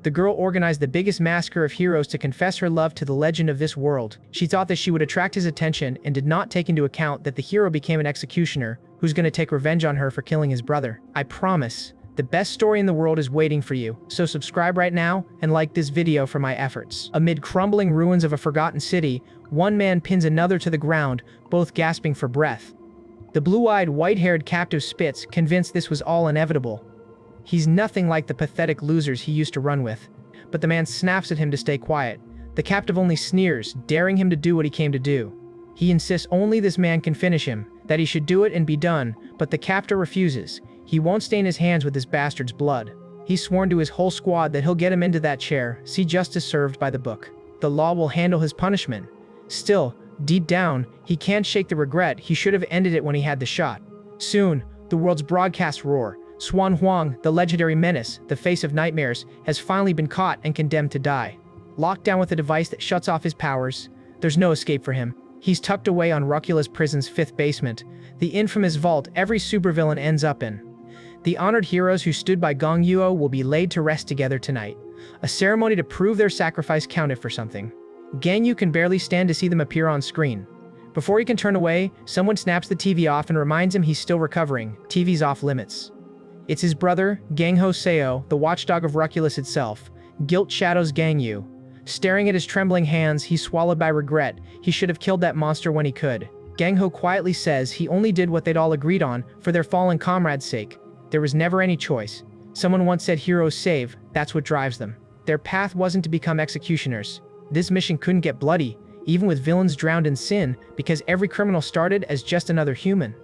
The girl organized the biggest massacre of heroes to confess her love to the legend of this world. She thought that she would attract his attention and did not take into account that the hero became an executioner who's going to take revenge on her for killing his brother. I promise, the best story in the world is waiting for you, so subscribe right now and like this video for my efforts. Amid crumbling ruins of a forgotten city, one man pins another to the ground, both gasping for breath. The blue-eyed, white-haired captive spits, convinced this was all inevitable. He's nothing like the pathetic losers he used to run with, but the man snaps at him to stay quiet. The captive only sneers, daring him to do what he came to do. He insists only this man can finish him, that he should do it and be done, but the captor refuses. He won't stain his hands with this bastard's blood. He's sworn to his whole squad that he'll get him into that chair, see justice served by the book. The law will handle his punishment. Still, deep down, he can't shake the regret he should have ended it when he had the shot. Soon, the world's broadcast roar. Huang, the legendary menace, the face of nightmares, has finally been caught and condemned to die. Locked down with a device that shuts off his powers, there's no escape for him. He's tucked away on Raculus prison's 5th basement, the infamous vault every supervillain ends up in. The honored heroes who stood by Gan Yu will be laid to rest together tonight, a ceremony to prove their sacrifice counted for something. Gan Yu can barely stand to see them appear on screen. Before he can turn away, someone snaps the TV off and reminds him he's still recovering. TV's off limits. It's his brother, Gang Ho Seo, the watchdog of Raculus itself. Guilt shadows Gan Yu. Staring at his trembling hands, he's swallowed by regret. He should have killed that monster when he could. Gang Ho quietly says he only did what they'd all agreed on for their fallen comrade's sake. There was never any choice. Someone once said heroes save, that's what drives them. Their path wasn't to become executioners. This mission couldn't get bloody, even with villains drowned in sin, because every criminal started as just another human.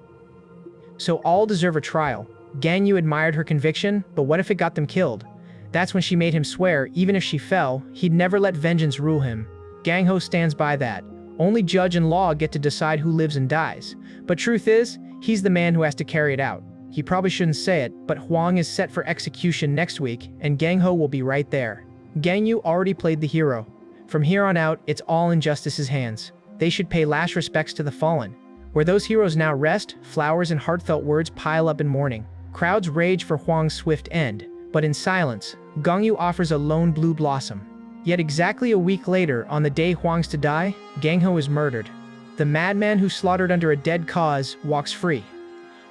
So all deserve a trial. Gan Yu admired her conviction, but what if it got them killed? That's when she made him swear, even if she fell, he'd never let vengeance rule him. Gang Ho stands by that. Only judge and law get to decide who lives and dies. But truth is, he's the man who has to carry it out. He probably shouldn't say it, but Huang is set for execution next week, and Gang Ho will be right there. Gan Yu already played the hero. From here on out, it's all in justice's hands. They should pay last respects to the fallen. Where those heroes now rest, flowers and heartfelt words pile up in mourning. Crowds rage for Huang's swift end, but in silence, Gang Yu offers a lone blue blossom. Yet exactly a week later, on the day Huang's to die, Gang Ho is murdered. The madman who slaughtered under a dead cause walks free,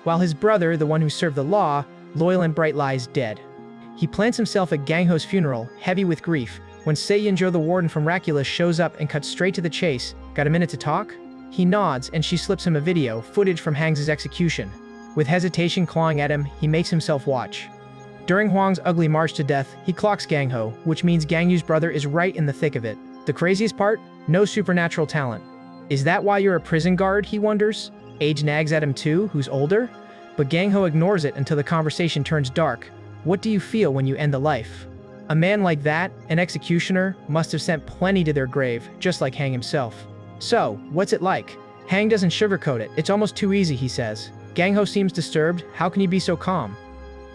while his brother, the one who served the law, loyal and bright, lies dead. He plants himself at Gang Ho's funeral, heavy with grief, when Seyunjo the warden from Raculus shows up and cuts straight to the chase. Got a minute to talk? He nods and she slips him a video, footage from Hang's execution. With hesitation clawing at him, he makes himself watch. During Huang's ugly march to death, he clocks Gang Ho, which means Gang Yu's brother is right in the thick of it. The craziest part? No supernatural talent. Is that why you're a prison guard, he wonders? Age nags at him too, who's older? But Gang Ho ignores it until the conversation turns dark. What do you feel when you end a life? A man like that, an executioner, must have sent plenty to their grave, just like Hang himself. So, what's it like? Hang doesn't sugarcoat it, it's almost too easy, he says. Gang Ho seems disturbed. How can you be so calm?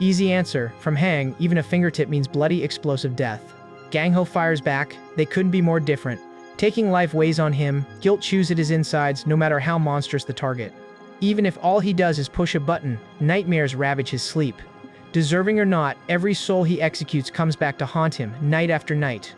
Easy answer. From Hang, even a fingertip means bloody, explosive death. Gang Ho fires back. They couldn't be more different. Taking life weighs on him. Guilt chews at his insides, no matter how monstrous the target. Even if all he does is push a button, nightmares ravage his sleep. Deserving or not, every soul he executes comes back to haunt him, night after night.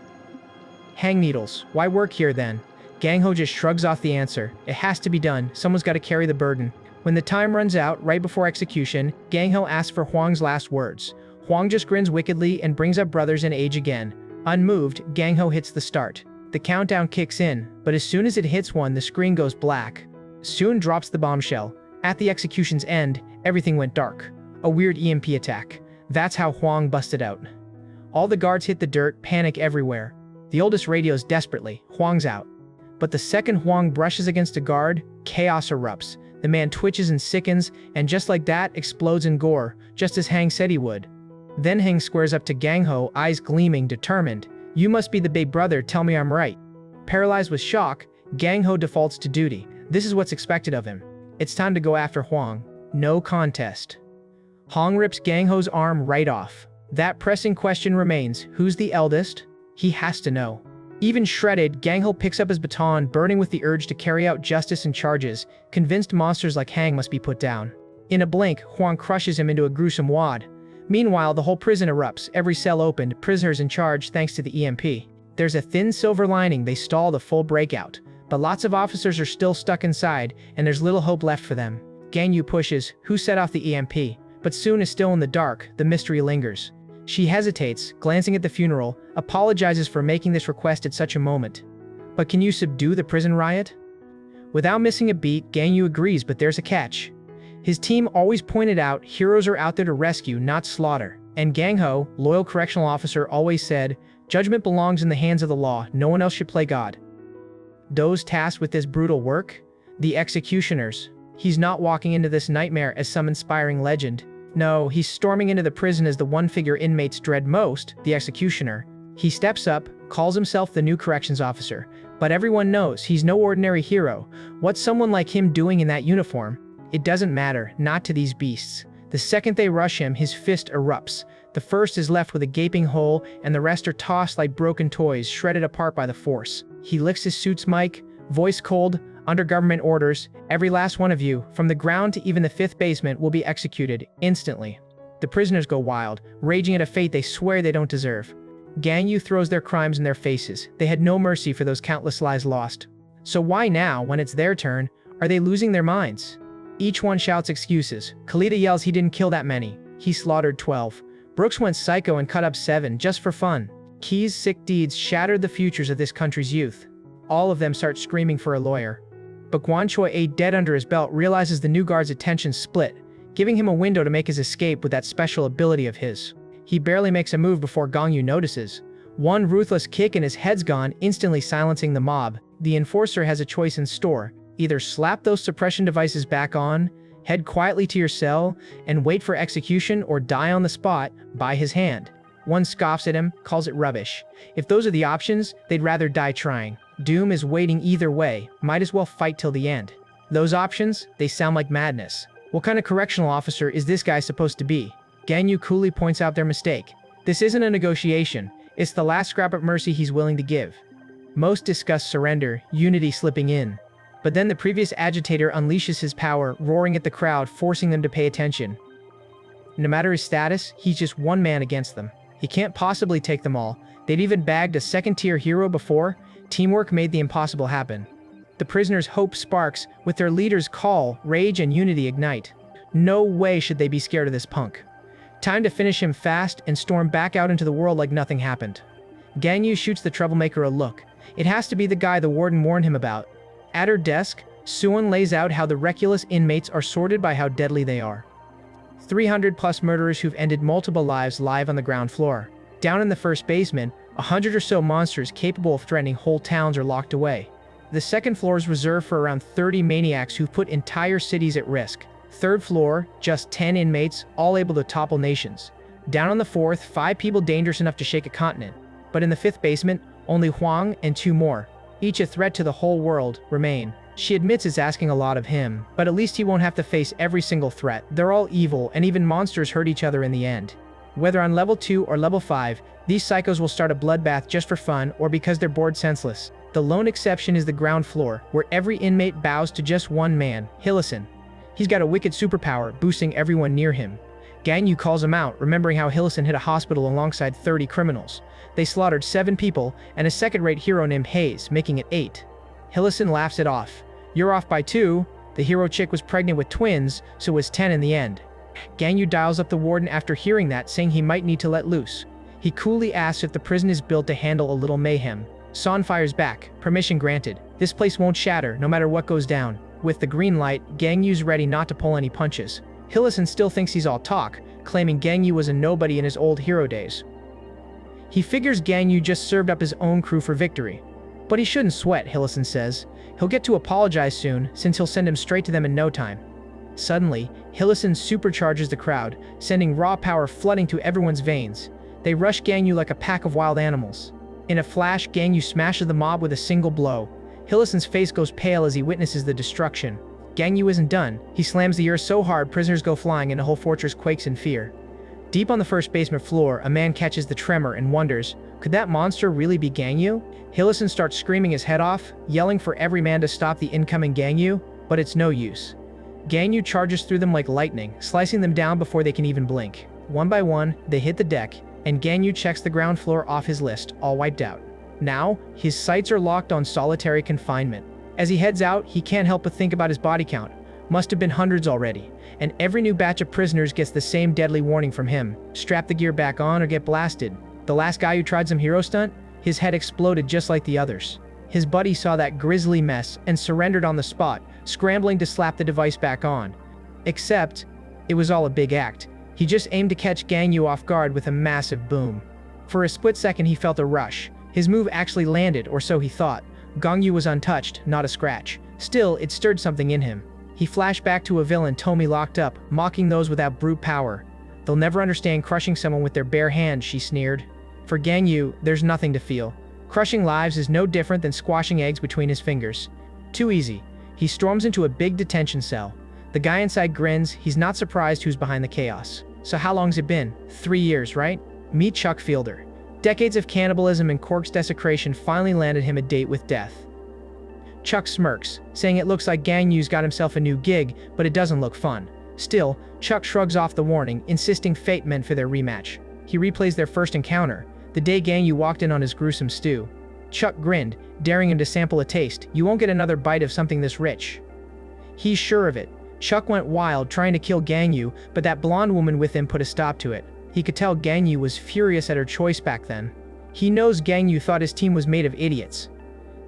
Hang needles. Why work here then? Gang Ho just shrugs off the answer. It has to be done. Someone's got to carry the burden. When the time runs out, right before execution, Gang Ho asks for Huang's last words. Huang just grins wickedly and brings up brothers in age again. Unmoved, Gang Ho hits the start. The countdown kicks in, but as soon as it hits 1, the screen goes black. Soon drops the bombshell. At the execution's end, everything went dark. A weird EMP attack. That's how Huang busted out. All the guards hit the dirt, panic everywhere. The oldest radios desperately, Huang's out. But the second Huang brushes against a guard, chaos erupts. The man twitches and sickens, and just like that, explodes in gore, just as Hang said he would. Then Hang squares up to Gang Ho, eyes gleaming, determined. You must be the big brother, tell me I'm right. Paralyzed with shock, Gang Ho defaults to duty. This is what's expected of him. It's time to go after Huang. No contest. Huang rips Gang Ho's arm right off. That pressing question remains, who's the eldest? He has to know. Even shredded, Gang Ho picks up his baton, burning with the urge to carry out justice and charges, convinced monsters like Hang must be put down. In a blink, Huang crushes him into a gruesome wad. Meanwhile, the whole prison erupts, every cell opened, prisoners in charge thanks to the EMP. There's a thin silver lining, they stall the full breakout. But lots of officers are still stuck inside, and there's little hope left for them. Gan Yu pushes, who set off the EMP? But soon is still in the dark, the mystery lingers. She hesitates, glancing at the funeral, apologizes for making this request at such a moment. But can you subdue the prison riot? Without missing a beat, Gan Yu agrees, but there's a catch. His team always pointed out heroes are out there to rescue, not slaughter. And Gang Ho, loyal correctional officer, always said, judgment belongs in the hands of the law, no one else should play God. Those tasked with this brutal work? The executioners. He's not walking into this nightmare as some inspiring legend. No, he's storming into the prison as the one figure inmates dread most, the executioner. He steps up, calls himself the new corrections officer, but everyone knows he's no ordinary hero. What's someone like him doing in that uniform? It doesn't matter, not to these beasts. The second they rush him, his fist erupts. The first is left with a gaping hole, and the rest are tossed like broken toys, shredded apart by the force. He licks his suit's mic, voice cold, under government orders, every last one of you, from the ground to even the fifth basement, will be executed, instantly. The prisoners go wild, raging at a fate they swear they don't deserve. Gan Yu throws their crimes in their faces. They had no mercy for those countless lives lost. So why now, when it's their turn, are they losing their minds? Each one shouts excuses. Khalida yells he didn't kill that many. He slaughtered 12. Brooks went psycho and cut up 7 just for fun. Key's sick deeds shattered the futures of this country's youth. All of them start screaming for a lawyer. But Guan Choi, dead under his belt, realizes the new guard's attention split, giving him a window to make his escape with that special ability of his. He barely makes a move before Gang Yu notices. One ruthless kick and his head's gone, instantly silencing the mob. The enforcer has a choice in store. Either slap those suppression devices back on, head quietly to your cell, and wait for execution, or die on the spot by his hand. One scoffs at him, calls it rubbish. If those are the options, they'd rather die trying. Doom is waiting either way, might as well fight till the end. Those options, they sound like madness. What kind of correctional officer is this guy supposed to be? Gan Yu coolly points out their mistake. This isn't a negotiation, it's the last scrap of mercy he's willing to give. Most discuss surrender, unity slipping in. But then the previous agitator unleashes his power, roaring at the crowd, forcing them to pay attention. No matter his status, he's just one man against them. He can't possibly take them all. They'd even bagged a second-tier hero before. Teamwork made the impossible happen. The prisoners' hope sparks, with their leader's call, rage and unity ignite. No way should they be scared of this punk. Time to finish him fast and storm back out into the world like nothing happened. Gan Yu shoots the troublemaker a look. It has to be the guy the warden warned him about. At her desk, Suwon lays out how the Raculus inmates are sorted by how deadly they are. 300+ murderers who've ended multiple lives live on the ground floor. Down in the first basement, 100 or so monsters capable of threatening whole towns are locked away. The second floor is reserved for around 30 maniacs who've put entire cities at risk. Third floor, just 10 inmates, all able to topple nations. Down on the fourth, 5 people dangerous enough to shake a continent. But in the fifth basement, only Huang and 2 more, each a threat to the whole world, remain. She admits it's asking a lot of him, but at least he won't have to face every single threat. They're all evil, and even monsters hurt each other in the end. Whether on level 2 or level 5, these psychos will start a bloodbath just for fun or because they're bored senseless. The lone exception is the ground floor, where every inmate bows to just one man, Hillison. He's got a wicked superpower, boosting everyone near him. Gan Yu calls him out, remembering how Hillison hit a hospital alongside 30 criminals. They slaughtered 7 people, and a second-rate hero named Hayes, making it 8. Hillison laughs it off. You're off by 2. The hero chick was pregnant with twins, so it was 10 in the end. Gan Yu dials up the warden after hearing that, saying he might need to let loose. He coolly asks if the prison is built to handle a little mayhem. Son fires back. Permission granted. This place won't shatter, no matter what goes down. With the green light, Gang Yu's ready not to pull any punches. Hillison still thinks he's all talk, claiming Gang Yu was a nobody in his old hero days. He figures Gang Yu just served up his own crew for victory. But he shouldn't sweat, Hillison says. He'll get to apologize soon, since he'll send him straight to them in no time. Suddenly, Hillison supercharges the crowd, sending raw power flooding to everyone's veins. They rush Gang Yu like a pack of wild animals. In a flash, Gang Yu smashes the mob with a single blow. Hillison's face goes pale as he witnesses the destruction. Gang Yu isn't done. He slams the earth so hard prisoners go flying and the whole fortress quakes in fear. Deep on the first basement floor, a man catches the tremor and wonders, could that monster really be Gang Yu? Hillison starts screaming his head off, yelling for every man to stop the incoming Gang Yu, but it's no use. Gang Yu charges through them like lightning, slicing them down before they can even blink. One by one, they hit the deck, and Gan Yu checks the ground floor off his list, all wiped out. Now, his sights are locked on solitary confinement. As he heads out, he can't help but think about his body count. Must have been hundreds already, and every new batch of prisoners gets the same deadly warning from him: strap the gear back on or get blasted. The last guy who tried some hero stunt, his head exploded just like the others. His buddy saw that grisly mess and surrendered on the spot, scrambling to slap the device back on. Except, it was all a big act. He just aimed to catch Gan Yu off guard with a massive boom. For a split second he felt a rush. His move actually landed, or so he thought. Gan Yu was untouched, not a scratch. Still, it stirred something in him. He flashed back to a villain Tomi locked up, mocking those without brute power. They'll never understand crushing someone with their bare hands, she sneered. For Gan Yu, there's nothing to feel. Crushing lives is no different than squashing eggs between his fingers. Too easy. He storms into a big detention cell. The guy inside grins. He's not surprised who's behind the chaos. So how long's it been? 3 years, right? Meet Chuck Fielder. Decades of cannibalism and corpse desecration finally landed him a date with death. Chuck smirks, saying it looks like Gan Yu's got himself a new gig, but it doesn't look fun. Still, Chuck shrugs off the warning, insisting fate meant for their rematch. He replays their first encounter, the day Gan Yu walked in on his gruesome stew. Chuck grinned, daring him to sample a taste. You won't get another bite of something this rich. He's sure of it. Chuck went wild trying to kill Gan Yu, but that blonde woman with him put a stop to it. He could tell Gan Yu was furious at her choice back then. He knows Gan Yu thought his team was made of idiots.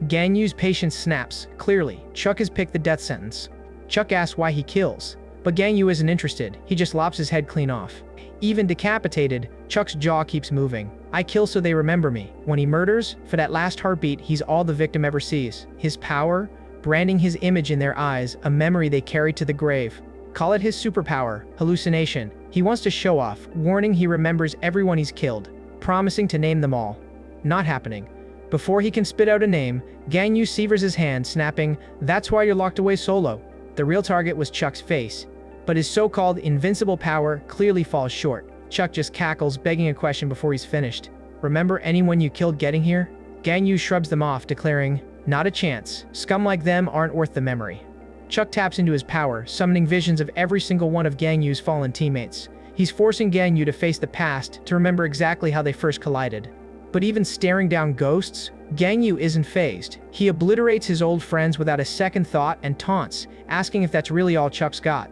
Gan Yu's patience snaps. Clearly, Chuck has picked the death sentence. Chuck asks why he kills, but Gan Yu isn't interested. He just lops his head clean off. Even decapitated, Chuck's jaw keeps moving. I kill so they remember me. When he murders, for that last heartbeat, he's all the victim ever sees. His power, branding his image in their eyes, a memory they carry to the grave. Call it his superpower, hallucination. He wants to show off, warning he remembers everyone he's killed, promising to name them all. Not happening. Before he can spit out a name, Gan Yu severs his hand, snapping, "That's why you're locked away solo." The real target was Chuck's face, but his so-called invincible power clearly falls short. Chuck just cackles, begging a question before he's finished. "Remember anyone you killed getting here?" Gan Yu shrugs them off, declaring, "Not a chance. Scum like them aren't worth the memory." Chuck taps into his power, summoning visions of every single one of Gan Yu's fallen teammates. He's forcing Gan Yu to face the past, to remember exactly how they first collided. But even staring down ghosts, Gan Yu isn't fazed. He obliterates his old friends without a second thought and taunts, asking if that's really all Chuck's got.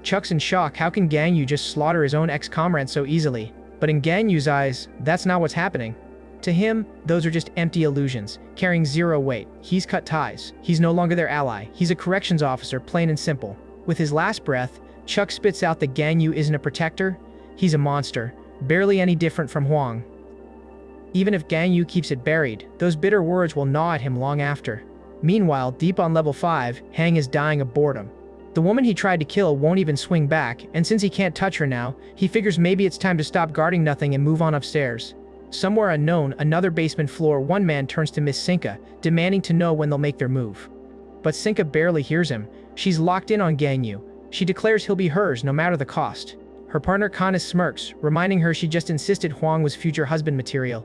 Chuck's in shock. How can Gan Yu just slaughter his own ex-comrades so easily? But in Gan Yu's eyes, that's not what's happening. To him, those are just empty illusions, carrying zero weight. He's cut ties. He's no longer their ally. He's a corrections officer, plain and simple. With his last breath, Chuck spits out that Gan Yu isn't a protector. He's a monster, barely any different from Huang. Even if Gan Yu keeps it buried, those bitter words will gnaw at him long after. Meanwhile, deep on level 5, Huang is dying of boredom. The woman he tried to kill won't even swing back, and since he can't touch her now, he figures maybe it's time to stop guarding nothing and move on upstairs. Somewhere unknown, another basement floor, one man turns to Miss Sinca, demanding to know when they'll make their move. But Sinca barely hears him. She's locked in on Gan Yu. She declares he'll be hers no matter the cost. Her partner Kana smirks, reminding her she just insisted Huang was future husband material.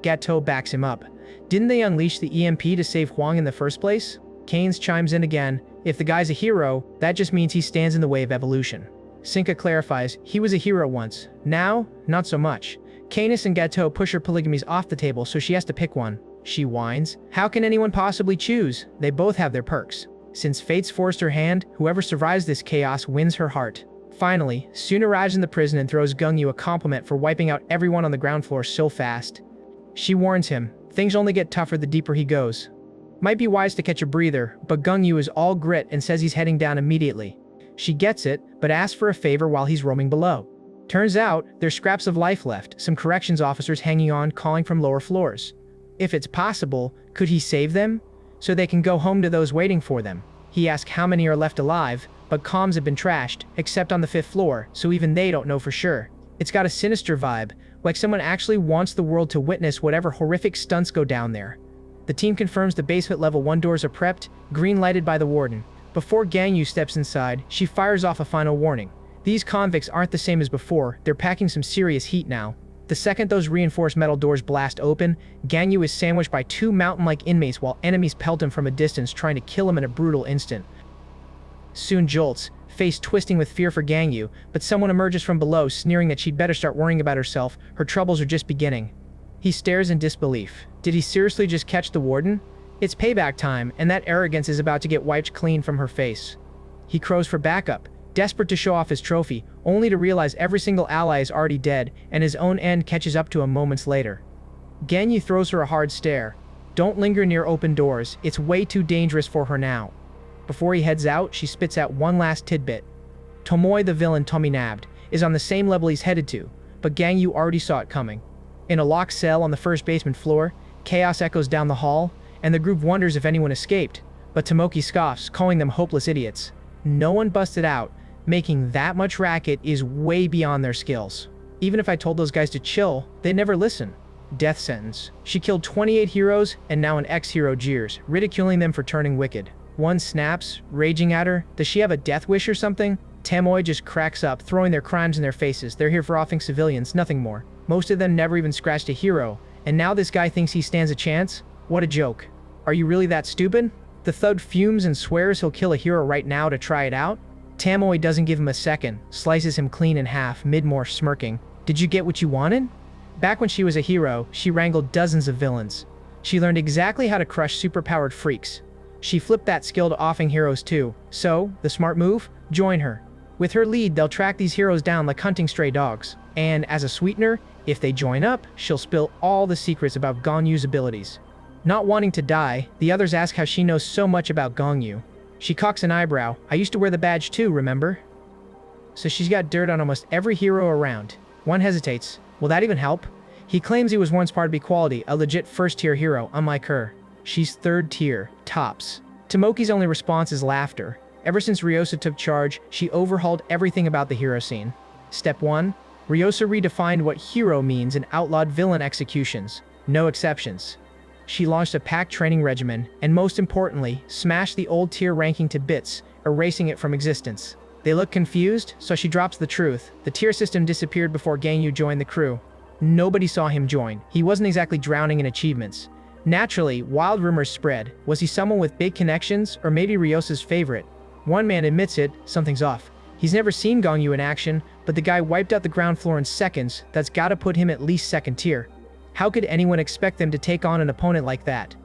Gateau backs him up. Didn't they unleash the EMP to save Huang in the first place? Keynes chimes in again. If the guy's a hero, that just means he stands in the way of evolution. Sinca clarifies, he was a hero once. Now, not so much. Keynes and Gateau push her polygamies off the table, so she has to pick one. She whines. How can anyone possibly choose? They both have their perks. Since fate's forced her hand, whoever survives this chaos wins her heart. Finally, Sun arrives in the prison and throws Gan Yu a compliment for wiping out everyone on the ground floor so fast. She warns him, things only get tougher the deeper he goes. Might be wise to catch a breather, but Gan Yu is all grit and says he's heading down immediately. She gets it, but asks for a favor while he's roaming below. Turns out, there's scraps of life left, some corrections officers hanging on, calling from lower floors. If it's possible, could he save them? So they can go home to those waiting for them. He asks how many are left alive, but comms have been trashed, except on the 5th floor, so even they don't know for sure. It's got a sinister vibe, like someone actually wants the world to witness whatever horrific stunts go down there. The team confirms the basement level 1 doors are prepped, green lighted by the warden. Before Gan Yu steps inside, she fires off a final warning. These convicts aren't the same as before, they're packing some serious heat now. The second those reinforced metal doors blast open, Gan Yu is sandwiched by 2 mountain-like inmates while enemies pelt him from a distance, trying to kill him in a brutal instant. Sun jolts, face twisting with fear for Gan Yu, but someone emerges from below, sneering that she'd better start worrying about herself, her troubles are just beginning. He stares in disbelief. Did he seriously just catch the warden? It's payback time, and that arrogance is about to get wiped clean from her face. He crows for backup, desperate to show off his trophy, only to realize every single ally is already dead, and his own end catches up to him moments later. Gan Yu throws her a hard stare. Don't linger near open doors, it's way too dangerous for her now. Before he heads out, she spits out one last tidbit. Tomoe, the villain Tommy nabbed, is on the same level he's headed to, but Gan Yu already saw it coming. In a locked cell on the first basement floor, chaos echoes down the hall, and the group wonders if anyone escaped, but Tomoki scoffs, calling them hopeless idiots. No one busted out. Making that much racket is way beyond their skills. Even if I told those guys to chill, they'd never listen. Death sentence. She killed 28 heroes, and now an ex-hero jeers, ridiculing them for turning wicked. One snaps, raging at her. Does she have a death wish or something? Tomoe just cracks up, throwing their crimes in their faces. They're here for offing civilians, nothing more. Most of them never even scratched a hero, and now this guy thinks he stands a chance? What a joke. Are you really that stupid? The thug fumes and swears he'll kill a hero right now to try it out. Tomoe doesn't give him a second, slices him clean in half, mid-more smirking. Did you get what you wanted? Back when she was a hero, she wrangled dozens of villains. She learned exactly how to crush superpowered freaks. She flipped that skill to offing heroes too. So, the smart move? Join her. With her lead, they'll track these heroes down like hunting stray dogs. And as a sweetener, if they join up, she'll spill all the secrets about Gan Yu's abilities. Not wanting to die, the others ask how she knows so much about Gan Yu. She cocks an eyebrow. I used to wear the badge too, remember? So she's got dirt on almost every hero around. One hesitates. Will that even help? He claims he was once part of Equality, a legit first-tier hero, unlike her. She's third-tier, tops. Tomoki's only response is laughter. Ever since Ryosa took charge, she overhauled everything about the hero scene. Step 1. Ryosa redefined what hero means and outlawed villain executions. No exceptions. She launched a packed training regimen, and most importantly, smashed the old tier ranking to bits, erasing it from existence. They look confused, so she drops the truth. The tier system disappeared before Gan Yu joined the crew. Nobody saw him join. He wasn't exactly drowning in achievements. Naturally, wild rumors spread. Was he someone with big connections, or maybe Ryosa's favorite? One man admits it, something's off. He's never seen Gan Yu in action, but the guy wiped out the ground floor in seconds. That's gotta put him at least second tier. How could anyone expect them to take on an opponent like that?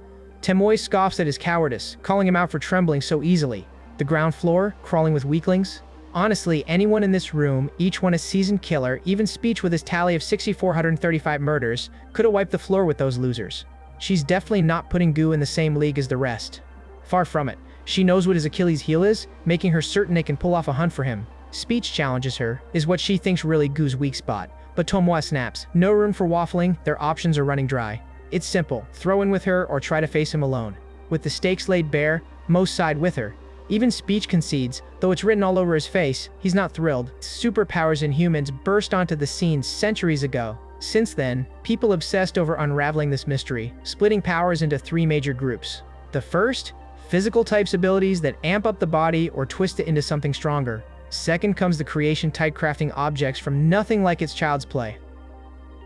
Tomoe scoffs at his cowardice, calling him out for trembling so easily. The ground floor, crawling with weaklings? Honestly, anyone in this room, each one a seasoned killer, even Speech with his tally of 6,435 murders, could have wiped the floor with those losers. She's definitely not putting Gu in the same league as the rest. Far from it. She knows what his Achilles heel is, making her certain they can pull off a hunt for him. Speech challenges her, is what she thinks really Gu's weak spot. But Tomoe snaps. No room for waffling, their options are running dry. It's simple, throw in with her or try to face him alone. With the stakes laid bare, most side with her. Even Speech concedes, though it's written all over his face, he's not thrilled. Superpowers in humans burst onto the scene centuries ago. Since then, people obsessed over unraveling this mystery, splitting powers into 3 major groups. The first, physical types abilities that amp up the body or twist it into something stronger. Second comes the creation type, crafting objects from nothing like it's child's play.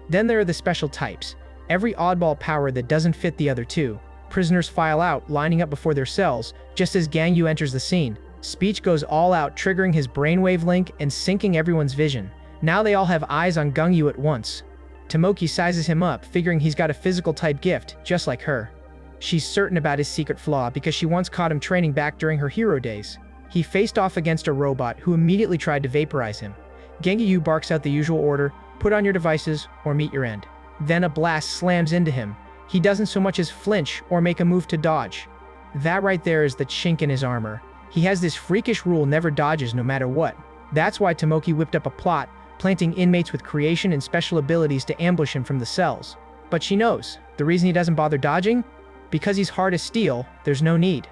Then there are the special types, every oddball power that doesn't fit the other two. Prisoners file out, lining up before their cells, just as Gan Yu enters the scene. Speech goes all out, triggering his brainwave link and syncing everyone's vision. Now they all have eyes on Gan Yu at once. Tomoki sizes him up, figuring he's got a physical type gift, just like her. She's certain about his secret flaw because she once caught him training back during her hero days. He faced off against a robot who immediately tried to vaporize him. Gan Yu barks out the usual order, put on your devices or meet your end. Then a blast slams into him. He doesn't so much as flinch or make a move to dodge. That right there is the chink in his armor. He has this freakish rule, never dodges no matter what. That's why Tomoki whipped up a plot, planting inmates with creation and special abilities to ambush him from the cells. But she knows, the reason he doesn't bother dodging? Because he's hard as steel, there's no need.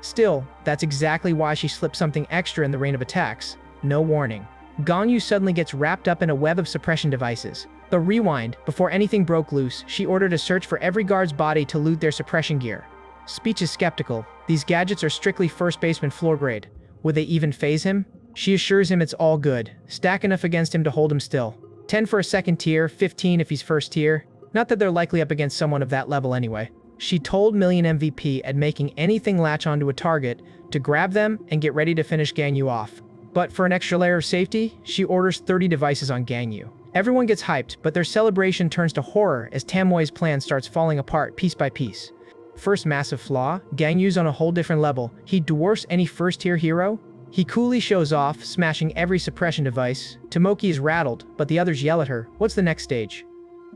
Still, that's exactly why she slipped something extra in the rain of attacks. No warning. Gan Yu suddenly gets wrapped up in a web of suppression devices. But rewind, before anything broke loose, she ordered a search for every guard's body to loot their suppression gear. Speech is skeptical. These gadgets are strictly first baseman floor grade. Would they even phase him? She assures him it's all good, stack enough against him to hold him still. 10 for a second tier, 15 if he's first tier. Not that they're likely up against someone of that level anyway. She told Million MVP at making anything latch onto a target to grab them and get ready to finish Gan Yu off. But for an extra layer of safety, she orders 30 devices on Gan Yu. Everyone gets hyped, but their celebration turns to horror as Tamoy's plan starts falling apart piece by piece. First massive flaw, Gan Yu's on a whole different level. He dwarfs any first-tier hero. He coolly shows off, smashing every suppression device. Tomoki is rattled, but the others yell at her. What's the next stage?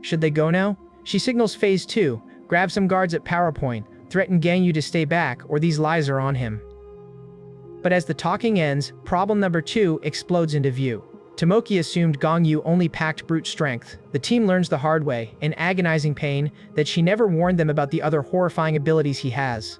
Should they go now? She signals phase 2, grabs some guards at PowerPoint, threaten Gan Yu to stay back or these lies are on him. But as the talking ends, problem number 2 explodes into view. Tomoki assumed Gan Yu only packed brute strength. The team learns the hard way, in agonizing pain, that she never warned them about the other horrifying abilities he has.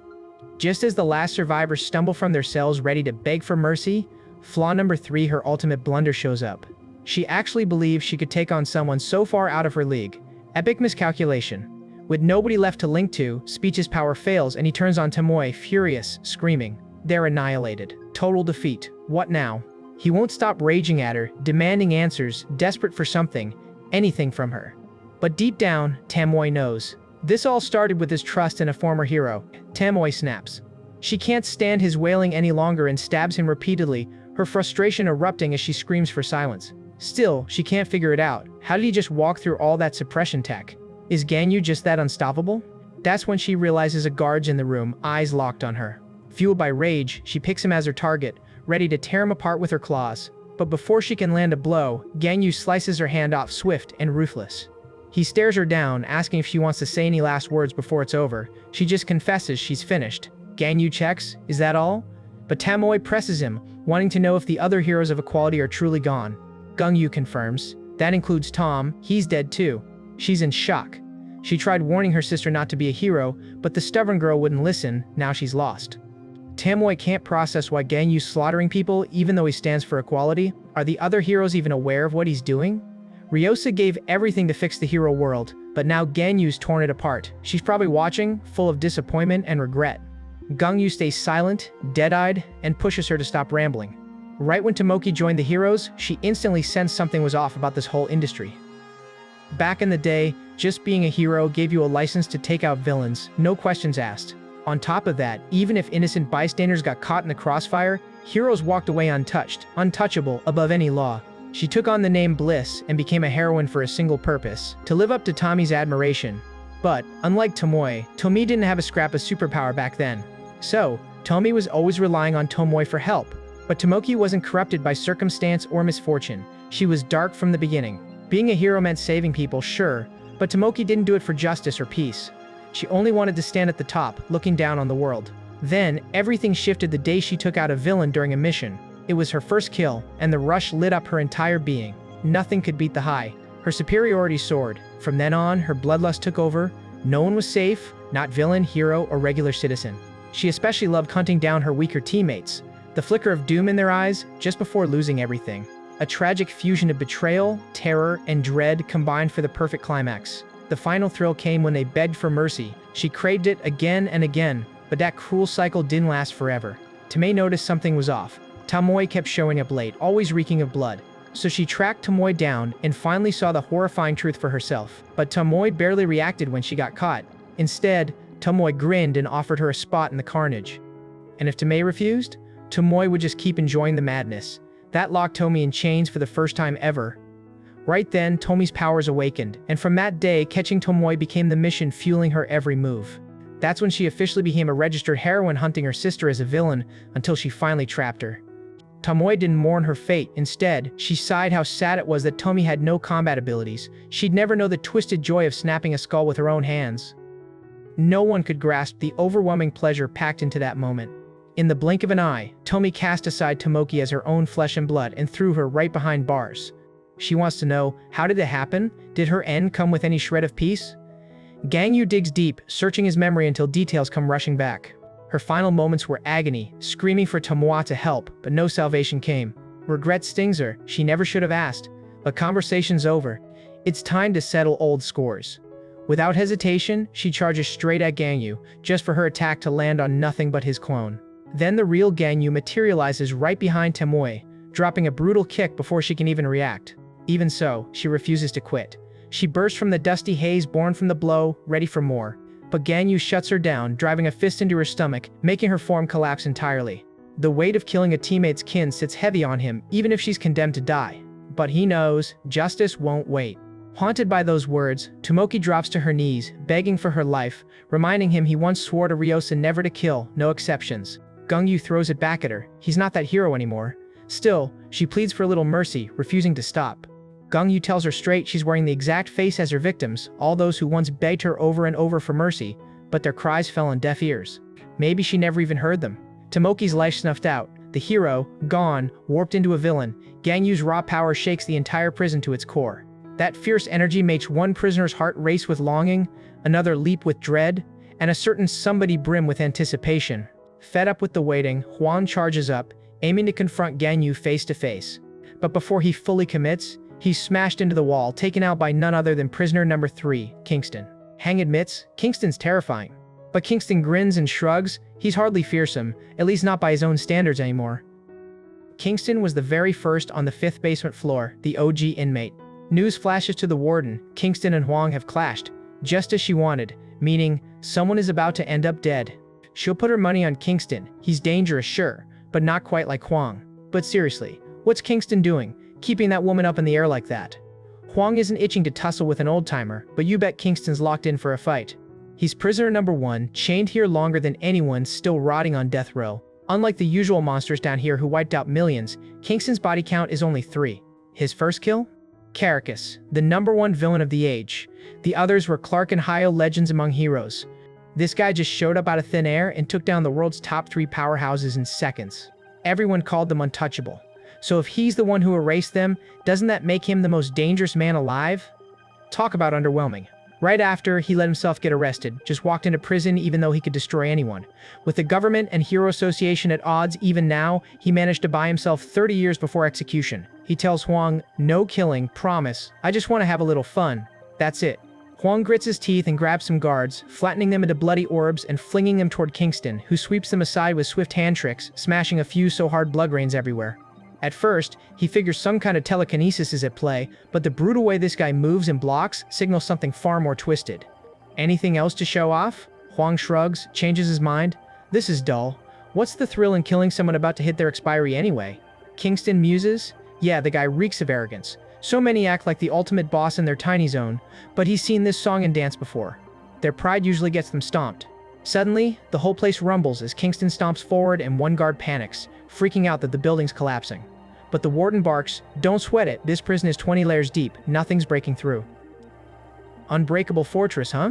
Just as the last survivors stumble from their cells ready to beg for mercy, flaw number 3, her ultimate blunder, shows up. She actually believes she could take on someone so far out of her league. Epic miscalculation. With nobody left to link to, Speech's power fails and he turns on Tomoe, furious, screaming. They're annihilated. Total defeat. What now? He won't stop raging at her, demanding answers, desperate for something, anything from her. But deep down, Tomoe knows. This all started with his trust in a former hero. Tomoe snaps. She can't stand his wailing any longer and stabs him repeatedly, her frustration erupting as she screams for silence. Still, she can't figure it out. How did he just walk through all that suppression tech? Is Gan Yu just that unstoppable? That's when she realizes a guard's in the room, eyes locked on her. Fueled by rage, she picks him as her target, ready to tear him apart with her claws. But before she can land a blow, Gan Yu slices her hand off, swift and ruthless. He stares her down, asking if she wants to say any last words before it's over. She just confesses she's finished. Gan Yu checks, is that all? But Tomoe presses him, wanting to know if the other heroes of equality are truly gone. Gan Yu confirms. That includes Tom, he's dead too. She's in shock. She tried warning her sister not to be a hero, but the stubborn girl wouldn't listen, now she's lost. Tomoe can't process why Gan Yu's slaughtering people even though he stands for equality. Are the other heroes even aware of what he's doing? Ryosa gave everything to fix the hero world, but now Gan Yu's torn it apart. She's probably watching, full of disappointment and regret. Gan Yu stays silent, dead-eyed, and pushes her to stop rambling. Right when Tomoki joined the heroes, she instantly sensed something was off about this whole industry. Back in the day, just being a hero gave you a license to take out villains, no questions asked. On top of that, even if innocent bystanders got caught in the crossfire, heroes walked away untouched, untouchable, above any law. She took on the name Bliss and became a heroine for a single purpose, to live up to Tommy's admiration. But, unlike Tomoe, Tomi didn't have a scrap of superpower back then. So, Tomi was always relying on Tomoe for help. But Tomoki wasn't corrupted by circumstance or misfortune. She was dark from the beginning. Being a hero meant saving people, sure, but Tomoki didn't do it for justice or peace. She only wanted to stand at the top, looking down on the world. Then, everything shifted the day she took out a villain during a mission. It was her first kill, and the rush lit up her entire being. Nothing could beat the high. Her superiority soared. From then on, her bloodlust took over. No one was safe, not villain, hero, or regular citizen. She especially loved hunting down her weaker teammates. The flicker of doom in their eyes, just before losing everything. A tragic fusion of betrayal, terror, and dread combined for the perfect climax. The final thrill came when they begged for mercy. She craved it again and again, but that cruel cycle didn't last forever. Tomoe noticed something was off. Tomoe kept showing up late, always reeking of blood. So she tracked Tomoe down and finally saw the horrifying truth for herself. But Tomoe barely reacted when she got caught. Instead, Tomoe grinned and offered her a spot in the carnage. And if Tomoe refused, Tomoe would just keep enjoying the madness. That locked Tomoe in chains for the first time ever. Right then, Tomoe's powers awakened, and from that day, catching Tomoe became the mission fueling her every move. That's when she officially became a registered heroine, hunting her sister as a villain, until she finally trapped her. Tomoe didn't mourn her fate. Instead, she sighed how sad it was that Tomoe had no combat abilities. She'd never know the twisted joy of snapping a skull with her own hands. No one could grasp the overwhelming pleasure packed into that moment. In the blink of an eye, Tomoe cast aside Tomoki as her own flesh and blood and threw her right behind bars. She wants to know, how did it happen? Did her end come with any shred of peace? Gan Yu digs deep, searching his memory until details come rushing back. Her final moments were agony, screaming for Tomoe to help, but no salvation came. Regret stings her, she never should have asked. But conversation's over. It's time to settle old scores. Without hesitation, she charges straight at Gan Yu, just for her attack to land on nothing but his clone. Then the real Gan Yu materializes right behind Tomoe, dropping a brutal kick before she can even react. Even so, she refuses to quit. She bursts from the dusty haze born from the blow, ready for more. But Gan Yu shuts her down, driving a fist into her stomach, making her form collapse entirely. The weight of killing a teammate's kin sits heavy on him, even if she's condemned to die. But he knows, justice won't wait. Haunted by those words, Tomoki drops to her knees, begging for her life, reminding him he once swore to Ryosa never to kill, no exceptions. Gan Yu throws it back at her. He's not that hero anymore. Still, she pleads for a little mercy, refusing to stop. Gan Yu tells her straight she's wearing the exact face as her victims, all those who once begged her over and over for mercy, but their cries fell on deaf ears. Maybe she never even heard them. Tomoki's life snuffed out, the hero, gone, warped into a villain. Gan Yu's raw power shakes the entire prison to its core. That fierce energy makes one prisoner's heart race with longing, another leap with dread, and a certain somebody brim with anticipation. Fed up with the waiting, Huang charges up, aiming to confront Gan Yu face to face. But before he fully commits, he's smashed into the wall, taken out by none other than prisoner number 3, Kingston. Huang admits, Kingston's terrifying. But Kingston grins and shrugs. He's hardly fearsome, at least not by his own standards anymore. Kingston was the very first on the 5th basement floor, the OG inmate. News flashes to the warden. Kingston and Huang have clashed, just as she wanted, meaning someone is about to end up dead. She'll put her money on Kingston. He's dangerous, sure, but not quite like Huang. But seriously, what's Kingston doing, keeping that woman up in the air like that? Huang isn't itching to tussle with an old-timer, but you bet Kingston's locked in for a fight. He's prisoner number 1, chained here longer than anyone, still rotting on death row. Unlike the usual monsters down here who wiped out millions, Kingston's body count is only 3. His first kill? Caracas, the number 1 villain of the age. The others were Clark and Hyo, legends among heroes. This guy just showed up out of thin air and took down the world's top 3 powerhouses in seconds. Everyone called them untouchable. So if he's the one who erased them, doesn't that make him the most dangerous man alive? Talk about underwhelming. Right after, he let himself get arrested, just walked into prison even though he could destroy anyone. With the government and Hero Association at odds even now, he managed to buy himself 30 years before execution. He tells Huang, no killing, promise, I just want to have a little fun. That's it. Huang grits his teeth and grabs some guards, flattening them into bloody orbs and flinging them toward Kingston, who sweeps them aside with swift hand tricks, smashing a few so hard blood rains everywhere. At first, he figures some kind of telekinesis is at play, but the brutal way this guy moves and blocks signals something far more twisted. Anything else to show off? Huang shrugs, changes his mind. This is dull. What's the thrill in killing someone about to hit their expiry anyway? Kingston muses? Yeah, the guy reeks of arrogance. So many act like the ultimate boss in their tiny zone, but he's seen this song and dance before. Their pride usually gets them stomped. Suddenly, the whole place rumbles as Kingston stomps forward and one guard panics, freaking out that the building's collapsing. But the warden barks, don't sweat it, this prison is 20 layers deep, nothing's breaking through. Unbreakable fortress, huh?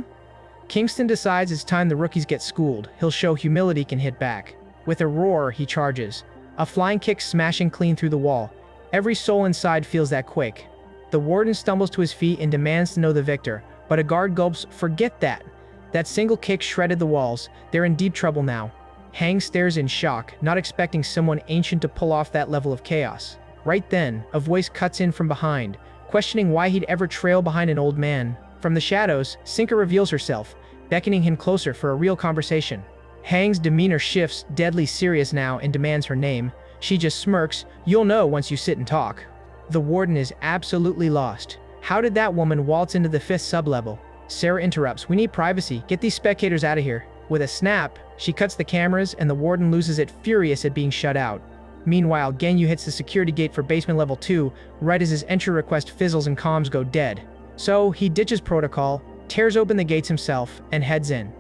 Kingston decides it's time the rookies get schooled. He'll show humility can hit back. With a roar, he charges. A flying kick smashing clean through the wall. Every soul inside feels that quake. The warden stumbles to his feet and demands to know the victor, but a guard gulps, forget that. That single kick shredded the walls. They're in deep trouble now. Huang stares in shock, not expecting someone ancient to pull off that level of chaos. Right then, a voice cuts in from behind, questioning why he'd ever trail behind an old man. From the shadows, Sinca reveals herself, beckoning him closer for a real conversation. Huang's demeanor shifts, deadly serious now, and demands her name. She just smirks, you'll know once you sit and talk. The warden is absolutely lost. How did that woman waltz into the 5th sublevel? Sarah interrupts, we need privacy, get these spectators out of here. With a snap, she cuts the cameras and the warden loses it, furious at being shut out. Meanwhile, Gan Yu hits the security gate for basement level 2, right as his entry request fizzles and comms go dead. So, he ditches protocol, tears open the gates himself, and heads in.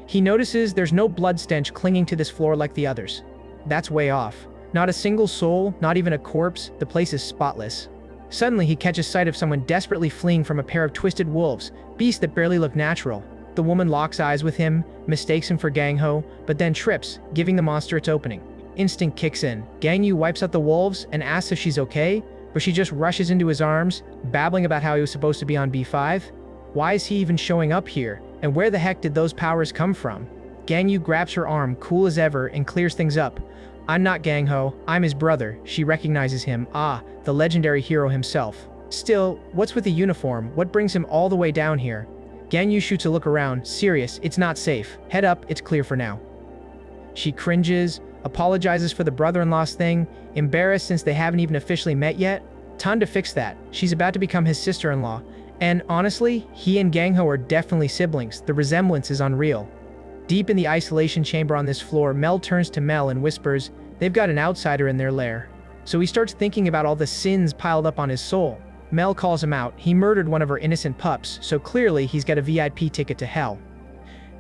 He notices there's no blood stench clinging to this floor like the others. That's way off. Not a single soul, not even a corpse, the place is spotless. Suddenly he catches sight of someone desperately fleeing from a pair of twisted wolves, beasts that barely look natural. The woman locks eyes with him, mistakes him for Gang Ho, but then trips, giving the monster its opening. Instinct kicks in. Gan Yu wipes out the wolves and asks if she's okay, but she just rushes into his arms, babbling about how he was supposed to be on B5. Why is he even showing up here, and where the heck did those powers come from? Gan Yu grabs her arm, cool as ever, and clears things up. I'm not Gang Ho, I'm his brother. She recognizes him, the legendary hero himself. Still, what's with the uniform? What brings him all the way down here? Gan Yu shoots a look around, serious, it's not safe. Head up, it's clear for now. She cringes, apologizes for the brother-in-law's thing, embarrassed since they haven't even officially met yet. Time to fix that. She's about to become his sister-in-law. And honestly, he and Gang Ho are definitely siblings. The resemblance is unreal. Deep in the isolation chamber on this floor, Mel turns to Mel and whispers, They've got an outsider in their lair. So he starts thinking about all the sins piled up on his soul. Mel calls him out. He murdered one of her innocent pups, so clearly he's got a VIP ticket to hell.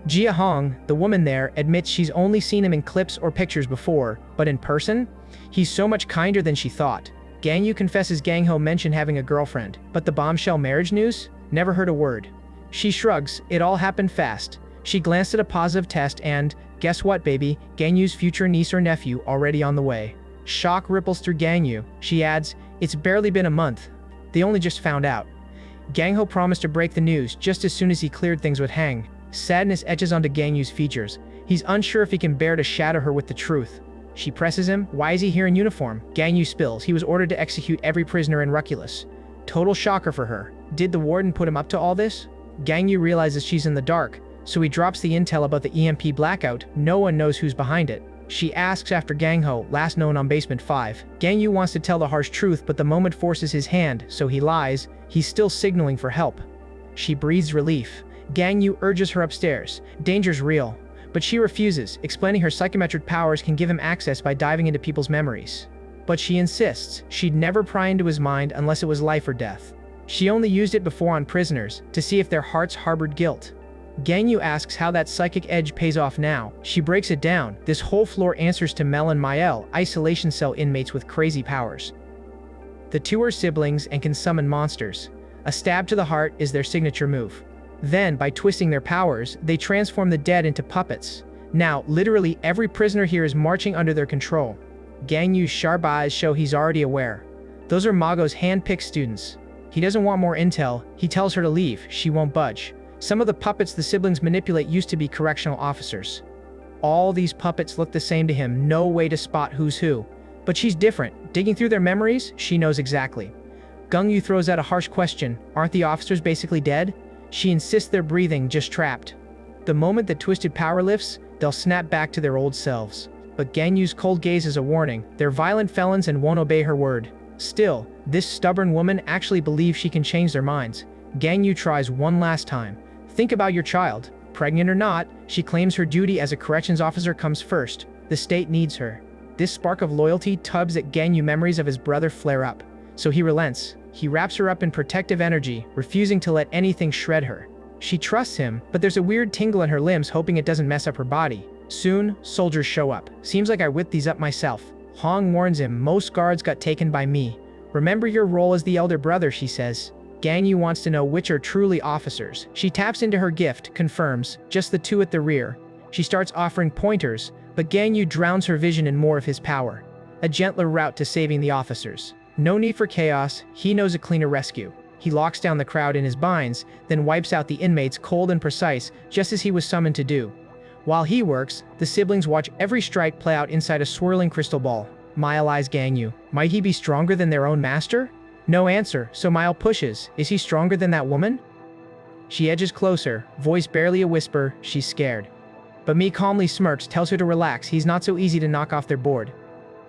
Jia Hong, the woman there, admits she's only seen him in clips or pictures before, but in person, he's so much kinder than she thought. Gan Yu confesses Gang Ho mentioned having a girlfriend, but the bombshell marriage news? Never heard a word. She shrugs, it all happened fast. She glanced at a positive test and, guess what baby, Gang Yu's future niece or nephew already on the way. Shock ripples through Gang Yu. She adds, it's barely been a month. They only just found out. Gang Ho promised to break the news just as soon as he cleared things with Huang. Sadness etches onto Gang Yu's features. He's unsure if he can bear to shadow her with the truth. She presses him. Why is he here in uniform? Gang Yu spills. He was ordered to execute every prisoner in Raculus. Total shocker for her. Did the warden put him up to all this? Gang Yu realizes she's in the dark, so he drops the intel about the EMP blackout. No one knows who's behind it. She asks after Gang Ho, last known on basement 5. Gang Yu wants to tell the harsh truth, but the moment forces his hand, so he lies. He's still signaling for help. She breathes relief. Gang Yu urges her upstairs. Danger's real. But she refuses, explaining her psychometric powers can give him access by diving into people's memories. But she insists she'd never pry into his mind unless it was life or death. She only used it before on prisoners, to see if their hearts harbored guilt. Gang Yu asks how that psychic edge pays off now. She breaks it down. This whole floor answers to Mel and Mael, isolation cell inmates with crazy powers. The two are siblings and can summon monsters. A stab to the heart is their signature move. Then, by twisting their powers, they transform the dead into puppets. Now, literally every prisoner here is marching under their control. Gang Yu's sharp eyes show he's already aware. Those are Mago's hand-picked students. He doesn't want more intel. He tells her to leave. She won't budge. Some of the puppets the siblings manipulate used to be correctional officers. All these puppets look the same to him, no way to spot who's who. But she's different. Digging through their memories, she knows exactly. Gang Yu throws out a harsh question. Aren't the officers basically dead? She insists they're breathing, just trapped. The moment the twisted power lifts, they'll snap back to their old selves. But Gang Yu's cold gaze is a warning. They're violent felons and won't obey her word. Still, this stubborn woman actually believes she can change their minds. Gang Yu tries one last time. Think about your child. Pregnant or not, she claims her duty as a corrections officer comes first. The state needs her. This spark of loyalty tugs at Gang Yu. Memories of his brother flare up. So he relents. He wraps her up in protective energy, refusing to let anything shred her. She trusts him, but there's a weird tingle in her limbs, hoping it doesn't mess up her body. Soon, soldiers show up. Seems like I whipped these up myself. Huang warns him, most guards got taken by me. Remember your role as the elder brother, she says. Gang Yu wants to know which are truly officers. She taps into her gift, confirms, just the two at the rear. She starts offering pointers, but Gang Yu drowns her vision in more of his power. A gentler route to saving the officers. No need for chaos, he knows a cleaner rescue. He locks down the crowd in his binds, then wipes out the inmates cold and precise, just as he was summoned to do. While he works, the siblings watch every strike play out inside a swirling crystal ball. Mile eyes Gang Yu. Might he be stronger than their own master? No answer, so Mile pushes. Is he stronger than that woman? She edges closer, voice barely a whisper, she's scared. But Mi calmly smirks, tells her to relax, he's not so easy to knock off their board.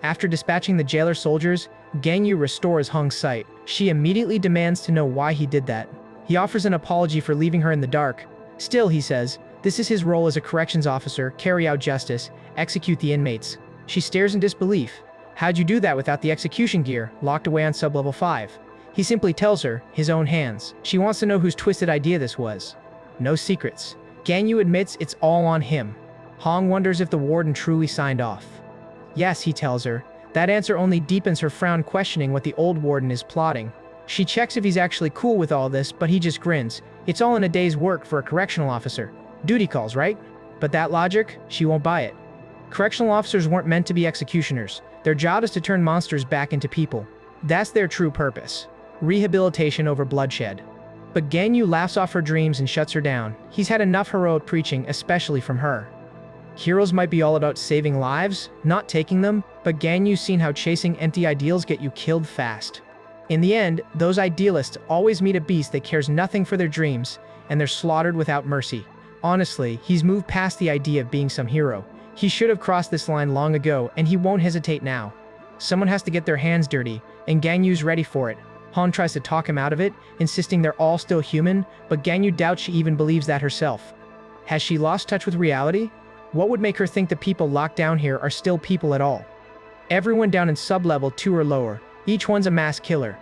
After dispatching the jailer soldiers, Gang Yu restores Huang's sight. She immediately demands to know why he did that. He offers an apology for leaving her in the dark. Still, he says, this is his role as a corrections officer, carry out justice, execute the inmates. She stares in disbelief. How'd you do that without the execution gear, locked away on sub-level 5? He simply tells her, his own hands. She wants to know whose twisted idea this was. No secrets. Gan Yu admits it's all on him. Huang wonders if the warden truly signed off. Yes, he tells her. That answer only deepens her frown, questioning what the old warden is plotting. She checks if he's actually cool with all this, but he just grins. It's all in a day's work for a correctional officer. Duty calls, right? But that logic, she won't buy it. Correctional officers weren't meant to be executioners. Their job is to turn monsters back into people. That's their true purpose. Rehabilitation over bloodshed. But Gan Yu laughs off her dreams and shuts her down. He's had enough heroic preaching, especially from her. Heroes might be all about saving lives, not taking them, but Gan Yu's seen how chasing empty ideals get you killed fast. In the end, those idealists always meet a beast that cares nothing for their dreams, and they're slaughtered without mercy. Honestly, he's moved past the idea of being some hero. He should have crossed this line long ago, and he won't hesitate now. Someone has to get their hands dirty, and Gang Yu's ready for it. Han tries to talk him out of it, insisting they're all still human, but Gang Yu doubts she even believes that herself. Has she lost touch with reality? What would make her think the people locked down here are still people at all? Everyone down in sub-level 2 or lower. Each one's a mass killer.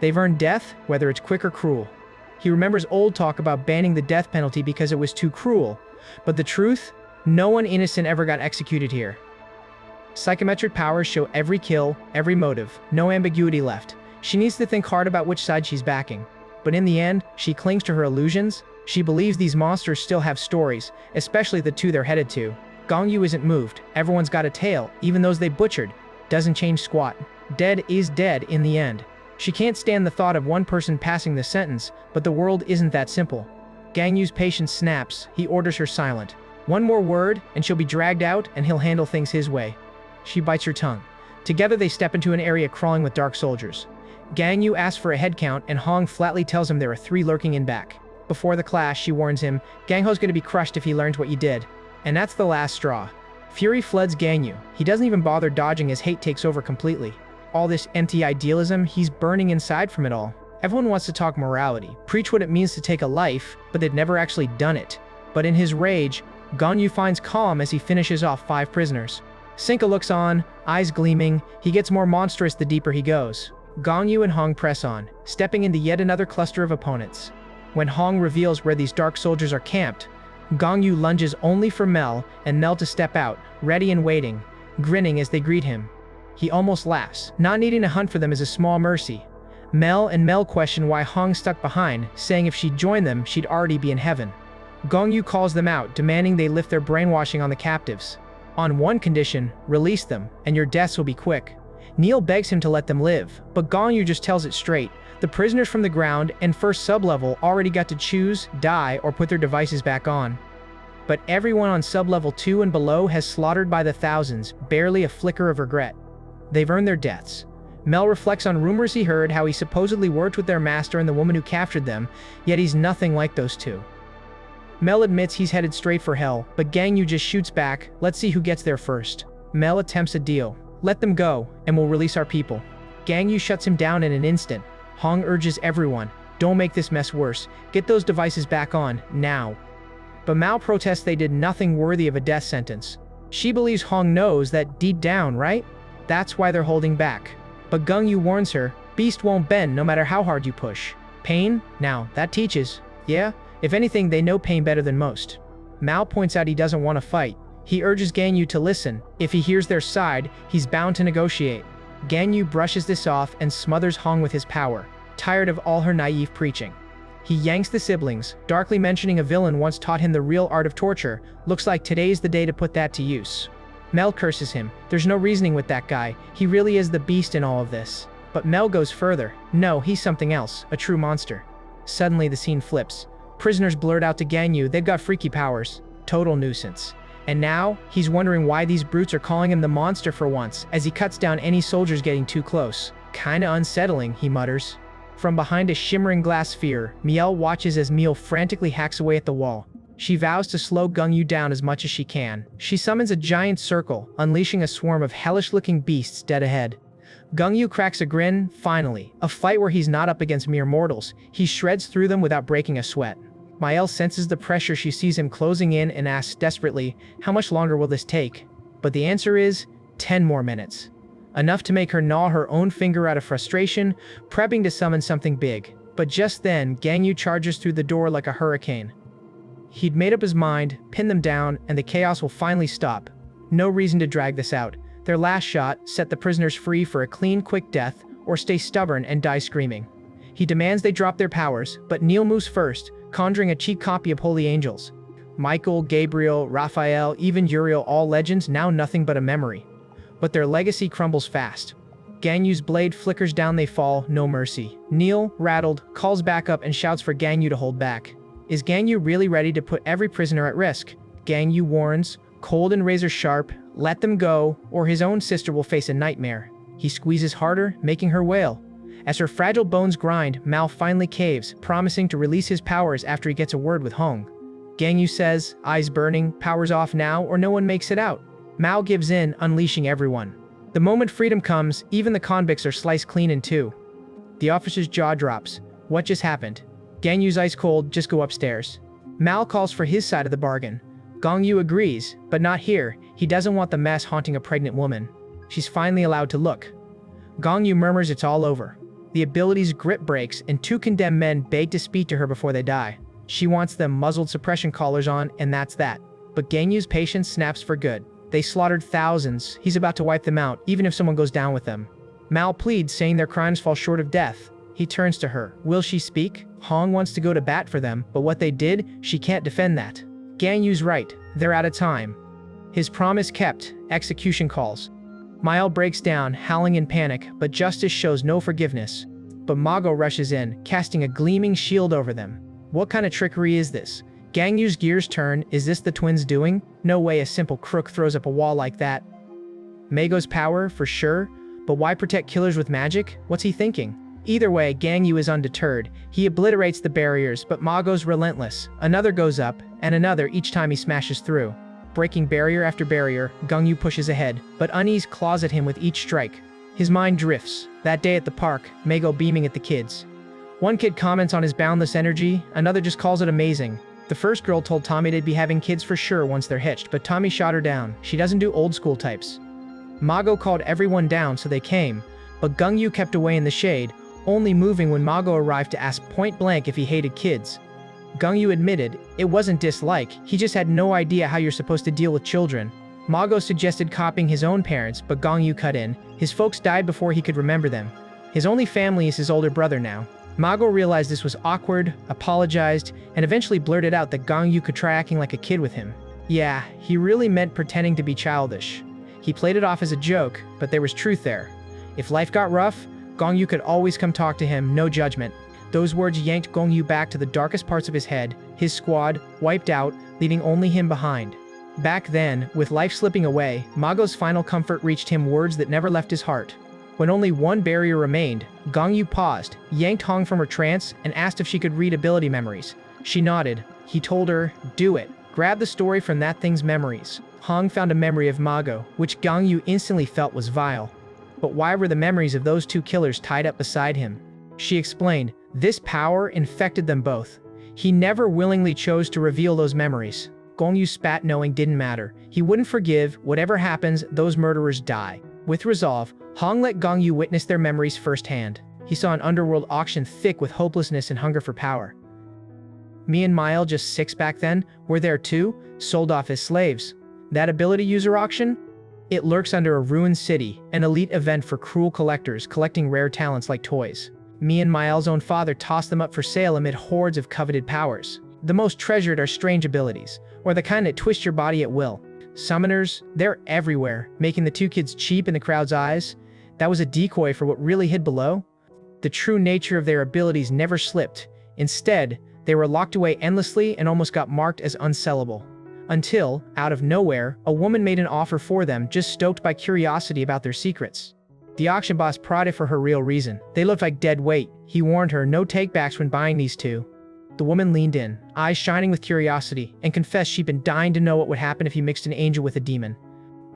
They've earned death, whether it's quick or cruel. He remembers old talk about banning the death penalty because it was too cruel. But the truth? No one innocent ever got executed here. Psychometric powers show every kill, every motive, no ambiguity left. She needs to think hard about which side she's backing. But in the end, she clings to her illusions. She believes these monsters still have stories, especially the 2 they're headed to. Gan Yu isn't moved. Everyone's got a tale, even those they butchered. Doesn't change squat. Dead is dead in the end. She can't stand the thought of one person passing the sentence, but the world isn't that simple. Gan Yu's patience snaps. He orders her silent. One more word, and she'll be dragged out, and he'll handle things his way. She bites her tongue. Together they step into an area crawling with dark soldiers. Gan Yu asks for a head count, and Huang flatly tells him there are 3 lurking in back. Before the clash, she warns him, Gang Ho's gonna be crushed if he learns what you did. And that's the last straw. Fury floods Gan Yu. He doesn't even bother dodging as hate takes over completely. All this empty idealism, he's burning inside from it all. Everyone wants to talk morality, preach what it means to take a life, but they've never actually done it. But in his rage, Gan Yu finds calm as he finishes off 5 prisoners. Sinca looks on, eyes gleaming. He gets more monstrous the deeper he goes. Gan Yu and Huang press on, stepping into yet another cluster of opponents. When Huang reveals where these dark soldiers are camped, Gan Yu lunges only for Mel and Mel to step out, ready and waiting, grinning as they greet him. He almost laughs. Not needing to hunt for them is a small mercy. Mel question why Huang stuck behind, saying if she'd joined them, she'd already be in heaven. Gan Yu calls them out, demanding they lift their brainwashing on the captives. On one condition, release them, and your deaths will be quick. Neil begs him to let them live, but Gan Yu just tells it straight. The prisoners from the ground and first sub-level already got to choose, die, or put their devices back on. But everyone on sub-level 2 and below has slaughtered by the thousands, barely a flicker of regret. They've earned their deaths. Mel reflects on rumors he heard how he supposedly worked with their master and the woman who captured them, yet he's nothing like those 2. Mel admits he's headed straight for hell, but Gan Yu just shoots back, let's see who gets there first. Mel attempts a deal. Let them go, and we'll release our people. Gan Yu shuts him down in an instant. Huang urges everyone, don't make this mess worse. Get those devices back on, now. But Mao protests they did nothing worthy of a death sentence. She believes Huang knows that deep down, right? That's why they're holding back. But Gan Yu warns her, beast won't bend no matter how hard you push. Pain? Now, that teaches. Yeah? If anything, they know pain better than most. Mao points out he doesn't want to fight. He urges Gan Yu to listen. If he hears their side, he's bound to negotiate. Gan Yu brushes this off and smothers Huang with his power, tired of all her naive preaching. He yanks the siblings, darkly mentioning a villain once taught him the real art of torture. Looks like today's the day to put that to use. Mel curses him. There's no reasoning with that guy. He really is the beast in all of this. But Mel goes further. No, he's something else, a true monster. Suddenly the scene flips. Prisoners blurt out to Gan Yu they've got freaky powers. Total nuisance. And now, he's wondering why these brutes are calling him the monster for once, as he cuts down any soldiers getting too close. Kinda unsettling, he mutters. From behind a shimmering glass sphere, Miel watches as Miel frantically hacks away at the wall. She vows to slow Gan Yu down as much as she can. She summons a giant circle, unleashing a swarm of hellish-looking beasts dead ahead. Gan Yu cracks a grin, finally. A fight where he's not up against mere mortals. He shreds through them without breaking a sweat. Miel senses the pressure. She sees him closing in and asks desperately, how much longer will this take? But the answer is, 10 more minutes. Enough to make her gnaw her own finger out of frustration, prepping to summon something big. But just then, Gan Yu charges through the door like a hurricane. He'd made up his mind, pin them down, and the chaos will finally stop. No reason to drag this out. Their last shot, set the prisoners free for a clean, quick death, or stay stubborn and die screaming. He demands they drop their powers, but Neil moves first, conjuring a cheap copy of Holy Angels. Michael, Gabriel, Raphael, even Uriel, all legends, now nothing but a memory. But their legacy crumbles fast. Gan Yu's blade flickers down, they fall, no mercy. Neil, rattled, calls back up and shouts for Gan Yu to hold back. Is Gan Yu really ready to put every prisoner at risk? Gan Yu warns, cold and razor sharp, let them go, or his own sister will face a nightmare. He squeezes harder, making her wail. As her fragile bones grind, Mal finally caves, promising to release his powers after he gets a word with Huang. Gan Yu says, eyes burning, powers off now or no one makes it out. Mao gives in, unleashing everyone. The moment freedom comes, even the convicts are sliced clean in two. The officer's jaw drops. What just happened? Gan Yu's ice cold, just go upstairs. Mal calls for his side of the bargain. Gan Yu agrees, but not here. He doesn't want the mess haunting a pregnant woman. She's finally allowed to look. Gan Yu murmurs it's all over. The ability's grip breaks and 2 condemned men beg to speak to her before they die. She wants them muzzled suppression collars on, and that's that. But Gan Yu's patience snaps for good. They slaughtered thousands. He's about to wipe them out, even if someone goes down with them. Mal pleads, saying their crimes fall short of death. He turns to her. Will she speak? Huang wants to go to bat for them, but what they did, she can't defend that. Gan Yu's right. They're out of time. His promise kept. Execution calls. Mile breaks down, howling in panic, but justice shows no forgiveness. But Mago rushes in, casting a gleaming shield over them. What kind of trickery is this? Gan Yu's gears turn. Is this the twins' doing? No way a simple crook throws up a wall like that. Mago's power, for sure, but why protect killers with magic? What's he thinking? Either way, Gan Yu is undeterred. He obliterates the barriers, but Mago's relentless. Another goes up, and another each time he smashes through. Breaking barrier after barrier, Gan Yu pushes ahead, but unease claws at him with each strike. His mind drifts. That day at the park, Mago beaming at the kids. One kid comments on his boundless energy, another just calls it amazing. The first girl told Tommy they'd be having kids for sure once they're hitched, but Tommy shot her down. She doesn't do old school types. Mago called everyone down, so they came, but Gan Yu kept away in the shade, only moving when Mago arrived to ask point blank if he hated kids. Gan Yu admitted it wasn't dislike, he just had no idea how you're supposed to deal with children. Mago suggested copying his own parents, but Gan Yu cut in. His folks died before he could remember them. His only family is his older brother now. Mago realized this was awkward, apologized, and eventually blurted out that Gan Yu could try acting like a kid with him. Yeah, he really meant pretending to be childish. He played it off as a joke, but there was truth there. If life got rough, Gan Yu could always come talk to him, no judgment. Those words yanked Gan Yu back to the darkest parts of his head, his squad, wiped out, leaving only him behind. Back then, with life slipping away, Mago's final comfort reached him words that never left his heart. When only one barrier remained, Gan Yu paused, yanked Huang from her trance, and asked if she could read ability memories. She nodded. He told her, do it. Grab the story from that thing's memories. Huang found a memory of Mago, which Gan Yu instantly felt was vile. But why were the memories of those 2 killers tied up beside him? She explained, this power infected them both. He never willingly chose to reveal those memories. Gan Yu spat, knowing didn't matter. He wouldn't forgive. Whatever happens, those murderers die. With resolve, Huang let Gan Yu witness their memories firsthand. He saw an underworld auction thick with hopelessness and hunger for power. Me and Mile, just 6 back then, were there too, sold off as slaves. That ability user auction? It lurks under a ruined city, an elite event for cruel collectors collecting rare talents like toys. Me and Mile's own father tossed them up for sale amid hordes of coveted powers. The most treasured are strange abilities, or the kind that twist your body at will. Summoners, they're everywhere, making the 2 kids cheap in the crowd's eyes. That was a decoy for what really hid below. The true nature of their abilities never slipped. Instead, they were locked away endlessly and almost got marked as unsellable. Until, out of nowhere, a woman made an offer for them, just stoked by curiosity about their secrets. The auction boss prodded for her real reason. They looked like dead weight. He warned her no takebacks when buying these 2. The woman leaned in, eyes shining with curiosity, and confessed she'd been dying to know what would happen if he mixed an angel with a demon.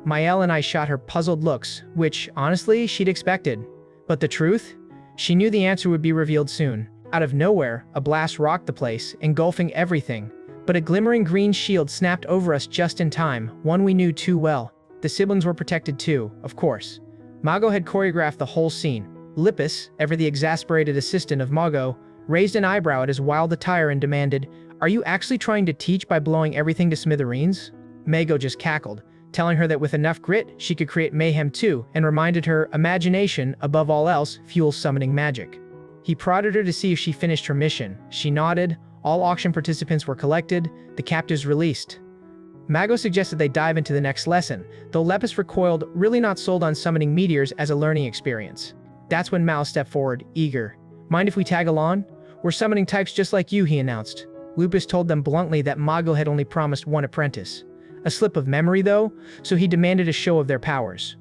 Mael and I shot her puzzled looks, which, honestly, she'd expected. But the truth? She knew the answer would be revealed soon. Out of nowhere, a blast rocked the place, engulfing everything. But a glimmering green shield snapped over us just in time, one we knew too well. The siblings were protected too, of course. Mago had choreographed the whole scene. Lippis, ever the exasperated assistant of Mago, raised an eyebrow at his wild attire and demanded, "Are you actually trying to teach by blowing everything to smithereens?" Mago just cackled, telling her that with enough grit, she could create mayhem too, and reminded her, imagination, above all else, fuels summoning magic. He prodded her to see if she finished her mission. She nodded. All auction participants were collected, the captives released. Mago suggested they dive into the next lesson, though Lepus recoiled, really not sold on summoning meteors as a learning experience. That's when Mal stepped forward, eager. "Mind if we tag along? We're summoning types just like you," he announced. Lupus told them bluntly that Mago had only promised 1 apprentice. A slip of memory though, so he demanded a show of their powers.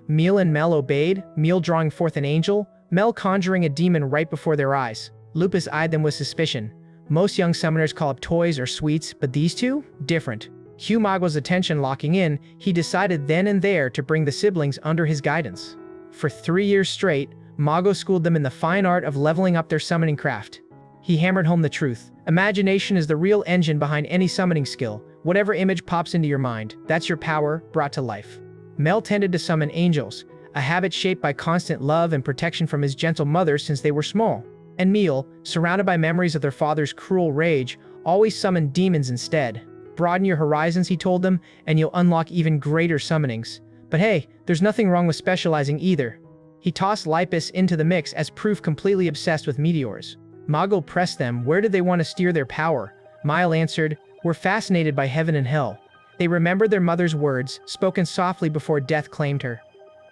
Mel and Mel obeyed, Mel drawing forth an angel, Mel conjuring a demon right before their eyes. Lupus eyed them with suspicion. Most young summoners call up toys or sweets, but these 2? Different. Cue Mago's attention locking in, he decided then and there to bring the siblings under his guidance. For 3 years straight, Mago schooled them in the fine art of leveling up their summoning craft. He hammered home the truth. Imagination is the real engine behind any summoning skill. Whatever image pops into your mind, that's your power, brought to life. Mel tended to summon angels, a habit shaped by constant love and protection from his gentle mother since they were small. And Meal, surrounded by memories of their father's cruel rage, always summoned demons instead. Broaden your horizons, he told them, and you'll unlock even greater summonings. But hey, there's nothing wrong with specializing either. He tossed Lipus into the mix as proof completely obsessed with meteors. Mago pressed them, where did they want to steer their power? Mile answered, we're fascinated by heaven and hell. They remembered their mother's words, spoken softly before death claimed her.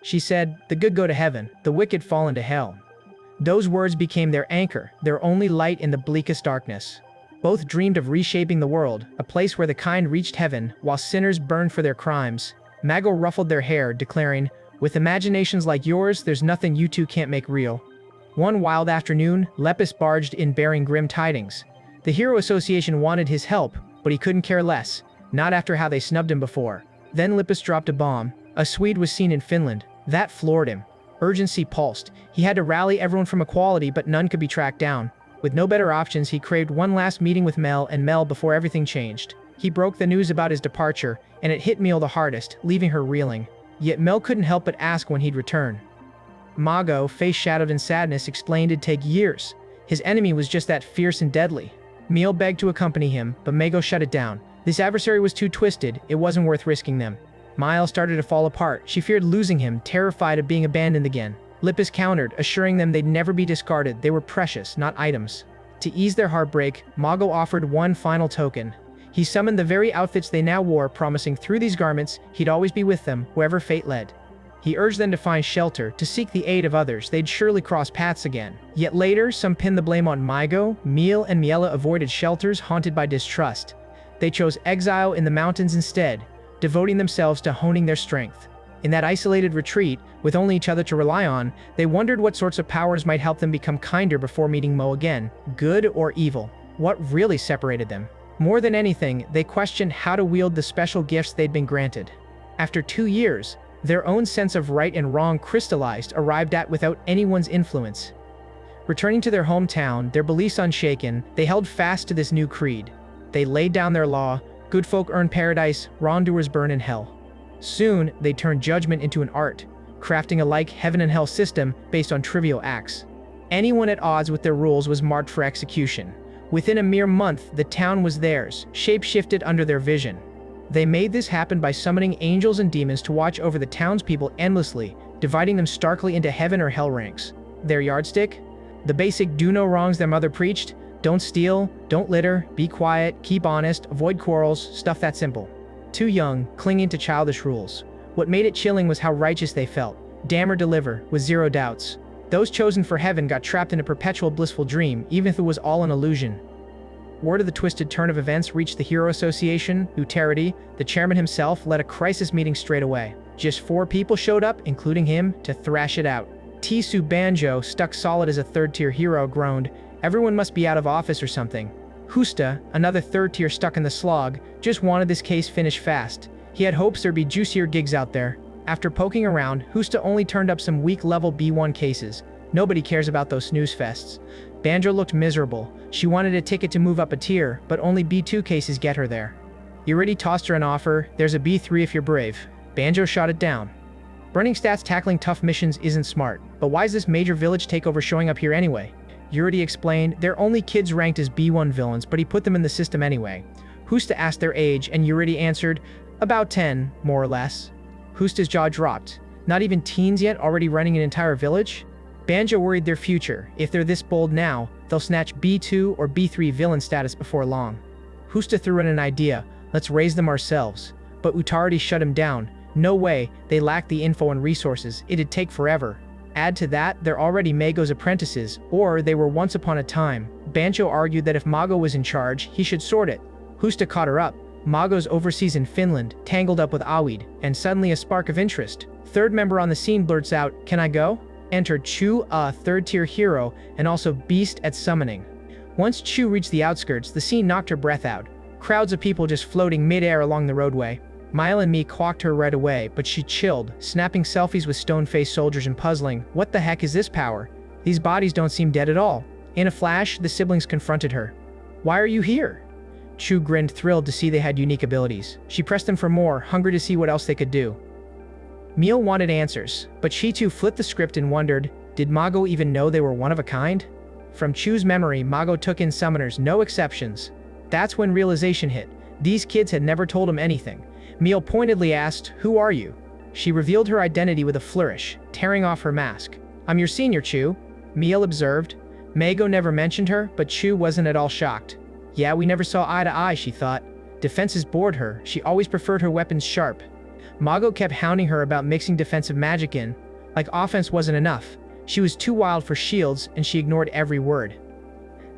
She said, the good go to heaven, the wicked fall into hell. Those words became their anchor, their only light in the bleakest darkness. Both dreamed of reshaping the world, a place where the kind reached heaven, while sinners burned for their crimes. Mago ruffled their hair, declaring, with imaginations like yours, there's nothing you two can't make real. One wild afternoon, Lepus barged in bearing grim tidings. The Hero Association wanted his help, but he couldn't care less, not after how they snubbed him before. Then Lepus dropped a bomb. A Swede was seen in Finland. That floored him. Urgency pulsed. He had to rally everyone from equality, but none could be tracked down. With no better options, he craved one last meeting with Mel and Mel before everything changed. He broke the news about his departure, and it hit Meal the hardest, leaving her reeling. Yet Mel couldn't help but ask when he'd return. Mago, face shadowed in sadness, explained it'd take years. His enemy was just that fierce and deadly. Meal begged to accompany him, but Mago shut it down. This adversary was too twisted, it wasn't worth risking them. Miles started to fall apart. She feared losing him, terrified of being abandoned again. Lepus countered, assuring them they'd never be discarded. They were precious, not items. To ease their heartbreak, Mago offered one final token. He summoned the very outfits they now wore, promising through these garments he'd always be with them, wherever fate led. He urged them to find shelter, to seek the aid of others. They'd surely cross paths again. Yet later, some pinned the blame on Mago. Meal and Miela avoided shelters, haunted by distrust. They chose exile in the mountains instead, devoting themselves to honing their strength. In that isolated retreat, with only each other to rely on, they wondered what sorts of powers might help them become kinder before meeting Mo again. Good or evil? What really separated them? More than anything, they questioned how to wield the special gifts they'd been granted. After 2 years, their own sense of right and wrong crystallized, arrived at without anyone's influence. Returning to their hometown, their beliefs unshaken, they held fast to this new creed. They laid down their law: good folk earn paradise, wrongdoers burn in hell. Soon, they turned judgment into an art, crafting a like heaven and hell system based on trivial acts. Anyone at odds with their rules was marked for execution. Within a mere month, the town was theirs, shape-shifted under their vision. They made this happen by summoning angels and demons to watch over the townspeople endlessly, dividing them starkly into heaven or hell ranks. Their yardstick? The basic do no wrongs their mother preached: don't steal, don't litter, be quiet, keep honest, avoid quarrels, stuff that simple. Too young, clinging to childish rules. What made it chilling was how righteous they felt. Damn or deliver, with zero doubts. Those chosen for heaven got trapped in a perpetual blissful dream, even if it was all an illusion. Word of the twisted turn of events reached the Hero Association. Uterity, the chairman himself, led a crisis meeting straight away. Just 4 people showed up, including him, to thrash it out. Tisu Banjo, stuck solid as a third-tier hero, groaned, everyone must be out of office or something. Husta, another third-tier stuck in the slog, just wanted this case finished fast. He had hopes there'd be juicier gigs out there. After poking around, Husta only turned up some weak-level B1 cases. Nobody cares about those snooze fests. Banjo looked miserable. She wanted a ticket to move up a tier, but only B2 cases get her there. You already tossed her an offer. There's a B3 if you're brave. Banjo shot it down. Burning stats tackling tough missions isn't smart, but why's this major village takeover showing up here anyway? Yuridi explained, they're only kids ranked as B1 villains, but he put them in the system anyway. Husta asked their age, and Yuridi answered, about 10, more or less. Husta's jaw dropped. Not even teens yet, already running an entire village? Banjo worried their future. If they're this bold now, they'll snatch B2 or B3 villain status before long. Husta threw in an idea, let's raise them ourselves. But Utardi shut him down. No way, they lacked the info and resources, it'd take forever. Add to that, they're already Mago's apprentices, or they were once upon a time. Banjo argued that if Mago was in charge, he should sort it. Husta caught her up. Mago's overseas in Finland, tangled up with Awid, and suddenly a spark of interest. Third member on the scene blurts out, can I go? Entered Chu, a third-tier hero, and also beast at summoning. Once Chu reached the outskirts, the scene knocked her breath out. Crowds of people just floating mid-air along the roadway. Mile and me clocked her right away, but she chilled, snapping selfies with stone-faced soldiers and puzzling, what the heck is this power? These bodies don't seem dead at all. In a flash, the siblings confronted her. Why are you here? Chu grinned, thrilled to see they had unique abilities. She pressed them for more, hungry to see what else they could do. Miel wanted answers, but she too flipped the script and wondered, did Mago even know they were one of a kind? From Chu's memory, Mago took in summoners, no exceptions. That's when realization hit. These kids had never told him anything. Miel pointedly asked, "Who are you?" She revealed her identity with a flourish, tearing off her mask. "I'm your senior, Chu," Miel observed. Mago never mentioned her, but Chu wasn't at all shocked. Yeah, we never saw eye to eye, she thought. Defenses bored her, she always preferred her weapons sharp. Mago kept hounding her about mixing defensive magic in. Like offense wasn't enough. She was too wild for shields, and she ignored every word.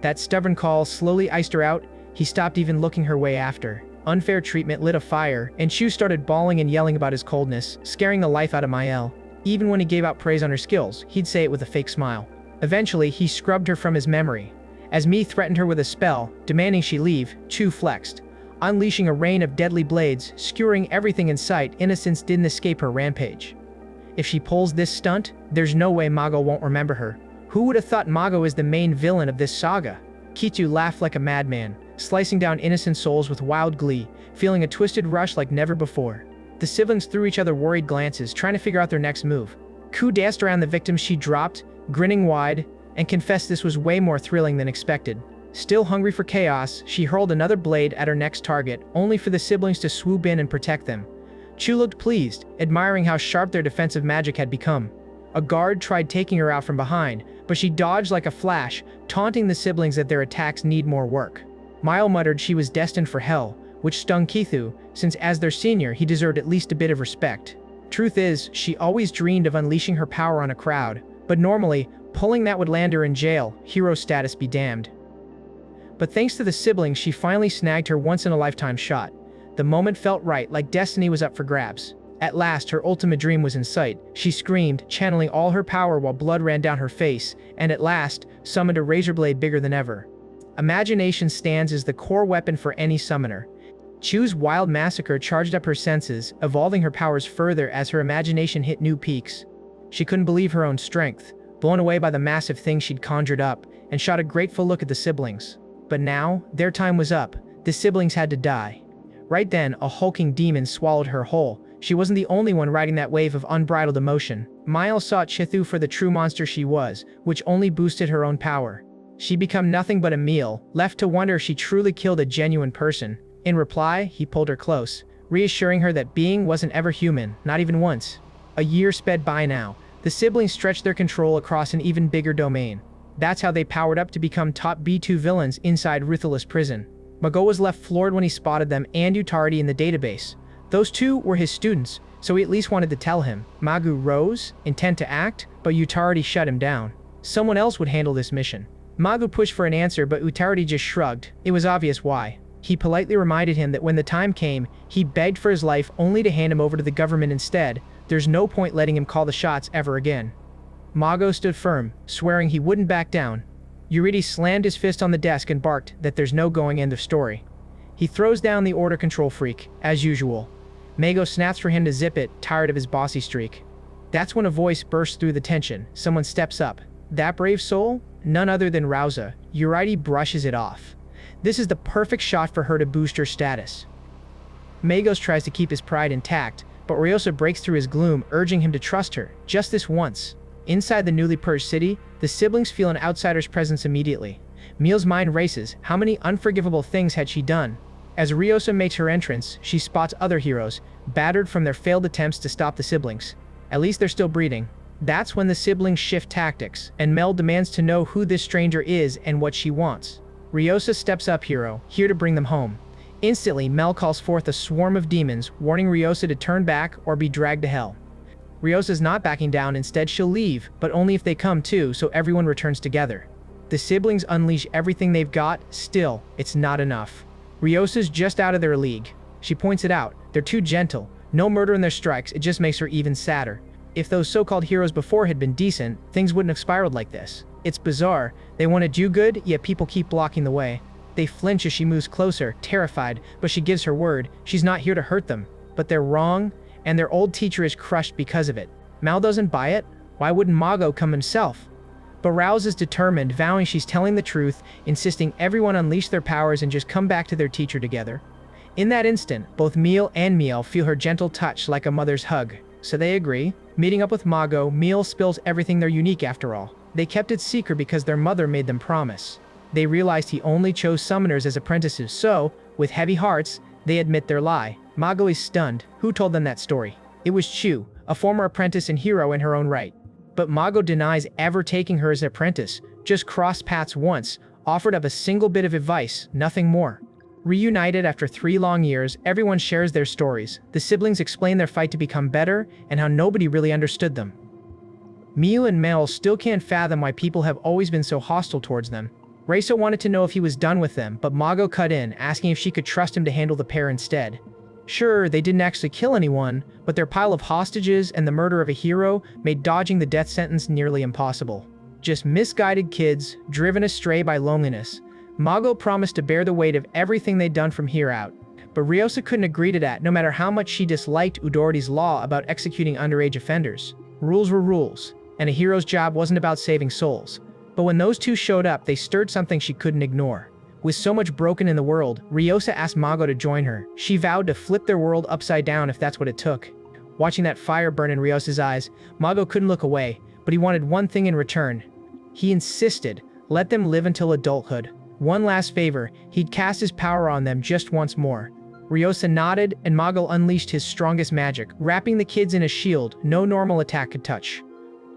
That stubborn call slowly iced her out. He stopped even looking her way after. Unfair treatment lit a fire, and Chu started bawling and yelling about his coldness, scaring the life out of Miel. Even when he gave out praise on her skills, he'd say it with a fake smile. Eventually, he scrubbed her from his memory. As Mi threatened her with a spell, demanding she leave, Chu flexed, unleashing a rain of deadly blades, skewering everything in sight. Innocence didn't escape her rampage. If she pulls this stunt, there's no way Mago won't remember her. Who would have thought Mago is the main villain of this saga? Kichu laughed like a madman, slicing down innocent souls with wild glee, feeling a twisted rush like never before. The siblings threw each other worried glances, trying to figure out their next move. Ku danced around the victims she dropped, grinning wide, and confessed this was way more thrilling than expected. Still hungry for chaos, she hurled another blade at her next target, only for the siblings to swoop in and protect them. Chu looked pleased, admiring how sharp their defensive magic had become. A guard tried taking her out from behind, but she dodged like a flash, taunting the siblings that their attacks need more work. Miel muttered she was destined for hell, which stung Kithu, since as their senior he deserved at least a bit of respect. Truth is, she always dreamed of unleashing her power on a crowd, but normally, pulling that would land her in jail, hero status be damned. But thanks to the siblings, she finally snagged her once-in-a-lifetime shot. The moment felt right, like destiny was up for grabs. At last, her ultimate dream was in sight. She screamed, channeling all her power while blood ran down her face, and at last, summoned a razor blade bigger than ever. Imagination stands as the core weapon for any summoner. Chu's wild massacre charged up her senses, evolving her powers further as her imagination hit new peaks. She couldn't believe her own strength, blown away by the massive thing she'd conjured up, and shot a grateful look at the siblings. But now, their time was up. The siblings had to die. Right then, a hulking demon swallowed her whole. She wasn't the only one riding that wave of unbridled emotion. Miel sought Chithu for the true monster she was, which only boosted her own power. She'd become nothing but a meal, left to wonder if she truly killed a genuine person. In reply, he pulled her close, reassuring her that being wasn't ever human, not even once. A year sped by now. The siblings stretched their control across an even bigger domain. That's how they powered up to become top B2 villains inside Ruthless Prison. Mago was left floored when he spotted them and Utardi in the database. Those two were his students, so he at least wanted to tell him. Magu rose, intent to act, but Utardi shut him down. Someone else would handle this mission. Magu pushed for an answer, but Utardi just shrugged. It was obvious why. He politely reminded him that when the time came, he begged for his life only to hand him over to the government instead. There's no point letting him call the shots ever again. Mago stood firm, swearing he wouldn't back down. Uridi slammed his fist on the desk and barked that there's no going end of story. He throws down the order control freak, as usual. Mago snaps for him to zip it, tired of his bossy streak. That's when a voice bursts through the tension. Someone steps up. That brave soul? None other than Rauza. Uridi brushes it off. This is the perfect shot for her to boost her status. Magos tries to keep his pride intact, but Ryosa breaks through his gloom, urging him to trust her, just this once. Inside the newly purged city, the siblings feel an outsider's presence immediately. Miel's mind races. How many unforgivable things had she done? As Ryosa makes her entrance, she spots other heroes, battered from their failed attempts to stop the siblings. At least they're still breeding. That's when the siblings shift tactics, and Mel demands to know who this stranger is and what she wants. Ryosa steps up hero, here to bring them home. Instantly, Mel calls forth a swarm of demons, warning Ryosa to turn back or be dragged to hell. Ryosa's not backing down, instead she'll leave, but only if they come too, so everyone returns together. The siblings unleash everything they've got, still, it's not enough. Ryosa's just out of their league. She points it out, they're too gentle, no murder in their strikes, it just makes her even sadder. If those so-called heroes before had been decent, things wouldn't have spiraled like this. It's bizarre, they want to do good, yet people keep blocking the way. They flinch as she moves closer, terrified, but she gives her word, she's not here to hurt them. But they're wrong, and their old teacher is crushed because of it. Mal doesn't buy it, why wouldn't Mago come himself? But Rouse is determined, vowing she's telling the truth, insisting everyone unleash their powers and just come back to their teacher together. In that instant, both Miel and Miel feel her gentle touch like a mother's hug. so they agree. Meeting up with Mago, Meal spills everything they're unique after all. They kept it secret because their mother made them promise. They realized he only chose summoners as apprentices, so, with heavy hearts, they admit their lie. Mago is stunned. Who told them that story? It was Chu, a former apprentice and hero in her own right. But Mago denies ever taking her as an apprentice, just crossed paths once, offered up a single bit of advice, nothing more. Reunited after 3 long years, everyone shares their stories. The siblings explain their fight to become better, and how nobody really understood them. Miu and Mel still can't fathom why people have always been so hostile towards them. Reiso wanted to know if he was done with them, but Mago cut in, asking if she could trust him to handle the pair instead. Sure, they didn't actually kill anyone, but their pile of hostages and the murder of a hero made dodging the death sentence nearly impossible. Just misguided kids, driven astray by loneliness. Mago promised to bear the weight of everything they'd done from here out. But Ryosa couldn't agree to that, no matter how much she disliked Udority's law about executing underage offenders. Rules were rules, and a hero's job wasn't about saving souls. But when those two showed up, they stirred something she couldn't ignore. With so much broken in the world, Ryosa asked Mago to join her. She vowed to flip their world upside down if that's what it took. Watching that fire burn in Ryosa's eyes, Mago couldn't look away, but he wanted one thing in return. He insisted, let them live until adulthood. One last favor, he'd cast his power on them just once more. Ryosa nodded, and Mago unleashed his strongest magic, wrapping the kids in a shield no normal attack could touch.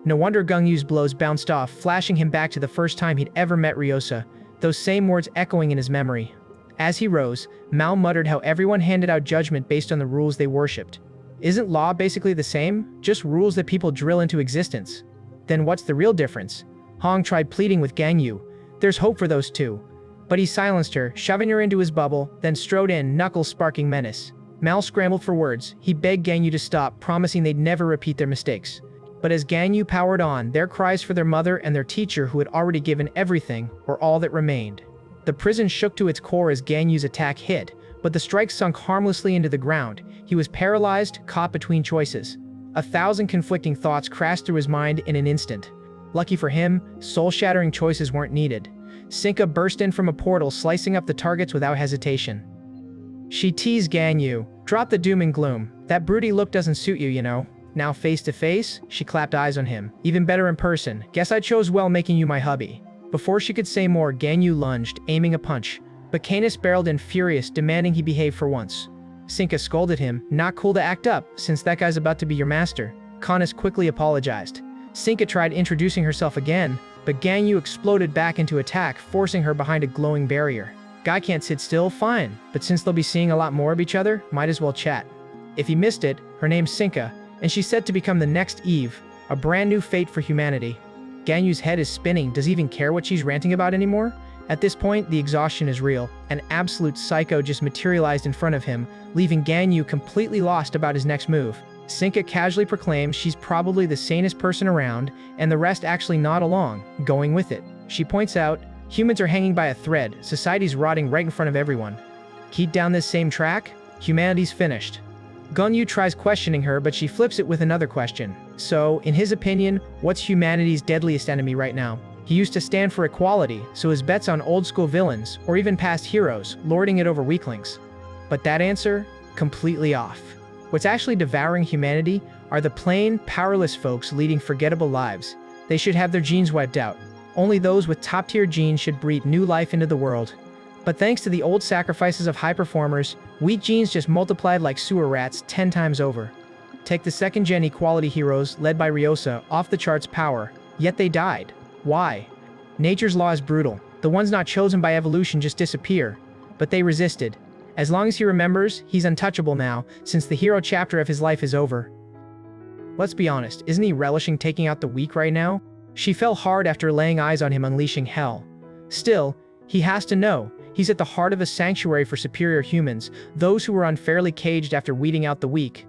No wonder Gan Yu's blows bounced off, flashing him back to the first time he'd ever met Ryosa, those same words echoing in his memory. As he rose, Mao muttered how everyone handed out judgment based on the rules they worshipped. Isn't law basically the same? Just rules that people drill into existence. Then what's the real difference? Huang tried pleading with Gan Yu. There's hope for those two. But he silenced her, shoving her into his bubble, then strode in, knuckles sparking menace. Mal scrambled for words. He begged Gan Yu to stop, promising they'd never repeat their mistakes. But as Gan Yu powered on, their cries for their mother and their teacher who had already given everything were all that remained. The prison shook to its core as Gan Yu's attack hit, but the strike sunk harmlessly into the ground. He was paralyzed, caught between choices. 1,000 conflicting thoughts crashed through his mind in an instant. Lucky for him, soul-shattering choices weren't needed. Sinca burst in from a portal, slicing up the targets without hesitation. She teased Gan Yu. Drop the doom and gloom. That broody look doesn't suit you, you know. Now face to face, she clapped eyes on him. Even better in person. Guess I chose well making you my hubby. Before she could say more, Gan Yu lunged, aiming a punch. But Canis barreled in furious, demanding he behave for once. Sinca scolded him. Not cool to act up, since that guy's about to be your master. Canis quickly apologized. Sinca tried introducing herself again, but Gan Yu exploded back into attack, forcing her behind a glowing barrier. Guy can't sit still, fine, but since they'll be seeing a lot more of each other, might as well chat. If he missed it, her name's Sinca, and she's set to become the next Eve, a brand new fate for humanity. Gan Yu's head is spinning. Does he even care what she's ranting about anymore? At this point, the exhaustion is real. An absolute psycho just materialized in front of him, leaving Gan Yu completely lost about his next move. Sinca casually proclaims she's probably the sanest person around, and the rest actually nod along, going with it. She points out, humans are hanging by a thread, society's rotting right in front of everyone. Keep down this same track, humanity's finished. Gan Yu tries questioning her, but she flips it with another question. So, in his opinion, what's humanity's deadliest enemy right now? He used to stand for equality, so his bet's on old-school villains, or even past heroes, lording it over weaklings. But that answer? Completely off. What's actually devouring humanity are the plain, powerless folks leading forgettable lives. They should have their genes wiped out. Only those with top-tier genes should breathe new life into the world. But thanks to the old sacrifices of high performers, weak genes just multiplied like sewer rats 10 times over. Take the second-gen equality heroes, led by Ryosa, off the charts power, yet they died. Why? Nature's law is brutal. The ones not chosen by evolution just disappear. But they resisted. As long as he remembers, he's untouchable now, since the hero chapter of his life is over. Let's be honest, isn't he relishing taking out the weak right now? She fell hard after laying eyes on him unleashing hell. Still, he has to know. He's at the heart of a sanctuary for superior humans, those who were unfairly caged after weeding out the weak.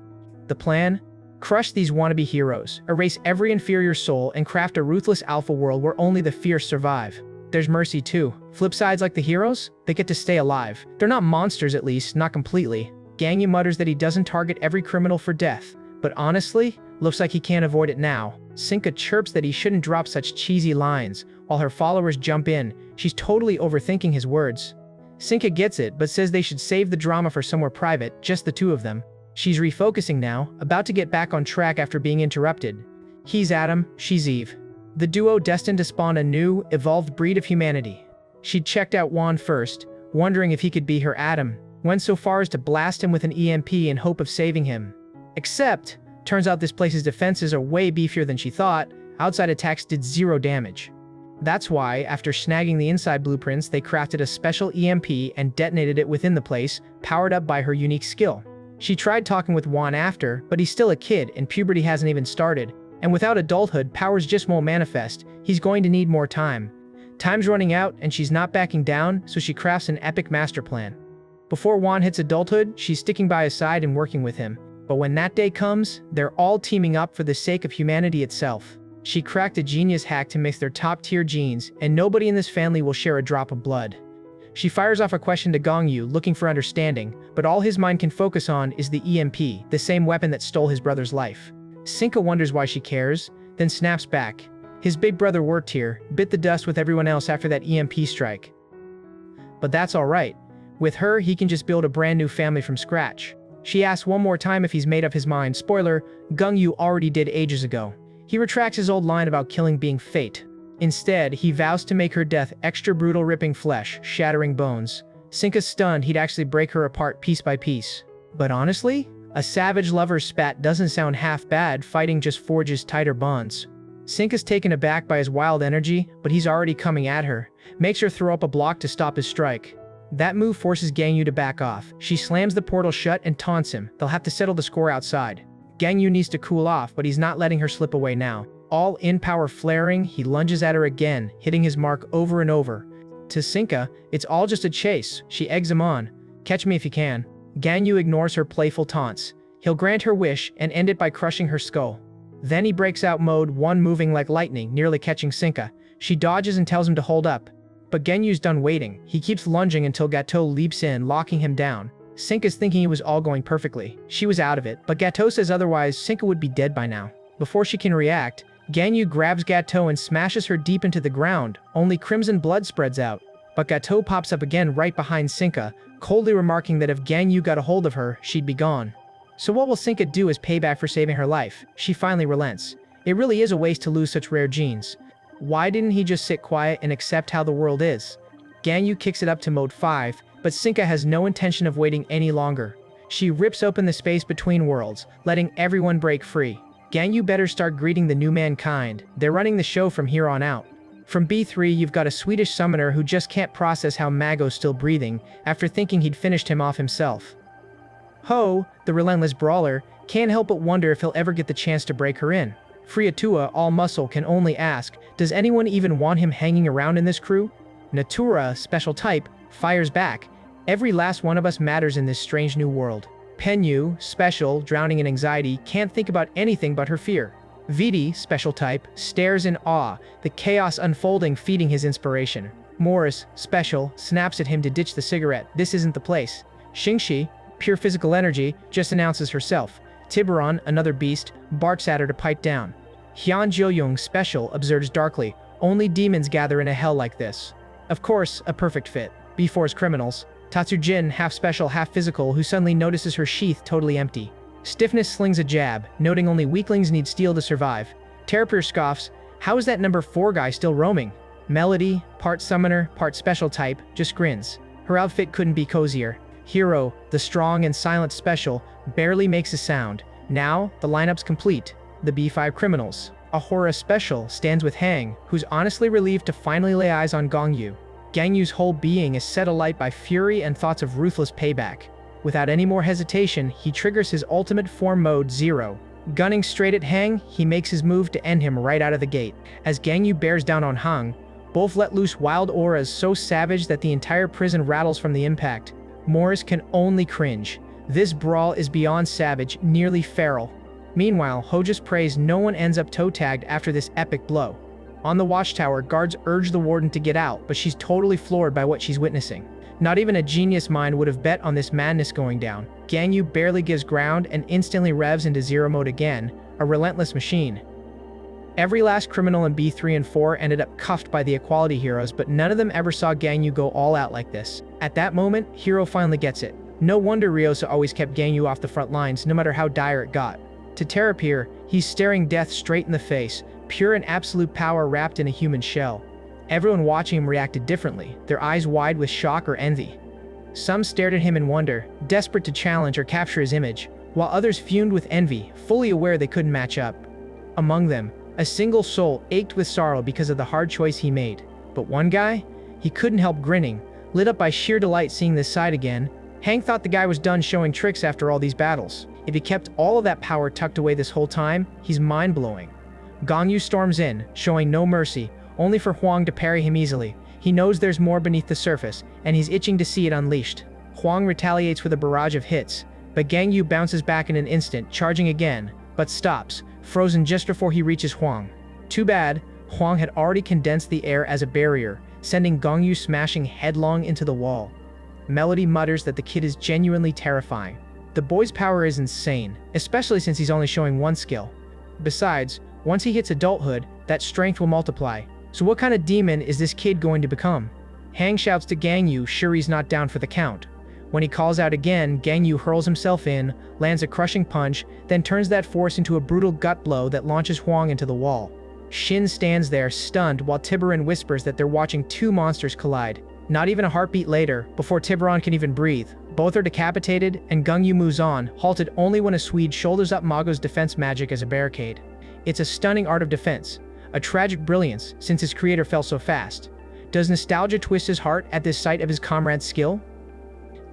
The plan? Crush these wannabe heroes, erase every inferior soul, and craft a ruthless alpha world where only the fierce survive. There's mercy too. Flip sides like the heroes? They get to stay alive. They're not monsters, at least, not completely. Gan Yu mutters that he doesn't target every criminal for death, but honestly, looks like he can't avoid it now. Sinca chirps that he shouldn't drop such cheesy lines, while her followers jump in. She's totally overthinking his words. Sinca gets it, but says they should save the drama for somewhere private, just the two of them. She's refocusing now, about to get back on track after being interrupted. He's Adam, she's Eve. The duo destined to spawn a new, evolved breed of humanity. She'd checked out Huang first, wondering if he could be her Adam, went so far as to blast him with an EMP in hope of saving him. Except, turns out this place's defenses are way beefier than she thought, outside attacks did 0 damage. That's why, after snagging the inside blueprints, they crafted a special EMP and detonated it within the place, powered up by her unique skill. She tried talking with Huang after, but he's still a kid and puberty hasn't even started, and without adulthood, powers just won't manifest. He's going to need more time. Time's running out and she's not backing down, so she crafts an epic master plan. Before Huang hits adulthood, she's sticking by his side and working with him. But when that day comes, they're all teaming up for the sake of humanity itself. She cracked a genius hack to mix their top-tier genes, and nobody in this family will share a drop of blood. She fires off a question to Gan Yu, looking for understanding, but all his mind can focus on is the EMP, the same weapon that stole his brother's life. Sinca wonders why she cares, then snaps back. His big brother worked here, bit the dust with everyone else after that EMP strike. But that's alright. With her, he can just build a brand new family from scratch. She asks one more time if he's made up his mind. Spoiler, Gan Yu already did ages ago. He retracts his old line about killing being fate. Instead, he vows to make her death extra brutal, ripping flesh, shattering bones. Sinca's stunned he'd actually break her apart piece by piece. But honestly, a savage lover's spat doesn't sound half bad. Fighting just forges tighter bonds. Sinca's taken aback by his wild energy, but he's already coming at her. Makes her throw up a block to stop his strike. That move forces Gan Yu to back off. She slams the portal shut and taunts him. They'll have to settle the score outside. Gan Yu needs to cool off, but he's not letting her slip away now. All in power flaring, he lunges at her again, hitting his mark over and over. To Sinca, it's all just a chase. She eggs him on. Catch me if you can. Gan Yu ignores her playful taunts. He'll grant her wish and end it by crushing her skull. Then he breaks out mode 1, moving like lightning, nearly catching Sinca. She dodges and tells him to hold up. But Gan Yu's done waiting. He keeps lunging until Gateau leaps in, locking him down. Sinca's thinking it was all going perfectly. She was out of it, but Gateau says otherwise. Sinca would be dead by now. Before she can react, Gan Yu grabs Gateau and smashes her deep into the ground. Only crimson blood spreads out. But Gateau pops up again right behind Sinca, coldly remarking that if Gan Yu got a hold of her, she'd be gone. So what will Sinca do as payback for saving her life? She finally relents. It really is a waste to lose such rare genes. Why didn't he just sit quiet and accept how the world is? Gan Yu kicks it up to mode 5, but Sinca has no intention of waiting any longer. She rips open the space between worlds, letting everyone break free. Gan Yu better start greeting the new mankind. They're running the show from here on out. From B3, you've got a Swedish summoner who just can't process how Mago's still breathing, after thinking he'd finished him off himself. Ho, the relentless brawler, can't help but wonder if he'll ever get the chance to break her in. Friatua, all muscle, can only ask, does anyone even want him hanging around in this crew? Natura, special type, fires back. Every last one of us matters in this strange new world. Penyu, special, drowning in anxiety, can't think about anything but her fear. Vidi, special type, stares in awe, the chaos unfolding feeding his inspiration. Morris, special, snaps at him to ditch the cigarette. This isn't the place. Xingxi, pure physical energy, just announces herself. Tiburon, another beast, barks at her to pipe down. Hyun Jiuyong, special, observes darkly. Only demons gather in a hell like this. Of course, a perfect fit. B4's criminals. Tatsujin, half special, half physical, who suddenly notices her sheath totally empty. Stiffness slings a jab, noting only weaklings need steel to survive. Terrapure scoffs, how is that number 4 guy still roaming? Melody, part summoner, part special type, just grins. Her outfit couldn't be cozier. Hero, the strong and silent special, barely makes a sound. Now, the lineup's complete. The B5 criminals. Ahura special stands with Huang, who's honestly relieved to finally lay eyes on Gan Yu. Gan Yu's whole being is set alight by fury and thoughts of ruthless payback. Without any more hesitation, he triggers his ultimate form mode 0. Gunning straight at Huang, he makes his move to end him right out of the gate. As Gan Yu bears down on Huang, both let loose wild auras so savage that the entire prison rattles from the impact. Morris can only cringe. This brawl is beyond savage, nearly feral. Meanwhile, Ho just prays no one ends up toe-tagged after this epic blow. On the watchtower, guards urge the warden to get out, but she's totally floored by what she's witnessing. Not even a genius mind would have bet on this madness going down. Gan Yu barely gives ground and instantly revs into 0 mode again, a relentless machine. Every last criminal in B3 and 4 ended up cuffed by the equality heroes, but none of them ever saw Gan Yu go all out like this. At that moment, Hero finally gets it. No wonder Ryosa always kept Gan Yu off the front lines, no matter how dire it got. To Terrapir, he's staring death straight in the face, pure and absolute power wrapped in a human shell. Everyone watching him reacted differently, their eyes wide with shock or envy. Some stared at him in wonder, desperate to challenge or capture his image, while others fumed with envy, fully aware they couldn't match up. Among them, a single soul ached with sorrow because of the hard choice he made. But one guy? He couldn't help grinning, lit up by sheer delight seeing this side again. Huang thought the guy was done showing tricks after all these battles. If he kept all of that power tucked away this whole time, he's mind-blowing. Gan Yu storms in, showing no mercy, only for Huang to parry him easily. He knows there's more beneath the surface, and he's itching to see it unleashed. Huang retaliates with a barrage of hits, but Gan Yu bounces back in an instant, charging again, but stops, frozen just before he reaches Huang. Too bad, Huang had already condensed the air as a barrier, sending Gan Yu smashing headlong into the wall. Melody mutters that the kid is genuinely terrifying. The boy's power is insane, especially since he's only showing one skill. Besides, once he hits adulthood, that strength will multiply. So what kind of demon is this kid going to become? Huang shouts to Gan Yu, sure he's not down for the count. When he calls out again, Gan Yu hurls himself in, lands a crushing punch, then turns that force into a brutal gut blow that launches Huang into the wall. Shin stands there, stunned, while Tiburon whispers that they're watching two monsters collide. Not even a heartbeat later, before Tiburon can even breathe, both are decapitated, and Gan Yu moves on, halted only when a Swede shoulders up Mago's defense magic as a barricade. It's a stunning art of defense, a tragic brilliance, since his creator fell so fast. Does nostalgia twist his heart at this sight of his comrade's skill?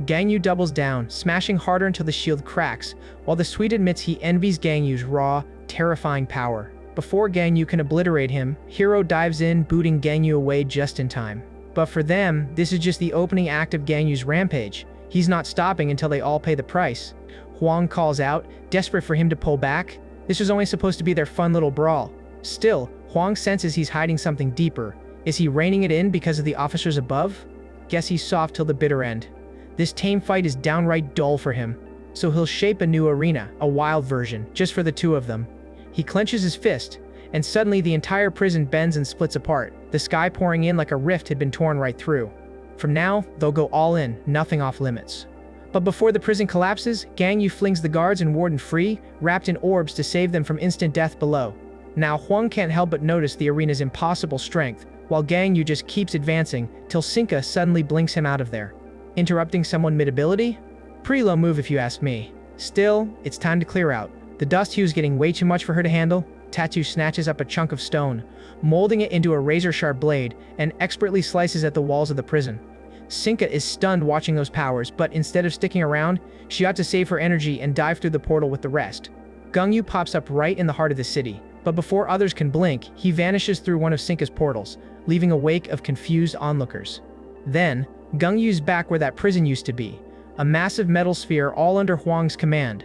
Gan Yu doubles down, smashing harder until the shield cracks, while the Swede admits he envies Gan Yu's raw, terrifying power. Before Gan Yu can obliterate him, Hero dives in, booting Gan Yu away just in time. But for them, this is just the opening act of Gan Yu's rampage. He's not stopping until they all pay the price. Huang calls out, desperate for him to pull back. This was only supposed to be their fun little brawl. Still, Huang senses he's hiding something deeper. Is he reining it in because of the officers above? Guess he's soft till the bitter end. This tame fight is downright dull for him, so he'll shape a new arena, a wild version, just for the two of them. He clenches his fist, and suddenly the entire prison bends and splits apart, the sky pouring in like a rift had been torn right through. From now, they'll go all in, nothing off limits. But before the prison collapses, Gan Yu flings the guards and warden free, wrapped in orbs to save them from instant death below. Now Huang can't help but notice the arena's impossible strength, while Gan Yu just keeps advancing, till Sinca suddenly blinks him out of there. Interrupting someone mid-ability? Pretty low move if you ask me. Still, it's time to clear out. The dust hue's getting way too much for her to handle. Tattoo snatches up a chunk of stone, molding it into a razor-sharp blade, and expertly slices at the walls of the prison. Sinca is stunned watching those powers, but instead of sticking around, she ought to save her energy and dive through the portal with the rest. Gan Yu pops up right in the heart of the city, but before others can blink, he vanishes through one of Sinca's portals, leaving a wake of confused onlookers. Then, Gan Yu's back where that prison used to be, a massive metal sphere all under Huang's command.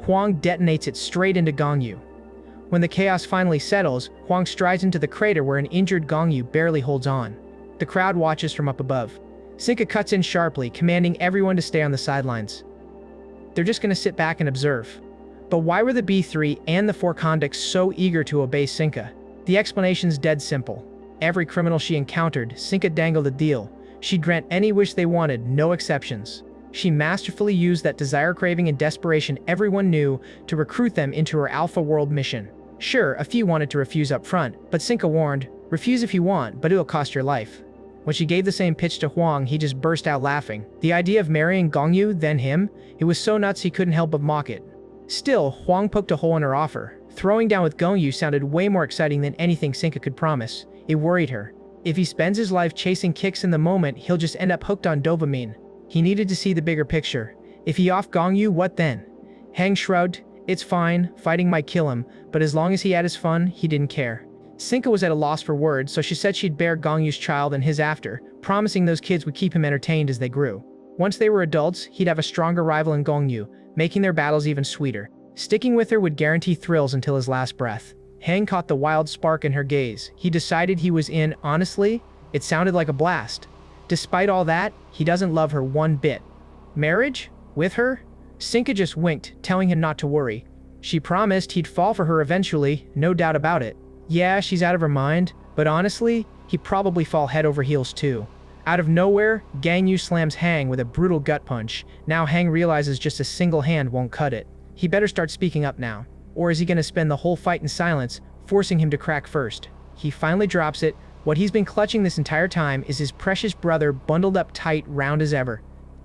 Huang detonates it straight into Gan Yu. When the chaos finally settles, Huang strides into the crater where an injured Gan Yu barely holds on. The crowd watches from up above. Sinca cuts in sharply, commanding everyone to stay on the sidelines. They're just gonna sit back and observe. But why were the B3 and the 4 convicts so eager to obey Sinca? The explanation's dead simple. Every criminal she encountered, Sinca dangled a deal. She'd grant any wish they wanted, no exceptions. She masterfully used that desire, craving, and desperation everyone knew to recruit them into her Alpha World mission. Sure, a few wanted to refuse up front, but Sinca warned, refuse if you want, but it'll cost your life. When she gave the same pitch to Huang, he just burst out laughing. The idea of marrying Gan Yu, then him, it was so nuts he couldn't help but mock it. Still, Huang poked a hole in her offer. Throwing down with Gan Yu sounded way more exciting than anything Sinca could promise. It worried her. If he spends his life chasing kicks in the moment, he'll just end up hooked on dopamine. He needed to see the bigger picture. If he offed Gan Yu, what then? Huang shrugged. It's fine, fighting might kill him, but as long as he had his fun, he didn't care. Sinca was at a loss for words, so she said she'd bear Gan Yu's child and his after, promising those kids would keep him entertained as they grew. Once they were adults, he'd have a stronger rival in Gan Yu, making their battles even sweeter. Sticking with her would guarantee thrills until his last breath. Huang caught the wild spark in her gaze. He decided he was in. Honestly, it sounded like a blast. Despite all that, he doesn't love her one bit. Marriage? With her? Sinca just winked, telling him not to worry. She promised he'd fall for her eventually, no doubt about it. Yeah, she's out of her mind, but honestly, he'd probably fall head over heels too. Out of nowhere, Gan Yu slams Huang with a brutal gut punch. Now Huang realizes just a single hand won't cut it. He better start speaking up now. Or is he gonna spend the whole fight in silence, forcing him to crack first? He finally drops it. What he's been clutching this entire time is his precious brother bundled up tight, round as ever.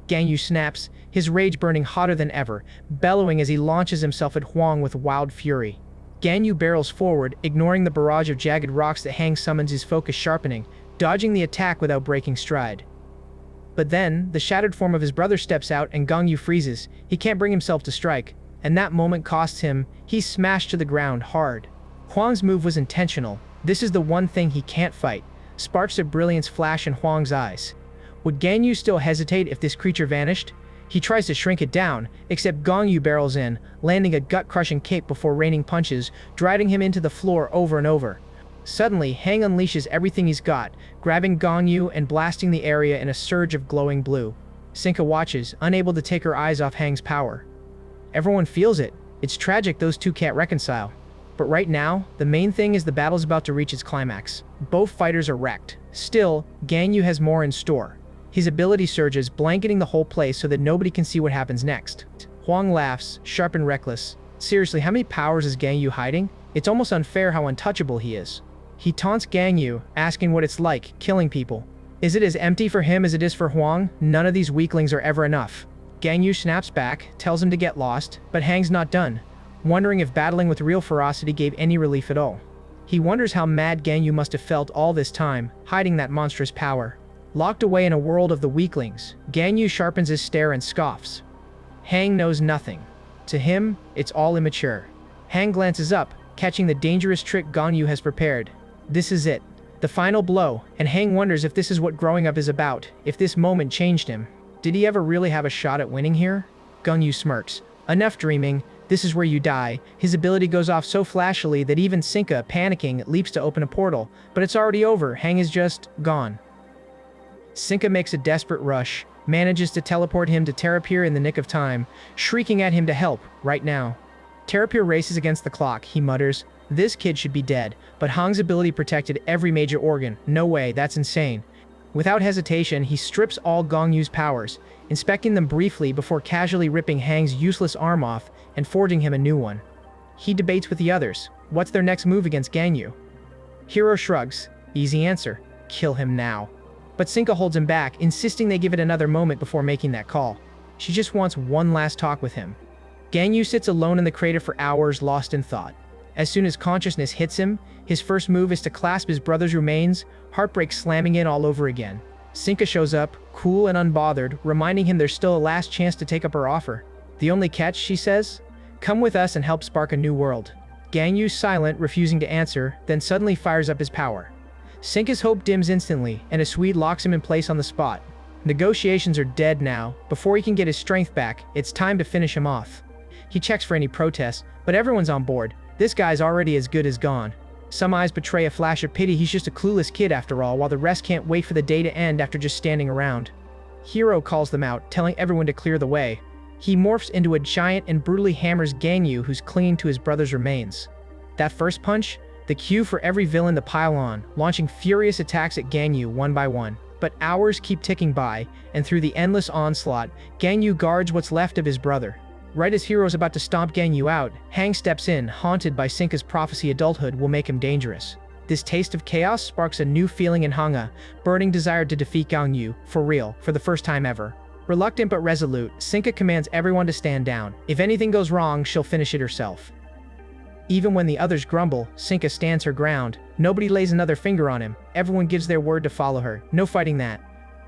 Gan Yu snaps, his rage burning hotter than ever, bellowing as he launches himself at Huang with wild fury. Gan Yu barrels forward, ignoring the barrage of jagged rocks that Huang summons, his focus sharpening, dodging the attack without breaking stride. But then, the shattered form of his brother steps out and Gan Yu freezes. He can't bring himself to strike, and that moment costs him. He's smashed to the ground hard. Huang's move was intentional. This is the one thing he can't fight. Sparks of brilliance flash in Huang's eyes. Would Gan Yu still hesitate if this creature vanished? He tries to shrink it down, except Gan Yu barrels in, landing a gut-crushing kick before raining punches, driving him into the floor over and over. Suddenly, Huang unleashes everything he's got, grabbing Gan Yu and blasting the area in a surge of glowing blue. Sinca watches, unable to take her eyes off Huang's power. Everyone feels it. It's tragic those two can't reconcile. But right now, the main thing is the battle's about to reach its climax. Both fighters are wrecked. Still, Gan Yu has more in store. His ability surges, blanketing the whole place so that nobody can see what happens next. Huang laughs, sharp and reckless. Seriously, how many powers is Gan Yu hiding? It's almost unfair how untouchable he is. He taunts Gan Yu, asking what it's like, killing people. Is it as empty for him as it is for Huang? None of these weaklings are ever enough. Gan Yu snaps back, tells him to get lost, but Huang's not done, wondering if battling with real ferocity gave any relief at all. He wonders how mad Gan Yu must have felt all this time, hiding that monstrous power. Locked away in a world of the weaklings, Gan Yu sharpens his stare and scoffs. Huang knows nothing. To him, it's all immature. Huang glances up, catching the dangerous trick Gan Yu has prepared. This is it. The final blow, and Huang wonders if this is what growing up is about, if this moment changed him. Did he ever really have a shot at winning here? Gan Yu smirks. Enough dreaming. This is where you die. His ability goes off so flashily that even Sinca, panicking, leaps to open a portal, but it's already over. Huang is just gone. Sinca makes a desperate rush, manages to teleport him to Terrapir in the nick of time, shrieking at him to help, right now. Terrapir races against the clock, he mutters. This kid should be dead, but Huang's ability protected every major organ. No way, that's insane. Without hesitation, he strips all Gan Yu's powers, inspecting them briefly before casually ripping Huang's useless arm off and forging him a new one. He debates with the others. What's their next move against Gan Yu? Hero shrugs. Easy answer. Kill him now. But Sinca holds him back, insisting they give it another moment before making that call. She just wants one last talk with him. Gan Yu sits alone in the crater for hours, lost in thought. As soon as consciousness hits him, his first move is to clasp his brother's remains, heartbreak slamming in all over again. Sinca shows up, cool and unbothered, reminding him there's still a last chance to take up her offer. The only catch, she says? Come with us and help spark a new world. Gan Yu's silent, refusing to answer, then suddenly fires up his power. Sinca's hope dims instantly, and a Swede locks him in place on the spot. Negotiations are dead now. Before he can get his strength back, it's time to finish him off. He checks for any protests, but everyone's on board. This guy's already as good as gone. Some eyes betray a flash of pity. He's just a clueless kid after all, while the rest can't wait for the day to end after just standing around. Hero calls them out, telling everyone to clear the way. He morphs into a giant and brutally hammers Gan Yu, who's clinging to his brother's remains. That first punch? The cue for every villain to pile on, launching furious attacks at Gan Yu one by one. But hours keep ticking by, and through the endless onslaught, Gan Yu guards what's left of his brother. Right as Hero's about to stomp Gan Yu out, Huang steps in, haunted by Sinca's prophecy adulthood will make him dangerous. This taste of chaos sparks a new feeling in Huang, a burning desire to defeat Gan Yu, for real, for the first time ever. Reluctant but resolute, Sinca commands everyone to stand down. If anything goes wrong, she'll finish it herself. Even when the others grumble, Sinca stands her ground. Nobody lays another finger on him. Everyone gives their word to follow her. No fighting that.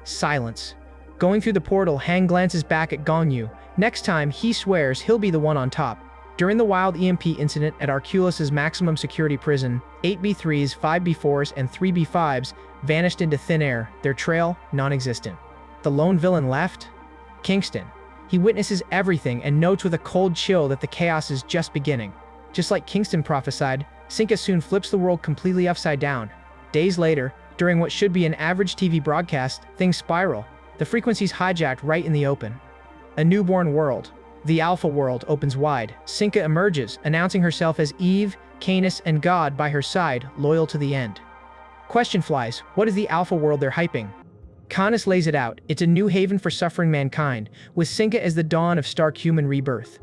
Silence. Going through the portal, Huang glances back at Gan Yu. Next time, he swears he'll be the one on top. During the wild EMP incident at Raculus's maximum security prison, 8B3s, 5B4s, and 3B5s vanished into thin air, their trail non-existent. The lone villain left? Kingston. He witnesses everything and notes with a cold chill that the chaos is just beginning. Just like Kingston prophesied, Sinca soon flips the world completely upside down. Days later, during what should be an average TV broadcast, things spiral. The frequency's hijacked right in the open. A newborn world. The Alpha world opens wide. Sinca emerges, announcing herself as Eve, Canis, and God by her side, loyal to the end. Question flies, what is the Alpha world they're hyping? Canis lays it out. It's a new haven for suffering mankind, with Sinca as the dawn of stark human rebirth.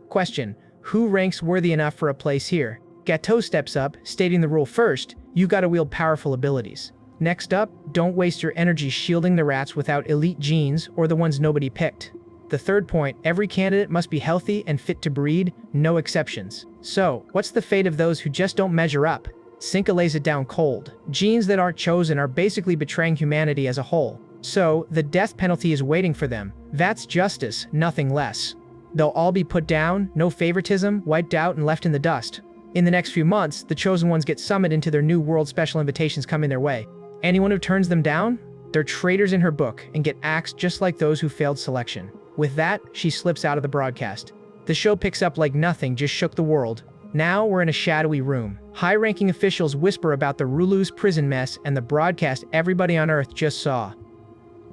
Question: who ranks worthy enough for a place here? Gateau steps up, stating the rule first: you gotta wield powerful abilities. Next up, don't waste your energy shielding the rats without elite genes or the ones nobody picked. The third point: every candidate must be healthy and fit to breed, no exceptions. So, what's the fate of those who just don't measure up? Sinca lays it down cold. Genes that aren't chosen are basically betraying humanity as a whole. So, the death penalty is waiting for them. That's justice, nothing less. They'll all be put down, no favoritism, wiped out and left in the dust. In the next few months, the chosen ones get summoned into their new world. Special invitations coming their way. Anyone who turns them down? They're traitors in her book and get axed just like those who failed selection. With that, she slips out of the broadcast. The show picks up like nothing just shook the world. Now we're in a shadowy room. High-ranking officials whisper about the Raculus prison mess and the broadcast everybody on Earth just saw.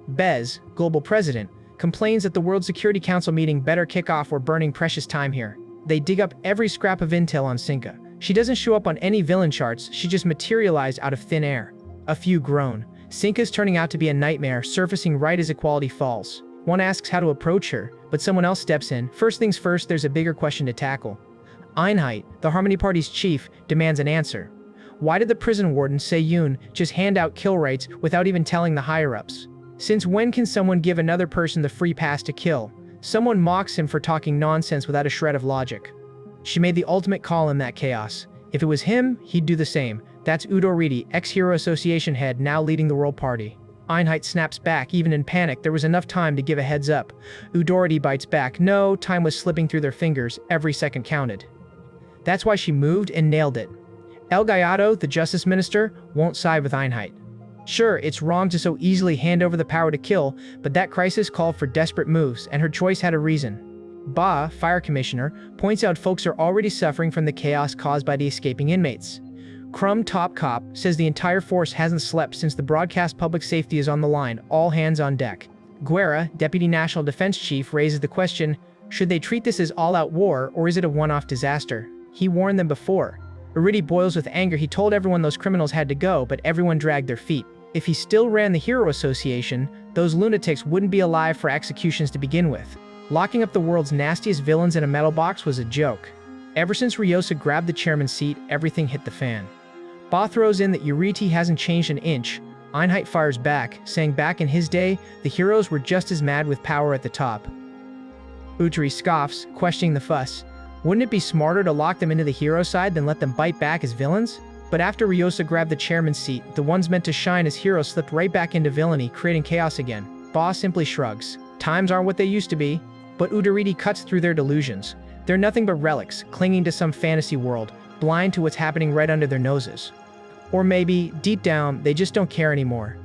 Bez, global president, complains that the World Security Council meeting better kick off. We're burning precious time here. They dig up every scrap of intel on Sinca. She doesn't show up on any villain charts, she just materialized out of thin air. A few groan. Sinca's turning out to be a nightmare, surfacing right as equality falls. One asks how to approach her, but someone else steps in. First things first, there's a bigger question to tackle. Einheit, the Harmony Party's chief, demands an answer. Why did the prison warden, Se-Yoon, just hand out kill rights without even telling the higher-ups? Since when can someone give another person the free pass to kill? Someone mocks him for talking nonsense without a shred of logic. She made the ultimate call in that chaos. If it was him, he'd do the same. That's Udoriti, ex-Hero Association head, now leading the World Party. Einheit snaps back. Even in panic, there was enough time to give a heads up. Udoriti bites back. No, time was slipping through their fingers. Every second counted. That's why she moved and nailed it. El Gallardo, the justice minister, won't side with Einheit. Sure, it's wrong to so easily hand over the power to kill, but that crisis called for desperate moves, and her choice had a reason. Ba, fire commissioner, points out folks are already suffering from the chaos caused by the escaping inmates. Crumb, top cop, says the entire force hasn't slept since the broadcast. Public safety is on the line, all hands on deck. Guerra, deputy national defense chief, raises the question, should they treat this as all-out war, or is it a one-off disaster? He warned them before. Uriti boils with anger. He told everyone those criminals had to go, but everyone dragged their feet. If he still ran the Hero Association, those lunatics wouldn't be alive for executions to begin with. Locking up the world's nastiest villains in a metal box was a joke. Ever since Ryosa grabbed the chairman's seat, everything hit the fan. Ba throws in that Uriti hasn't changed an inch. Einheit fires back, saying back in his day, the heroes were just as mad with power at the top. Utari scoffs, questioning the fuss. Wouldn't it be smarter to lock them into the hero side than let them bite back as villains? But after Ryosa grabbed the chairman's seat, the ones meant to shine as heroes slipped right back into villainy, creating chaos again. Ba simply shrugs. Times aren't what they used to be. But Udoriti cuts through their delusions. They're nothing but relics, clinging to some fantasy world, blind to what's happening right under their noses. Or maybe, deep down, they just don't care anymore.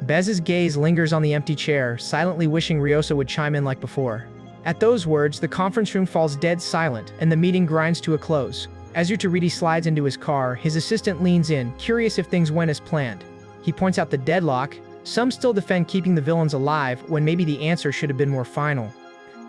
Bez's gaze lingers on the empty chair, silently wishing Ryosa would chime in like before. At those words, the conference room falls dead silent, and the meeting grinds to a close. As Udoriti slides into his car, his assistant leans in, curious if things went as planned. He points out the deadlock. Some still defend keeping the villains alive, when maybe the answer should have been more final.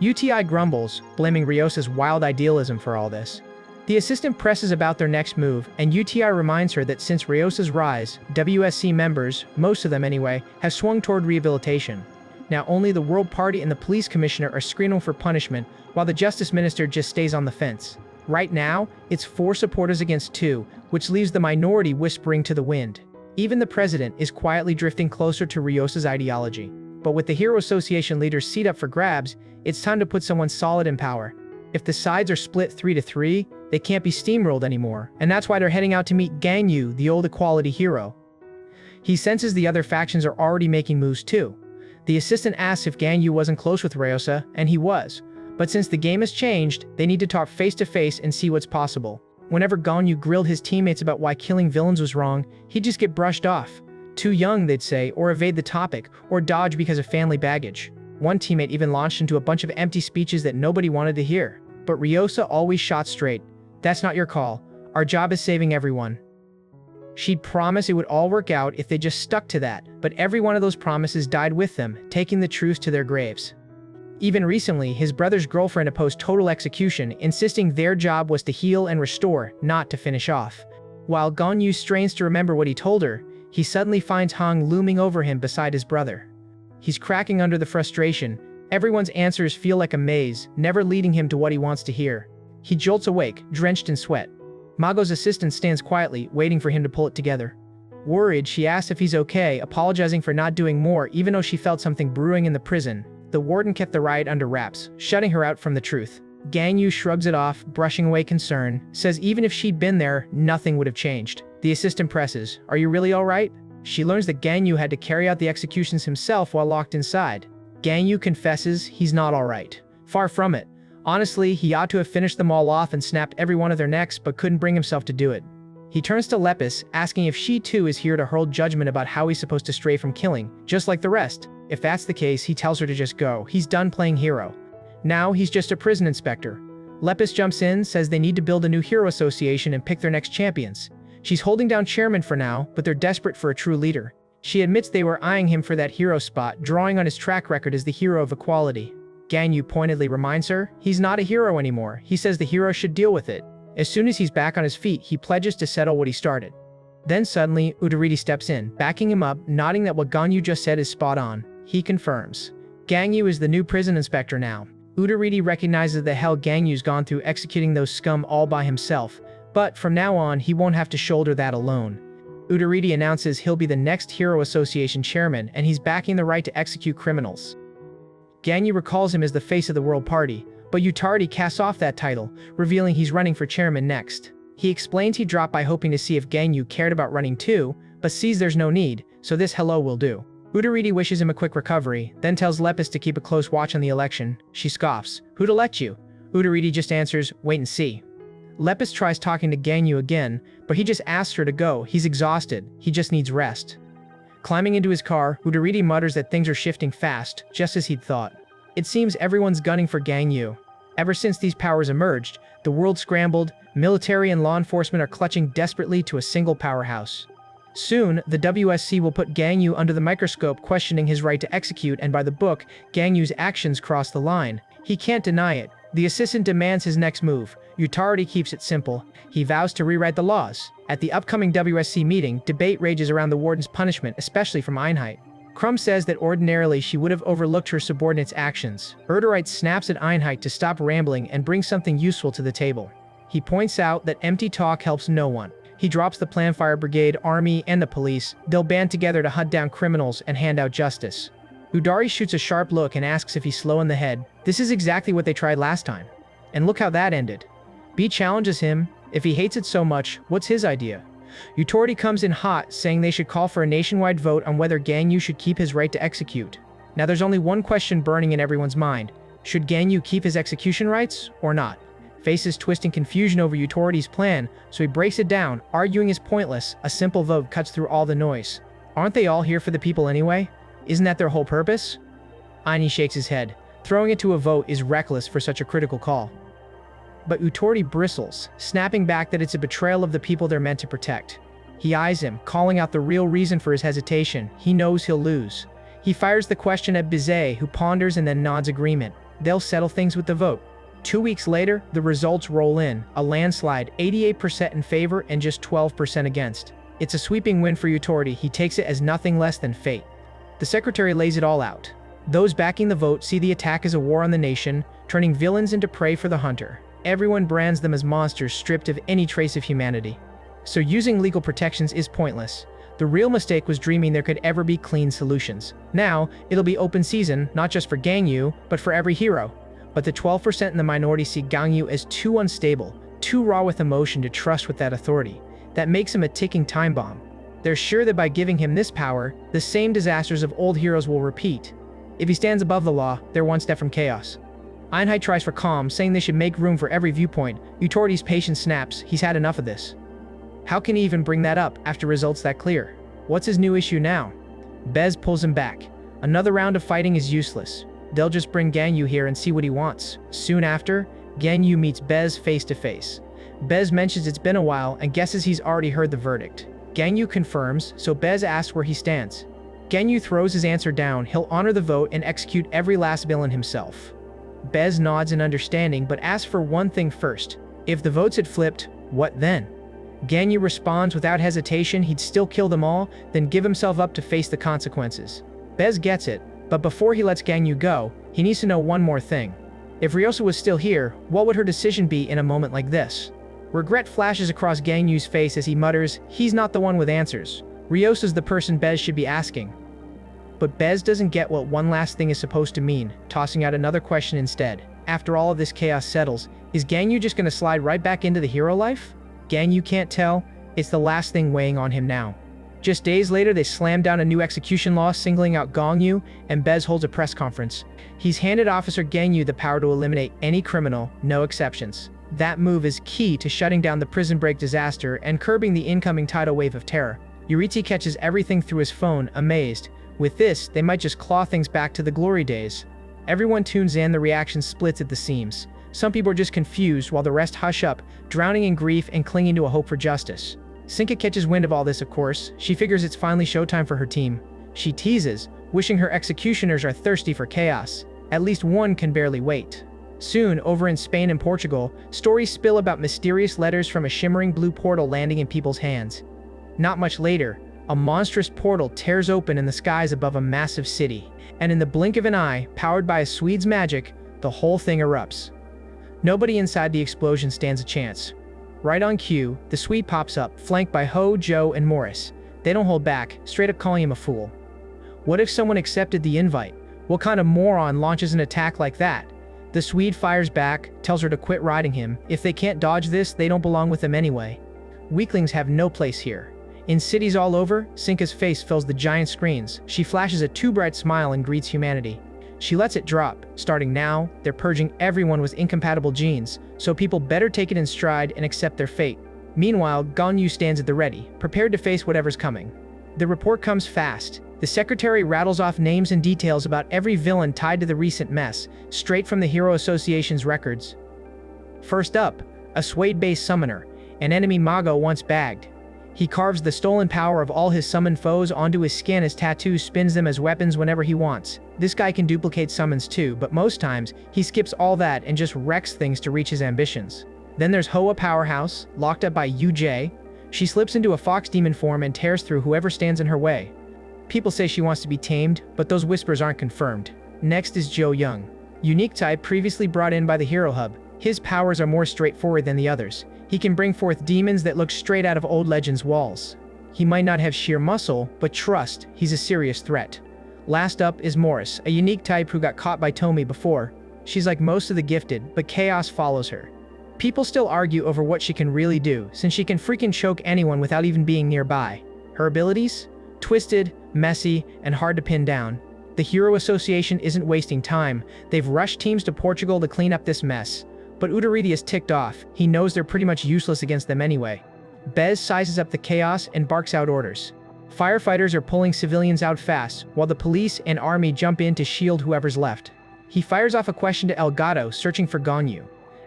UTI grumbles, blaming Ryosa's wild idealism for all this. The assistant presses about their next move, and UTI reminds her that since Ryosa's rise, WSC members, most of them anyway, have swung toward rehabilitation. Now only the World Party and the Police Commissioner are screaming for punishment, while the Justice Minister just stays on the fence. Right now, it's 4 supporters against 2, which leaves the minority whispering to the wind. Even the president is quietly drifting closer to Ryosa's ideology. But with the Hero Association leaders' seat up for grabs, it's time to put someone solid in power. If the sides are split 3-3, they can't be steamrolled anymore, and that's why they're heading out to meet Gan Yu, the old equality hero. He senses the other factions are already making moves too. The assistant asks if Gan Yu wasn't close with Ryosa, and he was. But since the game has changed, they need to talk face to face and see what's possible. Whenever Gan Yu grilled his teammates about why killing villains was wrong, he'd just get brushed off. Too young, they'd say, or evade the topic, or dodge because of family baggage. One teammate even launched into a bunch of empty speeches that nobody wanted to hear. But Ryosa always shot straight. That's not your call. Our job is saving everyone. She'd promise it would all work out if they just stuck to that, but every one of those promises died with them, taking the truth to their graves. Even recently, his brother's girlfriend opposed total execution, insisting their job was to heal and restore, not to finish off. While Gan Yu strains to remember what he told her, he suddenly finds Huang looming over him beside his brother. He's cracking under the frustration. Everyone's answers feel like a maze, never leading him to what he wants to hear. He jolts awake, drenched in sweat. Mago's assistant stands quietly, waiting for him to pull it together. Worried, she asks if he's okay, apologizing for not doing more even though she felt something brewing in the prison. The warden kept the riot under wraps, shutting her out from the truth. Gan Yu shrugs it off, brushing away concern, says even if she'd been there, nothing would have changed. The assistant presses, "Are you really alright?" She learns that Gan Yu had to carry out the executions himself while locked inside. Gan Yu confesses he's not alright. Far from it. Honestly, he ought to have finished them all off and snapped every one of their necks, but couldn't bring himself to do it. He turns to Lepus, asking if she too is here to hurl judgment about how he's supposed to stray from killing, just like the rest. If that's the case, he tells her to just go. He's done playing hero. Now he's just a prison inspector. Lepus jumps in, says they need to build a new hero association and pick their next champions. She's holding down chairman for now, but they're desperate for a true leader. She admits they were eyeing him for that hero spot, drawing on his track record as the hero of equality. Gan Yu pointedly reminds her, he's not a hero anymore. He says the hero should deal with it. As soon as he's back on his feet, he pledges to settle what he started. Then suddenly, Udariti steps in, backing him up, nodding that what Gan Yu just said is spot on. He confirms. Gan Yu is the new prison inspector now. Udariti recognizes the hell Gan Yu's gone through executing those scum all by himself, but from now on, he won't have to shoulder that alone. Udariti announces he'll be the next Hero Association chairman, and he's backing the right to execute criminals. Gan Yu recalls him as the face of the World Party, but Utardi casts off that title, revealing he's running for chairman next. He explains he dropped by hoping to see if Gan Yu cared about running too, but sees there's no need, so this hello will do. Udariti wishes him a quick recovery, then tells Lepus to keep a close watch on the election. She scoffs. Who'd elect you? Udariti just answers, wait and see. Lepus tries talking to Gan Yu again, but he just asks her to go. He's exhausted. He just needs rest. Climbing into his car, Udariti mutters that things are shifting fast, just as he'd thought. It seems everyone's gunning for Gan Yu. Ever since these powers emerged, the world scrambled, military and law enforcement are clutching desperately to a single powerhouse. Soon, the WSC will put Gan Yu under the microscope, questioning his right to execute, and by the book, Gan Yu's actions cross the line. He can't deny it. The assistant demands his next move. Utardi keeps it simple. He vows to rewrite the laws. At the upcoming WSC meeting, debate rages around the warden's punishment, especially from Einheit. Crumb says that ordinarily she would have overlooked her subordinate's actions. Erderite snaps at Einheit to stop rambling and bring something useful to the table. He points out that empty talk helps no one. He drops the Planfire Brigade, army, and the police. They'll band together to hunt down criminals and hand out justice. Udari shoots a sharp look and asks if he's slow in the head. This is exactly what they tried last time. And look how that ended. B challenges him. If he hates it so much, what's his idea? Utordi comes in hot, saying they should call for a nationwide vote on whether Gan Yu should keep his right to execute. Now there's only one question burning in everyone's mind. Should Gan Yu keep his execution rights, or not? Faces twisting confusion over Utordi's plan, so he breaks it down, arguing is pointless. A simple vote cuts through all the noise. Aren't they all here for the people anyway? Isn't that their whole purpose? Aini shakes his head. Throwing it to a vote is reckless for such a critical call. But Utordi bristles, snapping back that it's a betrayal of the people they're meant to protect. He eyes him, calling out the real reason for his hesitation. He knows he'll lose. He fires the question at Bizet, who ponders and then nods agreement. They'll settle things with the vote. 2 weeks later, the results roll in. A landslide, 88% in favor and just 12% against. It's a sweeping win for Utordi. He takes it as nothing less than fate. The secretary lays it all out. Those backing the vote see the attack as a war on the nation, turning villains into prey for the hunter. Everyone brands them as monsters stripped of any trace of humanity. So using legal protections is pointless. The real mistake was dreaming there could ever be clean solutions. Now, it'll be open season, not just for Gan Yu, but for every hero. But the 12% in the minority see Gan Yu as too unstable, too raw with emotion to trust with that authority. That makes him a ticking time bomb. They're sure that by giving him this power, the same disasters of old heroes will repeat. If he stands above the law, they're one step from chaos. Einheit tries for calm, saying they should make room for every viewpoint. Utordi's patience snaps. He's had enough of this. How can he even bring that up after results that clear? What's his new issue now? Bez pulls him back. Another round of fighting is useless. They'll just bring Gan Yu here and see what he wants. Soon after, Gan Yu meets Bez face to face. Bez mentions it's been a while and guesses he's already heard the verdict. Gan Yu confirms, so Bez asks where he stands. Gan Yu throws his answer down. He'll honor the vote and execute every last villain himself. Bez nods in understanding but asks for one thing first. If the votes had flipped, what then? Gan Yu responds without hesitation he'd still kill them all, then give himself up to face the consequences. Bez gets it. But before he lets Gan Yu go, he needs to know one more thing. If Ryosa was still here, what would her decision be in a moment like this? Regret flashes across Gan Yu's face as he mutters, he's not the one with answers. Ryosa's the person Bez should be asking. But Bez doesn't get what one last thing is supposed to mean, tossing out another question instead. After all of this chaos settles, is Gan Yu just gonna slide right back into the hero life? Gan Yu can't tell. It's the last thing weighing on him now. Just days later, they slam down a new execution law singling out Gan Yu, and Bez holds a press conference. He's handed Officer Gan Yu the power to eliminate any criminal, no exceptions. That move is key to shutting down the prison break disaster and curbing the incoming tidal wave of terror. Yuriti catches everything through his phone, amazed. With this, they might just claw things back to the glory days. Everyone tunes in, the reaction splits at the seams. Some people are just confused while the rest hush up, drowning in grief and clinging to a hope for justice. Sinca catches wind of all this, of course. She figures it's finally showtime for her team. She teases, wishing her executioners are thirsty for chaos. At least one can barely wait. Soon, over in Spain and Portugal, stories spill about mysterious letters from a shimmering blue portal landing in people's hands. Not much later, a monstrous portal tears open in the skies above a massive city, and in the blink of an eye, powered by a Swede's magic, the whole thing erupts. Nobody inside the explosion stands a chance. Right on cue, the Swede pops up, flanked by Ho, Joe, and Morris. They don't hold back, straight up calling him a fool. What if someone accepted the invite? What kind of moron launches an attack like that? The Swede fires back, tells her to quit riding him. If they can't dodge this, they don't belong with him anyway. Weaklings have no place here. In cities all over, Sinca's face fills the giant screens. She flashes a too bright smile and greets humanity. She lets it drop. Starting now, they're purging everyone with incompatible genes, so people better take it in stride and accept their fate. Meanwhile, Gan Yu stands at the ready, prepared to face whatever's coming. The report comes fast. The secretary rattles off names and details about every villain tied to the recent mess, straight from the Hero Association's records. First up, a Swede-based summoner, an enemy Mago once bagged. He carves the stolen power of all his summoned foes onto his skin as tattoos, spins them as weapons whenever he wants. This guy can duplicate summons too, but most times, he skips all that and just wrecks things to reach his ambitions. Then there's Hoa Powerhouse, locked up by UJ. She slips into a fox demon form and tears through whoever stands in her way. People say she wants to be tamed, but those whispers aren't confirmed. Next is Joe Young. Unique type previously brought in by the Hero Hub. His powers are more straightforward than the others. He can bring forth demons that look straight out of old Legends walls. He might not have sheer muscle, but trust, he's a serious threat. Last up is Morris, a unique type who got caught by Tomi before. She's like most of the gifted, but chaos follows her. People still argue over what she can really do, since she can freaking choke anyone without even being nearby. Her abilities? Twisted, messy, and hard to pin down. The Hero Association isn't wasting time. They've rushed teams to Portugal to clean up this mess. But Udariti is ticked off. He knows they're pretty much useless against them anyway. Bez sizes up the chaos and barks out orders. Firefighters are pulling civilians out fast, while the police and army jump in to shield whoever's left. He fires off a question to Elgato, searching for Gan Yu.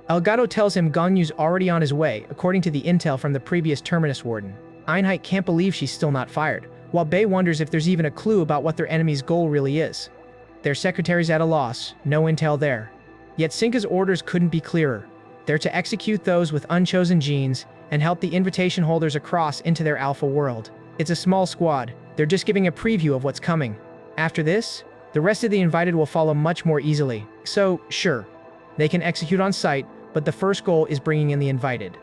Elgato tells him Gan Yu's already on his way, according to the intel from the previous Terminus Warden. Einheit can't believe she's still not fired, while Bei wonders if there's even a clue about what their enemy's goal really is. Their secretary's at a loss, no intel there. Yet Sinca's orders couldn't be clearer. They're to execute those with unchosen genes and help the invitation holders across into their alpha world. It's a small squad. They're just giving a preview of what's coming. After this, the rest of the invited will follow much more easily. So, sure, they can execute on sight, but the first goal is bringing in the invited.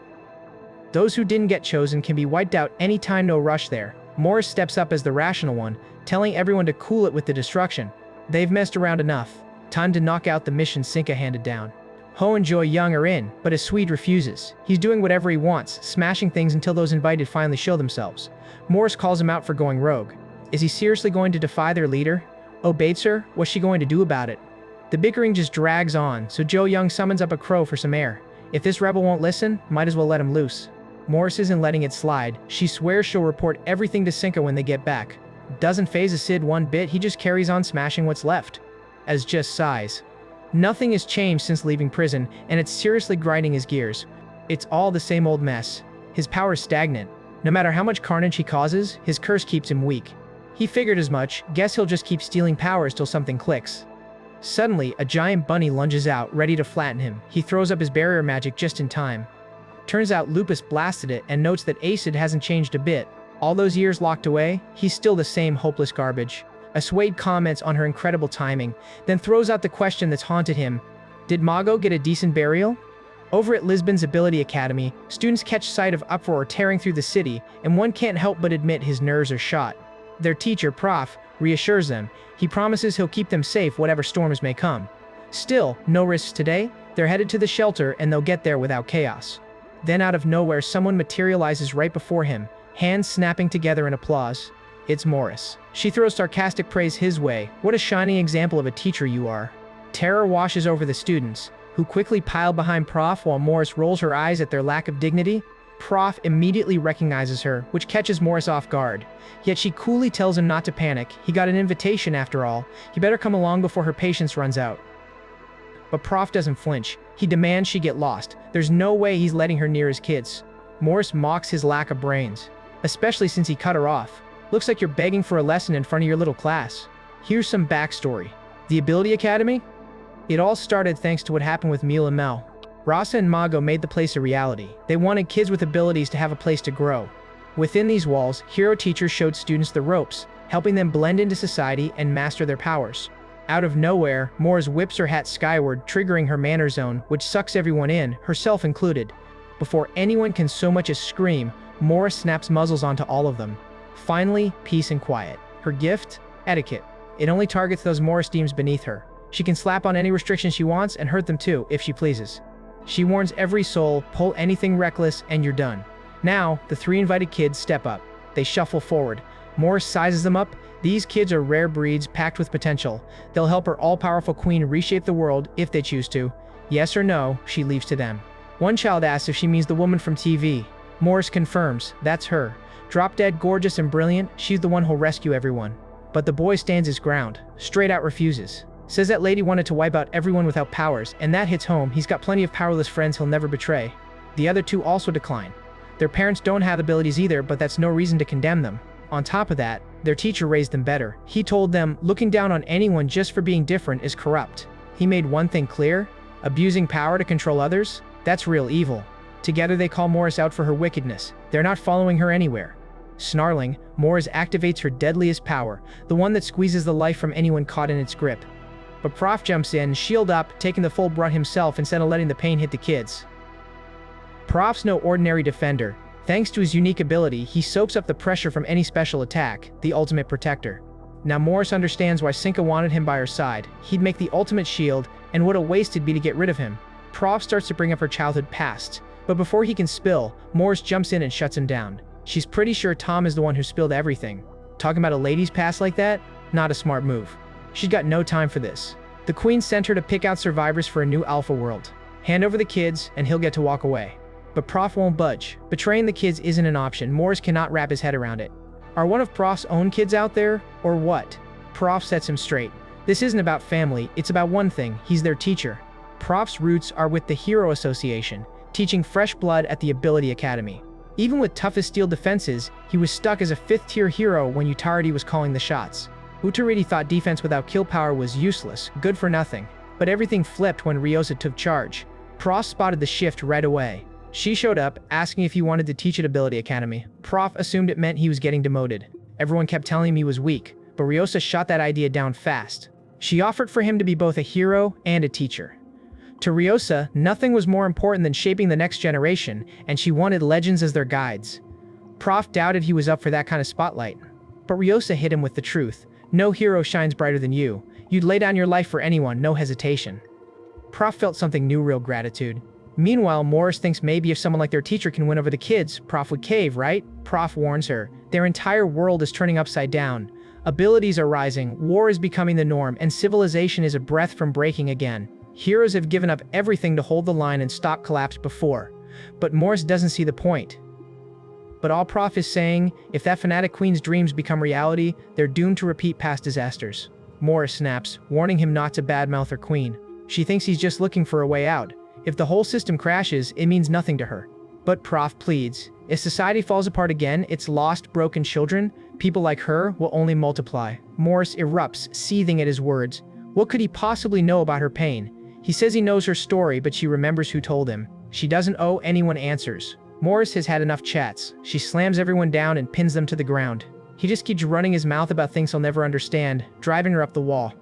Those who didn't get chosen can be wiped out anytime, no rush there. Morris steps up as the rational one, telling everyone to cool it with the destruction. They've messed around enough. Time to knock out the mission Sinca handed down. Ho and Joy Young are in, but a Swede refuses. He's doing whatever he wants, smashing things until those invited finally show themselves. Morris calls him out for going rogue. Is he seriously going to defy their leader? Oh, Baitzer, what's she going to do about it? The bickering just drags on, so Joe Young summons up a crow for some air. If this rebel won't listen, might as well let him loose. Morris isn't letting it slide. She swears she'll report everything to Sinca when they get back. Doesn't faze a Sid one bit, he just carries on smashing what's left. As just sighs. Nothing has changed since leaving prison, and it's seriously grinding his gears. It's all the same old mess. His power's stagnant. No matter how much carnage he causes, his curse keeps him weak. He figured as much, guess he'll just keep stealing powers till something clicks. Suddenly, a giant bunny lunges out, ready to flatten him. He throws up his barrier magic just in time. Turns out Lupus blasted it and notes that Acid hasn't changed a bit. All those years locked away, he's still the same hopeless garbage. Aswade comments on her incredible timing, then throws out the question that's haunted him. Did Mago get a decent burial? Over at Lisbon's Ability Academy, students catch sight of uproar tearing through the city, and one can't help but admit his nerves are shot. Their teacher, Prof, reassures them. He promises he'll keep them safe whatever storms may come. Still, no risks today. They're headed to the shelter and they'll get there without chaos. Then out of nowhere, someone materializes right before him, hands snapping together in applause. It's Morris. She throws sarcastic praise his way. What a shining example of a teacher you are. Terror washes over the students, who quickly pile behind Prof while Morris rolls her eyes at their lack of dignity. Prof immediately recognizes her, which catches Morris off guard. Yet she coolly tells him not to panic. He got an invitation after all. He better come along before her patience runs out. But Prof doesn't flinch. He demands she get lost. There's no way he's letting her near his kids. Morris mocks his lack of brains, especially since he cut her off. Looks like you're begging for a lesson in front of your little class. Here's some backstory. The Ability Academy? It all started thanks to what happened with Mil and Mel. Rasa and Mago made the place a reality. They wanted kids with abilities to have a place to grow. Within these walls, hero teachers showed students the ropes, helping them blend into society and master their powers. Out of nowhere, Morris whips her hat skyward, triggering her manner zone, which sucks everyone in, herself included. Before anyone can so much as scream, Morris snaps muzzles onto all of them. Finally, peace and quiet. Her gift? Etiquette. It only targets those Morris deems beneath her. She can slap on any restrictions she wants and hurt them too, if she pleases. She warns every soul, pull anything reckless and you're done. Now, the three invited kids step up. They shuffle forward. Morris sizes them up. These kids are rare breeds packed with potential. They'll help her all-powerful queen reshape the world if they choose to. Yes or no, she leaves to them. One child asks if she means the woman from TV. Morris confirms, that's her. Drop-dead gorgeous and brilliant, she's the one who'll rescue everyone. But the boy stands his ground, straight out refuses. Says that lady wanted to wipe out everyone without powers, and that hits home. He's got plenty of powerless friends he'll never betray. The other two also decline. Their parents don't have abilities either, but that's no reason to condemn them. On top of that, their teacher raised them better. He told them, looking down on anyone just for being different is corrupt. He made one thing clear: abusing power to control others? That's real evil. Together they call Morris out for her wickedness. They're not following her anywhere. Snarling, Morris activates her deadliest power, the one that squeezes the life from anyone caught in its grip. But Prof jumps in, shield up, taking the full brunt himself instead of letting the pain hit the kids. Prof's no ordinary defender. Thanks to his unique ability, he soaks up the pressure from any special attack, the ultimate protector. Now Morris understands why Sinca wanted him by her side. He'd make the ultimate shield, and what a waste it'd be to get rid of him. Prof starts to bring up her childhood past, but before he can spill, Morris jumps in and shuts him down. She's pretty sure Tom is the one who spilled everything. Talking about a lady's past like that? Not a smart move. She's got no time for this. The queen sent her to pick out survivors for a new alpha world. Hand over the kids, and he'll get to walk away. But Prof won't budge. Betraying the kids isn't an option. Morris cannot wrap his head around it. Are one of Prof's own kids out there, or what? Prof sets him straight. This isn't about family, it's about one thing: he's their teacher. Prof's roots are with the Hero Association, teaching fresh blood at the Ability Academy. Even with tough as steel defenses, he was stuck as a 5th-tier hero when Utaridi was calling the shots. Utaridi thought defense without kill power was useless, good for nothing. But everything flipped when Ryosa took charge. Prof spotted the shift right away. She showed up, asking if he wanted to teach at Ability Academy. Prof assumed it meant he was getting demoted. Everyone kept telling him he was weak, but Ryosa shot that idea down fast. She offered for him to be both a hero and a teacher. To Ryosa, nothing was more important than shaping the next generation, and she wanted legends as their guides. Prof doubted he was up for that kind of spotlight. But Ryosa hit him with the truth. No hero shines brighter than you. You'd lay down your life for anyone, no hesitation. Prof felt something new, real gratitude. Meanwhile, Morris thinks maybe if someone like their teacher can win over the kids, Prof would cave, right? Prof warns her. Their entire world is turning upside down. Abilities are rising, war is becoming the norm, and civilization is a breath from breaking again. Heroes have given up everything to hold the line and stop collapse before. But Morris doesn't see the point. But all Prof is saying, if that fanatic queen's dreams become reality, they're doomed to repeat past disasters. Morris snaps, warning him not to badmouth her queen. She thinks he's just looking for a way out. If the whole system crashes, it means nothing to her. But Prof pleads. If society falls apart again, its lost, broken children, people like her, will only multiply. Morris erupts, seething at his words. What could he possibly know about her pain? He says he knows her story, but she remembers who told him. She doesn't owe anyone answers. Morris has had enough chats. She slams everyone down and pins them to the ground. He just keeps running his mouth about things he'll never understand, driving her up the wall.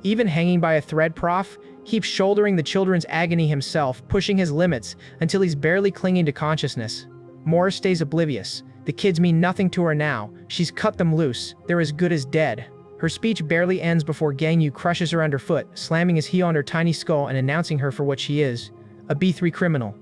Even hanging by a thread, Prof keeps shouldering the children's agony himself, pushing his limits until he's barely clinging to consciousness. Morris stays oblivious. The kids mean nothing to her now. She's cut them loose. They're as good as dead. Her speech barely ends before Gan Yu crushes her underfoot, slamming his heel on her tiny skull and announcing her for what she is, a B3 criminal.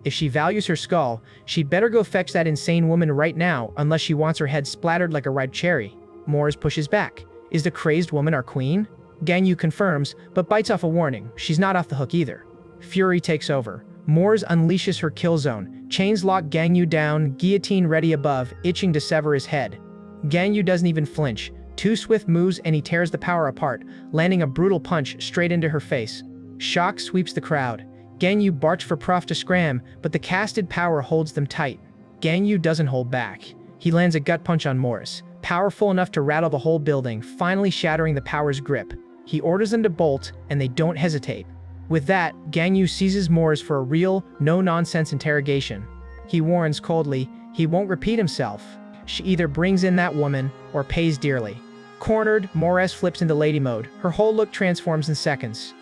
If she values her skull, she'd better go fetch that insane woman right now, unless she wants her head splattered like a ripe cherry. Morris pushes back. Is the crazed woman our queen? Gan Yu confirms, but bites off a warning. She's not off the hook either. Fury takes over. Morris unleashes her kill zone. Chains lock Gan Yu down, guillotine ready above, itching to sever his head. Gan Yu doesn't even flinch. 2 swift moves and he tears the power apart, landing a brutal punch straight into her face. Shock sweeps the crowd. Gan Yu barks for Prof to scram, but the casted power holds them tight. Gan Yu doesn't hold back. He lands a gut punch on Morris, powerful enough to rattle the whole building, finally shattering the power's grip. He orders them to bolt, and they don't hesitate. With that, Gan Yu seizes Morris for a real, no-nonsense interrogation. He warns coldly he won't repeat himself. She either brings in that woman, or pays dearly. Cornered, Morris flips into lady mode. Her whole look transforms in seconds.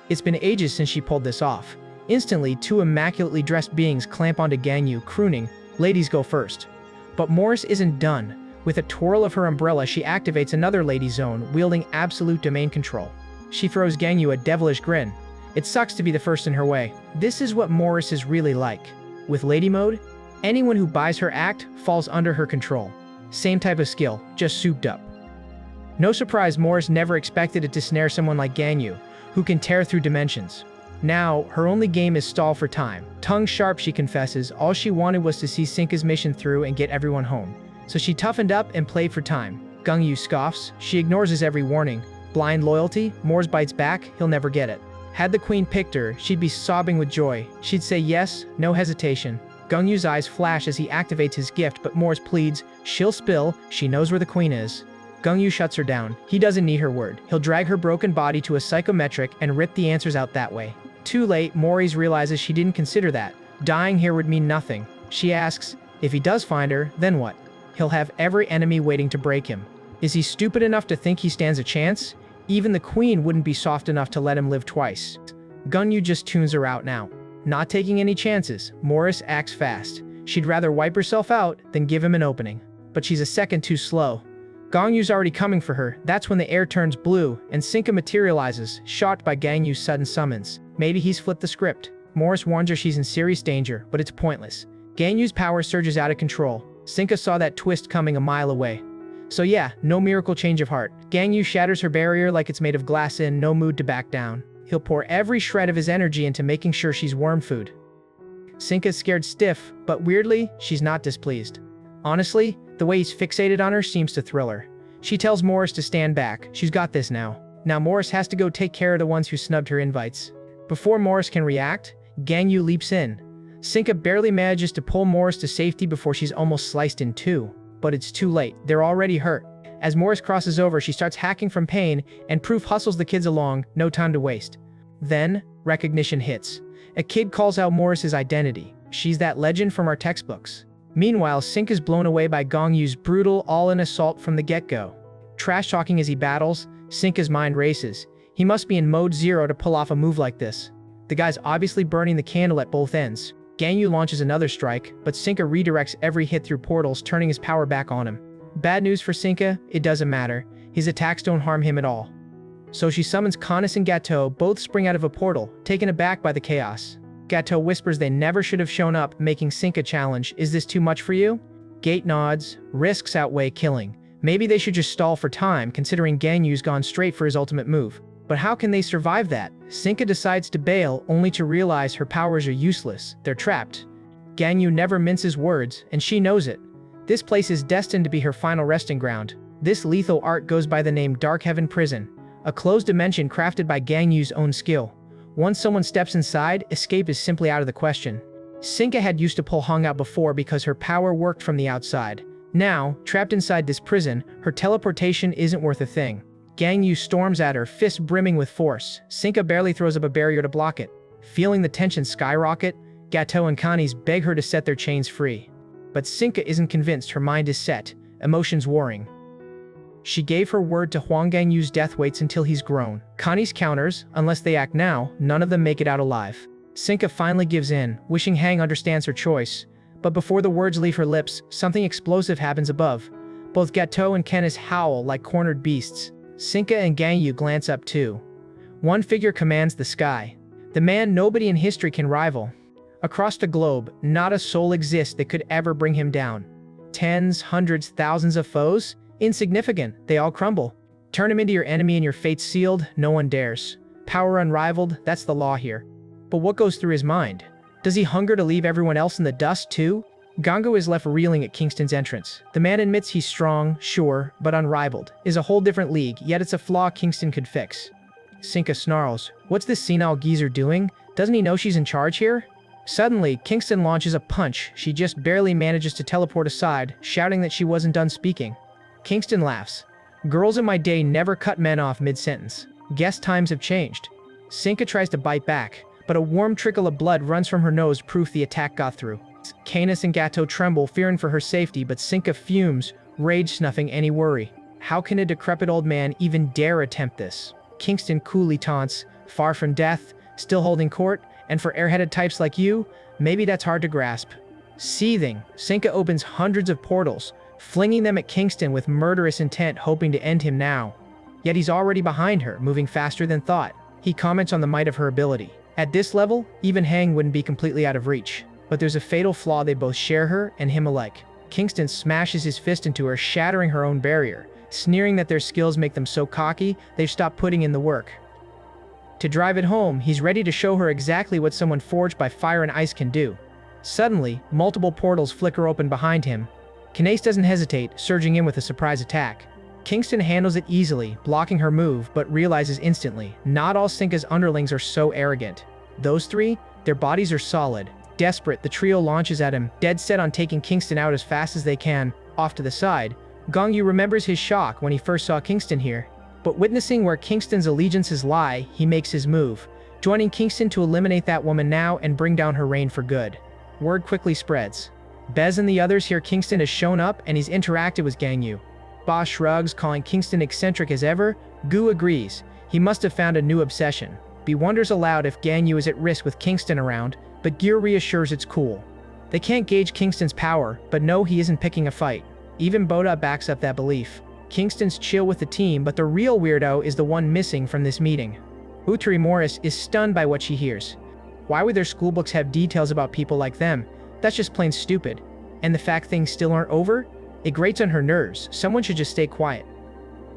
It's been ages since she pulled this off. Instantly, 2 immaculately dressed beings clamp onto Gan Yu, crooning, "Ladies go first." But Morris isn't done. With a twirl of her umbrella, she activates another lady zone, wielding absolute domain control. She throws Gan Yu a devilish grin. It sucks to be the first in her way. This is what Morris is really like. With lady mode, anyone who buys her act falls under her control. Same type of skill, just souped up. No surprise Morris never expected it to snare someone like Gan Yu, who can tear through dimensions. Now, her only game is stall for time. Tongue sharp, she confesses, all she wanted was to see Sinca's mission through and get everyone home. So she toughened up and played for time. Gan Yu scoffs. She ignores his every warning. Blind loyalty? Morris bites back. He'll never get it. Had the queen picked her, she'd be sobbing with joy. She'd say yes, no hesitation. Gan Yu's eyes flash as he activates his gift, but Morris pleads. She'll spill. She knows where the queen is. Gan Yu shuts her down. He doesn't need her word. He'll drag her broken body to a psychometric and rip the answers out that way. Too late, Morris realizes she didn't consider that. Dying here would mean nothing. She asks, if he does find her, then what? He'll have every enemy waiting to break him. Is he stupid enough to think he stands a chance? Even the queen wouldn't be soft enough to let him live twice. Gan Yu just tunes her out now. Not taking any chances, Morris acts fast. She'd rather wipe herself out than give him an opening. But she's a second too slow. Gan Yu's already coming for her. That's when the air turns blue, and Sinca materializes, shocked by Gan Yu's sudden summons. Maybe he's flipped the script. Morris warns her she's in serious danger, but it's pointless. Gan Yu's power surges out of control. Sinca saw that twist coming a mile away. So yeah, no miracle change of heart. Gan Yu shatters her barrier like it's made of glass, in no mood to back down. He'll pour every shred of his energy into making sure she's worm food. Sinca's scared stiff, but weirdly, she's not displeased. Honestly, the way he's fixated on her seems to thrill her. She tells Morris to stand back. She's got this now. Now Morris has to go take care of the ones who snubbed her invites. Before Morris can react, Gan Yu leaps in. Sinca barely manages to pull Morris to safety before she's almost sliced in two. But it's too late. They're already hurt. As Morris crosses over, she starts hacking from pain, and Proof hustles the kids along, no time to waste. Then, recognition hits. A kid calls out Morris's identity. She's that legend from our textbooks. Meanwhile, Sinca is blown away by Gan Yu's brutal, all-in assault from the get-go. Trash-talking as he battles, Sinca's mind races. He must be in mode 0 to pull off a move like this. The guy's obviously burning the candle at both ends. Gan Yu launches another strike, but Sinca redirects every hit through portals, turning his power back on him. Bad news for Sinca, it doesn't matter. His attacks don't harm him at all. So she summons Canis and Gateau, both spring out of a portal, taken aback by the chaos. Gateau whispers they never should have shown up, making Sinca challenge, "Is this too much for you?" Gate nods. Risks outweigh killing. Maybe they should just stall for time, considering Gan Yu's gone straight for his ultimate move. But how can they survive that? Sinca decides to bail, only to realize her powers are useless. They're trapped. Gan Yu never minces words, and she knows it. This place is destined to be her final resting ground. This lethal art goes by the name Dark Heaven Prison, a closed dimension crafted by Gan Yu's own skill. Once someone steps inside, escape is simply out of the question. Sinca had used to pull Huang out before because her power worked from the outside. Now, trapped inside this prison, her teleportation isn't worth a thing. Gan Yu storms at her, fists brimming with force. Sinca barely throws up a barrier to block it. Feeling the tension skyrocket, Gateau and Canis beg her to set their chains free. But Sinca isn't convinced. Her mind is set. emotions warring. She gave her word to Huang Gan Yu's death waits until he's grown. Connie's counters, unless they act now, none of them make it out alive. Sinca finally gives in, wishing Huang understands her choice. But before the words leave her lips, something explosive happens above. Both Gateau and Kenneth howl like cornered beasts. Sinca and Gan Yu glance up too. One figure commands the sky. The man nobody in history can rival. Across the globe, not a soul exists that could ever bring him down. Tens, hundreds, thousands of foes? Insignificant, they all crumble. Turn him into your enemy and your fate's sealed, no one dares. Power unrivaled, that's the law here. But what goes through his mind? Does he hunger to leave everyone else in the dust too? Gango is left reeling at Kingston's entrance. The man admits he's strong, sure, but unrivaled. Is a whole different league, yet it's a flaw Kingston could fix. Sinca snarls, "What's this senile geezer doing? Doesn't he know she's in charge here?" Suddenly, Kingston launches a punch. She just barely manages to teleport aside, shouting that she wasn't done speaking. Kingston laughs. "Girls in my day never cut men off mid-sentence. Guess times have changed." Sinca tries to bite back, but a warm trickle of blood runs from her nose, proof the attack got through. Canis and Gateau tremble, fearing for her safety, but Sinca fumes, rage snuffing any worry. How can a decrepit old man even dare attempt this? Kingston coolly taunts, "Far from death, still holding court, and for airheaded types like you, maybe that's hard to grasp." Seething, Sinca opens hundreds of portals, flinging them at Kingston with murderous intent, hoping to end him now. Yet he's already behind her, moving faster than thought. He comments on the might of her ability. At this level, even Huang wouldn't be completely out of reach. But there's a fatal flaw they both share, her and him alike. Kingston smashes his fist into her, shattering her own barrier, sneering that their skills make them so cocky, they've stopped putting in the work. To drive it home, he's ready to show her exactly what someone forged by fire and ice can do. Suddenly, multiple portals flicker open behind him. Kinace doesn't hesitate, surging in with a surprise attack. Kingston handles it easily, blocking her move, but realizes instantly, not all Sinca's underlings are so arrogant. Those three, their bodies are solid. Desperate, the trio launches at him, dead set on taking Kingston out as fast as they can. Off to the side, Gan Yu remembers his shock when he first saw Kingston here. But witnessing where Kingston's allegiances lie, he makes his move, joining Kingston to eliminate that woman now and bring down her reign for good. Word quickly spreads. Bez and the others hear Kingston has shown up and he's interacted with Gan Yu. Ba shrugs, calling Kingston eccentric as ever. Gu agrees. He must have found a new obsession. Be wonders aloud if Gan Yu is at risk with Kingston around, but Gear reassures it's cool. They can't gauge Kingston's power, but know he isn't picking a fight. Even Boda backs up that belief. Kingston's chill with the team, but the real weirdo is the one missing from this meeting. Utri Morris is stunned by what she hears. Why would their schoolbooks have details about people like them? That's just plain stupid. And the fact things still aren't over? It grates on her nerves. Someone should just stay quiet.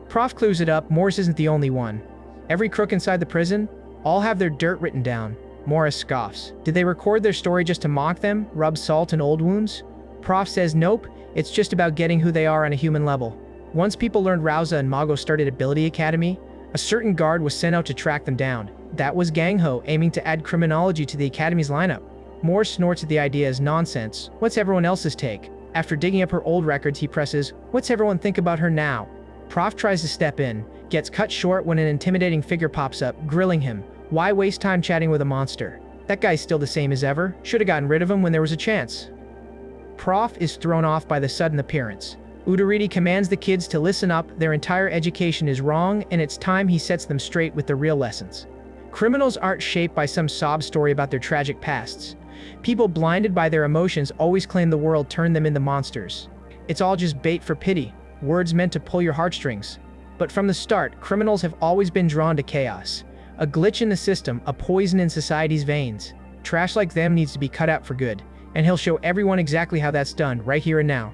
Prof clears it up. Morris isn't the only one. Every crook inside the prison, all have their dirt written down. Morris scoffs. Did they record their story just to mock them, rub salt in old wounds? Prof says nope, it's just about getting who they are on a human level. Once people learned Rauza and Mago started Ability Academy, a certain guard was sent out to track them down. That was Gang Ho, aiming to add criminology to the Academy's lineup. Morris snorts at the idea as nonsense. What's everyone else's take? After digging up her old records, he presses, "What's everyone think about her now?" Prof tries to step in, gets cut short when an intimidating figure pops up, grilling him. Why waste time chatting with a monster? That guy's still the same as ever. Should have gotten rid of him when there was a chance. Prof is thrown off by the sudden appearance. Udariti commands the kids to listen up. Their entire education is wrong, and it's time he sets them straight with the real lessons. Criminals aren't shaped by some sob story about their tragic pasts. People blinded by their emotions always claim the world turned them into monsters. It's all just bait for pity, words meant to pull your heartstrings. But from the start, criminals have always been drawn to chaos. A glitch in the system, a poison in society's veins. Trash like them needs to be cut out for good, and he'll show everyone exactly how that's done, right here and now.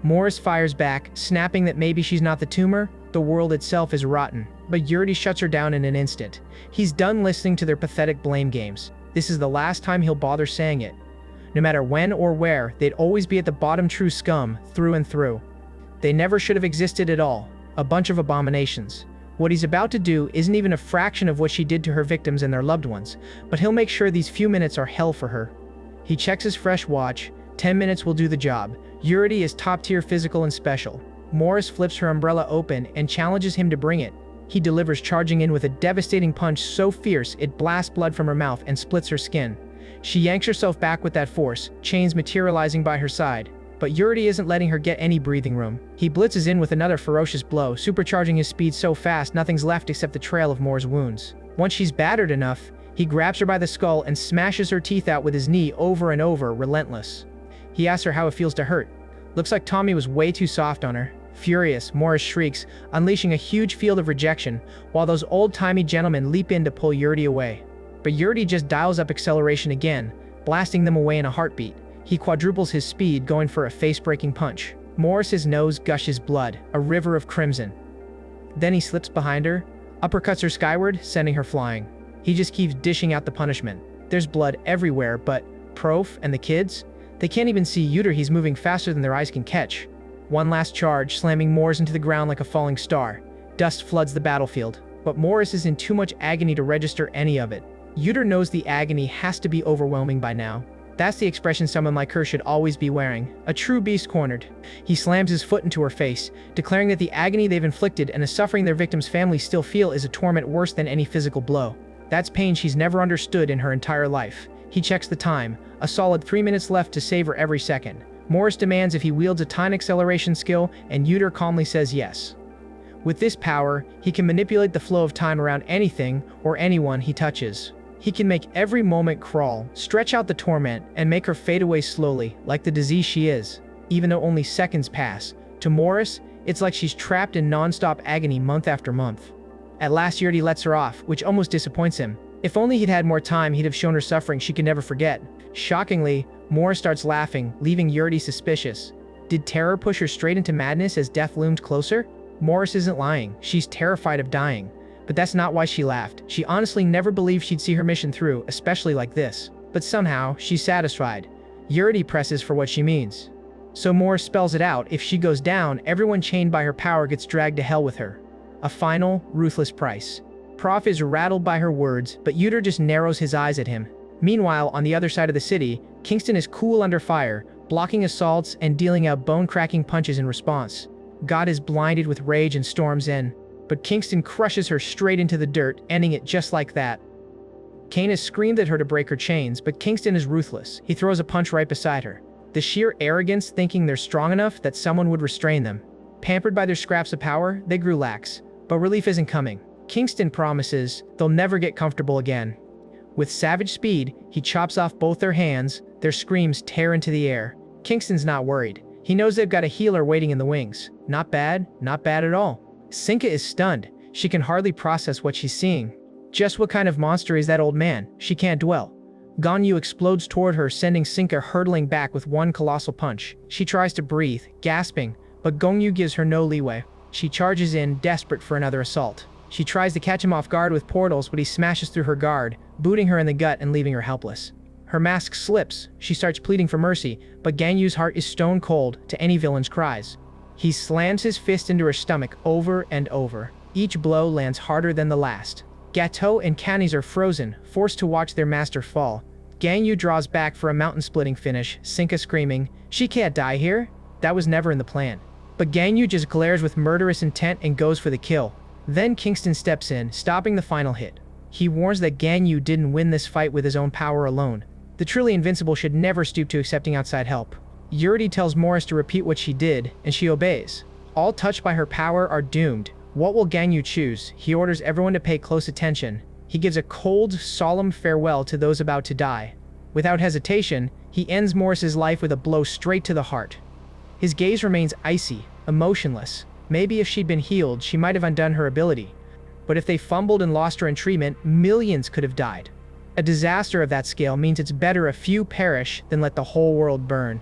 Morris fires back, snapping that maybe she's not the tumor, the world itself is rotten, but Yurdi shuts her down in an instant. He's done listening to their pathetic blame games. This is the last time he'll bother saying it. No matter when or where, they'd always be at the bottom, true scum, through and through. They never should have existed at all. A bunch of abominations. What he's about to do isn't even a fraction of what she did to her victims and their loved ones, but he'll make sure these few minutes are hell for her. He checks his fresh watch. 10 minutes will do the job. Yuridi is top-tier physical and special. Morris flips her umbrella open and challenges him to bring it. He delivers, charging in with a devastating punch so fierce it blasts blood from her mouth and splits her skin. She yanks herself back with that force, chains materializing by her side. But Yuri isn't letting her get any breathing room. He blitzes in with another ferocious blow, supercharging his speed so fast nothing's left except the trail of Moore's wounds. Once she's battered enough, he grabs her by the skull and smashes her teeth out with his knee over and over, relentless. He asks her how it feels to hurt. Looks like Tommy was way too soft on her. Furious, Morris shrieks, unleashing a huge field of rejection, while those old-timey gentlemen leap in to pull Yuri away. But Yuri just dials up acceleration again, blasting them away in a heartbeat. He quadruples his speed, going for a face-breaking punch. Morris's nose gushes blood, a river of crimson. Then he slips behind her, uppercuts her skyward, sending her flying. He just keeps dishing out the punishment. There's blood everywhere, but Prof and the kids? They can't even see Yuri. He's moving faster than their eyes can catch. One last charge, slamming Morris into the ground like a falling star. Dust floods the battlefield, but Morris is in too much agony to register any of it. Yuri knows the agony has to be overwhelming by now. That's the expression someone like her should always be wearing. A true beast cornered. He slams his foot into her face, declaring that the agony they've inflicted and the suffering their victim's family still feel is a torment worse than any physical blow. That's pain she's never understood in her entire life. He checks the time. A solid 3 minutes left to savor every second. Morris demands if he wields a time acceleration skill, and Yuri calmly says yes. With this power, he can manipulate the flow of time around anything or anyone he touches. He can make every moment crawl, stretch out the torment, and make her fade away slowly, like the disease she is. Even though only seconds pass, to Morris, it's like she's trapped in non-stop agony month after month. At last, Yuri lets her off, which almost disappoints him. If only he'd had more time, he'd have shown her suffering she could never forget. Shockingly, Morris starts laughing, leaving Yuri suspicious. Did terror push her straight into madness as death loomed closer? Morris isn't lying. She's terrified of dying. But that's not why she laughed. She honestly never believed she'd see her mission through, especially like this. But somehow, she's satisfied. Yuri presses for what she means. So Morris spells it out. If she goes down, everyone chained by her power gets dragged to hell with her. A final, ruthless price. Prof is rattled by her words, but Yuri just narrows his eyes at him. Meanwhile, on the other side of the city, Kingston is cool under fire, blocking assaults and dealing out bone-cracking punches in response. God is blinded with rage and storms in, but Kingston crushes her straight into the dirt, ending it just like that. Kane has screamed at her to break her chains, but Kingston is ruthless. He throws a punch right beside her. The sheer arrogance, thinking they're strong enough that someone would restrain them. Pampered by their scraps of power, they grew lax. But relief isn't coming. Kingston promises they'll never get comfortable again. With savage speed, he chops off both their hands. Their screams tear into the air. Kingston's not worried. He knows they've got a healer waiting in the wings. Not bad at all. Sinca is stunned. She can hardly process what she's seeing. Just what kind of monster is that old man? She can't dwell. Gan Yu explodes toward her, sending Sinca hurtling back with one colossal punch. She tries to breathe, gasping, but Gan Yu gives her no leeway. She charges in, desperate for another assault. She tries to catch him off guard with portals, but he smashes through her guard, booting her in the gut and leaving her helpless. Her mask slips. She starts pleading for mercy, but Gan Yu's heart is stone cold to any villain's cries. He slams his fist into her stomach over and over. Each blow lands harder than the last. Gateau and Canis are frozen, forced to watch their master fall. Gan Yu draws back for a mountain-splitting finish, Sinca screaming, "She can't die here." That was never in the plan. But Gan Yu just glares with murderous intent and goes for the kill. Then Kingston steps in, stopping the final hit. He warns that Gan Yu didn't win this fight with his own power alone. The truly invincible should never stoop to accepting outside help. Yuri tells Morris to repeat what she did, and she obeys. All touched by her power are doomed. What will Gan Yu choose? He orders everyone to pay close attention. He gives a cold, solemn farewell to those about to die. Without hesitation, he ends Morris's life with a blow straight to the heart. His gaze remains icy, emotionless. Maybe if she'd been healed, she might have undone her ability. But if they fumbled and lost her in treatment, millions could have died. A disaster of that scale means it's better a few perish than let the whole world burn.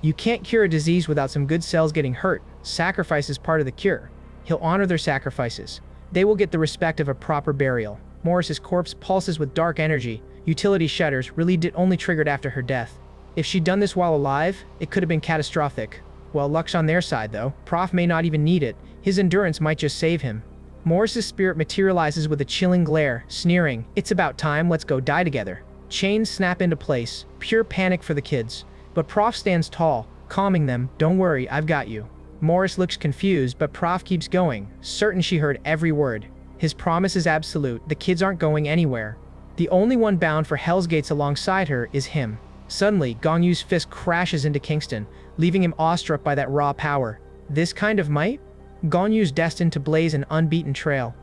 You can't cure a disease without some good cells getting hurt. Sacrifice is part of the cure. He'll honor their sacrifices. They will get the respect of a proper burial. Morris's corpse pulses with dark energy. Utility shudders, relieved it only triggered after her death. If she'd done this while alive, it could have been catastrophic. Well, luck's on their side though. Prof may not even need it. His endurance might just save him. Morris's spirit materializes with a chilling glare, sneering, "It's about time, let's go die together." Chains snap into place, pure panic for the kids. But Prof stands tall, calming them, "Don't worry, I've got you." Morris looks confused, but Prof keeps going, certain she heard every word. His promise is absolute, the kids aren't going anywhere. The only one bound for Hell's Gates alongside her is him. Suddenly, Gan Yu's fist crashes into Kingston, leaving him awestruck by that raw power. This kind of might? Gan Yu's destined to blaze an unbeaten trail.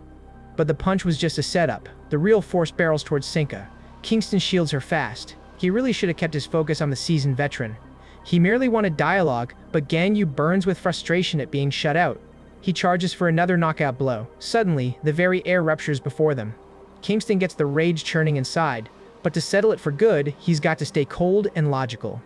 But the punch was just a setup. The real force barrels towards Sinca. Kingston shields her fast. He really should have kept his focus on the seasoned veteran. He merely wanted dialogue, but Gan Yu burns with frustration at being shut out. He charges for another knockout blow. Suddenly, the very air ruptures before them. Kingston gets the rage churning inside, but to settle it for good, he's got to stay cold and logical.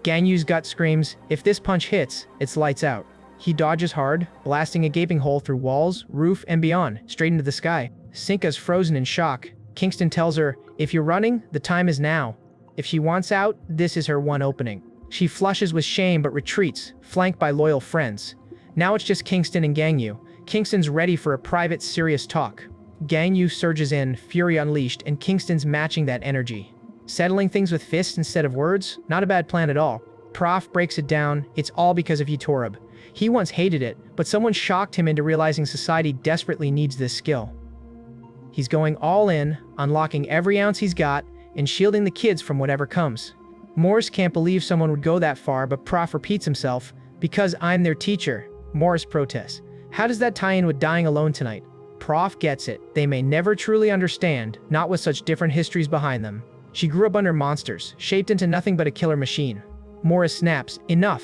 Gan Yu's gut screams, if this punch hits, it's lights out. He dodges hard, blasting a gaping hole through walls, roof, and beyond, straight into the sky. Sinca's frozen in shock. Kingston tells her, if you're running, the time is now. If she wants out, this is her one opening. She flushes with shame but retreats, flanked by loyal friends. Now it's just Kingston and Gan Yu. Kingston's ready for a private, serious talk. Gan Yu surges in, fury unleashed, and Kingston's matching that energy. Settling things with fists instead of words? Not a bad plan at all. Prof breaks it down, it's all because of Utorab. He once hated it, but someone shocked him into realizing society desperately needs this skill. He's going all in, unlocking every ounce he's got, and shielding the kids from whatever comes. Morris can't believe someone would go that far, but Prof repeats himself, because I'm their teacher. Morris protests. How does that tie in with dying alone tonight? Prof gets it. They may never truly understand, not with such different histories behind them. She grew up under monsters, shaped into nothing but a killer machine. Morris snaps, enough.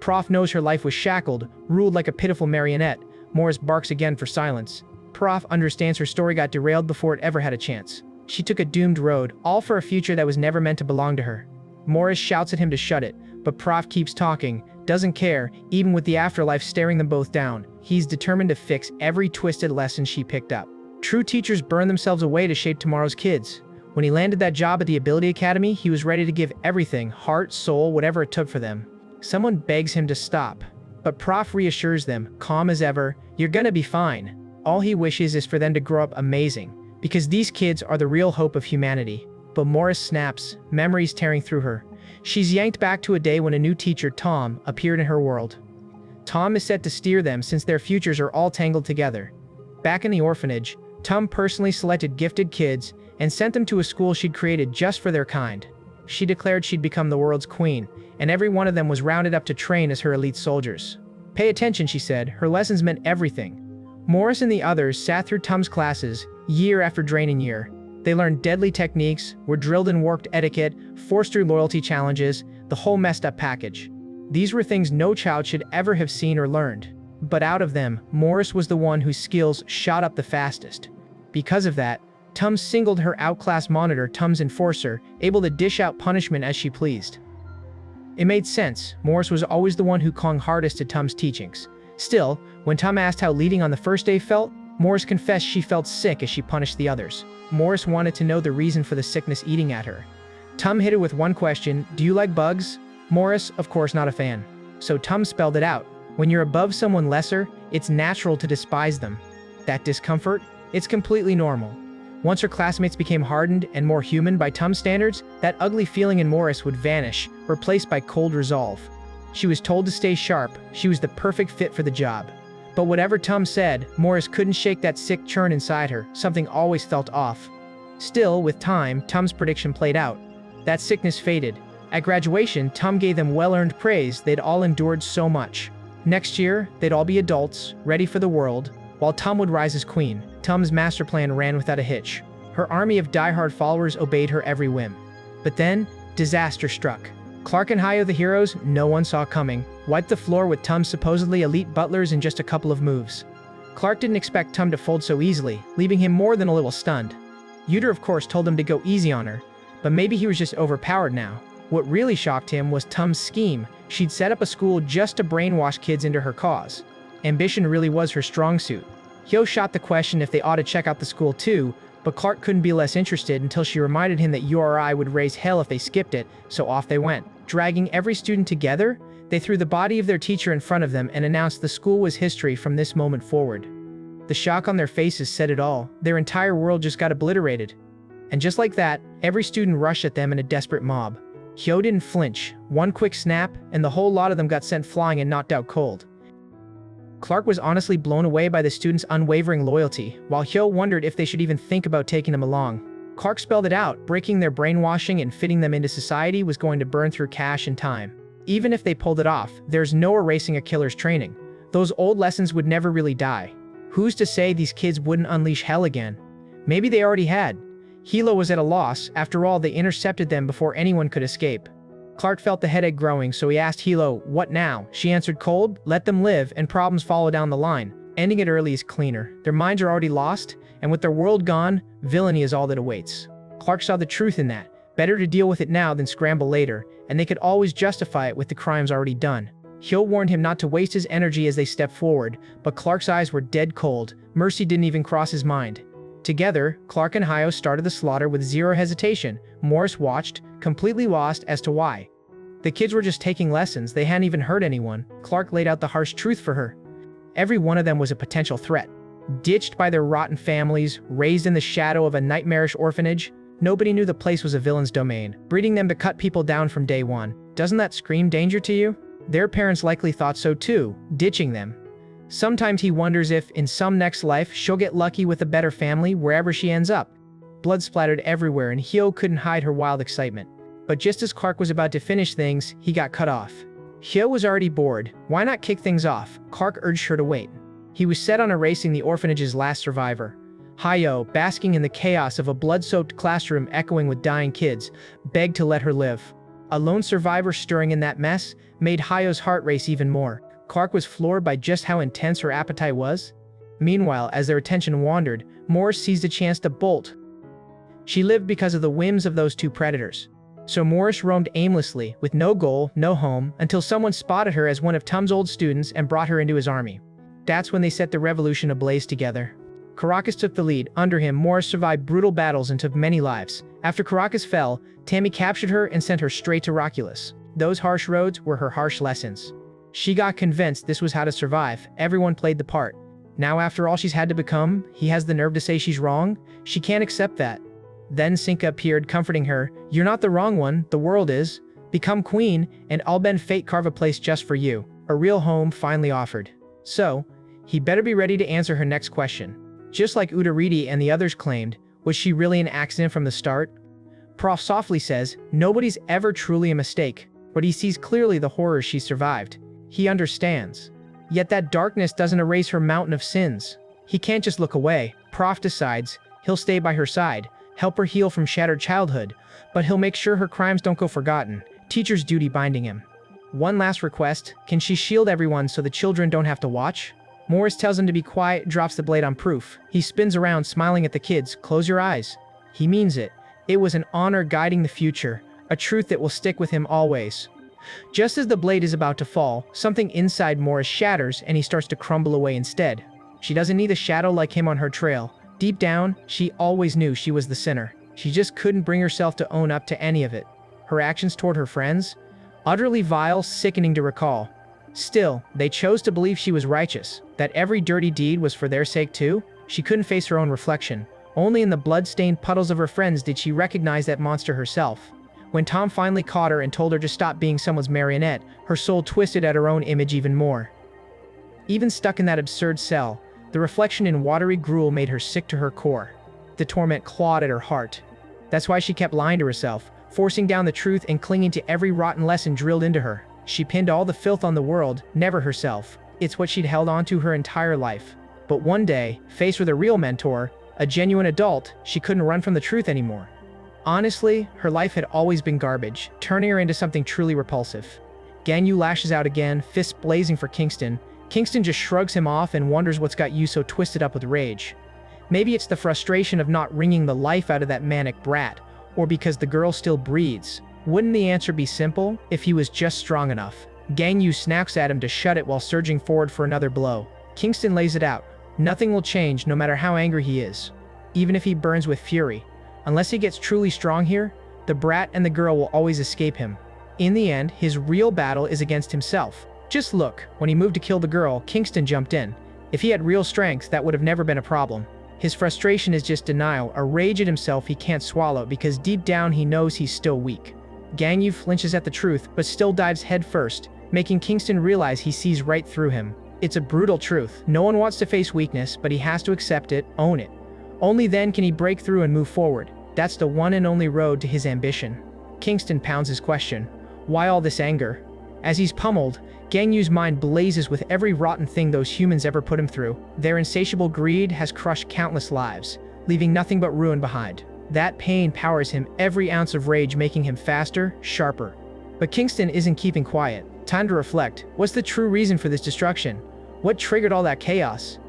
Prof knows her life was shackled, ruled like a pitiful marionette. Morris barks again for silence. Prof understands her story got derailed before it ever had a chance. She took a doomed road, all for a future that was never meant to belong to her. Morris shouts at him to shut it, but Prof keeps talking, doesn't care, even with the afterlife staring them both down. He's determined to fix every twisted lesson she picked up. True teachers burn themselves away to shape tomorrow's kids. When he landed that job at the Ability Academy, he was ready to give everything, heart, soul, whatever it took for them. Someone begs him to stop, but Prof reassures them, calm as ever, you're gonna be fine. All he wishes is for them to grow up amazing, because these kids are the real hope of humanity. But Morris snaps, memories tearing through her. She's yanked back to a day when a new teacher, Tom, appeared in her world. Tom is set to steer them since their futures are all tangled together. Back in the orphanage, Tom personally selected gifted kids and sent them to a school she'd created just for their kind. She declared she'd become the world's queen, and every one of them was rounded up to train as her elite soldiers. Pay attention, she said, her lessons meant everything. Morris and the others sat through Tom's classes, year after draining year. They learned deadly techniques, were drilled in warped etiquette, forced through loyalty challenges, the whole messed up package. These were things no child should ever have seen or learned. But out of them, Morris was the one whose skills shot up the fastest. Because of that, Tum singled her outclass monitor, Tum's enforcer, able to dish out punishment as she pleased. It made sense. Morris was always the one who clung hardest to Tum's teachings. Still, when Tum asked how leading on the first day felt, Morris confessed she felt sick as she punished the others. Morris wanted to know the reason for the sickness eating at her. Tum hit her with one question, do you like bugs? Morris, of course, not a fan. So Tum spelled it out. When you're above someone lesser, it's natural to despise them. That discomfort? It's completely normal. Once her classmates became hardened and more human by Tum's standards, that ugly feeling in Morris would vanish, replaced by cold resolve. She was told to stay sharp, she was the perfect fit for the job. But whatever Tum said, Morris couldn't shake that sick churn inside her, something always felt off. Still, with time, Tum's prediction played out. That sickness faded. At graduation, Tum gave them well-earned praise, they'd all endured so much. Next year, they'd all be adults, ready for the world, while Tum would rise as queen. Tum's master plan ran without a hitch. Her army of die-hard followers obeyed her every whim. But then, disaster struck. Clark and Hayo, the heroes, no one saw coming, wiped the floor with Tum's supposedly elite butlers in just a couple of moves. Clark didn't expect Tum to fold so easily, leaving him more than a little stunned. Uter, of course, told him to go easy on her, but maybe he was just overpowered now. What really shocked him was Tum's scheme. She'd set up a school just to brainwash kids into her cause. Ambition really was her strong suit. Hyo shot the question if they ought to check out the school too, but Clark couldn't be less interested until she reminded him that URI would raise hell if they skipped it, so off they went. Dragging every student together, they threw the body of their teacher in front of them and announced the school was history from this moment forward. The shock on their faces said it all. Their entire world just got obliterated. And just like that, every student rushed at them in a desperate mob. Hyo didn't flinch. One quick snap, and the whole lot of them got sent flying and knocked out cold. Clark was honestly blown away by the students' unwavering loyalty, while Hyo wondered if they should even think about taking him along. Clark spelled it out. Breaking their brainwashing and fitting them into society was going to burn through cash and time. Even if they pulled it off, there's no erasing a killer's training. Those old lessons would never really die. Who's to say these kids wouldn't unleash hell again? Maybe they already had. Hilo was at a loss. After all, they intercepted them before anyone could escape. Clark felt the headache growing, so he asked Hilo, "What now?" She answered cold, "Let them live, and problems follow down the line. Ending it early is cleaner. Their minds are already lost, and with their world gone, villainy is all that awaits." Clark saw the truth in that. Better to deal with it now than scramble later, and they could always justify it with the crimes already done. Hyo warned him not to waste his energy as they stepped forward, but Clark's eyes were dead cold. Mercy didn't even cross his mind. Together, Clark and Hyo started the slaughter with zero hesitation. Morris watched, completely lost as to why. The kids were just taking lessons, they hadn't even hurt anyone. Clark laid out the harsh truth for her. Every one of them was a potential threat. Ditched by their rotten families, raised in the shadow of a nightmarish orphanage, nobody knew the place was a villain's domain, breeding them to cut people down from day one. Doesn't that scream danger to you? Their parents likely thought so too, ditching them. Sometimes he wonders if, in some next life, she'll get lucky with a better family wherever she ends up. Blood splattered everywhere and Hyo couldn't hide her wild excitement. But just as Clark was about to finish things, he got cut off. Hyo was already bored. Why not kick things off? Clark urged her to wait. He was set on erasing the orphanage's last survivor. Hyo, basking in the chaos of a blood-soaked classroom echoing with dying kids, begged to let her live. A lone survivor stirring in that mess made Hyo's heart race even more. Clark was floored by just how intense her appetite was. Meanwhile, as their attention wandered, Morris seized a chance to bolt. She lived because of the whims of those two predators. So Morris roamed aimlessly, with no goal, no home, until someone spotted her as one of Tum's old students and brought her into his army. That's when they set the revolution ablaze together. Caracas took the lead. Under him, Morris survived brutal battles and took many lives. After Caracas fell, Tammy captured her and sent her straight to Raculus. Those harsh roads were her harsh lessons. She got convinced this was how to survive. Everyone played the part. Now after all she's had to become, he has the nerve to say she's wrong? She can't accept that. Then Sinca appeared, comforting her. "You're not the wrong one, the world is. Become queen, and I'll bend fate carve a place just for you." A real home finally offered. So, he better be ready to answer her next question. Just like Udariti and the others claimed, was she really an accident from the start? Prof softly says, nobody's ever truly a mistake, but he sees clearly the horrors she survived. He understands. Yet that darkness doesn't erase her mountain of sins. He can't just look away. Prof decides he'll stay by her side, help her heal from shattered childhood, but he'll make sure her crimes don't go forgotten. Teacher's duty binding him. One last request, can she shield everyone so the children don't have to watch? Morris tells him to be quiet, drops the blade on Proof. He spins around, smiling at the kids. Close your eyes. He means it. It was an honor guiding the future, a truth that will stick with him always. Just as the blade is about to fall, something inside Morris shatters and he starts to crumble away instead. She doesn't need a shadow like him on her trail. Deep down, she always knew she was the sinner. She just couldn't bring herself to own up to any of it. Her actions toward her friends? Utterly vile, sickening to recall. Still, they chose to believe she was righteous, that every dirty deed was for their sake too. She couldn't face her own reflection. Only in the blood-stained puddles of her friends did she recognize that monster herself. When Tom finally caught her and told her to stop being someone's marionette, her soul twisted at her own image even more. Even stuck in that absurd cell, the reflection in watery gruel made her sick to her core. The torment clawed at her heart. That's why she kept lying to herself, forcing down the truth and clinging to every rotten lesson drilled into her. She pinned all the filth on the world, never herself. It's what she'd held on to her entire life. But one day, faced with a real mentor, a genuine adult, she couldn't run from the truth anymore. Honestly, her life had always been garbage, turning her into something truly repulsive. Gan Yu lashes out again, fists blazing for Kingston. Kingston just shrugs him off and wonders what's got Yu so twisted up with rage. Maybe it's the frustration of not wringing the life out of that manic brat, or because the girl still breathes. Wouldn't the answer be simple, if he was just strong enough? Gan Yu snaps at him to shut it while surging forward for another blow. Kingston lays it out. Nothing will change no matter how angry he is. Even if he burns with fury. Unless he gets truly strong here, the brat and the girl will always escape him. In the end, his real battle is against himself. Just look, when he moved to kill the girl, Kingston jumped in. If he had real strength, that would have never been a problem. His frustration is just denial, a rage at himself he can't swallow because deep down he knows he's still weak. Gan Yu flinches at the truth, but still dives head first, making Kingston realize he sees right through him. It's a brutal truth. No one wants to face weakness, but he has to accept it, own it. Only then can he break through and move forward. That's the one and only road to his ambition. Kingston pounds his question. Why all this anger? As he's pummeled, Gan Yu's mind blazes with every rotten thing those humans ever put him through. Their insatiable greed has crushed countless lives, leaving nothing but ruin behind. That pain powers him, every ounce of rage making him faster, sharper. But Kingston isn't keeping quiet. Time to reflect. What's the true reason for this destruction? What triggered all that chaos?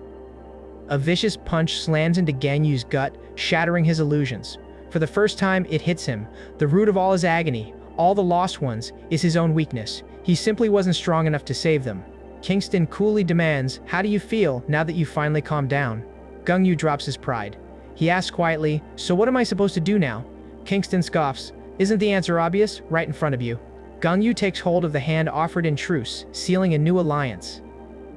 A vicious punch slams into Gan Yu's gut, shattering his illusions. For the first time, it hits him. The root of all his agony, all the lost ones, is his own weakness. He simply wasn't strong enough to save them. Kingston coolly demands, "How do you feel now that you've finally calmed down?" Gan Yu drops his pride. He asks quietly, "So what am I supposed to do now?" Kingston scoffs, "Isn't the answer obvious? Right in front of you." Gan Yu takes hold of the hand offered in truce, sealing a new alliance.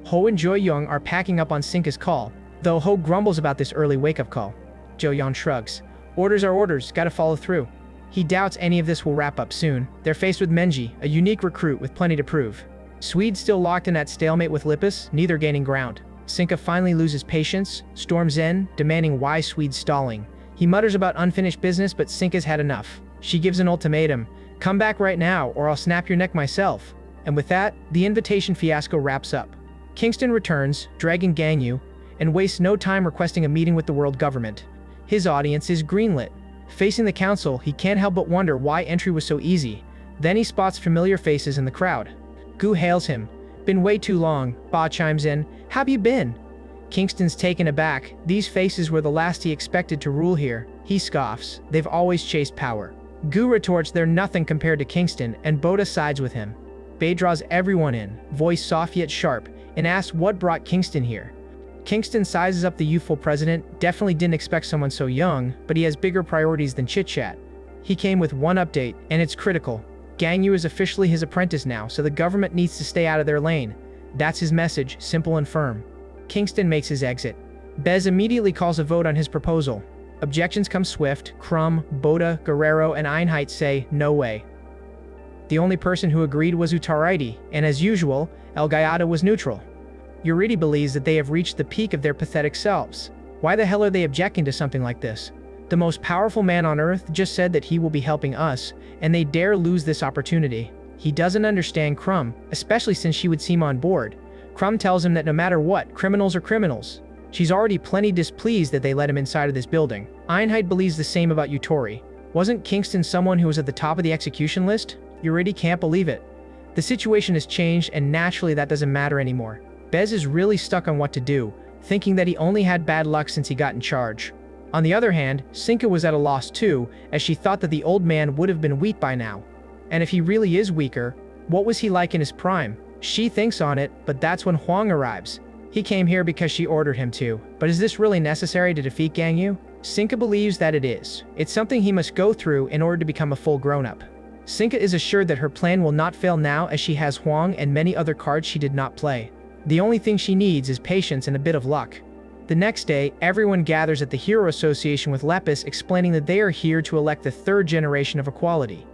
Ho and Jo Young are packing up on Sinca's call, though Ho grumbles about this early wake-up call. Jo Young shrugs. Orders are orders, gotta follow through. He doubts any of this will wrap up soon. They're faced with Menji, a unique recruit with plenty to prove. Swede still locked in that stalemate with Lippus, neither gaining ground. Sinca finally loses patience, storms in, demanding why Swede's stalling. He mutters about unfinished business, but Sinca's had enough. She gives an ultimatum. "Come back right now, or I'll snap your neck myself." And with that, the invitation fiasco wraps up. Kingston returns, dragging Gan Yu, and wastes no time requesting a meeting with the world government. His audience is greenlit. Facing the council, he can't help but wonder why entry was so easy. Then he spots familiar faces in the crowd. Gu hails him. "Been way too long," Ba chimes in. "How've you been?" Kingston's taken aback. These faces were the last he expected to rule here. He scoffs. They've always chased power. Gu retorts they're nothing compared to Kingston, and Boda sides with him. Bei draws everyone in, voice soft yet sharp, and asks what brought Kingston here. Kingston sizes up the youthful president, definitely didn't expect someone so young, but he has bigger priorities than chit-chat. He came with one update, and it's critical. Gan Yu is officially his apprentice now, so the government needs to stay out of their lane. That's his message, simple and firm. Kingston makes his exit. Bez immediately calls a vote on his proposal. Objections come swift. Crumb, Boda, Guerrero, and Einheit say, "No way." The only person who agreed was Utaraiti, and as usual, El Gallardo was neutral. Yuriti believes that they have reached the peak of their pathetic selves. Why the hell are they objecting to something like this? The most powerful man on earth just said that he will be helping us, and they dare lose this opportunity. He doesn't understand Crumb, especially since she would seem on board. Crumb tells him that no matter what, criminals are criminals. She's already plenty displeased that they let him inside of this building. Einheit believes the same about Utori. Wasn't Kingston someone who was at the top of the execution list? Yuriti can't believe it. The situation has changed, and naturally that doesn't matter anymore. Bez is really stuck on what to do, thinking that he only had bad luck since he got in charge. On the other hand, Sinca was at a loss too, as she thought that the old man would have been weak by now. And if he really is weaker, what was he like in his prime? She thinks on it, but that's when Huang arrives. He came here because she ordered him to, but is this really necessary to defeat Gan Yu? Sinca believes that it is. It's something he must go through in order to become a full grown-up. Sinca is assured that her plan will not fail now, as she has Huang and many other cards she did not play. The only thing she needs is patience and a bit of luck. The next day, everyone gathers at the Hero Association with Lepus, explaining that they are here to elect the third generation of equality.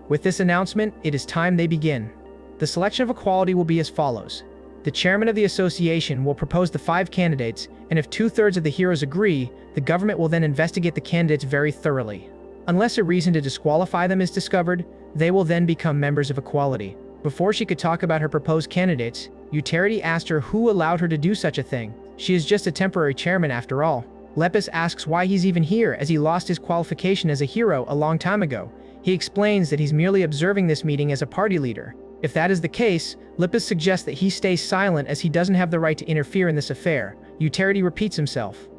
With this announcement, it is time they begin. The selection of equality will be as follows. The chairman of the association will propose the 5 candidates, and if 2/3 of the heroes agree, the government will then investigate the candidates very thoroughly. Unless a reason to disqualify them is discovered, they will then become members of equality. Before she could talk about her proposed candidates, Utarity asked her who allowed her to do such a thing. She is just a temporary chairman after all. Lepus asks why he's even here, as he lost his qualification as a hero a long time ago. He explains that he's merely observing this meeting as a party leader. If that is the case, Lepus suggests that he stays silent as he doesn't have the right to interfere in this affair. Utarity repeats himself.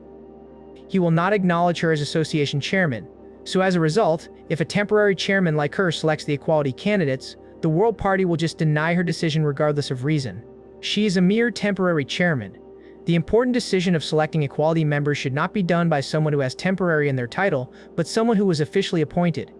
He will not acknowledge her as association chairman. So as a result, if a temporary chairman like her selects the equality candidates, the World Party will just deny her decision regardless of reason. She is a mere temporary chairman. The important decision of selecting equality members should not be done by someone who has temporary in their title, but someone who was officially appointed.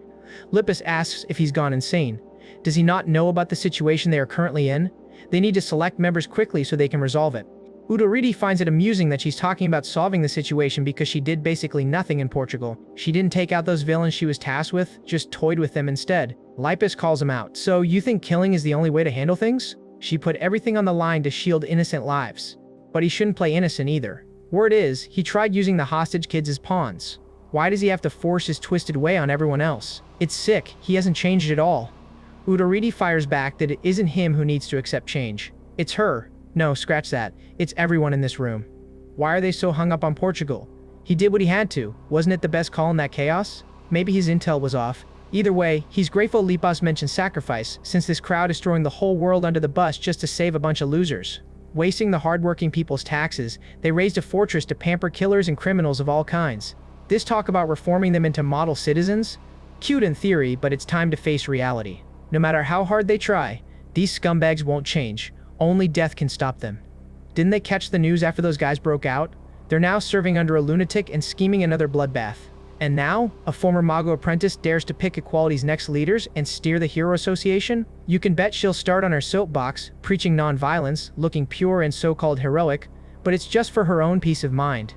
Lepus asks if he's gone insane. Does he not know about the situation they are currently in? They need to select members quickly so they can resolve it. Udoriti finds it amusing that she's talking about solving the situation because she did basically nothing in Portugal. She didn't take out those villains she was tasked with, just toyed with them instead. Lepus calls him out. So you think killing is the only way to handle things? She put everything on the line to shield innocent lives. But he shouldn't play innocent either. Word is, he tried using the hostage kids as pawns. Why does he have to force his twisted way on everyone else? It's sick, he hasn't changed at all. Udoridi fires back that it isn't him who needs to accept change. It's her. No, scratch that. It's everyone in this room. Why are they so hung up on Portugal? He did what he had to. Wasn't it the best call in that chaos? Maybe his intel was off. Either way, he's grateful Lipas mentioned sacrifice, since this crowd is throwing the whole world under the bus just to save a bunch of losers. Wasting the hardworking people's taxes, they raised a fortress to pamper killers and criminals of all kinds. This talk about reforming them into model citizens? Cute in theory, but it's time to face reality. No matter how hard they try, these scumbags won't change. Only death can stop them. Didn't they catch the news after those guys broke out? They're now serving under a lunatic and scheming another bloodbath. And now, a former Mago apprentice dares to pick Equality's next leaders and steer the Hero Association? You can bet she'll start on her soapbox, preaching non-violence, looking pure and so-called heroic, but it's just for her own peace of mind.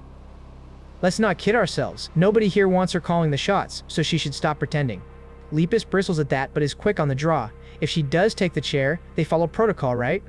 Let's not kid ourselves. Nobody here wants her calling the shots, so she should stop pretending. Lepus bristles at that but is quick on the draw. If she does take the chair, they follow protocol, right?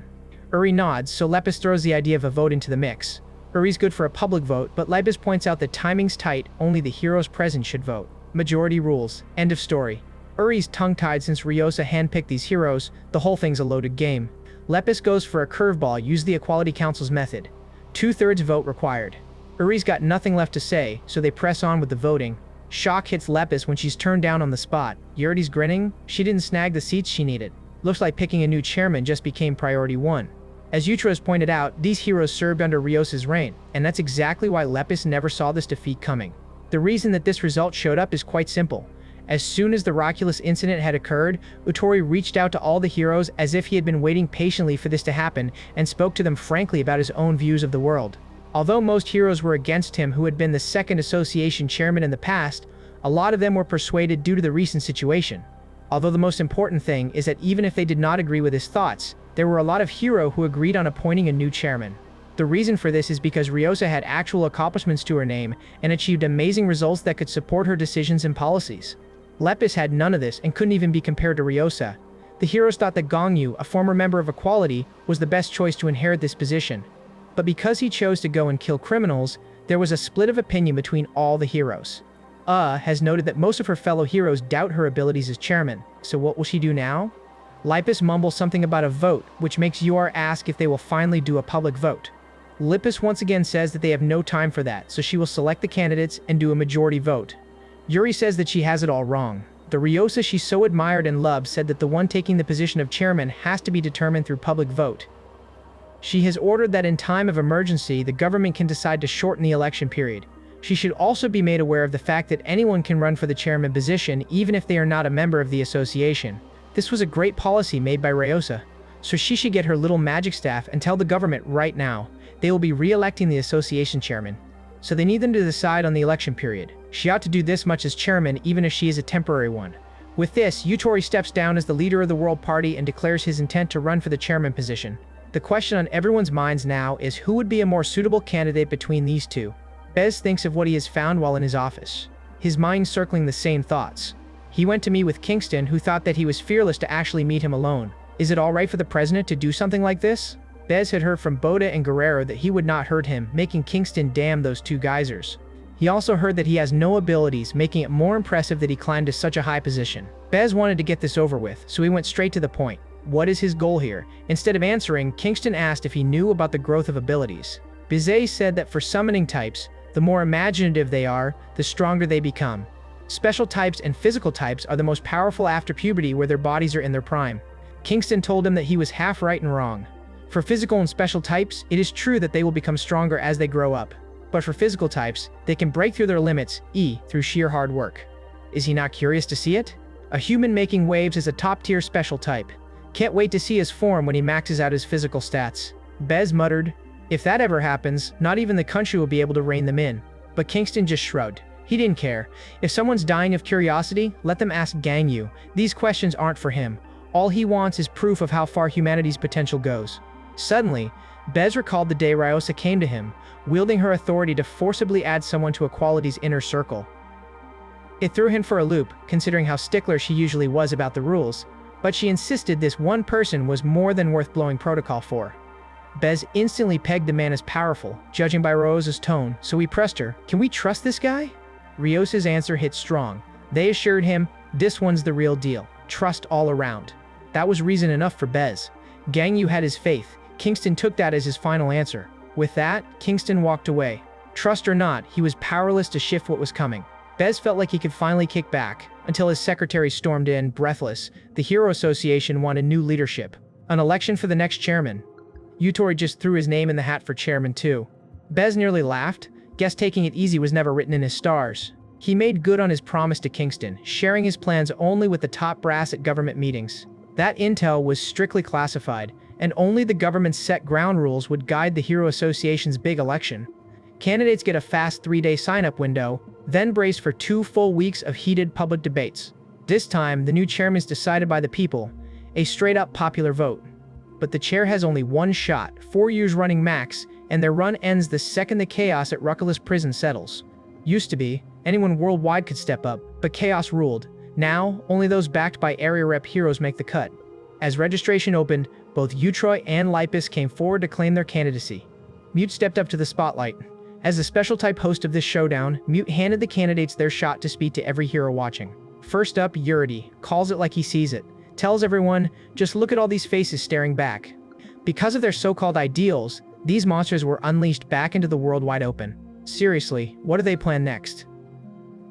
Uri nods, so Lepus throws the idea of a vote into the mix. Uri's good for a public vote, but Lepus points out that timing's tight, only the heroes present should vote. Majority rules. End of story. Uri's tongue-tied since Ryosa handpicked these heroes, the whole thing's a loaded game. Lepus goes for a curveball, use the Equality Council's method. 2/3 vote required. Uri's got nothing left to say, so they press on with the voting. Shock hits Lepus when she's turned down on the spot. Yuri's grinning. She didn't snag the seats she needed. Looks like picking a new chairman just became priority one. As Yutros pointed out, these heroes served under Ryosa's reign, and that's exactly why Lepus never saw this defeat coming. The reason that this result showed up is quite simple. As soon as the Raculus incident had occurred, Utori reached out to all the heroes as if he had been waiting patiently for this to happen and spoke to them frankly about his own views of the world. Although most heroes were against him who had been the second association chairman in the past, a lot of them were persuaded due to the recent situation. Although the most important thing is that even if they did not agree with his thoughts, there were a lot of hero who agreed on appointing a new chairman. The reason for this is because Ryosa had actual accomplishments to her name and achieved amazing results that could support her decisions and policies. Lepus had none of this and couldn't even be compared to Ryosa. The heroes thought that Gan Yu, a former member of Equality, was the best choice to inherit this position. But because he chose to go and kill criminals, there was a split of opinion between all the heroes. Has noted that most of her fellow heroes doubt her abilities as chairman, so what will she do now? Lepus mumbles something about a vote, which makes Ur ask if they will finally do a public vote. Lepus once again says that they have no time for that, so she will select the candidates and do a majority vote. Yuri says that she has it all wrong. The Ryosa she so admired and loved said that the one taking the position of chairman has to be determined through public vote. She has ordered that in time of emergency, the government can decide to shorten the election period. She should also be made aware of the fact that anyone can run for the chairman position even if they are not a member of the association. This was a great policy made by Ryosa, so she should get her little magic staff and tell the government right now. They will be re-electing the association chairman, so they need them to decide on the election period. She ought to do this much as chairman even if she is a temporary one. With this, Utori steps down as the leader of the World Party and declares his intent to run for the chairman position. The question on everyone's minds now is who would be a more suitable candidate between these two. Bez thinks of what he has found while in his office, his mind circling the same thoughts. He went to meet with Kingston, who thought that he was fearless to actually meet him alone. Is it alright for the president to do something like this? Bez had heard from Boda and Guerrero that he would not hurt him, making Kingston damn those two geysers. He also heard that he has no abilities, making it more impressive that he climbed to such a high position. Bez wanted to get this over with, so he went straight to the point. What is his goal here? Instead of answering, Kingston asked if he knew about the growth of abilities. Bizet said that for summoning types, the more imaginative they are, the stronger they become. Special types and physical types are the most powerful after puberty where their bodies are in their prime. Kingston told him that he was half right and wrong. For physical and special types, it is true that they will become stronger as they grow up. But for physical types, they can break through their limits, through sheer hard work. Is he not curious to see it? A human making waves is a top-tier special type. Can't wait to see his form when he maxes out his physical stats. Bez muttered, if that ever happens, not even the country will be able to rein them in. But Kingston just shrugged. He didn't care. If someone's dying of curiosity, let them ask Gan Yu. These questions aren't for him. All he wants is proof of how far humanity's potential goes. Suddenly, Bez recalled the day Ryosa came to him, wielding her authority to forcibly add someone to Equality's inner circle. It threw him for a loop, considering how stickler she usually was about the rules, but she insisted this one person was more than worth blowing protocol for. Bez instantly pegged the man as powerful, judging by Ryosa's tone, so he pressed her, can we trust this guy? Rios's answer hit strong. They assured him, "This one's the real deal. Trust all around." That was reason enough for Bez. Gang Yu had his faith. Kingston took that as his final answer. With that, Kingston walked away. Trust or not, he was powerless to shift what was coming. Bez felt like he could finally kick back, until his secretary stormed in, breathless. The Hero Association wanted new leadership. An election for the next chairman. Yutori just threw his name in the hat for chairman too. Bez nearly laughed. Guess taking it easy was never written in his stars. He made good on his promise to Kingston, sharing his plans only with the top brass at government meetings. That intel was strictly classified, and only the government's set ground rules would guide the Hero Association's big election. Candidates get a fast 3-day sign-up window, then brace for 2 full weeks of heated public debates. This time, the new chairman is decided by the people, a straight-up popular vote. But the chair has only one shot, 4 years running max, and their run ends the second the chaos at Raculus prison settles. Used to be, anyone worldwide could step up, but chaos ruled. Now, only those backed by area rep heroes make the cut. As registration opened, both Utroy and Lipus came forward to claim their candidacy. Mute stepped up to the spotlight. As the special type host of this showdown, Mute handed the candidates their shot to speak to every hero watching. First up, Yurity, calls it like he sees it. Tells everyone, just look at all these faces staring back. Because of their so-called ideals, these monsters were unleashed back into the world wide open. Seriously, what do they plan next?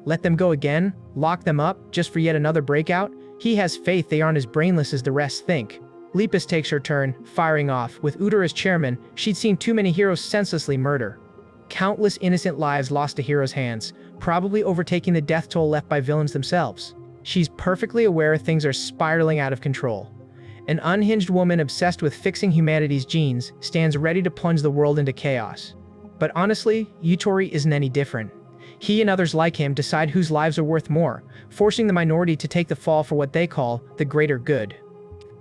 Let them go again? Lock them up, just for yet another breakout? He has faith they aren't as brainless as the rest think. Lepus takes her turn, firing off. With Uter as chairman, she'd seen too many heroes senselessly murder. Countless innocent lives lost to heroes' hands, probably overtaking the death toll left by villains themselves. She's perfectly aware things are spiraling out of control. An unhinged woman obsessed with fixing humanity's genes stands ready to plunge the world into chaos. But honestly, Yutori isn't any different. He and others like him decide whose lives are worth more, forcing the minority to take the fall for what they call the greater good.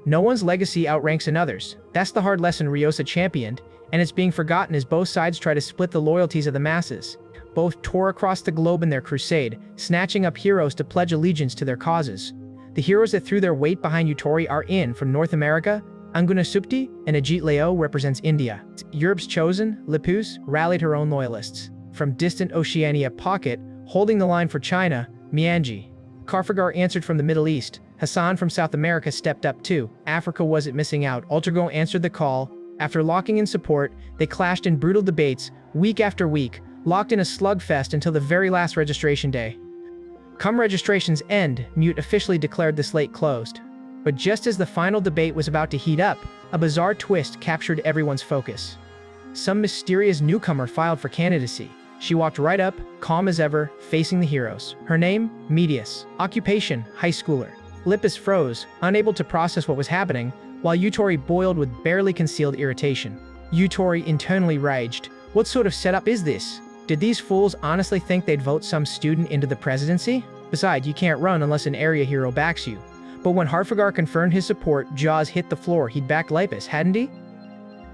No one's legacy outranks another's. That's the hard lesson Ryosa championed, and it's being forgotten as both sides try to split the loyalties of the masses. Both tore across the globe in their crusade, snatching up heroes to pledge allegiance to their causes. The heroes that threw their weight behind Yutori are in from North America. Anguna Supti and Ajit Leo represents India. Europe's chosen, Lepus, rallied her own loyalists. From distant Oceania pocket, holding the line for China, Mianji. Karfagar answered from the Middle East. Hassan from South America stepped up too. Africa wasn't missing out. Ultrago answered the call. After locking in support, they clashed in brutal debates, week after week, locked in a slugfest until the very last registration day. Come registration's end, Mute officially declared the slate closed. But just as the final debate was about to heat up, a bizarre twist captured everyone's focus. Some mysterious newcomer filed for candidacy. She walked right up, calm as ever, facing the heroes. Her name? Medius. Occupation? High schooler. Lipus froze, unable to process what was happening, while Yutori boiled with barely concealed irritation. Yutori internally raged. What sort of setup is this? Did these fools honestly think they'd vote some student into the presidency? Besides, you can't run unless an area hero backs you. But when Harfagar confirmed his support, jaws hit the floor. He'd backed Lipus, hadn't he?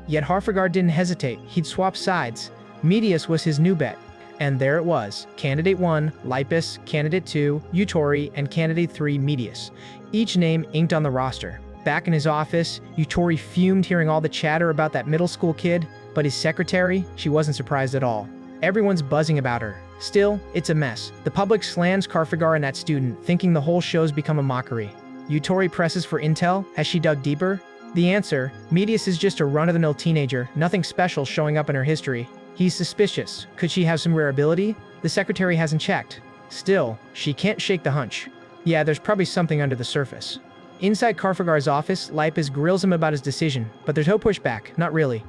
Yet Harfagar didn't hesitate. He'd swap sides. Medius was his new bet. And there it was. Candidate 1, Lipus, Candidate 2, Yutori, and Candidate 3, Medius. Each name inked on the roster. Back in his office, Yutori fumed hearing all the chatter about that middle school kid, but his secretary, she wasn't surprised at all. Everyone's buzzing about her. Still, it's a mess. The public slams Karfagar and that student, thinking the whole show's become a mockery. Yutori presses for intel. Has she dug deeper? The answer, Medius is just a run-of-the-mill teenager, nothing special showing up in her history. He's suspicious. Could she have some rare ability? The secretary hasn't checked. Still, she can't shake the hunch. Yeah, there's probably something under the surface. Inside Karfagar's office, Lipus grills him about his decision, but there's no pushback, not really.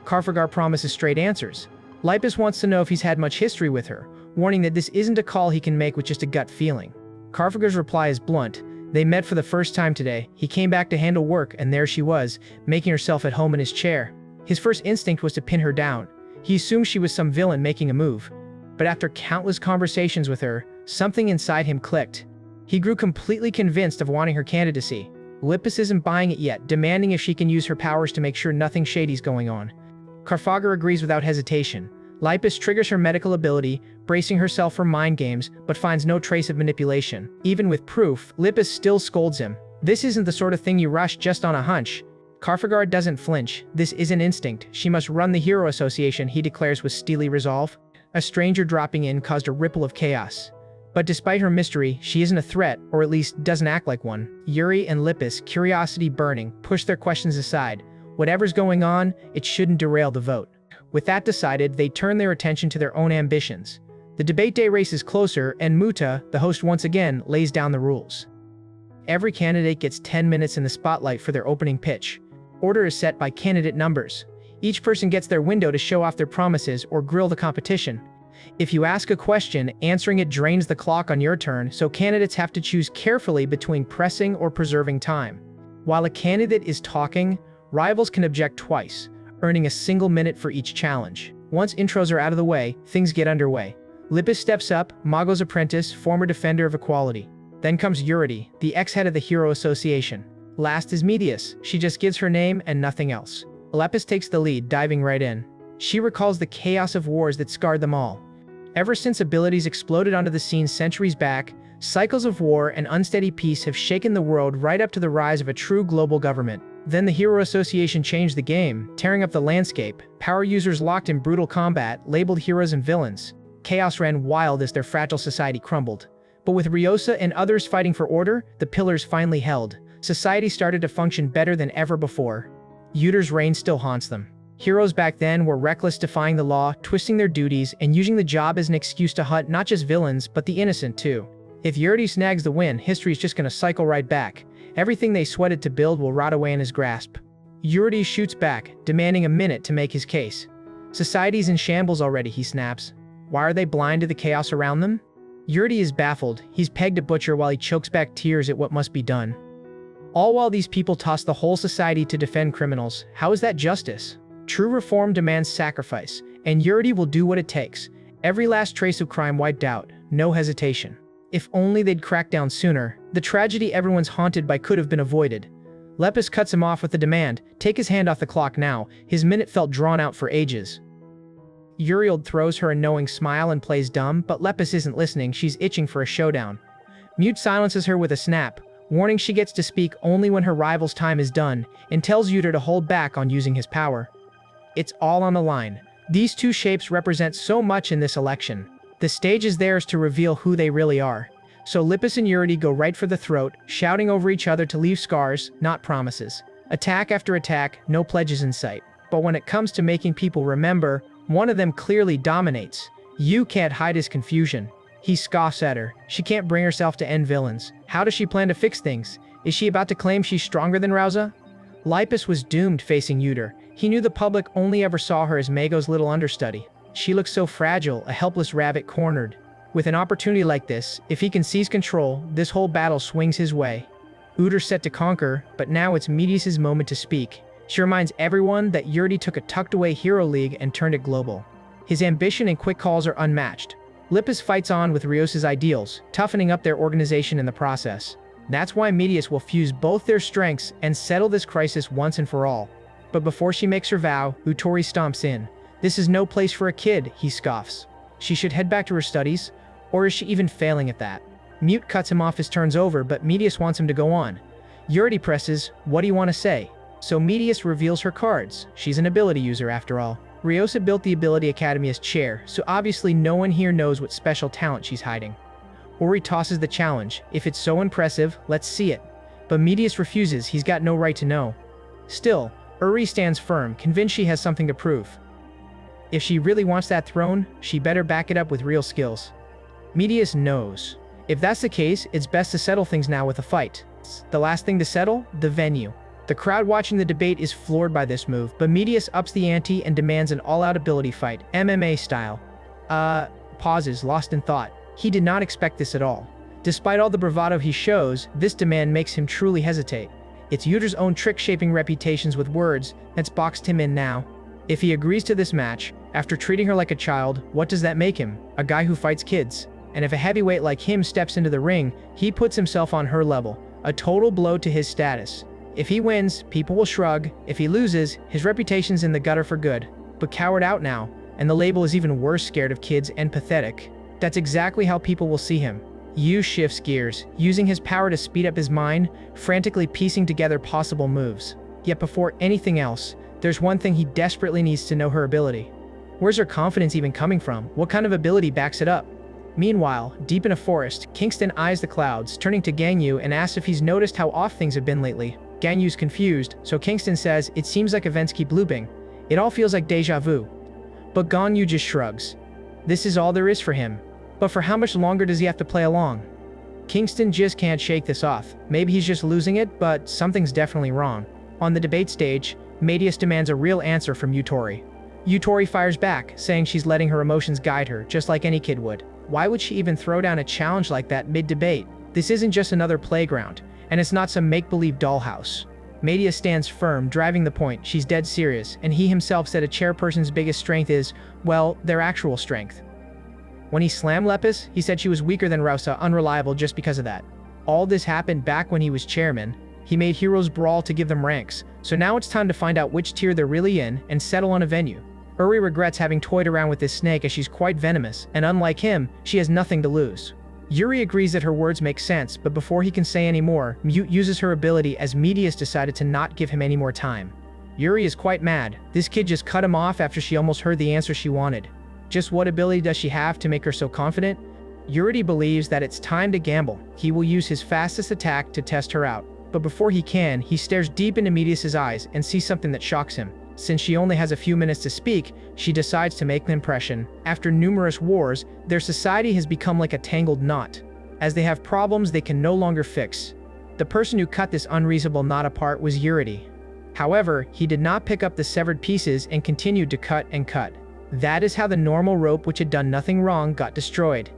Karfagar promises straight answers. Lipus wants to know if he's had much history with her, warning that this isn't a call he can make with just a gut feeling. Karfagar's reply is blunt. They met for the first time today. He came back to handle work, and there she was, making herself at home in his chair. His first instinct was to pin her down. He assumed she was some villain making a move. But after countless conversations with her, something inside him clicked. He grew completely convinced of wanting her candidacy. Lipus isn't buying it yet, demanding if she can use her powers to make sure nothing shady's going on. Karfagar agrees without hesitation. Lipus triggers her medical ability, bracing herself for mind games, but finds no trace of manipulation. Even with proof, Lipus still scolds him. This isn't the sort of thing you rush just on a hunch. Karfagar doesn't flinch. This is an instinct. She must run the Hero Association, he declares with steely resolve. A stranger dropping in caused a ripple of chaos. But despite her mystery, she isn't a threat, or at least doesn't act like one. Yuri and Lippis, curiosity burning, push their questions aside. Whatever's going on, it shouldn't derail the vote. With that decided, they turn their attention to their own ambitions. The debate day race is closer, and Muta, the host once again, lays down the rules. Every candidate gets 10 minutes in the spotlight for their opening pitch. Order is set by candidate numbers. Each person gets their window to show off their promises or grill the competition. If you ask a question, answering it drains the clock on your turn, so candidates have to choose carefully between pressing or preserving time. While a candidate is talking, rivals can object twice, earning a single minute for each challenge. Once intros are out of the way, things get underway. Lippis steps up, Mago's apprentice, former defender of equality. Then comes Yuri, the ex-head of the Hero Association. Last is Medius. She just gives her name and nothing else. Lippis takes the lead, diving right in. She recalls the chaos of wars that scarred them all. Ever since abilities exploded onto the scene centuries back, cycles of war and unsteady peace have shaken the world right up to the rise of a true global government. Then the Hero Association changed the game, tearing up the landscape. Power users locked in brutal combat, labeled heroes and villains. Chaos ran wild as their fragile society crumbled. But with Ryosa and others fighting for order, the pillars finally held. Society started to function better than ever before. Yuder's reign still haunts them. Heroes back then were reckless, defying the law, twisting their duties, and using the job as an excuse to hunt not just villains, but the innocent too. If Yuri snags the win, history's just gonna cycle right back. Everything they sweated to build will rot away in his grasp. Yuri shoots back, demanding a minute to make his case. Society's in shambles already, he snaps. Why are they blind to the chaos around them? Yuri is baffled. He's pegged a butcher while he chokes back tears at what must be done. All while these people toss the whole society to defend criminals. How is that justice? True reform demands sacrifice, and Yuri will do what it takes. Every last trace of crime wiped out, no hesitation. If only they'd cracked down sooner, the tragedy everyone's haunted by could have been avoided. Lippis cuts him off with the demand, take his hand off the clock now. His minute felt drawn out for ages. Uriel throws her a knowing smile and plays dumb, but Lippis isn't listening. She's itching for a showdown. Mute silences her with a snap, warning she gets to speak only when her rival's time is done, and tells Yuder to hold back on using his power. It's all on the line. These two shapes represent so much in this election. The stage is theirs to reveal who they really are. So Lippis and Yuri go right for the throat, shouting over each other to leave scars, not promises. Attack after attack, no pledges in sight. But when it comes to making people remember, one of them clearly dominates. Yu can't hide his confusion. He scoffs at her. She can't bring herself to end villains. How does she plan to fix things? Is she about to claim she's stronger than Rauza? Lippis was doomed facing Yuder. He knew the public only ever saw her as Mago's little understudy. She looked so fragile, a helpless rabbit cornered. With an opportunity like this, if he can seize control, this whole battle swings his way. Uder's set to conquer, but now it's Medius' moment to speak. She reminds everyone that Yuri took a tucked-away Hero League and turned it global. His ambition and quick calls are unmatched. Lippis fights on with Ryosa's ideals, toughening up their organization in the process. That's why Medius will fuse both their strengths and settle this crisis once and for all. But before she makes her vow, Utori stomps in. This is no place for a kid, he scoffs. She should head back to her studies, or is she even failing at that? Mute cuts him off, his turn's over, but Medius wants him to go on. Yuri presses, what do you want to say? So Medius reveals her cards. She's an ability user after all. Ryosa built the Ability Academy as chair, so obviously no one here knows what special talent she's hiding. Ori tosses the challenge. If it's so impressive, let's see it. But Medius refuses, he's got no right to know. Still, Uri stands firm, convinced she has something to prove. If she really wants that throne, she better back it up with real skills. Medius knows. If that's the case, it's best to settle things now with a fight. The last thing to settle? The venue. The crowd watching the debate is floored by this move, but Medius ups the ante and demands an all-out ability fight, MMA style. Pauses, lost in thought. He did not expect this at all. Despite all the bravado he shows, this demand makes him truly hesitate. It's Yuder's own trick-shaping reputations with words that's boxed him in now. If he agrees to this match, after treating her like a child, what does that make him? A guy who fights kids. And if a heavyweight like him steps into the ring, he puts himself on her level, a total blow to his status. If he wins, people will shrug. If he loses, his reputation's in the gutter for good. But coward out now, and the label is even worse, scared of kids and pathetic. That's exactly how people will see him. Yu shifts gears, using his power to speed up his mind, frantically piecing together possible moves. Yet before anything else, there's one thing he desperately needs to know: her ability. Where's her confidence even coming from? What kind of ability backs it up? Meanwhile, deep in a forest, Kingston eyes the clouds, turning to Gan Yu and asks if he's noticed how off things have been lately. Gan Yu's confused, so Kingston says it seems like events keep looping. It all feels like deja vu. But Gan Yu just shrugs. This is all there is for him. But for how much longer does he have to play along? Kingston just can't shake this off. Maybe he's just losing it, but something's definitely wrong. On the debate stage, Medius demands a real answer from Yutori. Yutori fires back, saying she's letting her emotions guide her, just like any kid would. Why would she even throw down a challenge like that mid-debate? This isn't just another playground, and it's not some make-believe dollhouse. Medius stands firm, driving the point. She's dead serious, and he himself said a chairperson's biggest strength is, well, their actual strength. When he slammed Lepus, he said she was weaker than Rosa, unreliable just because of that. All this happened back when he was chairman. He made heroes brawl to give them ranks, so now it's time to find out which tier they're really in and settle on a venue. Uri regrets having toyed around with this snake as she's quite venomous, and unlike him, she has nothing to lose. Yuri agrees that her words make sense, but before he can say any more, Mute uses her ability as Medius decided to not give him any more time. Yuri is quite mad. This kid just cut him off after she almost heard the answer she wanted. Just what ability does she have to make her so confident? Yuri believes that it's time to gamble. He will use his fastest attack to test her out. But before he can, he stares deep into Medius' eyes and sees something that shocks him. Since she only has a few minutes to speak, she decides to make an impression. After numerous wars, their society has become like a tangled knot. As they have problems they can no longer fix. The person who cut this unreasonable knot apart was Yuri. However, he did not pick up the severed pieces and continued to cut and cut. That is how the normal rope, which had done nothing wrong, got destroyed.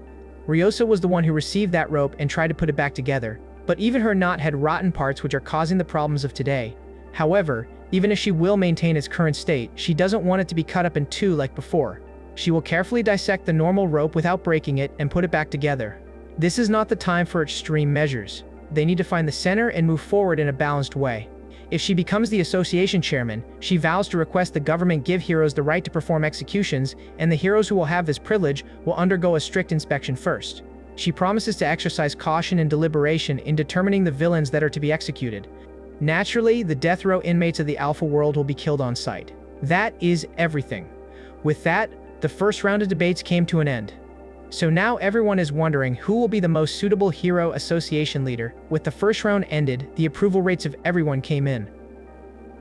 Ryosa was the one who received that rope and tried to put it back together. But even her knot had rotten parts which are causing the problems of today. However, even if she will maintain its current state, she doesn't want it to be cut up in two like before. She will carefully dissect the normal rope without breaking it and put it back together. This is not the time for extreme measures. They need to find the center and move forward in a balanced way. If she becomes the association chairman, she vows to request the government give heroes the right to perform executions, and the heroes who will have this privilege will undergo a strict inspection first. She promises to exercise caution and deliberation in determining the villains that are to be executed. Naturally, the death row inmates of the Alpha world will be killed on sight. That is everything. With that, the first round of debates came to an end. So now everyone is wondering who will be the most suitable hero association leader. With the first round ended, the approval rates of everyone came in.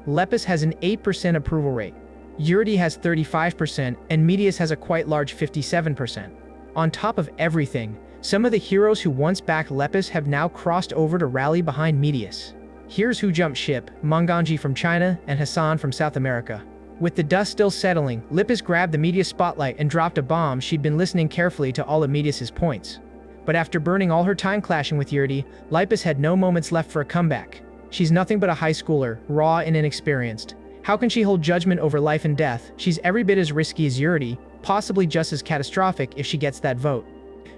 Lepus has an 8% approval rate. Yuri has 35%, and Medius has a quite large 57%. On top of everything, some of the heroes who once backed Lepus have now crossed over to rally behind Medius. Here's who jumped ship: Manganji from China and Hassan from South America. With the dust still settling, Lepus grabbed the Medius spotlight and dropped a bomb. She'd been listening carefully to all of Medius' points. But after burning all her time clashing with Yuri, Lepus had no moments left for a comeback. She's nothing but a high schooler, raw and inexperienced. How can she hold judgment over life and death? She's every bit as risky as Yuri, possibly just as catastrophic if she gets that vote.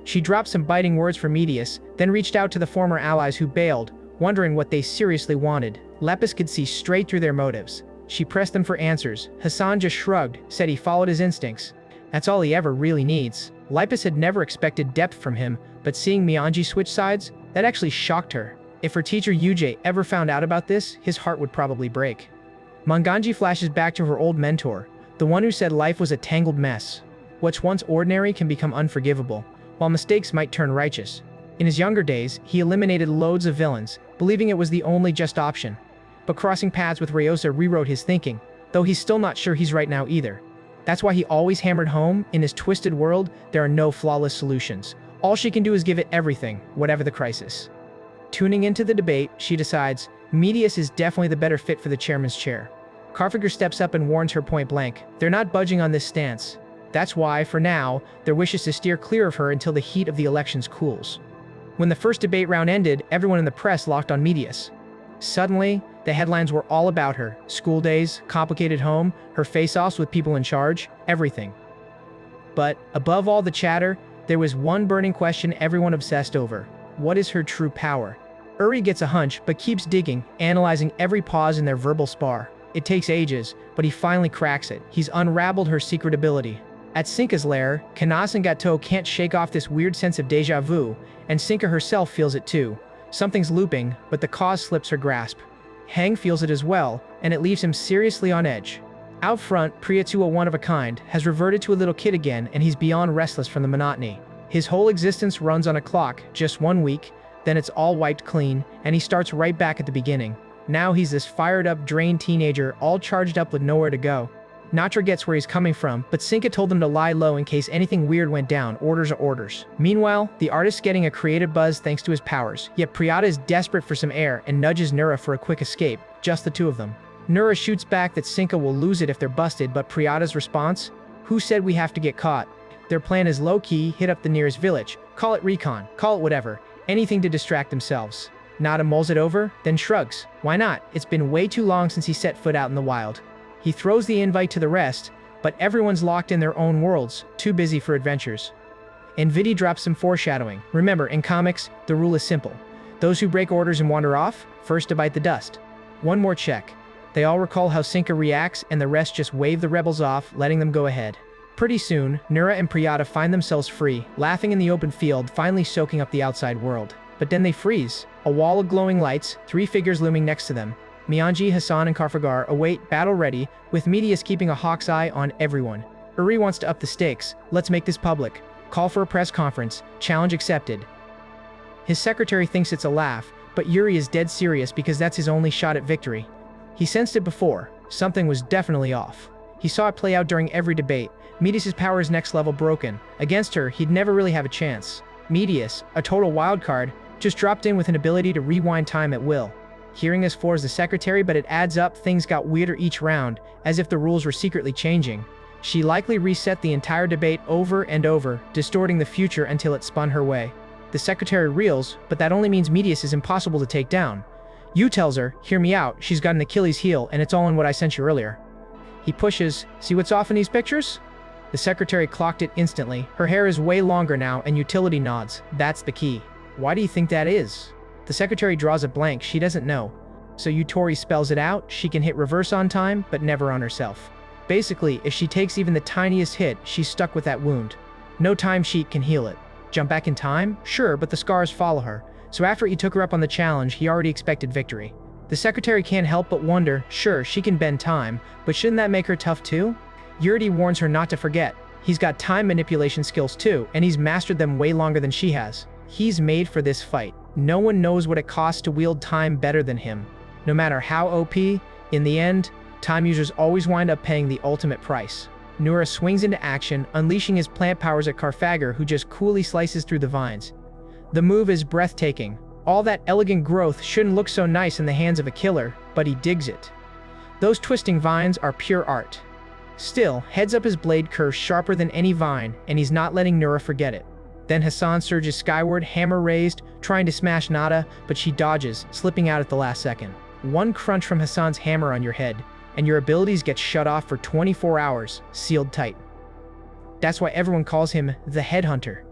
She dropped some biting words for Medius, then reached out to the former allies who bailed, wondering what they seriously wanted. Lepus could see straight through their motives. She pressed them for answers. Hassan just shrugged, said he followed his instincts. That's all he ever really needs. Lepus had never expected depth from him, but seeing Mianji switch sides, that actually shocked her. If her teacher Yuji ever found out about this, his heart would probably break. Manganji flashes back to her old mentor, the one who said life was a tangled mess. What's once ordinary can become unforgivable, while mistakes might turn righteous. In his younger days, he eliminated loads of villains, believing it was the only just option. But crossing paths with Ryosa rewrote his thinking, though he's still not sure he's right now either. That's why he always hammered home, in his twisted world, there are no flawless solutions. All she can do is give it everything, whatever the crisis. Tuning into the debate, she decides, Medius is definitely the better fit for the chairman's chair. Carfigure steps up and warns her point blank, they're not budging on this stance. That's why, for now, their wish is to steer clear of her until the heat of the elections cools. When the first debate round ended, everyone in the press locked on Medius. Suddenly, the headlines were all about her. School days, complicated home, her face-offs with people in charge, everything. But, above all the chatter, there was one burning question everyone obsessed over. What is her true power? Uri gets a hunch, but keeps digging, analyzing every pause in their verbal spar. It takes ages, but he finally cracks it. He's unraveled her secret ability. At Sinca's lair, Kanas and Gato can't shake off this weird sense of deja vu, and Sinca herself feels it too. Something's looping, but the cause slips her grasp. Hang feels it as well, and it leaves him seriously on edge. Out front, Priyatua, one of a kind, has reverted to a little kid again, and he's beyond restless from the monotony. His whole existence runs on a clock, just 1 week, then it's all wiped clean, and he starts right back at the beginning. Now he's this fired-up, drained teenager, all charged up with nowhere to go. Natra gets where he's coming from, but Sinca told them to lie low in case anything weird went down. Orders are orders. Meanwhile, the artist's getting a creative buzz thanks to his powers, yet Priyata is desperate for some air and nudges Nura for a quick escape, just the two of them. Nura shoots back that Sinca will lose it if they're busted, but Priyata's response? Who said we have to get caught? Their plan is low-key, hit up the nearest village, call it recon, call it whatever, anything to distract themselves. Nada mulls it over, then shrugs. Why not? It's been way too long since he set foot out in the wild. He throws the invite to the rest, but everyone's locked in their own worlds, too busy for adventures. And Vidi drops some foreshadowing. Remember, in comics, the rule is simple. Those who break orders and wander off, first to bite the dust. One more check. They all recall how Sinca reacts, and the rest just wave the rebels off, letting them go ahead. Pretty soon, Nura and Priyata find themselves free, laughing in the open field, finally soaking up the outside world. But then they freeze. A wall of glowing lights, 3 figures looming next to them. Mianji, Hassan, and Karfagar await, battle-ready, with Medius keeping a hawk's eye on everyone. Uri wants to up the stakes. Let's make this public. Call for a press conference. Challenge accepted. His secretary thinks it's a laugh, but Yuri is dead serious because that's his only shot at victory. He sensed it before. Something was definitely off. He saw it play out during every debate. Medius' power is next level broken. Against her, he'd never really have a chance. Medius, a total wildcard, just dropped in with an ability to rewind time at will. Hearing this floors the secretary, but it adds up. Things got weirder each round, as if the rules were secretly changing. She likely reset the entire debate over and over, distorting the future until it spun her way. The secretary reels, but that only means Medius is impossible to take down. Yu tells her, hear me out, she's got an Achilles heel and it's all in what I sent you earlier. He pushes, see what's off in these pictures? The secretary clocked it instantly. Her hair is way longer now and utility nods. That's the key. Why do you think that is? The secretary draws a blank. She doesn't know. So Yutori spells it out. She can hit reverse on time, but never on herself. Basically, if she takes even the tiniest hit, she's stuck with that wound. No timesheet can heal it. Jump back in time? Sure, but the scars follow her. So after he took her up on the challenge, he already expected victory. The secretary can't help but wonder, sure, she can bend time, but shouldn't that make her tough too? Yuri warns her not to forget. He's got time manipulation skills too, and he's mastered them way longer than she has. He's made for this fight. No one knows what it costs to wield time better than him. No matter how OP, in the end, time users always wind up paying the ultimate price. Nura swings into action, unleashing his plant powers at Karfagar, who just coolly slices through the vines. The move is breathtaking. All that elegant growth shouldn't look so nice in the hands of a killer, but he digs it. Those twisting vines are pure art. Still, heads up his blade curves sharper than any vine, and he's not letting Nura forget it. Then Hassan surges skyward, hammer raised, trying to smash Nada, but she dodges, slipping out at the last second. One crunch from Hassan's hammer on your head, and your abilities get shut off for 24 hours, sealed tight. That's why everyone calls him the Headhunter.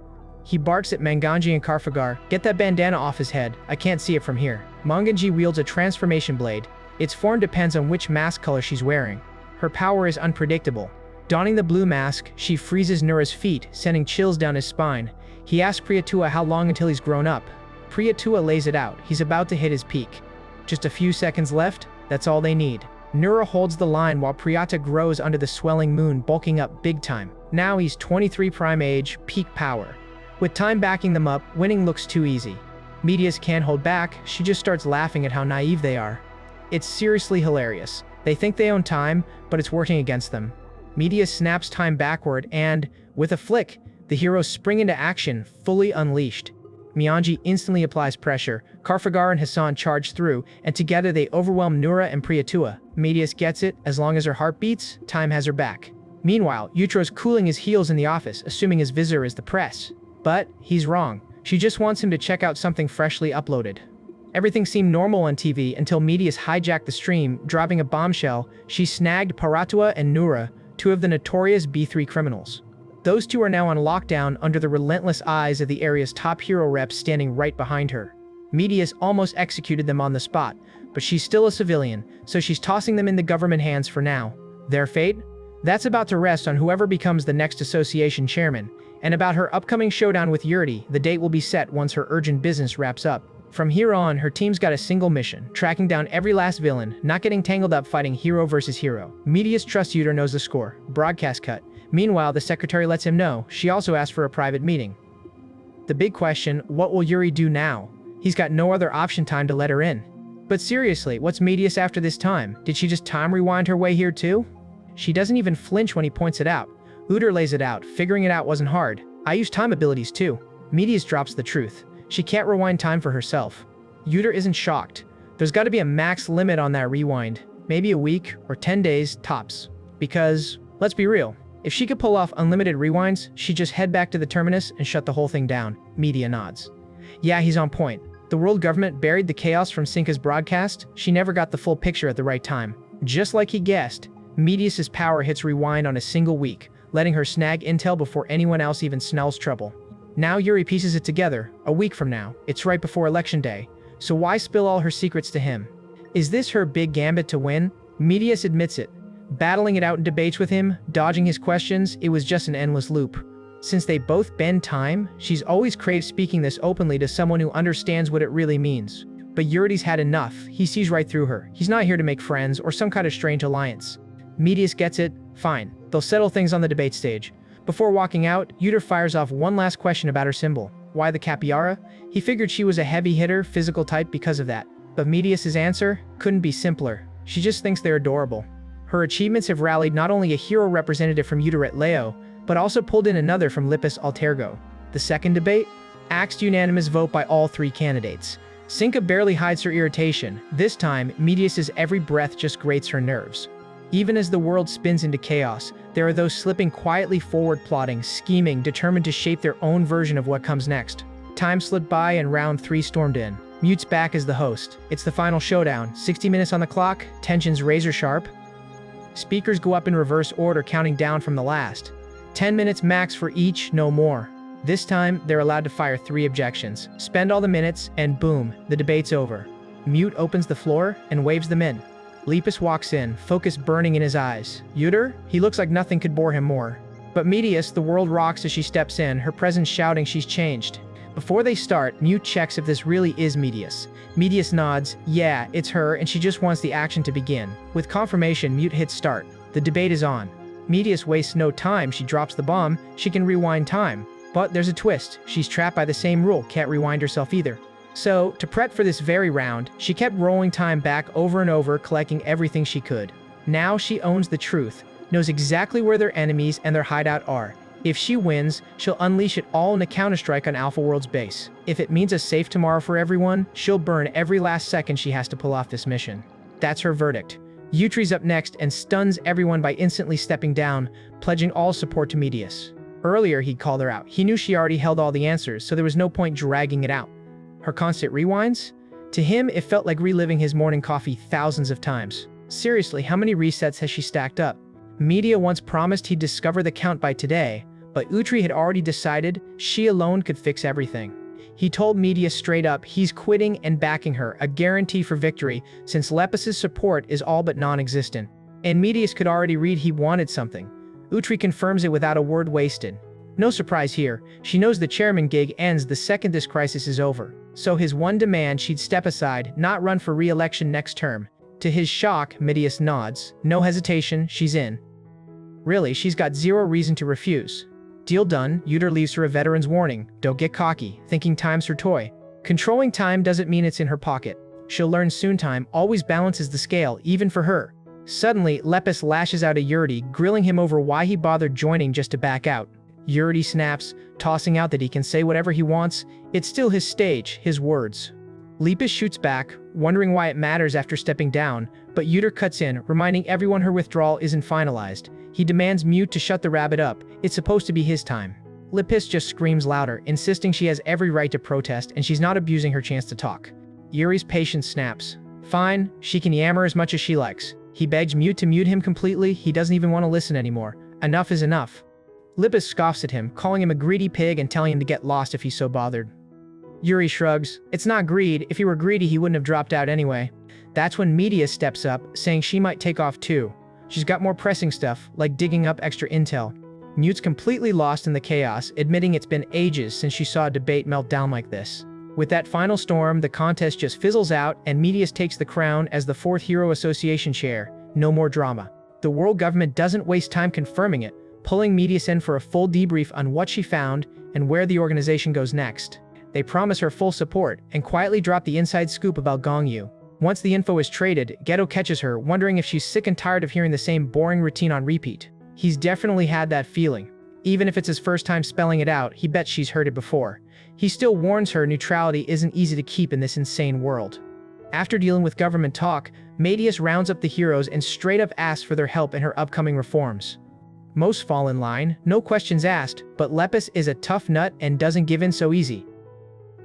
He barks at Manganji and Karfagar, get that bandana off his head, I can't see it from here. Manganji wields a transformation blade. Its form depends on which mask color she's wearing. Her power is unpredictable. Donning the blue mask, she freezes Nura's feet, sending chills down his spine. He asks Priyatua how long until he's grown up. Priyatua lays it out, he's about to hit his peak. Just a few seconds left, that's all they need. Nura holds the line while Priyata grows under the swelling moon, bulking up big time. Now he's 23 prime age, peak power. With time backing them up, winning looks too easy. Medius can't hold back, she just starts laughing at how naive they are. It's seriously hilarious. They think they own time, but it's working against them. Medius snaps time backward and, with a flick, the heroes spring into action, fully unleashed. Mianji instantly applies pressure, Karfagar and Hassan charge through, and together they overwhelm Nura and Priyatua. Medius gets it, as long as her heart beats, time has her back. Meanwhile, Yutro's cooling his heels in the office, assuming his visitor is the press. But he's wrong. She just wants him to check out something freshly uploaded. Everything seemed normal on TV until Medius hijacked the stream, dropping a bombshell. She snagged Paratua and Nura, two of the notorious B3 criminals. Those two are now on lockdown under the relentless eyes of the area's top hero reps standing right behind her. Medius almost executed them on the spot, but she's still a civilian, so she's tossing them in the government hands for now. Their fate? That's about to rest on whoever becomes the next association chairman. And about her upcoming showdown with Yuri, the date will be set once her urgent business wraps up. From here on, her team's got a single mission, tracking down every last villain, not getting tangled up fighting hero versus hero. Medius trusts Yuri knows the score. Broadcast cut. Meanwhile, the secretary lets him know she also asked for a private meeting. The big question, what will Yuri do now? He's got no other option time to let her in. But seriously, what's Medius after this time? Did she just time rewind her way here too? She doesn't even flinch when he points it out. Uter lays it out, figuring it out wasn't hard. I use time abilities too. Medius drops the truth. She can't rewind time for herself. Uter isn't shocked. There's gotta be a max limit on that rewind. Maybe a week or 10 days tops. Because, let's be real, if she could pull off unlimited rewinds, she'd just head back to the terminus and shut the whole thing down. Media nods. Yeah, he's on point. The world government buried the chaos from Sinca's broadcast. She never got the full picture at the right time. Just like he guessed, Medius's power hits rewind on a single week, letting her snag intel before anyone else even smells trouble. Now Yuri pieces it together. A week from now, it's right before election day. So why spill all her secrets to him? Is this her big gambit to win? Medius admits it. Battling it out in debates with him, dodging his questions, it was just an endless loop. Since they both bend time, she's always craved speaking this openly to someone who understands what it really means. But Yuri's had enough. He sees right through her. He's not here to make friends or some kind of strange alliance. Medius gets it. Fine. They'll settle things on the debate stage. Before walking out, Uter fires off one last question about her symbol. Why the Capiara? He figured she was a heavy hitter, physical type because of that. But Medius's answer couldn't be simpler. She just thinks they're adorable. Her achievements have rallied not only a hero representative from Uter at Leo, but also pulled in another from Lippus Altergo. The second debate? Axed unanimous vote by all three candidates. Sinca barely hides her irritation. This time, Medius's every breath just grates her nerves. Even as the world spins into chaos, there are those slipping quietly forward plotting, scheming, determined to shape their own version of what comes next. Time slipped by and round 3 stormed in. Mute's back as the host. It's the final showdown. 60 minutes on the clock, tensions razor sharp. Speakers go up in reverse order counting down from the last. 10 minutes max for each, no more. This time, they're allowed to fire 3 objections. Spend all the minutes, and boom, the debate's over. Mute opens the floor and waves them in. Lippus walks in, focus burning in his eyes. Uter? He looks like nothing could bore him more. But Medius, the world rocks as she steps in, her presence shouting she's changed. Before they start, Mute checks if this really is Medius. Medius nods, yeah, it's her, and she just wants the action to begin. With confirmation, Mute hits start. The debate is on. Medius wastes no time, she drops the bomb, she can rewind time. But there's a twist, she's trapped by the same rule, can't rewind herself either. So, to prep for this very round, she kept rolling time back over and over, collecting everything she could. Now she owns the truth, knows exactly where their enemies and their hideout are. If she wins, she'll unleash it all in a counterstrike on Alpha World's base. If it means a safe tomorrow for everyone, she'll burn every last second she has to pull off this mission. That's her verdict. Utri's up next and stuns everyone by instantly stepping down, pledging all support to Medius. Earlier, he'd called her out. He knew she already held all the answers, so there was no point dragging it out. Her constant rewinds? To him, it felt like reliving his morning coffee thousands of times. Seriously, how many resets has she stacked up? Media once promised he'd discover the count by today, but Utri had already decided she alone could fix everything. He told Media straight up he's quitting and backing her, a guarantee for victory, since Lepus's support is all but non-existent. And Medius could already read he wanted something. Utri confirms it without a word wasted. No surprise here, she knows the chairman gig ends the second this crisis is over. So his one demand she'd step aside, not run for re-election next term. To his shock, Medius nods. No hesitation, she's in. Really, she's got zero reason to refuse. Deal done, Uter leaves her a veteran's warning. Don't get cocky, thinking time's her toy. Controlling time doesn't mean it's in her pocket. She'll learn soon time always balances the scale, even for her. Suddenly, Lepus lashes out at Yuri, grilling him over why he bothered joining just to back out. Yuri snaps, tossing out that he can say whatever he wants. It's still his stage, his words. Lepus shoots back, wondering why it matters after stepping down, but Uter cuts in, reminding everyone her withdrawal isn't finalized. He demands Mute to shut the rabbit up. It's supposed to be his time. Lepus just screams louder, insisting she has every right to protest and she's not abusing her chance to talk. Yuri's patience snaps. Fine, she can yammer as much as she likes. He begs Mute to mute him completely. He doesn't even want to listen anymore. Enough is enough. Lepus scoffs at him, calling him a greedy pig and telling him to get lost if he's so bothered. Yuri shrugs. It's not greed. If he were greedy, he wouldn't have dropped out anyway. That's when Medius steps up, saying she might take off too. She's got more pressing stuff, like digging up extra intel. Mute's completely lost in the chaos, admitting it's been ages since she saw a debate melt down like this. With that final storm, the contest just fizzles out and Medius takes the crown as the 4th Hero Association chair. No more drama. The world government doesn't waste time confirming it, pulling Medius in for a full debrief on what she found and where the organization goes next. They promise her full support and quietly drop the inside scoop about Gan Yu. Once the info is traded, Geto catches her, wondering if she's sick and tired of hearing the same boring routine on repeat. He's definitely had that feeling. Even if it's his first time spelling it out, he bets she's heard it before. He still warns her neutrality isn't easy to keep in this insane world. After dealing with government talk, Medius rounds up the heroes and straight up asks for their help in her upcoming reforms. Most fall in line, no questions asked, but Lepus is a tough nut and doesn't give in so easy.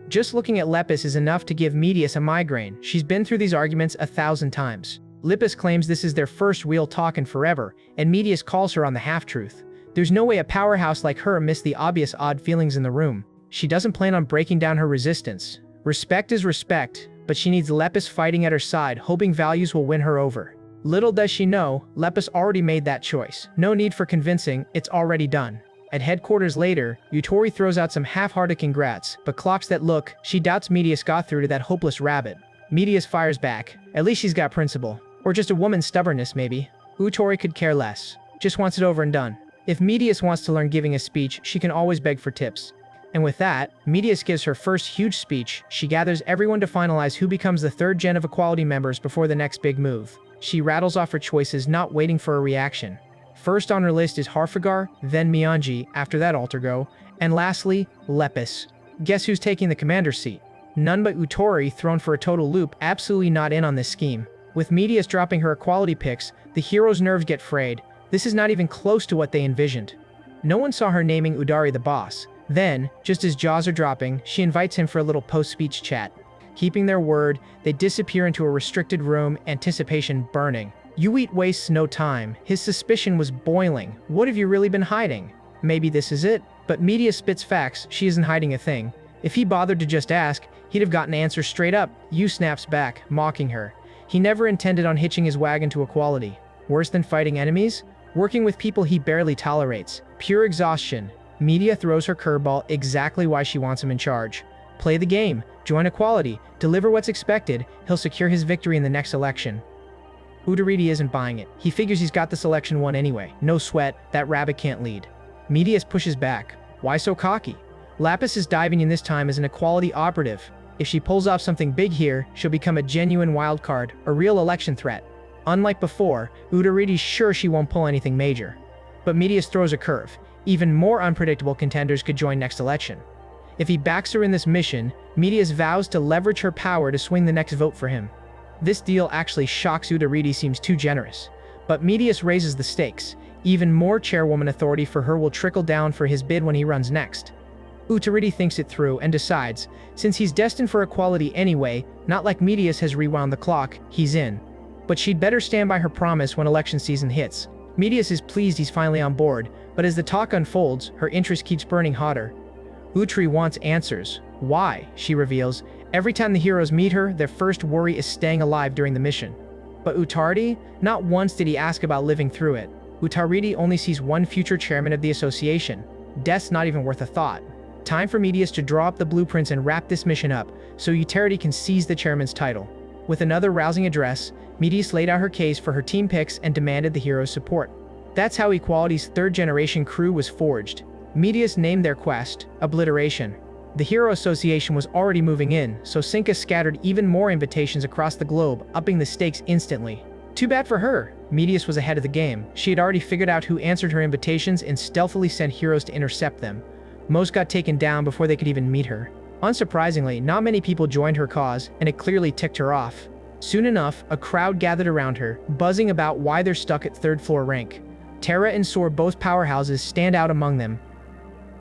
Just looking at Lepus is enough to give Medius a migraine. She's been through these arguments 1,000 times. Lepus claims this is their first real talk in forever, and Medius calls her on the half-truth. There's no way a powerhouse like her missed the obvious odd feelings in the room. She doesn't plan on breaking down her resistance. Respect is respect, but she needs Lepus fighting at her side, hoping values will win her over. Little does she know, Lepus already made that choice. No need for convincing, it's already done. At headquarters later, Utori throws out some half-hearted congrats, but clocks that look, she doubts Medius got through to that hopeless rabbit. Medius fires back. At least she's got principle. Or just a woman's stubbornness, maybe. Utori could care less. Just wants it over and done. If Medius wants to learn giving a speech, she can always beg for tips. And with that, Medius gives her first huge speech. She gathers everyone to finalize who becomes the 3rd gen of Equality members before the next big move. She rattles off her choices, not waiting for a reaction. First on her list is Harfagar, then Mionji, after that Altergo, and lastly, Lepus. Guess who's taking the commander's seat? None but Utori, thrown for a total loop, absolutely not in on this scheme. With Medius dropping her equality picks, the heroes' nerves get frayed. This is not even close to what they envisioned. No one saw her naming Udari the boss. Then, just as jaws are dropping, she invites him for a little post-speech chat. Keeping their word, they disappear into a restricted room, anticipation burning. Yuit wastes no time. His suspicion was boiling. What have you really been hiding? Maybe this is it. But Medius spits facts. She isn't hiding a thing. If he bothered to just ask, he'd have gotten answers straight up. Yu snaps back, mocking her. He never intended on hitching his wagon to equality. Worse than fighting enemies? Working with people he barely tolerates. Pure exhaustion. Media throws her curveball, exactly why she wants him in charge. Play the game. Join equality. Deliver what's expected. He'll secure his victory in the next election. Udariti isn't buying it. He figures he's got this election won anyway. No sweat, that rabbit can't lead. Medius pushes back. Why so cocky? Lapis is diving in this time as an equality operative. If she pulls off something big here, she'll become a genuine wildcard, a real election threat. Unlike before, Udariti's sure she won't pull anything major. But Medius throws a curve. Even more unpredictable contenders could join next election. If he backs her in this mission, Medius vows to leverage her power to swing the next vote for him. This deal actually shocks Udariti, seems too generous. But Medius raises the stakes. Even more chairwoman authority for her will trickle down for his bid when he runs next. Udariti thinks it through and decides, since he's destined for equality anyway, not like Medius has rewound the clock, he's in. But she'd better stand by her promise when election season hits. Medius is pleased he's finally on board, but as the talk unfolds, her interest keeps burning hotter. Utri wants answers. Why? She reveals. Every time the heroes meet her, their first worry is staying alive during the mission. But Utardi? Not once did he ask about living through it. Utaridi only sees one future chairman of the association. Death's not even worth a thought. Time for Medius to draw up the blueprints and wrap this mission up, so Utaridi can seize the chairman's title. With another rousing address, Medius laid out her case for her team picks and demanded the heroes' support. That's how Equality's third-generation crew was forged. Medius named their quest, Obliteration. The Hero Association was already moving in, so Sinca scattered even more invitations across the globe, upping the stakes instantly. Too bad for her. Medius was ahead of the game. She had already figured out who answered her invitations and stealthily sent heroes to intercept them. Most got taken down before they could even meet her. Unsurprisingly, not many people joined her cause, and it clearly ticked her off. Soon enough, a crowd gathered around her, buzzing about why they're stuck at third-floor rank. Terra and Sor, both powerhouses, stand out among them.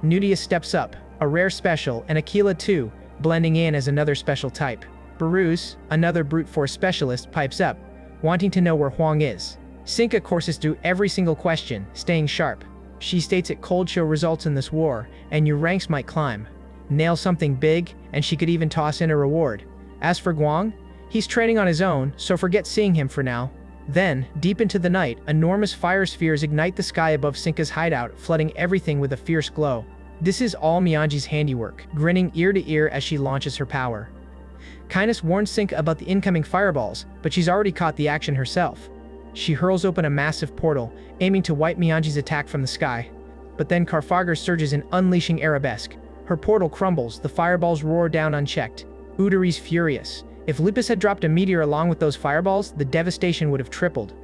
Nudia steps up, a rare special, and Aquila too, blending in as another special type. Baruz, another brute force specialist, pipes up, wanting to know where Huang is. Sinca courses through every single question, staying sharp. She states it cold show results in this war, and your ranks might climb. Nail something big, and she could even toss in a reward. As for Huang, he's training on his own, so forget seeing him for now. Then, deep into the night, enormous fire spheres ignite the sky above Sinca's hideout, flooding everything with a fierce glow. This is all Mianji's handiwork, grinning ear to ear as she launches her power. Kindness warns Sinca about the incoming fireballs, but she's already caught the action herself. She hurls open a massive portal, aiming to wipe Mianji's attack from the sky. But then Carfager surges in unleashing arabesque. Her portal crumbles, the fireballs roar down unchecked. Udari's furious. If Lupus had dropped a meteor along with those fireballs, the devastation would have tripled.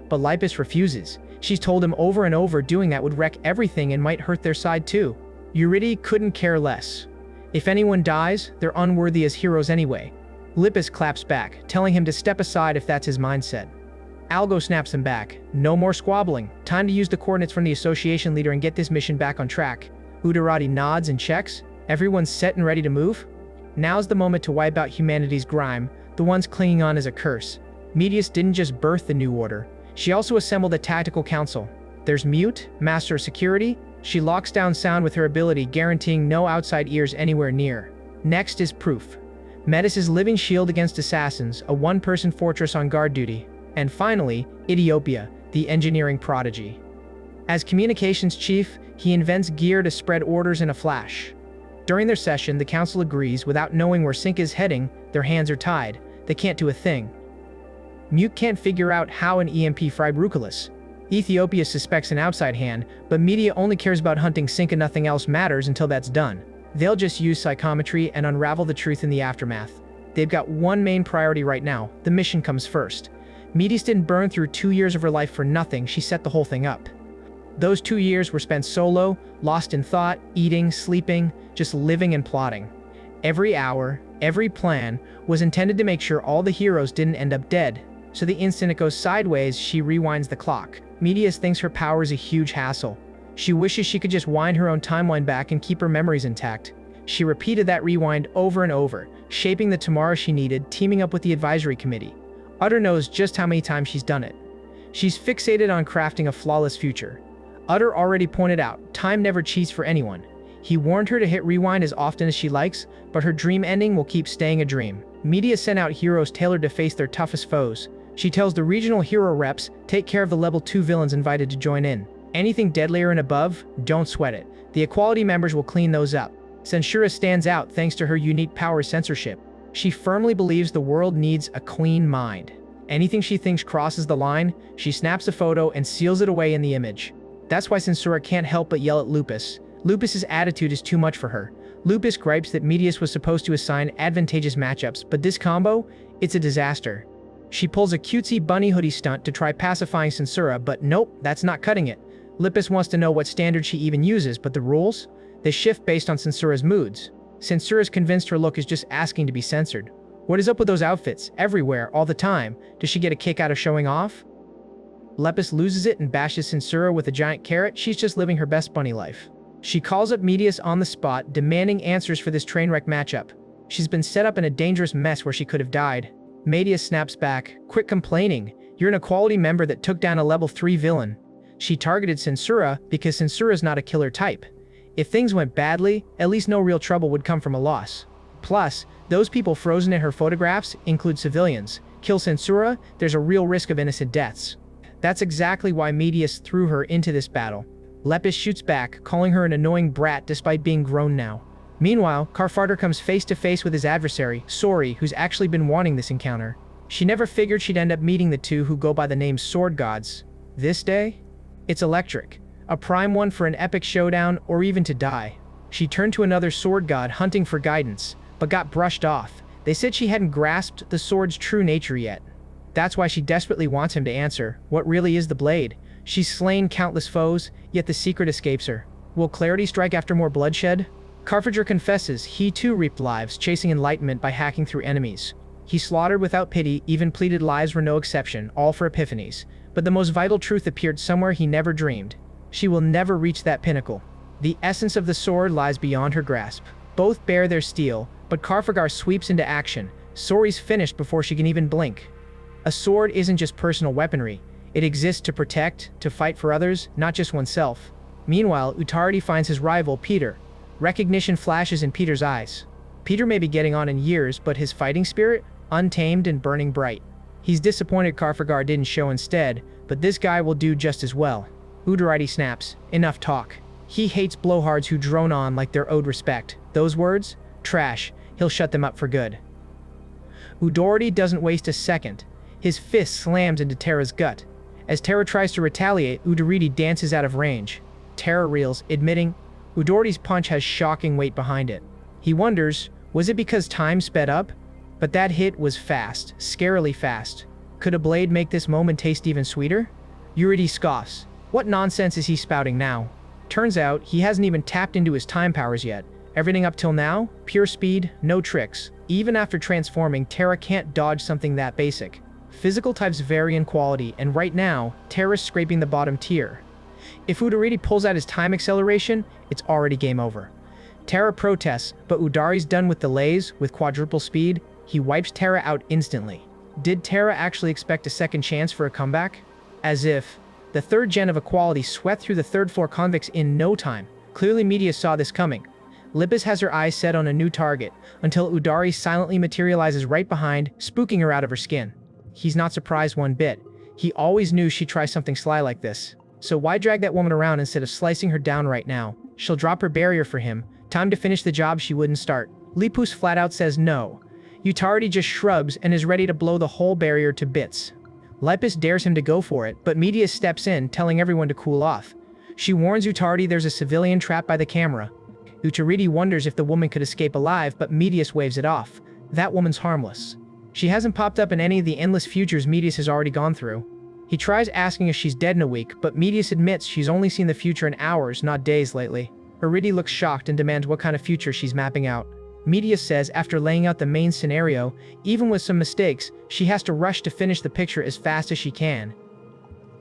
But Lupus refuses. She's told him over and over doing that would wreck everything and might hurt their side too. Eurydice couldn't care less. If anyone dies, they're unworthy as heroes anyway. Lupus claps back, telling him to step aside if that's his mindset. Algo snaps him back. No more squabbling. Time to use the coordinates from the association leader and get this mission back on track. Udarati nods and checks. Everyone's set and ready to move? Now's the moment to wipe out humanity's grime, the ones clinging on as a curse. Medius didn't just birth the new order. She also assembled a tactical council. There's Mute, Master of Security. She locks down sound with her ability, guaranteeing no outside ears anywhere near. Next is Proof. Medius' living shield against assassins, a one-person fortress on guard duty. And finally, Ethiopia, the engineering prodigy. As communications chief, he invents gear to spread orders in a flash. During their session, the council agrees without knowing where Sinca is heading. Their hands are tied. They can't do a thing. Mute can't figure out how an EMP fried Raculus. Ethiopia suspects an outside hand, but media only cares about hunting Sinca. Nothing else matters until that's done. They'll just use psychometry and unravel the truth in the aftermath. They've got one main priority right now. The mission comes first. Medius didn't burn through 2 years of her life for nothing. She set the whole thing up. Those 2 years were spent solo, lost in thought, eating, sleeping, just living and plotting. Every hour, every plan was intended to make sure all the heroes didn't end up dead. So the instant it goes sideways, she rewinds the clock. Medius thinks her power is a huge hassle. She wishes she could just wind her own timeline back and keep her memories intact. She repeated that rewind over and over, shaping the tomorrow she needed, teaming up with the advisory committee. Utter knows just how many times she's done it. She's fixated on crafting a flawless future. Utter already pointed out, time never cheats for anyone. He warned her to hit rewind as often as she likes, but her dream ending will keep staying a dream. Media sent out heroes tailored to face their toughest foes. She tells the regional hero reps, take care of the level 2 villains invited to join in. Anything deadlier and above, don't sweat it. The equality members will clean those up. Censura stands out thanks to her unique power censorship. She firmly believes the world needs a clean mind. Anything she thinks crosses the line, she snaps a photo and seals it away in the image. That's why Censura can't help but yell at Lupus. Lupus's attitude is too much for her. Lupus gripes that Medius was supposed to assign advantageous matchups, but this combo, it's a disaster. She pulls a cutesy bunny hoodie stunt to try pacifying Censura, but nope, that's not cutting it. Lupus wants to know what standard she even uses, but the rules? They shift based on Censura's moods. Censura's convinced her look is just asking to be censored. What is up with those outfits, everywhere, all the time? Does she get a kick out of showing off? Lepus loses it and bashes Censura with a giant carrot. She's just living her best bunny life. She calls up Medius on the spot, demanding answers for this train wreck matchup. She's been set up in a dangerous mess where she could have died. Medius snaps back, quit complaining. You're an equality member that took down a level 3 villain. She targeted Censura because Censura's not a killer type. If things went badly, at least no real trouble would come from a loss. Plus, those people frozen in her photographs include civilians. Kill Censura, there's a real risk of innocent deaths. That's exactly why Medius threw her into this battle. Lepus shoots back, calling her an annoying brat despite being grown now. Meanwhile, Carfarder comes face to face with his adversary, Sori, who's actually been wanting this encounter. She never figured she'd end up meeting the two who go by the name Sword Gods. This day? It's electric. A prime one for an epic showdown, or even to die. She turned to another sword god hunting for guidance, but got brushed off. They said she hadn't grasped the sword's true nature yet. That's why she desperately wants him to answer, what really is the blade? She's slain countless foes, yet the secret escapes her. Will clarity strike after more bloodshed? Carfager confesses he too reaped lives, chasing enlightenment by hacking through enemies. He slaughtered without pity, even pleaded lives were no exception, all for epiphanies. But the most vital truth appeared somewhere he never dreamed. She will never reach that pinnacle. The essence of the sword lies beyond her grasp. Both bear their steel, but Carfagar sweeps into action. Sori's finished before she can even blink. A sword isn't just personal weaponry. It exists to protect, to fight for others, not just oneself. Meanwhile, Utardi finds his rival, Peter. Recognition flashes in Peter's eyes. Peter may be getting on in years, but his fighting spirit? Untamed and burning bright. He's disappointed Carfagar didn't show instead, but this guy will do just as well. Udarite snaps, enough talk. He hates blowhards who drone on like they're owed respect. Those words? Trash. He'll shut them up for good. Udority doesn't waste a second. His fist slams into Terra's gut. As Terra tries to retaliate, Udority dances out of range. Terra reels, admitting Udority's punch has shocking weight behind it. He wonders, was it because time sped up? But that hit was fast, scarily fast. Could a blade make this moment taste even sweeter? Udority scoffs. What nonsense is he spouting now? Turns out, he hasn't even tapped into his time powers yet. Everything up till now, pure speed, no tricks. Even after transforming, Terra can't dodge something that basic. Physical types vary in quality, and right now, Terra's scraping the bottom tier. If Udority pulls out his time acceleration, it's already game over. Terra protests, but Udari's done with delays. With quadruple speed, he wipes Terra out instantly. Did Terra actually expect a second chance for a comeback? As if. The third gen of equality swept through the third floor convicts in no time. Clearly Medius saw this coming. Lippis has her eyes set on a new target, until Udari silently materializes right behind, spooking her out of her skin. He's not surprised one bit. He always knew she'd try something sly like this. So why drag that woman around instead of slicing her down right now? She'll drop her barrier for him. Time to finish the job she wouldn't start. Lipus flat out says no. Utardi just shrugs and is ready to blow the whole barrier to bits. Lipus dares him to go for it, but Medius steps in, telling everyone to cool off. She warns Utardi there's a civilian trapped by the camera. Utardi wonders if the woman could escape alive, but Medius waves it off. That woman's harmless. She hasn't popped up in any of the endless futures Medius has already gone through. He tries asking if she's dead in a week, but Medius admits she's only seen the future in hours, not days lately. Uridi looks shocked and demands what kind of future she's mapping out. Medius says after laying out the main scenario, even with some mistakes, she has to rush to finish the picture as fast as she can.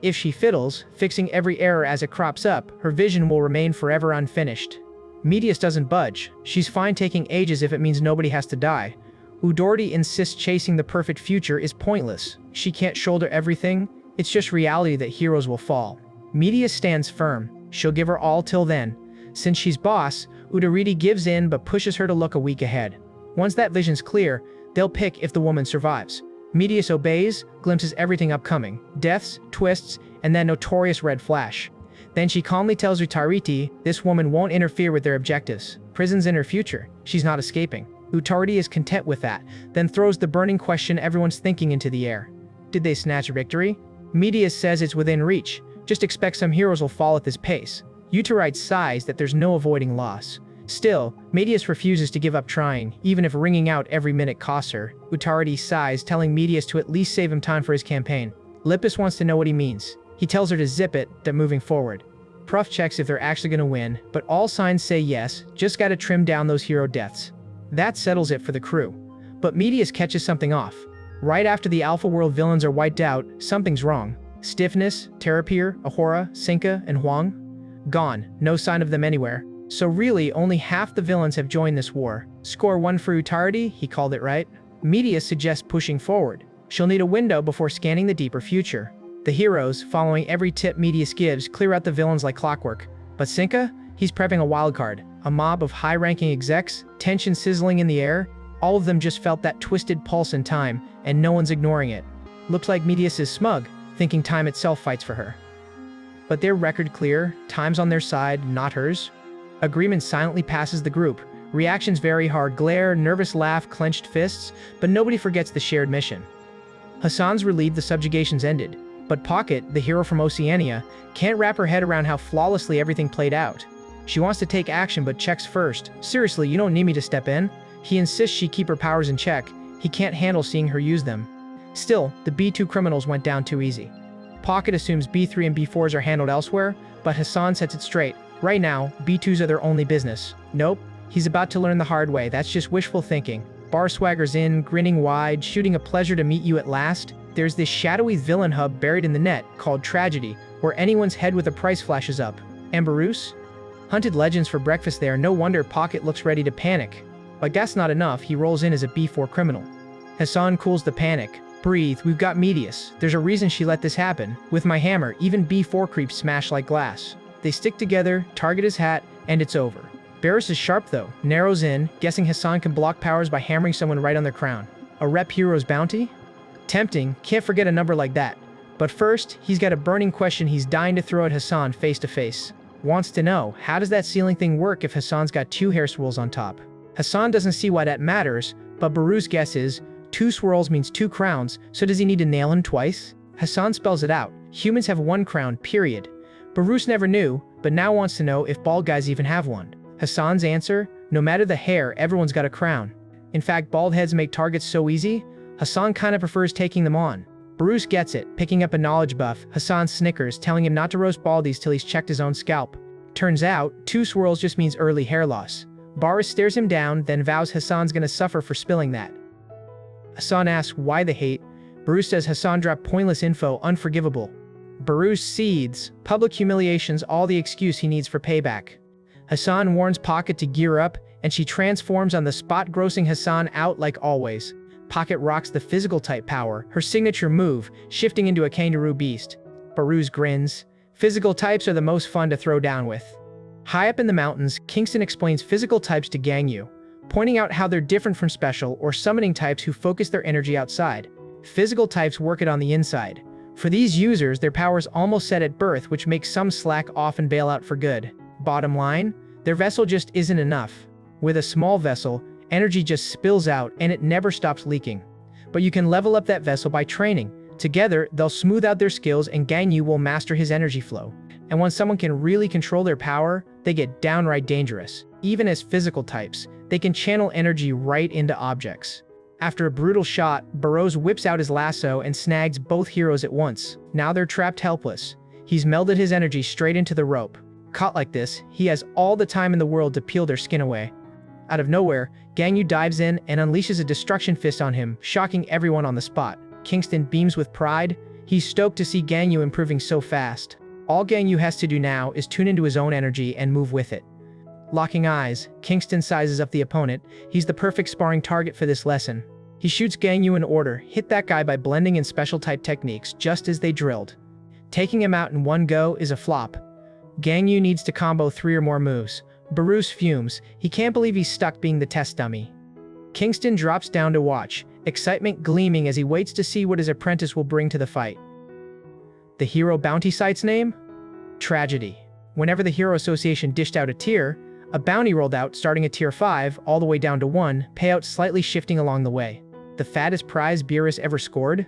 If she fiddles, fixing every error as it crops up, her vision will remain forever unfinished. Medius doesn't budge. She's fine taking ages if it means nobody has to die. Udority insists chasing the perfect future is pointless. She can't shoulder everything. It's just reality that heroes will fall. Medius stands firm. She'll give her all till then. Since she's boss, Udority gives in but pushes her to look a week ahead. Once that vision's clear, they'll pick if the woman survives. Medius obeys, glimpses everything upcoming. Deaths, twists, and that notorious red flash. Then she calmly tells Utariti this woman won't interfere with their objectives. Prison's in her future. She's not escaping. Utariti is content with that, then throws the burning question everyone's thinking into the air. Did they snatch a victory? Medius says it's within reach. Just expect some heroes will fall at this pace. Utarite sighs that there's no avoiding loss. Still, Medius refuses to give up trying, even if wringing out every minute costs her. Utariti sighs, telling Medius to at least save him time for his campaign. Lippis wants to know what he means. He tells her to zip it, that moving forward. Pruff checks if they're actually gonna win, but all signs say yes, just gotta trim down those hero deaths. That settles it for the crew. But Medius catches something off. Right after the Alpha World villains are wiped out, something's wrong. Stiffness, Terrapir, Ahura, Sinca, and Huang? Gone. No sign of them anywhere. So really, only half the villains have joined this war. Score 1 for Utarity, he called it right. Medius suggests pushing forward. She'll need a window before scanning the deeper future. The heroes, following every tip Medius gives, clear out the villains like clockwork. But Sinca? He's prepping a wildcard. A mob of high-ranking execs, tension sizzling in the air. All of them just felt that twisted pulse in time, and no one's ignoring it. Looks like Medius is smug, thinking time itself fights for her. But their record clear, time's on their side, not hers. Agreement silently passes the group. Reactions vary: hard glare, nervous laugh, clenched fists, but nobody forgets the shared mission. Hassan's relieved the subjugation's ended, but Pocket, the hero from Oceania, can't wrap her head around how flawlessly everything played out. She wants to take action but checks first. Seriously, you don't need me to step in? He insists she keep her powers in check. He can't handle seeing her use them. Still, the B2 criminals went down too easy. Pocket assumes B3 and B4s are handled elsewhere, but Hassan sets it straight. Right now, B2s are their only business. Nope, he's about to learn the hard way. That's just wishful thinking. Bar Swagger's in, grinning wide, shooting a pleasure to meet you at last. There's this shadowy villain hub buried in the net, called Tragedy, where anyone's head with a price flashes up. Amberus? Hunted legends for breakfast there, no wonder Pocket looks ready to panic. But that's not enough, he rolls in as a B4 criminal. Hassan cools the panic. Breathe, we've got Medius. There's a reason she let this happen. With my hammer, even B4 creeps smash like glass. They stick together, target his hat, and it's over. Barris is sharp though, narrows in, guessing Hassan can block powers by hammering someone right on their crown. A rep hero's bounty? Tempting, can't forget a number like that. But first, he's got a burning question he's dying to throw at Hassan face to face. Wants to know, how does that ceiling thing work if Hassan's got 2 hair swirls on top? Hassan doesn't see why that matters, but Baru's guess is, 2 swirls means 2 crowns, so does he need to nail him twice? Hassan spells it out. Humans have 1 crown, period. Barus never knew, but now wants to know if bald guys even have one. Hassan's answer, no matter the hair, everyone's got a crown. In fact, bald heads make targets so easy, Hassan kinda prefers taking them on. Barus gets it, picking up a knowledge buff. Hassan snickers, telling him not to roast baldies till he's checked his own scalp. Turns out, 2 swirls just means early hair loss. Barus stares him down, then vows Hassan's gonna suffer for spilling that. Hassan asks why the hate. Barus says Hassan dropped pointless info, unforgivable. Barus cedes, public humiliation's all the excuse he needs for payback. Hassan warns Pocket to gear up, and she transforms on the spot, grossing Hassan out like always. Pocket rocks the physical type power, her signature move, shifting into a kangaroo beast. Barus grins. Physical types are the most fun to throw down with. High up in the mountains, Kingston explains physical types to Gan Yu, pointing out how they're different from special or summoning types who focus their energy outside. Physical types work it on the inside. For these users, their power's almost set at birth, which makes some slack off and bail out for good. Bottom line, their vessel just isn't enough. With a small vessel, energy just spills out and it never stops leaking. But you can level up that vessel by training. Together, they'll smooth out their skills and Gan Yu will master his energy flow. And when someone can really control their power, they get downright dangerous. Even as physical types, they can channel energy right into objects. After a brutal shot, Barrows whips out his lasso and snags both heroes at once. Now they're trapped helpless. He's melded his energy straight into the rope. Caught like this, he has all the time in the world to peel their skin away. Out of nowhere, Gan Yu dives in and unleashes a destruction fist on him, shocking everyone on the spot. Kingston beams with pride. He's stoked to see Gan Yu improving so fast. All Gan Yu has to do now is tune into his own energy and move with it. Locking eyes, Kingston sizes up the opponent. He's the perfect sparring target for this lesson. He shoots Gan Yu in order, hit that guy by blending in special type techniques just as they drilled. Taking him out in one go is a flop. Gan Yu needs to combo 3 or more moves. Barus fumes. He can't believe he's stuck being the test dummy. Kingston drops down to watch, excitement gleaming as he waits to see what his apprentice will bring to the fight. The hero bounty site's name? Tragedy. Whenever the Hero Association dished out a tier, a bounty rolled out starting at tier 5 all the way down to 1, payout slightly shifting along the way. The fattest prize Beerus ever scored?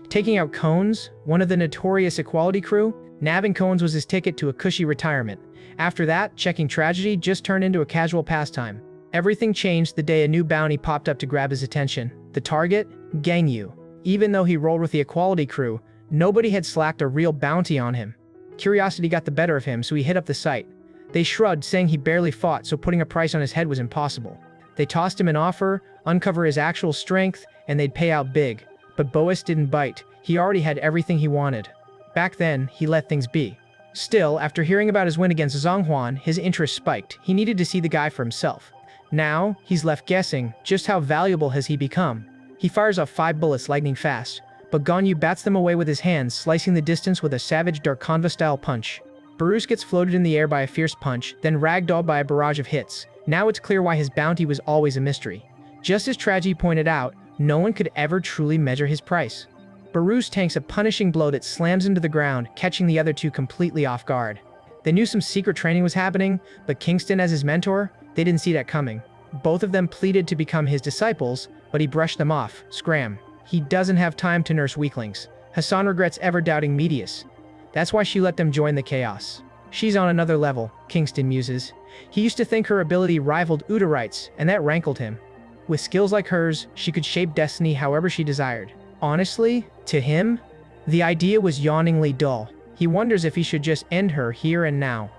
Taking out Cones, one of the notorious equality crew? Nabbing Cones was his ticket to a cushy retirement. After that, checking Tragedy just turned into a casual pastime. Everything changed the day a new bounty popped up to grab his attention. The target? Gan Yu. Even though he rolled with the equality crew, nobody had slacked a real bounty on him. Curiosity got the better of him, so he hit up the site. They shrugged, saying he barely fought, so putting a price on his head was impossible. They tossed him an offer, uncover his actual strength, and they'd pay out big. But Boas didn't bite. He already had everything he wanted. Back then, he let things be. Still, after hearing about his win against Zhonghuan, his interest spiked. He needed to see the guy for himself. Now, he's left guessing, just how valuable has he become? He fires off 5 bullets lightning fast, but Gan Yu bats them away with his hands, slicing the distance with a savage Darkonva-style punch. Barus gets floated in the air by a fierce punch, then ragdolled by a barrage of hits. Now it's clear why his bounty was always a mystery. Just as Tragedy pointed out, no one could ever truly measure his price. Barus tanks a punishing blow that slams him to the ground, catching the other 2 completely off guard. They knew some secret training was happening, but Kingston as his mentor, they didn't see that coming. Both of them pleaded to become his disciples, but he brushed them off. Scram. He doesn't have time to nurse weaklings. Hassan regrets ever doubting Medius. That's why she let them join the chaos. She's on another level, Kingston muses. He used to think her ability rivaled Udorite's, and that rankled him. With skills like hers, she could shape destiny however she desired. Honestly, to him, the idea was yawningly dull. He wonders if he should just end her here and now.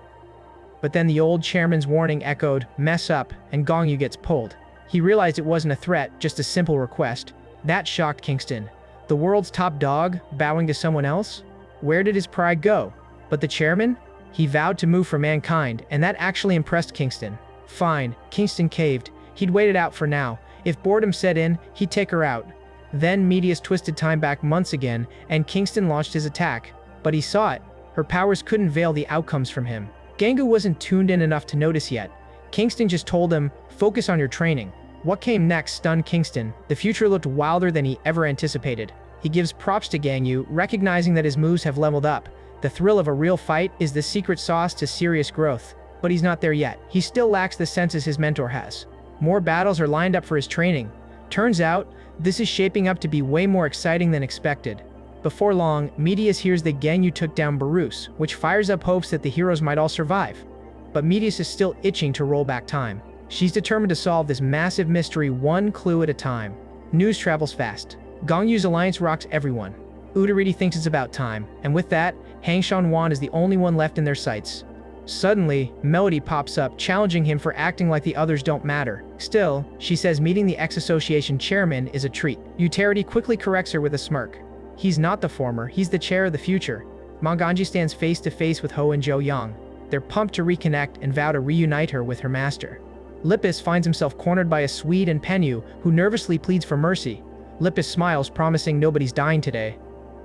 But then the old chairman's warning echoed, mess up, and Gan Yu gets pulled. He realized it wasn't a threat, just a simple request. That shocked Kingston. The world's top dog, bowing to someone else? Where did his pride go? But the chairman? He vowed to move for mankind, and that actually impressed Kingston. Fine, Kingston caved. He'd wait it out for now. If boredom set in, he'd take her out. Then Medius twisted time back months again, and Kingston launched his attack. But he saw it. Her powers couldn't veil the outcomes from him. Gangu wasn't tuned in enough to notice yet. Kingston just told him, focus on your training. What came next stunned Kingston. The future looked wilder than he ever anticipated. He gives props to Gan Yu, recognizing that his moves have leveled up. The thrill of a real fight is the secret sauce to serious growth, but he's not there yet. He still lacks the senses his mentor has. More battles are lined up for his training. Turns out, this is shaping up to be way more exciting than expected. Before long, Medius hears that Gan Yu took down Barus, which fires up hopes that the heroes might all survive. But Medius is still itching to roll back time. She's determined to solve this massive mystery one clue at a time. News travels fast. Gang Yu's alliance rocks everyone. Udariti thinks it's about time, and with that, Hang Shanwan is the only one left in their sights. Suddenly, Melody pops up, challenging him for acting like the others don't matter. Still, she says meeting the X-Association chairman is a treat. Udariti quickly corrects her with a smirk. He's not the former, he's the chair of the future. Manganji stands face to face with Ho and Zhou Yang. They're pumped to reconnect and vow to reunite her with her master. Lippis finds himself cornered by a Swede and Penyu, who nervously pleads for mercy. Lippis smiles, promising nobody's dying today.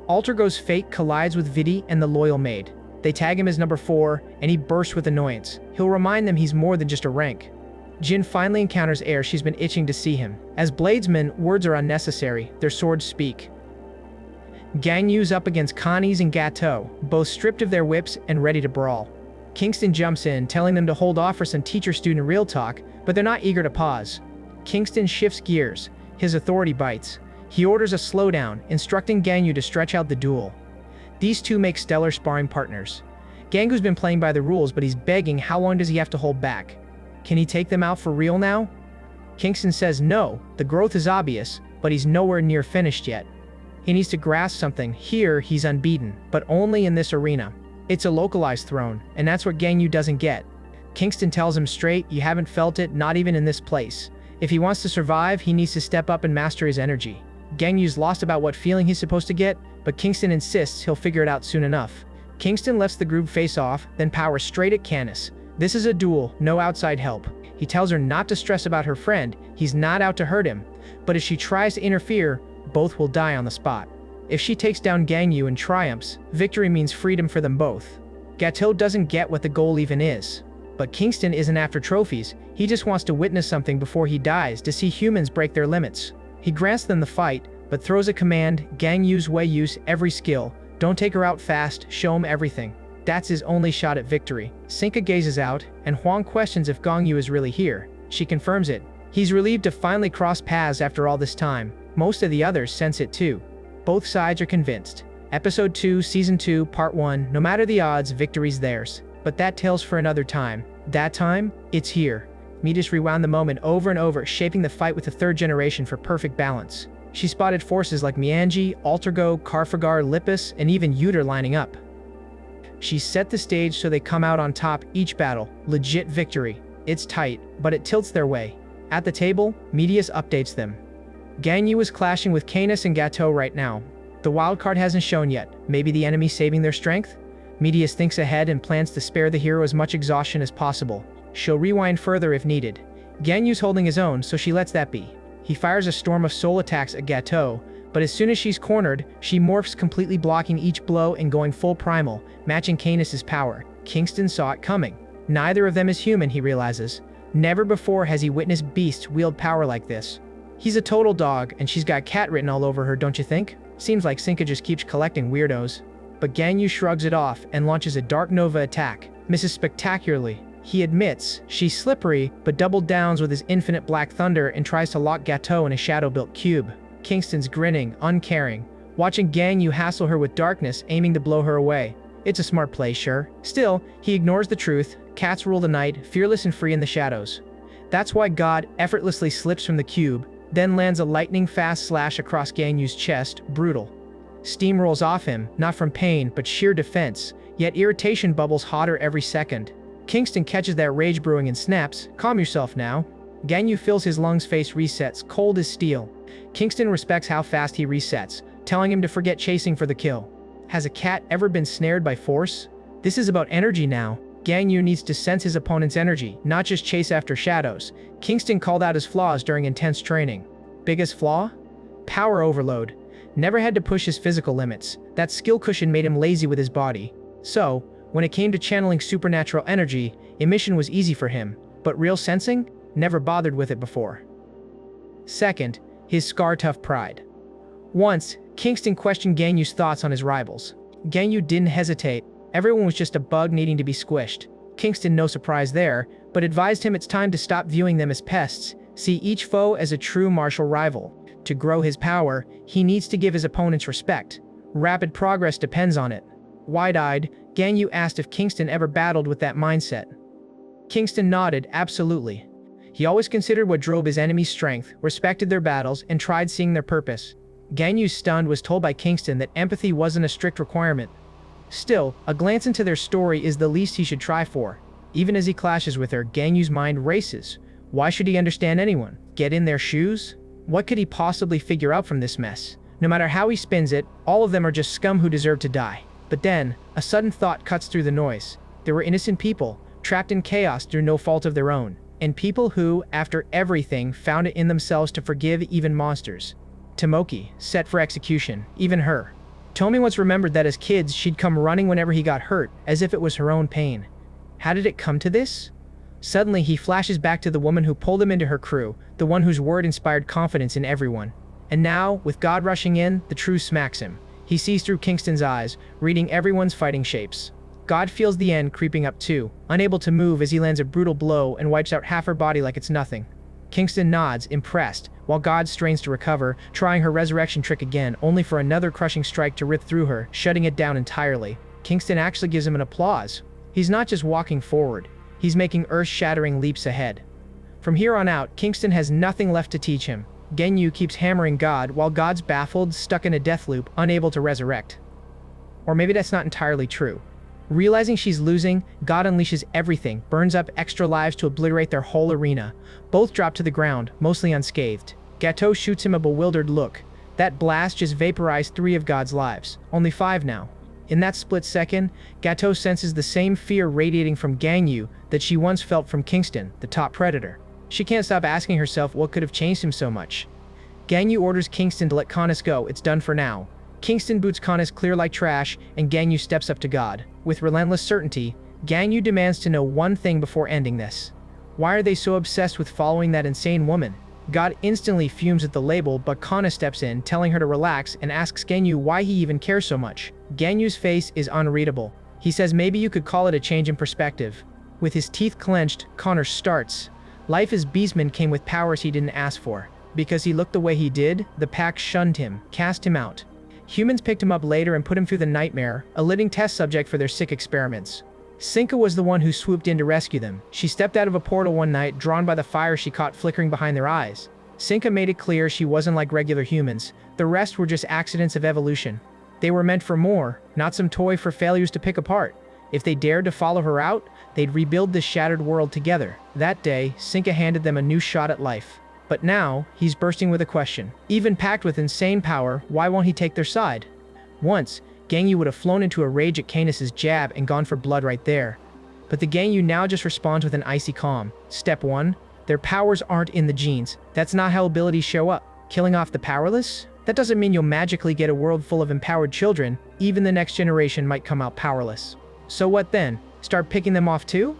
Altergo's fate collides with Vidi and the loyal maid. They tag him as number 4, and he bursts with annoyance. He'll remind them he's more than just a rank. Jin finally encounters Air. She's been itching to see him. As bladesmen, words are unnecessary. Their swords speak. Gan Yu's up against Connie's and Gateau, both stripped of their whips and ready to brawl. Kingston jumps in, telling them to hold off for some teacher-student real talk, but they're not eager to pause. Kingston shifts gears. His authority bites. He orders a slowdown, instructing Gan Yu to stretch out the duel. These two make stellar sparring partners. Gang Yu's been playing by the rules, but he's begging how long does he have to hold back? Can he take them out for real now? Kingston says no, the growth is obvious, but he's nowhere near finished yet. He needs to grasp something. Here, he's unbeaten, but only in this arena. It's a localized throne, and that's what Gang Yu doesn't get. Kingston tells him straight, you haven't felt it, not even in this place. If he wants to survive, he needs to step up and master his energy. Gang Yu's lost about what feeling he's supposed to get, but Kingston insists he'll figure it out soon enough. Kingston lets the group face off, then powers straight at Canis. This is a duel, no outside help. He tells her not to stress about her friend, he's not out to hurt him. But if she tries to interfere, both will die on the spot. If she takes down Gang Yu and triumphs, victory means freedom for them both. Gateau doesn't get what the goal even is. But Kingston isn't after trophies, he just wants to witness something before he dies, to see humans break their limits. He grants them the fight, but throws a command, Gang Yu's way, use every skill. Don't take her out fast, show him everything. That's his only shot at victory. Sinca gazes out, and Huang questions if Gang Yu is really here. She confirms it. He's relieved to finally cross paths after all this time. Most of the others sense it too. Both sides are convinced. Episode 2, Season 2, Part 1, no matter the odds, victory's theirs. But that tale's for another time. That time, it's here. Medius rewound the moment over and over, shaping the fight with the third generation for perfect balance. She spotted forces like Mianji, Altergo, Carfagar, Lippis, and even Uter lining up. She set the stage so they come out on top each battle. Legit victory. It's tight, but it tilts their way. At the table, Medius updates them. Gan Yu is clashing with Canis and Gateau right now. The wildcard hasn't shown yet. Maybe the enemy saving their strength? Medius thinks ahead and plans to spare the hero as much exhaustion as possible. She'll rewind further if needed. Gan Yu's holding his own, so she lets that be. He fires a storm of soul attacks at Gateau, but as soon as she's cornered, she morphs, completely blocking each blow and going full primal, matching Canis's power. Kingston saw it coming. Neither of them is human, he realizes. Never before has he witnessed beasts wield power like this. He's a total dog, and she's got cat written all over her, don't you think? Seems like Sinca just keeps collecting weirdos. But Gan Yu shrugs it off and launches a Dark Nova attack, misses spectacularly. He admits she's slippery, but double downs with his infinite Black Thunder and tries to lock Gateau in a shadow-built cube. Kingston's grinning, uncaring, watching Gan Yu hassle her with darkness, aiming to blow her away. It's a smart play, sure. Still, he ignores the truth. Cats rule the night, fearless and free in the shadows. That's why God effortlessly slips from the cube, then lands a lightning-fast slash across Gan Yu's chest, brutal. Steam rolls off him, not from pain, but sheer defense, yet irritation bubbles hotter every second. Kingston catches that rage brewing and snaps, calm yourself now. Gan Yu fills his lungs, face resets, cold as steel. Kingston respects how fast he resets, telling him to forget chasing for the kill. Has a cat ever been snared by force? This is about energy now. Gan Yu needs to sense his opponent's energy, not just chase after shadows. Kingston called out his flaws during intense training. Biggest flaw? Power overload. Never had to push his physical limits. That skill cushion made him lazy with his body. So, when it came to channeling supernatural energy, emission was easy for him, but real sensing? Never bothered with it before. Second, his scar-tough pride. Once, Kingston questioned Gan Yu's thoughts on his rivals. Gan Yu didn't hesitate. Everyone was just a bug needing to be squished. Kingston, no surprise there, but advised him it's time to stop viewing them as pests, see each foe as a true martial rival. To grow his power, he needs to give his opponents respect. Rapid progress depends on it. Wide-eyed, Gan Yu asked if Kingston ever battled with that mindset. Kingston nodded, absolutely. He always considered what drove his enemy's strength, respected their battles, and tried seeing their purpose. Gan Yu, stunned, was told by Kingston that empathy wasn't a strict requirement. Still, a glance into their story is the least he should try for. Even as he clashes with her, Gan Yu's mind races. Why should he understand anyone? Get in their shoes? What could he possibly figure out from this mess? No matter how he spins it, all of them are just scum who deserve to die. But then, a sudden thought cuts through the noise. There were innocent people, trapped in chaos through no fault of their own. And people who, after everything, found it in themselves to forgive even monsters. Tomoki, set for execution, even her. Tomi once remembered that as kids she'd come running whenever he got hurt, as if it was her own pain. How did it come to this? Suddenly he flashes back to the woman who pulled him into her crew, the one whose word inspired confidence in everyone. And now, with God rushing in, the truth smacks him. He sees through Kingston's eyes, reading everyone's fighting shapes. God feels the end creeping up too, unable to move as he lands a brutal blow and wipes out half her body like it's nothing. Kingston nods, impressed, while God strains to recover, trying her resurrection trick again, only for another crushing strike to rip through her, shutting it down entirely. Kingston actually gives him an applause. He's not just walking forward, he's making earth-shattering leaps ahead. From here on out, Kingston has nothing left to teach him. Gan Yu keeps hammering God while God's baffled, stuck in a death loop, unable to resurrect. Or maybe that's not entirely true. Realizing she's losing, God unleashes everything, burns up extra lives to obliterate their whole arena. Both drop to the ground, mostly unscathed. Gato shoots him a bewildered look. That blast just vaporized 3 of God's lives, only 5 now. In that split second, Gato senses the same fear radiating from Gan Yu that she once felt from Kingston, the top predator. She can't stop asking herself what could have changed him so much. Gan Yu orders Kingston to let Canis go, it's done for now. Kingston boots Canis clear like trash, and Gan Yu steps up to God. With relentless certainty, Gan Yu demands to know one thing before ending this. Why are they so obsessed with following that insane woman? God instantly fumes at the label, but Canis steps in, telling her to relax, and asks Gan Yu why he even cares so much. Gan Yu's face is unreadable. He says maybe you could call it a change in perspective. With his teeth clenched, Connor starts. Life as beastman came with powers he didn't ask for. Because he looked the way he did, the pack shunned him, cast him out. Humans picked him up later and put him through the nightmare, a living test subject for their sick experiments. Sinca was the one who swooped in to rescue them. She stepped out of a portal one night, drawn by the fire she caught flickering behind their eyes. Sinca made it clear she wasn't like regular humans. The rest were just accidents of evolution. They were meant for more, not some toy for failures to pick apart. If they dared to follow her out, they'd rebuild this shattered world together. That day, Sinca handed them a new shot at life. But now, he's bursting with a question. Even packed with insane power, why won't he take their side? Once, Gan Yu would have flown into a rage at Canis's jab and gone for blood right there. But the Gan Yu now just responds with an icy calm. Step 1. Their powers aren't in the genes. That's not how abilities show up. Killing off the powerless? That doesn't mean you'll magically get a world full of empowered children. Even the next generation might come out powerless. So what then? Start picking them off too?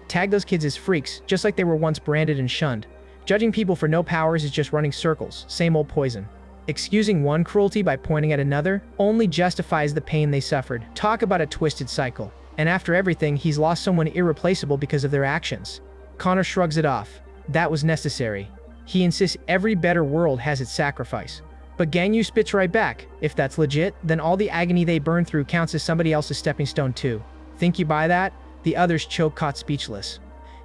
Tag those kids as freaks, just like they were once branded and shunned. Judging people for no powers is just running circles, same old poison. Excusing one cruelty by pointing at another only justifies the pain they suffered. Talk about a twisted cycle. And after everything, he's lost someone irreplaceable because of their actions. Connor shrugs it off. That was necessary. He insists every better world has its sacrifice. But Gan Yu spits right back. If that's legit, then all the agony they burn through counts as somebody else's stepping stone too. Think you buy that? The others choke, caught speechless.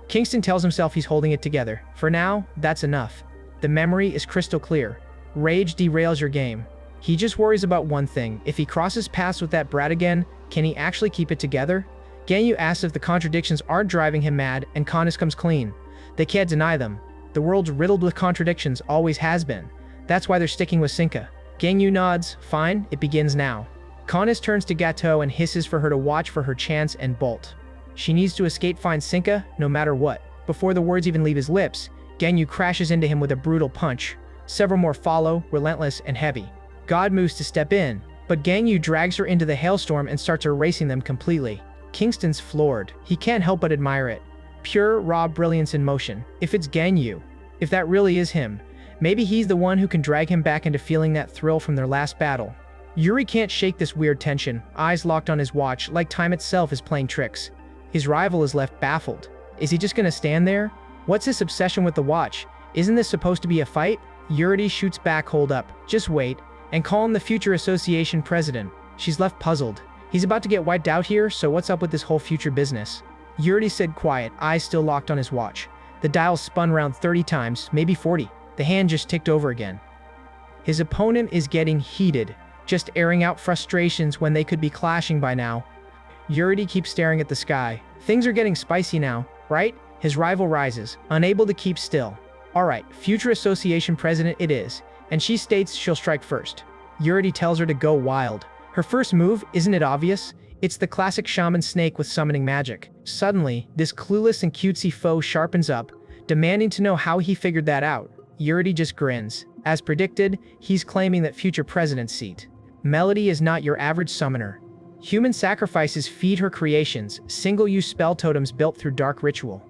Kingston tells himself he's holding it together. For now, that's enough. The memory is crystal clear. Rage derails your game. He just worries about one thing. If he crosses paths with that brat again, can he actually keep it together? Gan Yu asks if the contradictions aren't driving him mad, and Canis comes clean. They can't deny them. The world's riddled with contradictions, always has been. That's why they're sticking with Sinca. Gan Yu nods. Fine, it begins now. Canis turns to Gato and hisses for her to watch for her chance and bolt. She needs to escape, find Sinca, no matter what. Before the words even leave his lips, Gan Yu crashes into him with a brutal punch. Several more follow, relentless and heavy. God moves to step in, but Gan Yu drags her into the hailstorm and starts erasing them completely. Kingston's floored. He can't help but admire it. Pure, raw brilliance in motion. If it's Gan Yu, if that really is him, maybe he's the one who can drag him back into feeling that thrill from their last battle. Yuri can't shake this weird tension, eyes locked on his watch like time itself is playing tricks. His rival is left baffled. Is he just gonna stand there? What's this obsession with the watch? Isn't this supposed to be a fight? Yuri shoots back, hold up, just wait, and call him the future association president. She's left puzzled. He's about to get wiped out here, so what's up with this whole future business? Yuri said quiet, eyes still locked on his watch. The dial spun round 30 times, maybe 40. The hand just ticked over again. His opponent is getting heated, just airing out frustrations when they could be clashing by now. Yuri keeps staring at the sky. Things are getting spicy now, right? His rival rises, unable to keep still. Alright, future association president it is, and she states she'll strike first. Yuri tells her to go wild. Her first move, isn't it obvious? It's the classic shaman snake with summoning magic. Suddenly, this clueless and cutesy foe sharpens up, demanding to know how he figured that out. Yuri just grins. As predicted, he's claiming that future president's seat. Melody is not your average summoner. Human sacrifices feed her creations, single-use spell totems built through dark ritual.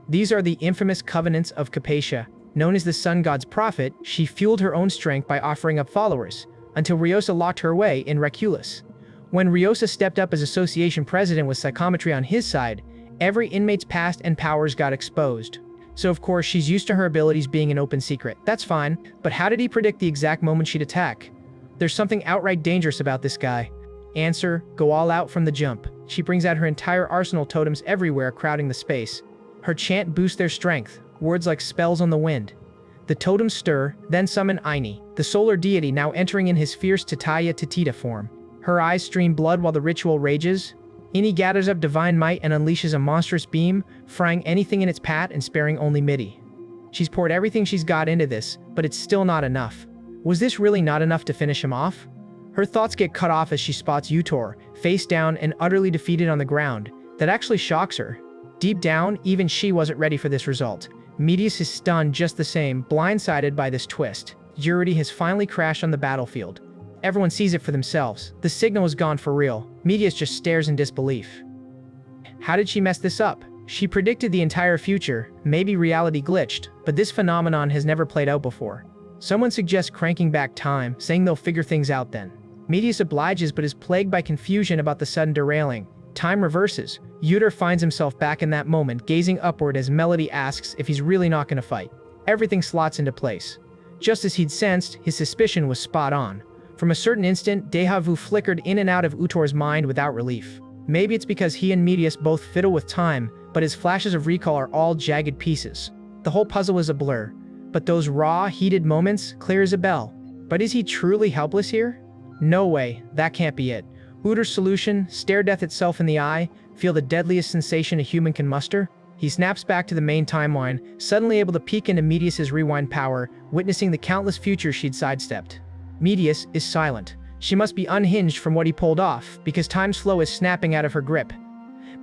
These are the infamous covenants of Capacia. Known as the sun god's prophet, she fueled her own strength by offering up followers, until Ryosa locked her away in Raculus. When Ryosa stepped up as association president with psychometry on his side, every inmate's past and powers got exposed. So of course she's used to her abilities being an open secret. That's fine, but how did he predict the exact moment she'd attack? There's something outright dangerous about this guy. Answer, go all out from the jump. She brings out her entire arsenal, totems everywhere crowding the space. Her chant boosts their strength, words like spells on the wind. The totems stir, then summon Aini, the solar deity now entering in his fierce Titaya Titita form. Her eyes stream blood while the ritual rages. Ini gathers up divine might and unleashes a monstrous beam, frying anything in its path and sparing only Midi. She's poured everything she's got into this, but it's still not enough. Was this really not enough to finish him off? Her thoughts get cut off as she spots Utor, face down and utterly defeated on the ground. That actually shocks her. Deep down, even she wasn't ready for this result. Medius is stunned just the same, blindsided by this twist. Yuri has finally crashed on the battlefield. Everyone sees it for themselves. The signal is gone for real. Medius just stares in disbelief. How did she mess this up? She predicted the entire future. Maybe reality glitched, but this phenomenon has never played out before. Someone suggests cranking back time, saying they'll figure things out then. Medius obliges but is plagued by confusion about the sudden derailing. Time reverses. Utor finds himself back in that moment, gazing upward as Melody asks if he's really not going to fight. Everything slots into place. Just as he'd sensed, his suspicion was spot on. From a certain instant, Deja Vu flickered in and out of Utor's mind without relief. Maybe it's because he and Medius both fiddle with time, but his flashes of recall are all jagged pieces. The whole puzzle is a blur. But those raw, heated moments, clear as a bell. But is he truly helpless here? No way, that can't be it. Utor's solution, stare death itself in the eye, feel the deadliest sensation a human can muster? He snaps back to the main timeline, suddenly able to peek into Medius's rewind power, witnessing the countless futures she'd sidestepped. Medius is silent. She must be unhinged from what he pulled off, because time's flow is snapping out of her grip.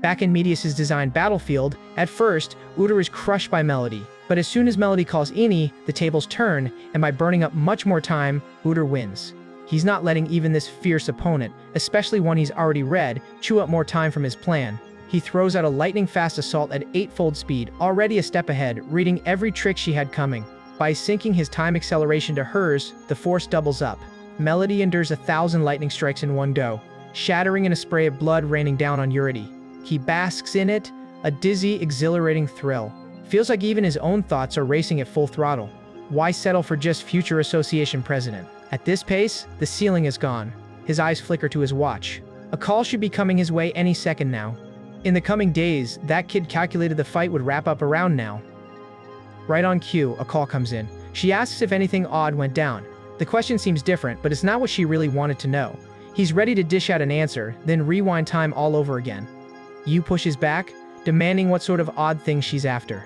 Back in Medius's designed battlefield, at first, Utor is crushed by Melody, but as soon as Melody calls Ini, the tables turn, and by burning up much more time, Utor wins. He's not letting even this fierce opponent, especially one he's already read, chew up more time from his plan. He throws out a lightning-fast assault at 8-fold speed, already a step ahead, reading every trick she had coming. By syncing his time acceleration to hers, the force doubles up. Melody endures 1,000 lightning strikes in one go, shattering in a spray of blood raining down on Yuri. He basks in it, a dizzy, exhilarating thrill. Feels like even his own thoughts are racing at full throttle. Why settle for just future association president? At this pace, the ceiling is gone. His eyes flicker to his watch. A call should be coming his way any second now. In the coming days, that kid calculated the fight would wrap up around now. Right on cue, a call comes in. She asks if anything odd went down. The question seems different, but it's not what she really wanted to know. He's ready to dish out an answer, then rewind time all over again. Yu pushes back, demanding what sort of odd thing she's after.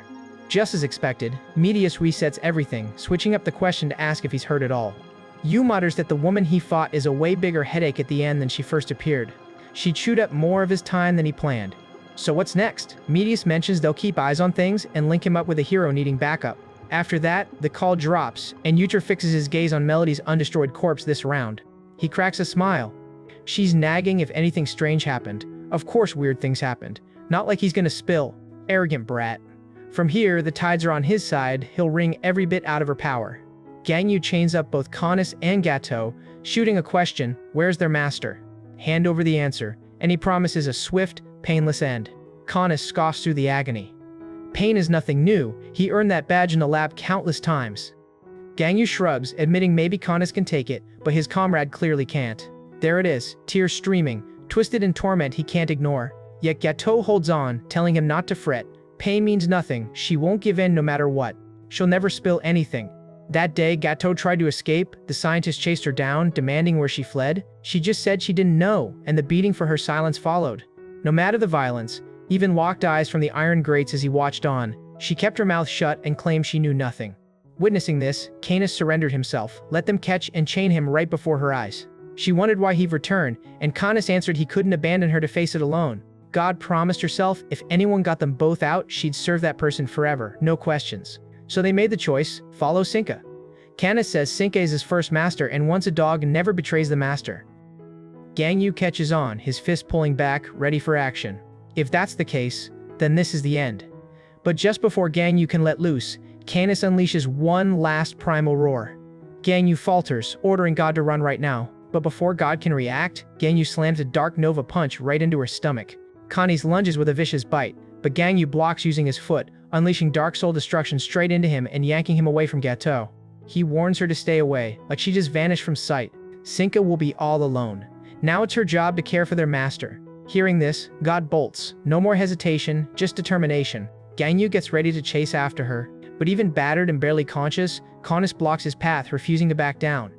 Just as expected, Medius resets everything, switching up the question to ask if he's heard it all. Yu mutters that the woman he fought is a way bigger headache at the end than she first appeared. She chewed up more of his time than he planned. So what's next? Medius mentions they'll keep eyes on things and link him up with a hero needing backup. After that, the call drops, and Utor fixes his gaze on Melody's undestroyed corpse this round. He cracks a smile. She's nagging if anything strange happened. Of course weird things happened. Not like he's gonna spill. Arrogant brat. From here, the tides are on his side, he'll wring every bit out of her power. Gan Yu chains up both Canis and Gato, shooting a question, where's their master? Hand over the answer, and he promises a swift, painless end. Canis scoffs through the agony. Pain is nothing new, he earned that badge in the lab countless times. Gan Yu shrugs, admitting maybe Canis can take it, but his comrade clearly can't. There it is, tears streaming, twisted in torment he can't ignore. Yet Gato holds on, telling him not to fret. Pain means nothing, she won't give in no matter what. She'll never spill anything. That day, Gato tried to escape, the scientist chased her down, demanding where she fled. She just said she didn't know, and the beating for her silence followed. No matter the violence, even locked eyes from the iron grates as he watched on, she kept her mouth shut and claimed she knew nothing. Witnessing this, Canis surrendered himself, let them catch and chain him right before her eyes. She wondered why he'd return, and Canis answered he couldn't abandon her to face it alone. God promised herself if anyone got them both out, she'd serve that person forever, no questions. So they made the choice, follow Sinca. Canis says Sinca is his first master and once a dog never betrays the master. Gan Yu catches on, his fist pulling back, ready for action. If that's the case, then this is the end. But just before Gan Yu can let loose, Canis unleashes one last primal roar. Gan Yu falters, ordering God to run right now. But before God can react, Gan Yu slams a dark Nova punch right into her stomach. Canis lunges with a vicious bite, but Gan Yu blocks using his foot, unleashing Dark Soul destruction straight into him and yanking him away from Gato. He warns her to stay away, like she just vanished from sight. Sinca will be all alone. Now it's her job to care for their master. Hearing this, God bolts. No more hesitation, just determination. Gan Yu gets ready to chase after her, but even battered and barely conscious, Canis blocks his path, refusing to back down.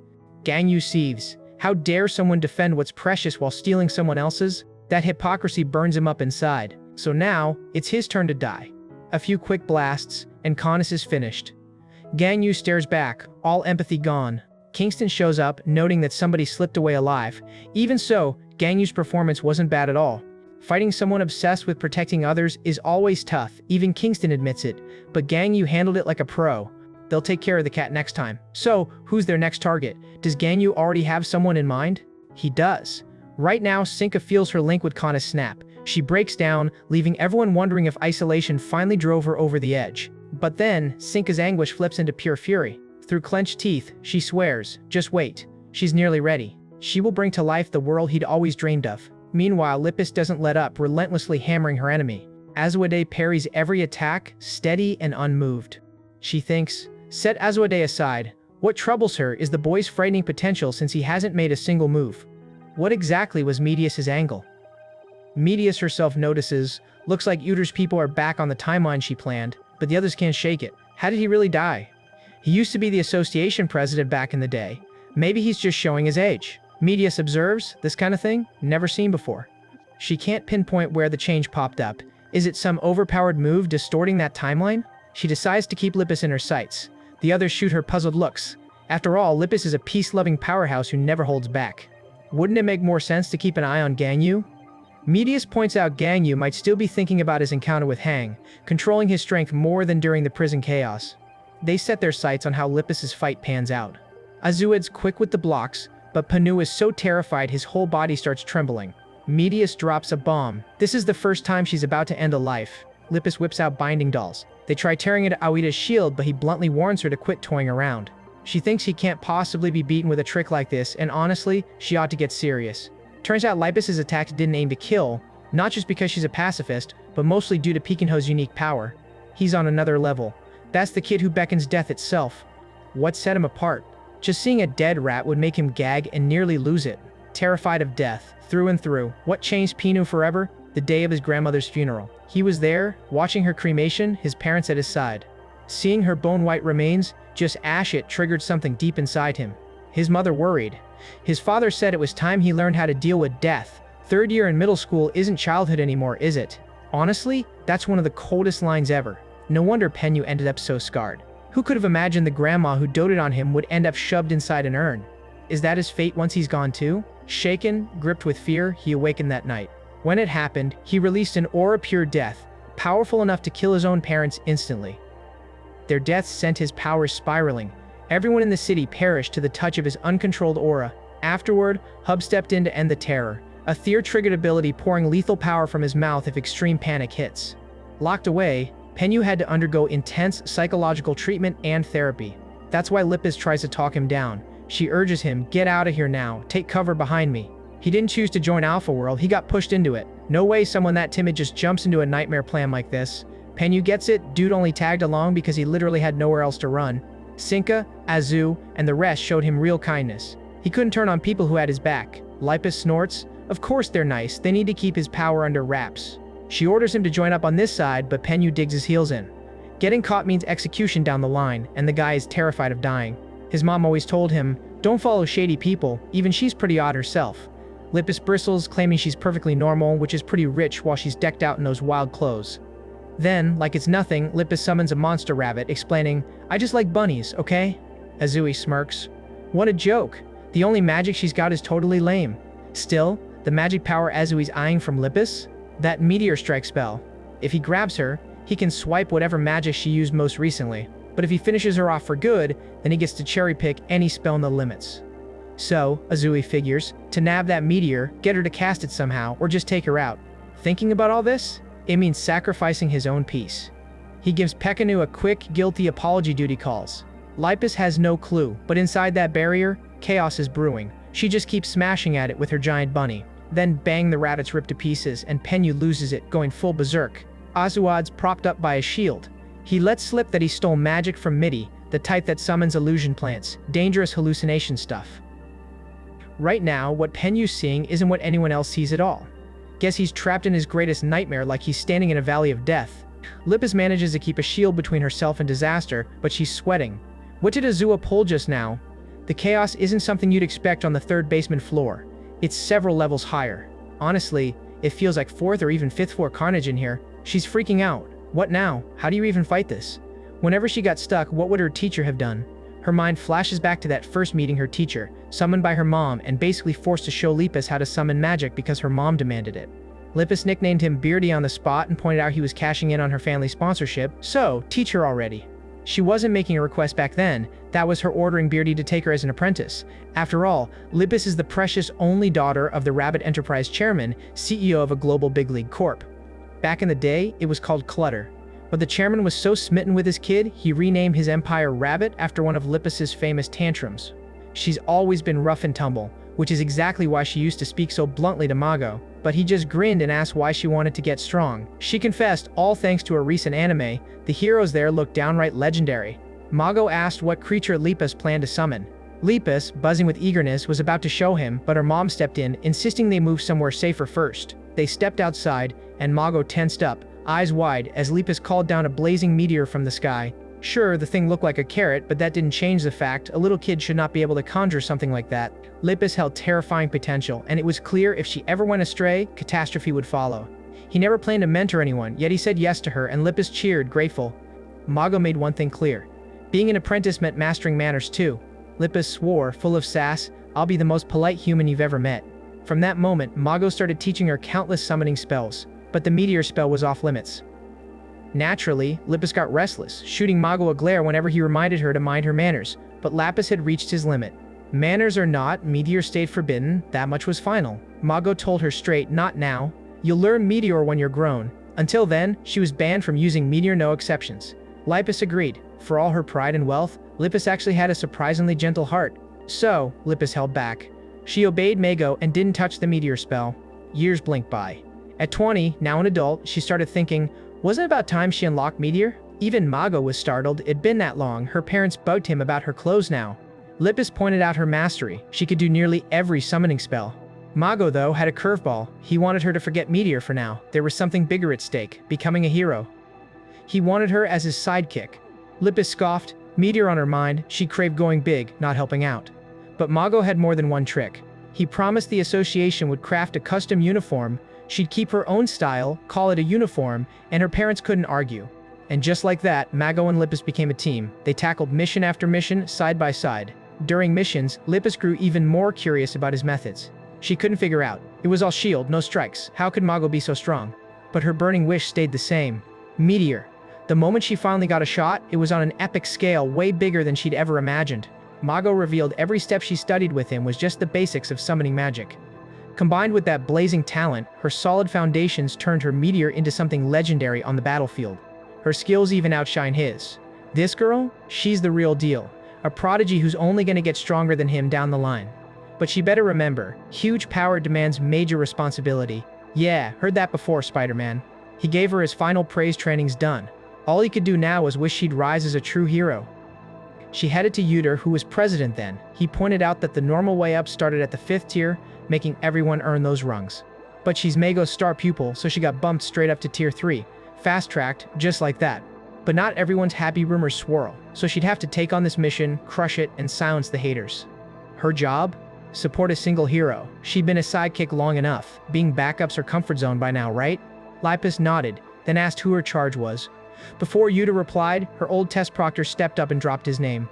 Gan Yu seethes. How dare someone defend what's precious while stealing someone else's? That hypocrisy burns him up inside. So now, it's his turn to die. A few quick blasts, and Canis is finished. Gan Yu stares back, all empathy gone. Kingston shows up, noting that somebody slipped away alive. Even so, Gan Yu's performance wasn't bad at all. Fighting someone obsessed with protecting others is always tough, even Kingston admits it, but Gan Yu handled it like a pro. They'll take care of the cat next time. So, who's their next target? Does Gan Yu already have someone in mind? He does. Right now, Sinca feels her link with Canis snap. She breaks down, leaving everyone wondering if isolation finally drove her over the edge. But then, Sinca's anguish flips into pure fury. Through clenched teeth, she swears, just wait. She's nearly ready. She will bring to life the world he'd always dreamed of. Meanwhile, Lippis doesn't let up, relentlessly hammering her enemy. Azawade parries every attack, steady and unmoved. She thinks, set Azawade aside. What troubles her is the boy's frightening potential since he hasn't made a single move. What exactly was Medius' angle? Medius herself notices, looks like Uter's people are back on the timeline she planned, but the others can't shake it. How did he really die? He used to be the association president back in the day. Maybe he's just showing his age. Medius observes, this kind of thing, never seen before. She can't pinpoint where the change popped up. Is it some overpowered move distorting that timeline? She decides to keep Lippis in her sights. The others shoot her puzzled looks. After all, Lippis is a peace-loving powerhouse who never holds back. Wouldn't it make more sense to keep an eye on Gan Yu? Medius points out Gan Yu might still be thinking about his encounter with Huang, controlling his strength more than during the prison chaos. They set their sights on how Lippis' fight pans out. Azuad's quick with the blocks, but Panu is so terrified his whole body starts trembling. Medius drops a bomb. This is the first time she's about to end a life. Lippis whips out binding dolls. They try tearing at Aoida's shield, but he bluntly warns her to quit toying around. She thinks he can't possibly be beaten with a trick like this, and honestly, she ought to get serious. Turns out Lippis' attacks didn't aim to kill, not just because she's a pacifist, but mostly due to Pikenho's unique power. He's on another level. That's the kid who beckons death itself. What set him apart? Just seeing a dead rat would make him gag and nearly lose it. Terrified of death, through and through. What changed Pinu forever? The day of his grandmother's funeral. He was there, watching her cremation, his parents at his side. Seeing her bone-white remains, just ash it triggered something deep inside him. His mother worried. His father said it was time he learned how to deal with death. Third year in middle school isn't childhood anymore, is it? Honestly, that's one of the coldest lines ever. No wonder Penu ended up so scarred. Who could have imagined the grandma who doted on him would end up shoved inside an urn? Is that his fate once he's gone too? Shaken, gripped with fear, he awakened that night. When it happened, he released an aura pure death, powerful enough to kill his own parents instantly. Their deaths sent his powers spiraling. Everyone in the city perished to the touch of his uncontrolled aura. Afterward, Hub stepped in to end the terror, a Thea-triggered ability pouring lethal power from his mouth if extreme panic hits. Locked away, Penu had to undergo intense psychological treatment and therapy. That's why Lippis tries to talk him down. She urges him, get out of here now, take cover behind me. He didn't choose to join Alpha World, he got pushed into it. No way someone that timid just jumps into a nightmare plan like this. Penyu gets it, dude only tagged along because he literally had nowhere else to run. Sinca, Azu, and the rest showed him real kindness. He couldn't turn on people who had his back. Lippis snorts, of course they're nice, they need to keep his power under wraps. She orders him to join up on this side, but Penyu digs his heels in. Getting caught means execution down the line, and the guy is terrified of dying. His mom always told him, don't follow shady people, even she's pretty odd herself. Lippis bristles, claiming she's perfectly normal, which is pretty rich while she's decked out in those wild clothes. Then, like it's nothing, Lippis summons a monster rabbit, explaining, I just like bunnies, okay? Azui smirks. What a joke. The only magic she's got is totally lame. Still, the magic power Azui's eyeing from Lippis? That meteor strike spell. If he grabs her, he can swipe whatever magic she used most recently. But if he finishes her off for good, then he gets to cherry pick any spell in the limits. So, Azui figures, to nab that meteor, get her to cast it somehow, or just take her out. Thinking about all this? It means sacrificing his own peace. He gives Pekanu a quick, guilty apology duty calls. Lippis has no clue, but inside that barrier, chaos is brewing. She just keeps smashing at it with her giant bunny. Then bang, the rabbit's ripped to pieces and Penyu loses it, going full berserk. Azuad's propped up by a shield. He lets slip that he stole magic from Midi, the type that summons illusion plants, dangerous hallucination stuff. Right now, what Penyu's seeing isn't what anyone else sees at all. Guess he's trapped in his greatest nightmare like he's standing in a valley of death. Lippis manages to keep a shield between herself and disaster, but she's sweating. What did Azua pull just now? The chaos isn't something you'd expect on the third basement floor. It's several levels higher. Honestly, it feels like 4th or even 5th floor carnage in here. She's freaking out. What now? How do you even fight this? Whenever she got stuck, what would her teacher have done? Her mind flashes back to that first meeting her teacher, summoned by her mom and basically forced to show Lippis how to summon magic because her mom demanded it. Lippis nicknamed him Beardy on the spot and pointed out he was cashing in on her family sponsorship, so teach her already. She wasn't making a request back then, that was her ordering Beardy to take her as an apprentice. After all, Lippis is the precious only daughter of the Rabbit Enterprise chairman, CEO of a global big league corp. Back in the day, it was called Clutter. But the chairman was so smitten with his kid, he renamed his empire Rabbit after one of Lippis's famous tantrums. She's always been rough and tumble, which is exactly why she used to speak so bluntly to Mago, but he just grinned and asked why she wanted to get strong. She confessed, all thanks to a recent anime, the heroes there looked downright legendary. Mago asked what creature Lippis planned to summon. Lippis, buzzing with eagerness, was about to show him, but her mom stepped in, insisting they move somewhere safer first. They stepped outside, and Mago tensed up, eyes wide, as Lippis called down a blazing meteor from the sky. Sure, the thing looked like a carrot, but that didn't change the fact a little kid should not be able to conjure something like that. Lippis held terrifying potential, and it was clear if she ever went astray, catastrophe would follow. He never planned to mentor anyone, yet he said yes to her, and Lippis cheered, grateful. Mago made one thing clear. Being an apprentice meant mastering manners too. Lippis swore, full of sass, I'll be the most polite human you've ever met. From that moment, Mago started teaching her countless summoning spells, but the meteor spell was off limits. Naturally, Lippis got restless, shooting Mago a glare whenever he reminded her to mind her manners, but Lapis had reached his limit. Manners or not, meteor stayed forbidden, that much was final. Mago told her straight, not now. You'll learn meteor when you're grown. Until then, she was banned from using meteor, no exceptions. Lippis agreed. For all her pride and wealth, Lippis actually had a surprisingly gentle heart. So, Lippis held back. She obeyed Mago and didn't touch the meteor spell. Years blinked by. At 20, now an adult, she started thinking, wasn't it about time she unlocked Meteor? Even Mago was startled, it'd been that long, her parents bugged him about her clothes now. Lippis pointed out her mastery, she could do nearly every summoning spell. Mago, though, had a curveball. He wanted her to forget Meteor for now. There was something bigger at stake, becoming a hero. He wanted her as his sidekick. Lippis scoffed, Meteor on her mind, she craved going big, not helping out. But Mago had more than one trick. He promised the association would craft a custom uniform. She'd keep her own style, call it a uniform, and her parents couldn't argue. And just like that, Mago and Lippis became a team. They tackled mission after mission, side by side. During missions, Lippis grew even more curious about his methods. She couldn't figure out. It was all shield, no strikes. How could Mago be so strong? But her burning wish stayed the same. Meteor. The moment she finally got a shot, it was on an epic scale, way bigger than she'd ever imagined. Mago revealed every step she studied with him was just the basics of summoning magic. Combined with that blazing talent, her solid foundations turned her meteor into something legendary on the battlefield. Her skills even outshine his. This girl? She's the real deal. a prodigy who's only gonna get stronger than him down the line. But she better remember, huge power demands major responsibility. Yeah, heard that before, Spider-Man. He gave her his final praise trainings done. All he could do now was wish she'd rise as a true hero. She headed to Uter, who was president then. He pointed out that the normal way up started at the 5th tier, making everyone earn those rungs. But she's Mago's star pupil, so she got bumped straight up to tier 3. Fast-tracked, just like that. But not everyone's happy rumors swirl, so she'd have to take on this mission, crush it, and silence the haters. Her job? Support a single hero. She'd been a sidekick long enough. Being backup's her comfort zone by now, right? Lipus nodded, then asked who her charge was. Before Yuta replied, her old test proctor stepped up and dropped his name.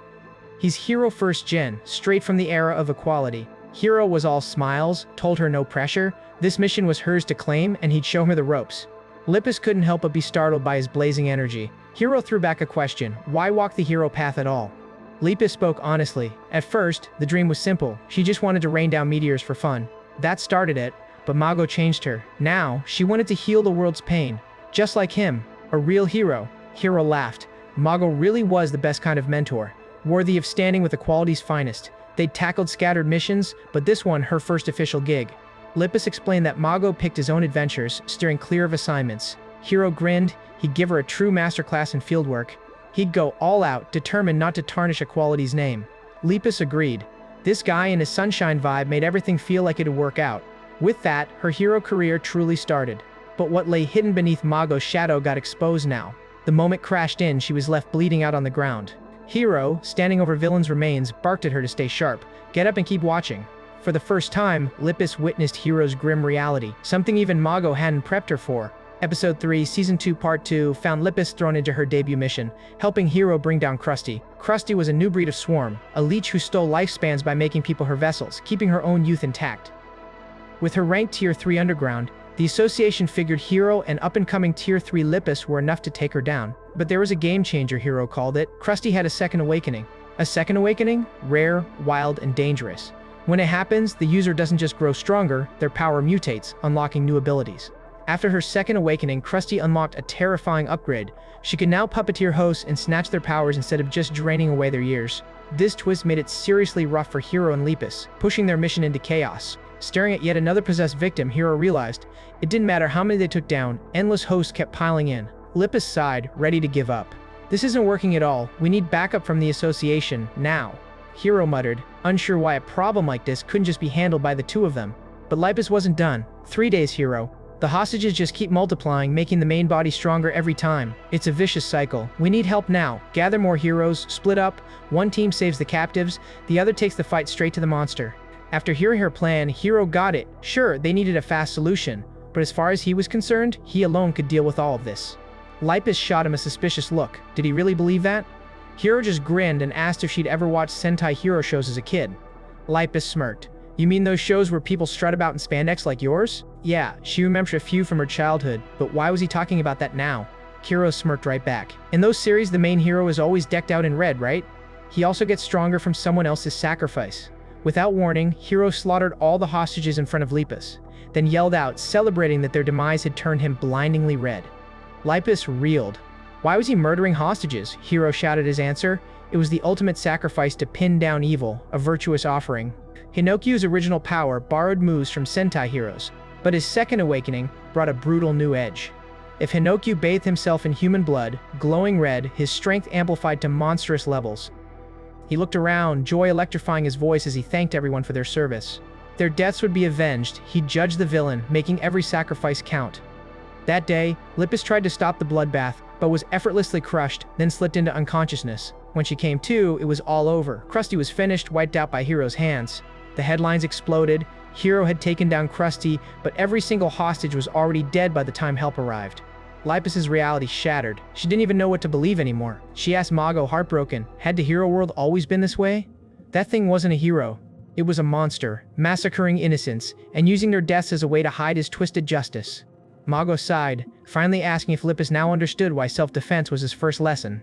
He's Hero First Gen, straight from the era of equality. Hero was all smiles, told her no pressure. This mission was hers to claim, and he'd show her the ropes. Lipus couldn't help but be startled by his blazing energy. Hero threw back a question: why walk the hero path at all? Lipus spoke honestly. At first, the dream was simple. She just wanted to rain down meteors for fun. That started it, but Mago changed her. Now, she wanted to heal the world's pain. Just like him, a real hero. Hero laughed. Mago really was the best kind of mentor, worthy of standing with equality's finest. They'd tackled scattered missions, but this one her first official gig. Lipus explained that Mago picked his own adventures, steering clear of assignments. Hero grinned. He'd give her a true masterclass in fieldwork. He'd go all out, determined not to tarnish equality's name. Lipus agreed. This guy and his sunshine vibe made everything feel like it'd work out. With that, her hero career truly started. But what lay hidden beneath Mago's shadow got exposed now. The moment crashed in, she was left bleeding out on the ground. Hero, standing over villain's remains, barked at her to stay sharp. Get up and keep watching. For the first time, Lipus witnessed Hero's grim reality, something even Mago hadn't prepped her for. Episode 3, Season 2, Part 2 found Lipus thrown into her debut mission, helping Hero bring down Krusty. Krusty was a new breed of swarm, a leech who stole lifespans by making people her vessels, keeping her own youth intact. With her rank Tier 3 underground, the association figured Hero and up-and-coming Tier 3 Lipus were enough to take her down. But there was a game-changer, Hero called it. Krusty had a second awakening. A second awakening? Rare, wild, and dangerous. When it happens, the user doesn't just grow stronger, their power mutates, unlocking new abilities. After her second awakening, Krusty unlocked a terrifying upgrade. She could now puppeteer hosts and snatch their powers instead of just draining away their years. This twist made it seriously rough for Hero and Lipus, pushing their mission into chaos. Staring at yet another possessed victim, Hero realized it didn't matter how many they took down, endless hosts kept piling in. Lipus sighed, ready to give up. This isn't working at all. We need backup from the association, now. Hero muttered, unsure why a problem like this couldn't just be handled by the two of them. But Lipus wasn't done. 3 days, Hero. The hostages just keep multiplying, making the main body stronger every time. It's a vicious cycle. We need help now. Gather more heroes, split up. One team saves the captives, the other takes the fight straight to the monster. After hearing her plan, Hero got it. Sure, they needed a fast solution, but as far as he was concerned, he alone could deal with all of this. Lipus shot him a suspicious look. Did he really believe that? Hero just grinned and asked if she'd ever watched Sentai hero shows as a kid. Lipus smirked. You mean those shows where people strut about in spandex like yours? Yeah, she remembered a few from her childhood, but why was he talking about that now? Hero smirked right back. In those series, the main hero is always decked out in red, right? He also gets stronger from someone else's sacrifice. Without warning, Hero slaughtered all the hostages in front of Lipus, then yelled out, celebrating that their demise had turned him blindingly red. Lipus reeled. Why was he murdering hostages? Hero shouted his answer. It was the ultimate sacrifice to pin down evil, a virtuous offering. Hinokyu's original power borrowed moves from Sentai heroes, but his second awakening brought a brutal new edge. If Hinokyu bathed himself in human blood, glowing red, his strength amplified to monstrous levels. He looked around, joy electrifying his voice as he thanked everyone for their service. Their deaths would be avenged. He'd judge the villain, making every sacrifice count. That day, Lipus tried to stop the bloodbath, but was effortlessly crushed, then slipped into unconsciousness. When she came to, it was all over. Krusty was finished, wiped out by Hero's hands. The headlines exploded. Hero had taken down Krusty, but every single hostage was already dead by the time help arrived. Lipus's reality shattered. She didn't even know what to believe anymore. She asked Mago, heartbroken, had the hero world always been this way? That thing wasn't a hero. It was a monster, massacring innocents, and using their deaths as a way to hide his twisted justice. Mago sighed, finally asking if Lipus now understood why self-defense was his first lesson.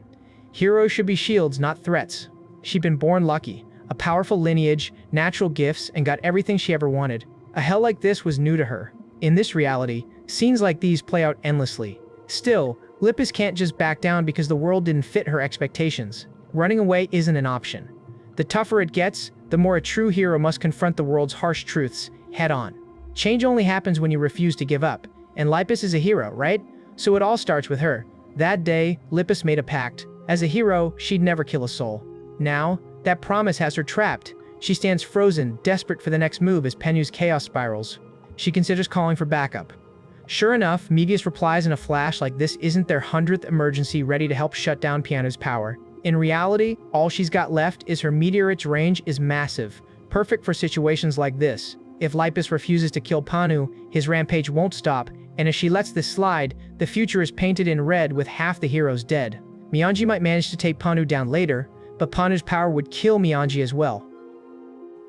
Heroes should be shields, not threats. She'd been born lucky. A powerful lineage, natural gifts, and got everything she ever wanted. A hell like this was new to her. In this reality, scenes like these play out endlessly. Still, Lipus can't just back down because the world didn't fit her expectations. Running away isn't an option. The tougher it gets, the more a true hero must confront the world's harsh truths head-on. Change only happens when you refuse to give up, and Lipus is a hero, right? So it all starts with her. That day, Lipus made a pact. As a hero, she'd never kill a soul. Now, that promise has her trapped. She stands frozen, desperate for the next move as Penu's chaos spirals. She considers calling for backup. Sure enough, Medius replies in a flash like this isn't their 100th emergency ready to help shut down Penu's power. In reality, all she's got left is her meteor. Its range is massive, perfect for situations like this. If Lipus refuses to kill Panu, his rampage won't stop, and if she lets this slide, the future is painted in red with half the heroes dead. Mianji might manage to take Panu down later, but Panu's power would kill Mianji as well.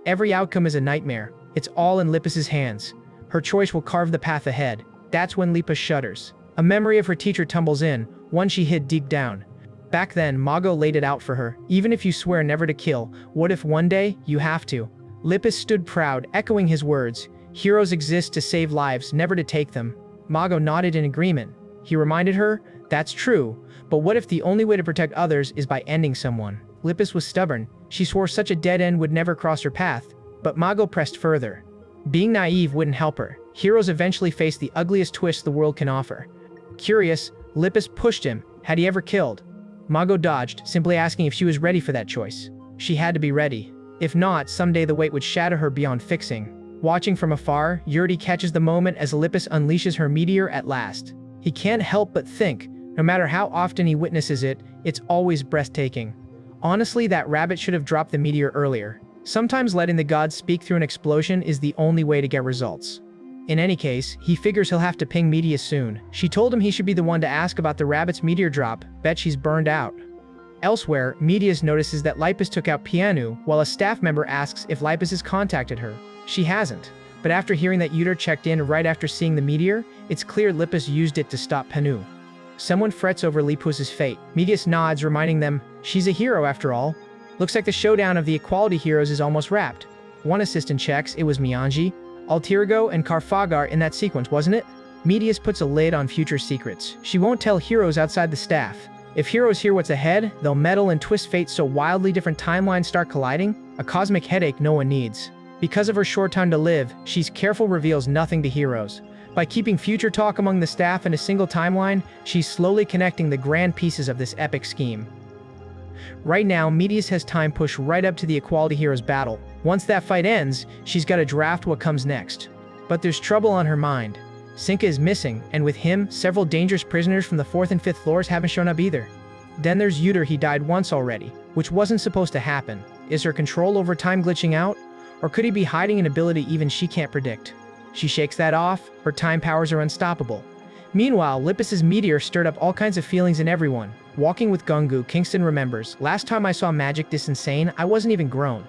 Every outcome is a nightmare. It's all in Lipus's hands. Her choice will carve the path ahead. That's when Lipus shudders. A memory of her teacher tumbles in, one she hid deep down. Back then, Mago laid it out for her. Even if you swear never to kill, what if one day, you have to? Lipus stood proud, echoing his words. Heroes exist to save lives, never to take them. Mago nodded in agreement. He reminded her, that's true, but what if the only way to protect others is by ending someone? Lipus was stubborn. She swore such a dead end would never cross her path, but Mago pressed further. Being naive wouldn't help her. Heroes eventually face the ugliest twist the world can offer. Curious, Lipus pushed him. Had he ever killed? Mago dodged, simply asking if she was ready for that choice. She had to be ready. If not, someday the weight would shatter her beyond fixing. Watching from afar, Yurdi catches the moment as Lipus unleashes her meteor at last. He can't help but think, no matter how often he witnesses it, it's always breathtaking. Honestly, that rabbit should have dropped the meteor earlier. Sometimes letting the gods speak through an explosion is the only way to get results. In any case, he figures he'll have to ping Medius soon. She told him he should be the one to ask about the rabbit's meteor drop. Bet she's burned out. Elsewhere, Medius notices that Lipus took out Pianu, while a staff member asks if Lipus has contacted her. She hasn't. But after hearing that Uter checked in right after seeing the meteor, it's clear Lipus used it to stop Panu. Someone frets over Lipus's fate. Medius nods, reminding them, she's a hero after all. Looks like the showdown of the equality heroes is almost wrapped. One assistant checks, it was Mianji, Altirigo, and Carfagar in that sequence, wasn't it? Medius puts a lid on future secrets. She won't tell heroes outside the staff. If heroes hear what's ahead, they'll meddle and twist fate so wildly different timelines start colliding, a cosmic headache no one needs. Because of her short time to live, she's careful reveals nothing to heroes. By keeping future talk among the staff in a single timeline, she's slowly connecting the grand pieces of this epic scheme. Right now, Medius has time pushed right up to the Equality Heroes battle. Once that fight ends, she's got to draft what comes next. But there's trouble on her mind. Sinca is missing, and with him, several dangerous prisoners from the 4th and 5th floors haven't shown up either. Then there's Uter, he died once already, which wasn't supposed to happen. Is her control over time glitching out? Or could he be hiding an ability even she can't predict? She shakes that off, her time powers are unstoppable. Meanwhile, Lipus's meteor stirred up all kinds of feelings in everyone. Walking with Gungu, Kingston remembers, last time I saw magic this insane, I wasn't even grown.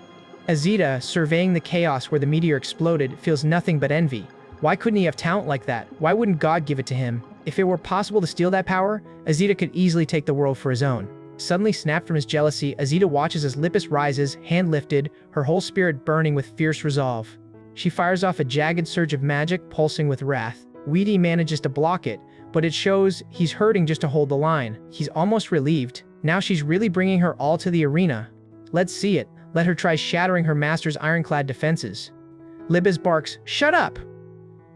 Azita, surveying the chaos where the meteor exploded, feels nothing but envy. Why couldn't he have talent like that? Why wouldn't God give it to him? If it were possible to steal that power, Azita could easily take the world for his own. Suddenly snapped from his jealousy, Azita watches as Lipus rises, hand lifted, her whole spirit burning with fierce resolve. She fires off a jagged surge of magic, pulsing with wrath. Weedy manages to block it, but it shows he's hurting just to hold the line. He's almost relieved. Now she's really bringing her all to the arena. Let's see it. Let her try shattering her master's ironclad defenses. Lipus barks, shut up!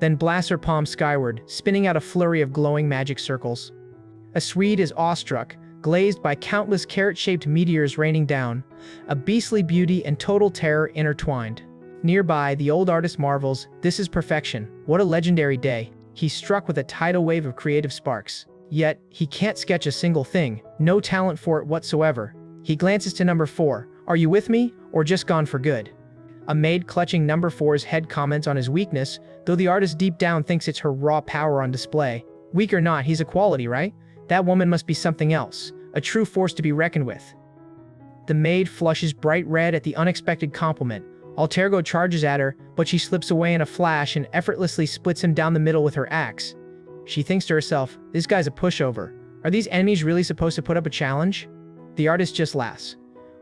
Then blasts her palm skyward, spinning out a flurry of glowing magic circles. A Swede is awestruck, glazed by countless carrot-shaped meteors raining down, a beastly beauty and total terror intertwined. Nearby, the old artist marvels, this is perfection. What a legendary day. He's struck with a tidal wave of creative sparks. Yet, he can't sketch a single thing, no talent for it whatsoever. He glances to number 4. Are you with me, or just gone for good? A maid clutching number 4's head comments on his weakness, though the artist deep down thinks it's her raw power on display. Weak or not, he's a quality, right? That woman must be something else, a true force to be reckoned with. The maid flushes bright red at the unexpected compliment. Altergo charges at her, but she slips away in a flash and effortlessly splits him down the middle with her axe. She thinks to herself, this guy's a pushover. Are these enemies really supposed to put up a challenge? The artist just laughs.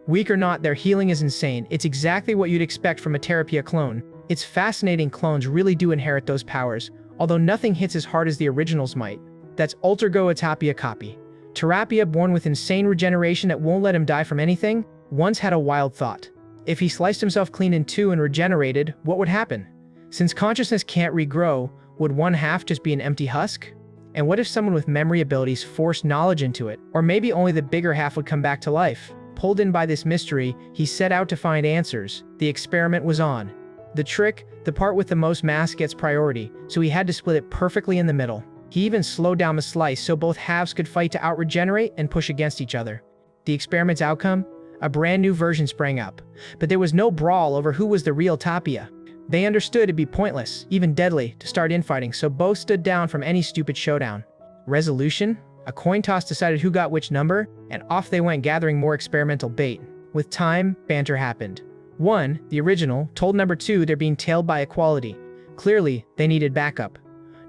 Weak or not, their healing is insane. It's exactly what you'd expect from a Terapia clone. It's fascinating clones really do inherit those powers, although nothing hits as hard as the originals might. That's Altergo a Tapia copy. Terapia born with insane regeneration that won't let him die from anything? once had a wild thought. If he sliced himself clean in two and regenerated, what would happen? Since consciousness can't regrow, would one half just be an empty husk? And what if someone with memory abilities forced knowledge into it? Or maybe only the bigger half would come back to life? Pulled in by this mystery, he set out to find answers. The experiment was on. The trick, the part with the most mass gets priority, so he had to split it perfectly in the middle. He even slowed down the slice so both halves could fight to out-regenerate and push against each other. The experiment's outcome? A brand new version sprang up. But there was no brawl over who was the real Tapia. They understood it'd be pointless, even deadly, to start infighting, so both stood down from any stupid showdown. Resolution? A coin toss decided who got which number, and off they went gathering more experimental bait. With time, banter happened. One, the original, told number two they're being tailed by equality. Clearly, they needed backup.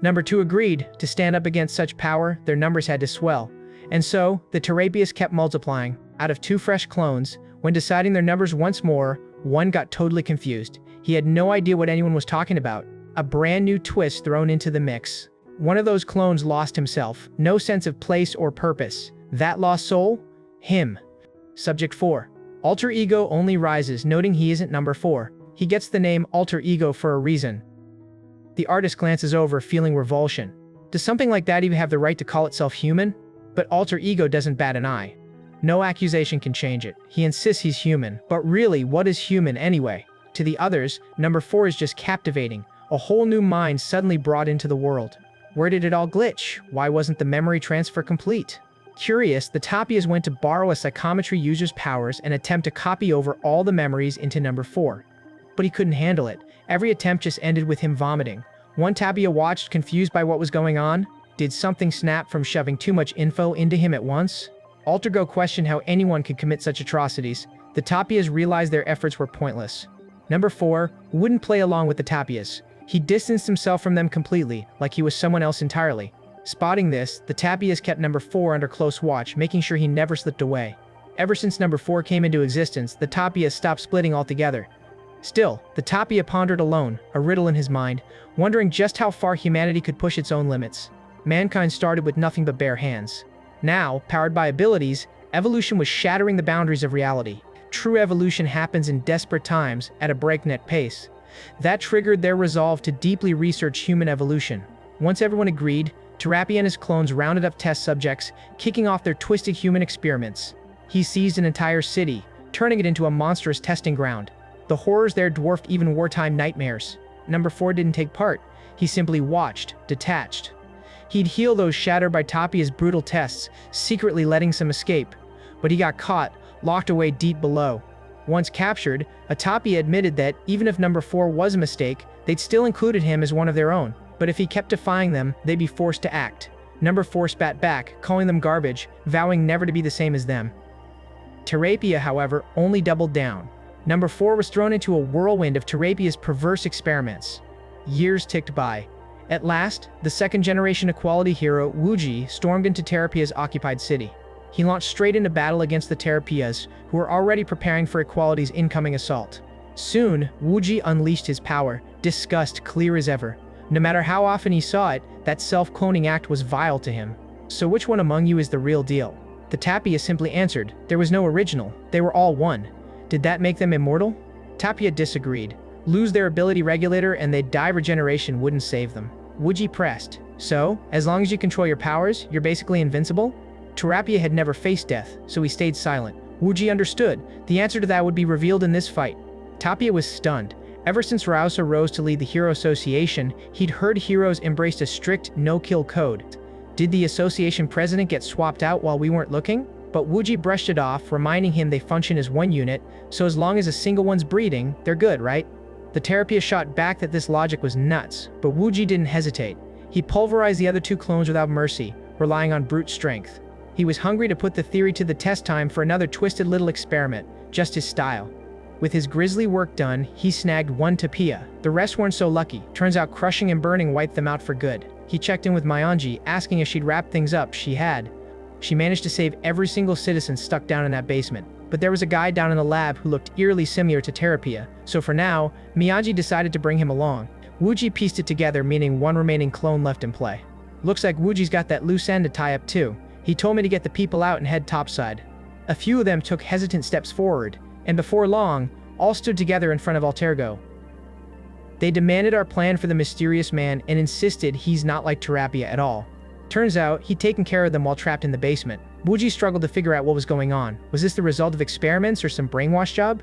Number two agreed, to stand up against such power, their numbers had to swell. And so, the Terapius kept multiplying. Out of two fresh clones, when deciding their numbers once more, one got totally confused. He had no idea what anyone was talking about. A brand new twist thrown into the mix. One of those clones lost himself, no sense of place or purpose. That lost soul? Him. Subject 4. Alter ego only rises, noting he isn't number 4. He gets the name alter ego for a reason. The artist glances over, feeling revulsion. Does something like that even have the right to call itself human? But alter ego doesn't bat an eye. No accusation can change it. He insists he's human. But really, what is human anyway? To the others, number 4 is just captivating. A whole new mind suddenly brought into the world. Where did it all glitch? Why wasn't the memory transfer complete? Curious, the Tapias went to borrow a psychometry user's powers and attempt to copy over all the memories into number 4. But he couldn't handle it. Every attempt just ended with him vomiting. One Tapia watched, confused by what was going on. Did something snap from shoving too much info into him at once? Altergo questioned how anyone could commit such atrocities. The Tapias realized their efforts were pointless. Number 4 wouldn't play along with the Tapias. He distanced himself from them completely, like he was someone else entirely. Spotting this, the Tapias kept number 4 under close watch, making sure he never slipped away. Ever since number 4 came into existence, the Tapias stopped splitting altogether. Still, the Tapia pondered alone, a riddle in his mind, wondering just how far humanity could push its own limits. Mankind started with nothing but bare hands. Now, powered by abilities, evolution was shattering the boundaries of reality. True evolution happens in desperate times, at a breakneck pace. That triggered their resolve to deeply research human evolution. Once everyone agreed, Terapia and his clones rounded up test subjects, kicking off their twisted human experiments. He seized an entire city, turning it into a monstrous testing ground. The horrors there dwarfed even wartime nightmares. Number 4 didn't take part. He simply watched, detached. He'd heal those shattered by Tapia's brutal tests, secretly letting some escape. But he got caught, locked away deep below. Once captured, a Tapia admitted that, even if number 4 was a mistake, they'd still included him as one of their own. But if he kept defying them, they'd be forced to act. Number 4 spat back, calling them garbage, vowing never to be the same as them. Terapia, however, only doubled down. Number 4 was thrown into a whirlwind of Terapia's perverse experiments. Years ticked by. At last, the second-generation equality hero, Wuji, stormed into Terapia's occupied city. He launched straight into battle against the Terapias, who were already preparing for equality's incoming assault. Soon, Wuji unleashed his power, disgust clear as ever. No matter how often he saw it, that self-cloning act was vile to him. So which one among you is the real deal? The Tapia simply answered, there was no original, they were all one. Did that make them immortal? Tapia disagreed. Lose their ability regulator and they'd die. Regeneration wouldn't save them. Wuji pressed. So, as long as you control your powers, you're basically invincible? Terapia had never faced death, so he stayed silent. Wuji understood. The answer to that would be revealed in this fight. Tapia was stunned. Ever since Rausa rose to lead the Hero Association, he'd heard heroes embraced a strict no-kill code. Did the association president get swapped out while we weren't looking? But Wuji brushed it off, reminding him they function as one unit, so as long as a single one's breeding, they're good, right? The Terapia shot back that this logic was nuts, but Wuji didn't hesitate. He pulverized the other two clones without mercy, relying on brute strength. He was hungry to put the theory to the test, time for another twisted little experiment, just his style. With his grisly work done, he snagged one Tapia. The rest weren't so lucky. Turns out crushing and burning wiped them out for good. He checked in with Myanji, asking if she'd wrap things up. She had. She managed to save every single citizen stuck down in that basement. But there was a guy down in the lab who looked eerily similar to Terapia, so for now, Miyagi decided to bring him along. Wuji pieced it together, meaning one remaining clone left in play. Looks like Wuji's got that loose end to tie up too. He told me to get the people out and head topside. A few of them took hesitant steps forward, and before long, all stood together in front of Altergo. They demanded our plan for the mysterious man and insisted he's not like Terapia at all. Turns out, he'd taken care of them while trapped in the basement. Wuji struggled to figure out what was going on. Was this the result of experiments or some brainwash job?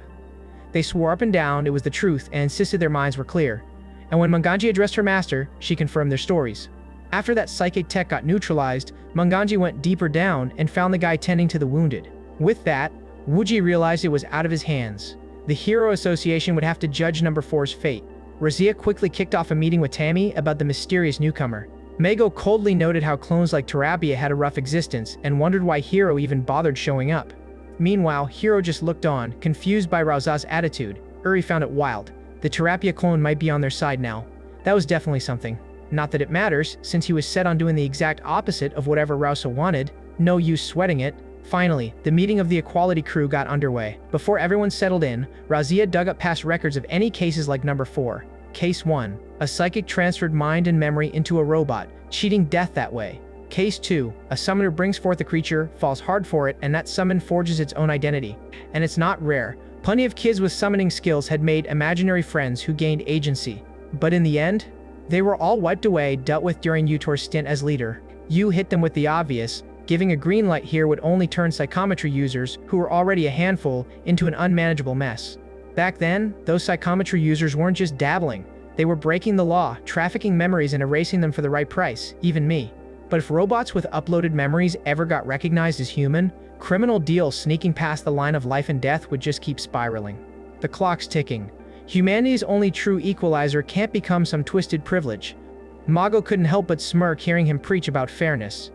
They swore up and down it was the truth and insisted their minds were clear. And when Manganji addressed her master, she confirmed their stories. After that psychic tech got neutralized, Manganji went deeper down and found the guy tending to the wounded. With that, Wuji realized it was out of his hands. The Hero Association would have to judge number 4's fate. Razia quickly kicked off a meeting with Tammy about the mysterious newcomer. Mego coldly noted how clones like Terapia had a rough existence and wondered why Hero even bothered showing up. Meanwhile, Hero just looked on, confused by Rauza's attitude. Uri found it wild. The Terapia clone might be on their side now. That was definitely something. Not that it matters, since he was set on doing the exact opposite of whatever Rauza wanted. No use sweating it. Finally, the meeting of the Equality crew got underway. Before everyone settled in, Razia dug up past records of any cases like number 4. Case 1. A psychic transferred mind and memory into a robot, cheating death that way. Case 2. A summoner brings forth a creature, falls hard for it, and that summon forges its own identity. And it's not rare. Plenty of kids with summoning skills had made imaginary friends who gained agency. But in the end, they were all wiped away, dealt with during Utor's stint as leader. Yu hit them with the obvious. Giving a green light here would only turn psychometry users, who were already a handful, into an unmanageable mess. Back then, those psychometry users weren't just dabbling. They were breaking the law, trafficking memories and erasing them for the right price, even me. But if robots with uploaded memories ever got recognized as human, criminal deals sneaking past the line of life and death would just keep spiraling. The clock's ticking. Humanity's only true equalizer can't become some twisted privilege. Mago couldn't help but smirk hearing him preach about fairness.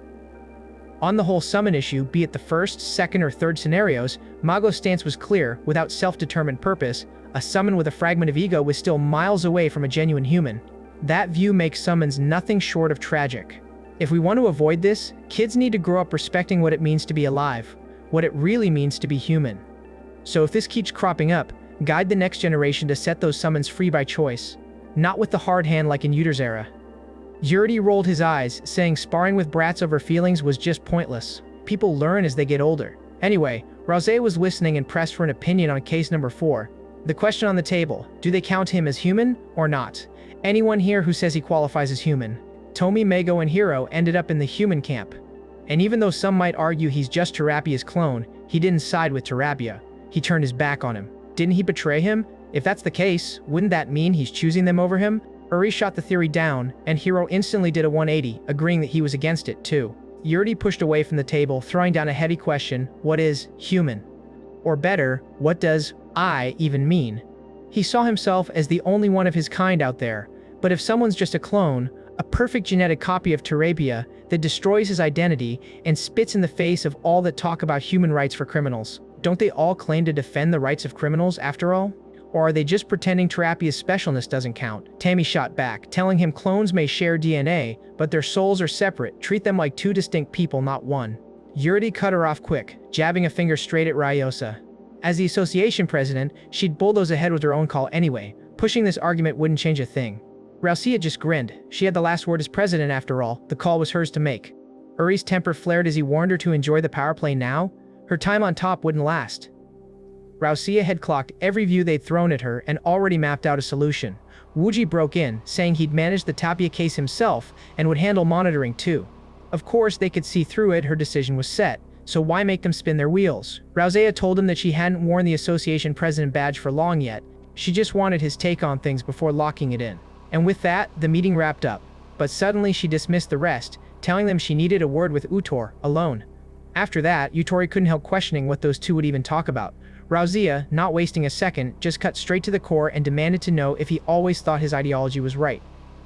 On the whole summon issue, be it the first, second, or third scenarios, Mago's stance was clear. Without self-determined purpose, a summon with a fragment of ego was still miles away from a genuine human. That view makes summons nothing short of tragic. If we want to avoid this, kids need to grow up respecting what it means to be alive, what it really means to be human. So if this keeps cropping up, guide the next generation to set those summons free by choice, not with the hard hand like in Uter's era. Yuri rolled his eyes, saying sparring with brats over feelings was just pointless. People learn as they get older. Anyway, Rosé was listening and pressed for an opinion on case number 4. The question on the table, do they count him as human or not? Anyone here who says he qualifies as human? Tomi, Mego, and Hiro ended up in the human camp. And even though some might argue he's just Terapia's clone, he didn't side with Terapia. He turned his back on him. Didn't he betray him? If that's the case, wouldn't that mean he's choosing them over him? Uri shot the theory down, and Hiro instantly did a 180, agreeing that he was against it too. Yuri pushed away from the table, throwing down a heady question: what is human? Or better, what does I even mean? He saw himself as the only one of his kind out there, but if someone's just a clone, a perfect genetic copy of Terapia that destroys his identity and spits in the face of all that talk about human rights for criminals, don't they all claim to defend the rights of criminals after all? Or are they just pretending Terapia's specialness doesn't count? Tammy shot back, telling him clones may share DNA, but their souls are separate. Treat them like two distinct people, not one. Yuri cut her off quick, jabbing a finger straight at Ryosa. As the association president, she'd bulldoze ahead with her own call anyway. Pushing this argument wouldn't change a thing. Rausia just grinned. She had the last word as president after all. The call was hers to make. Uri's temper flared as he warned her to enjoy the power play now. Her time on top wouldn't last. Rausia had clocked every view they'd thrown at her and already mapped out a solution. Wuji broke in, saying he'd manage the Tapia case himself and would handle monitoring too. Of course, they could see through it. Her decision was set, so why make them spin their wheels? Rausia told him that she hadn't worn the association president badge for long yet. She just wanted his take on things before locking it in. And with that, the meeting wrapped up. But suddenly she dismissed the rest, telling them she needed a word with Utor, alone. After that, Utori couldn't help questioning what those two would even talk about. Rausia, not wasting a second, just cut straight to the core and demanded to know if he always thought his ideology was right.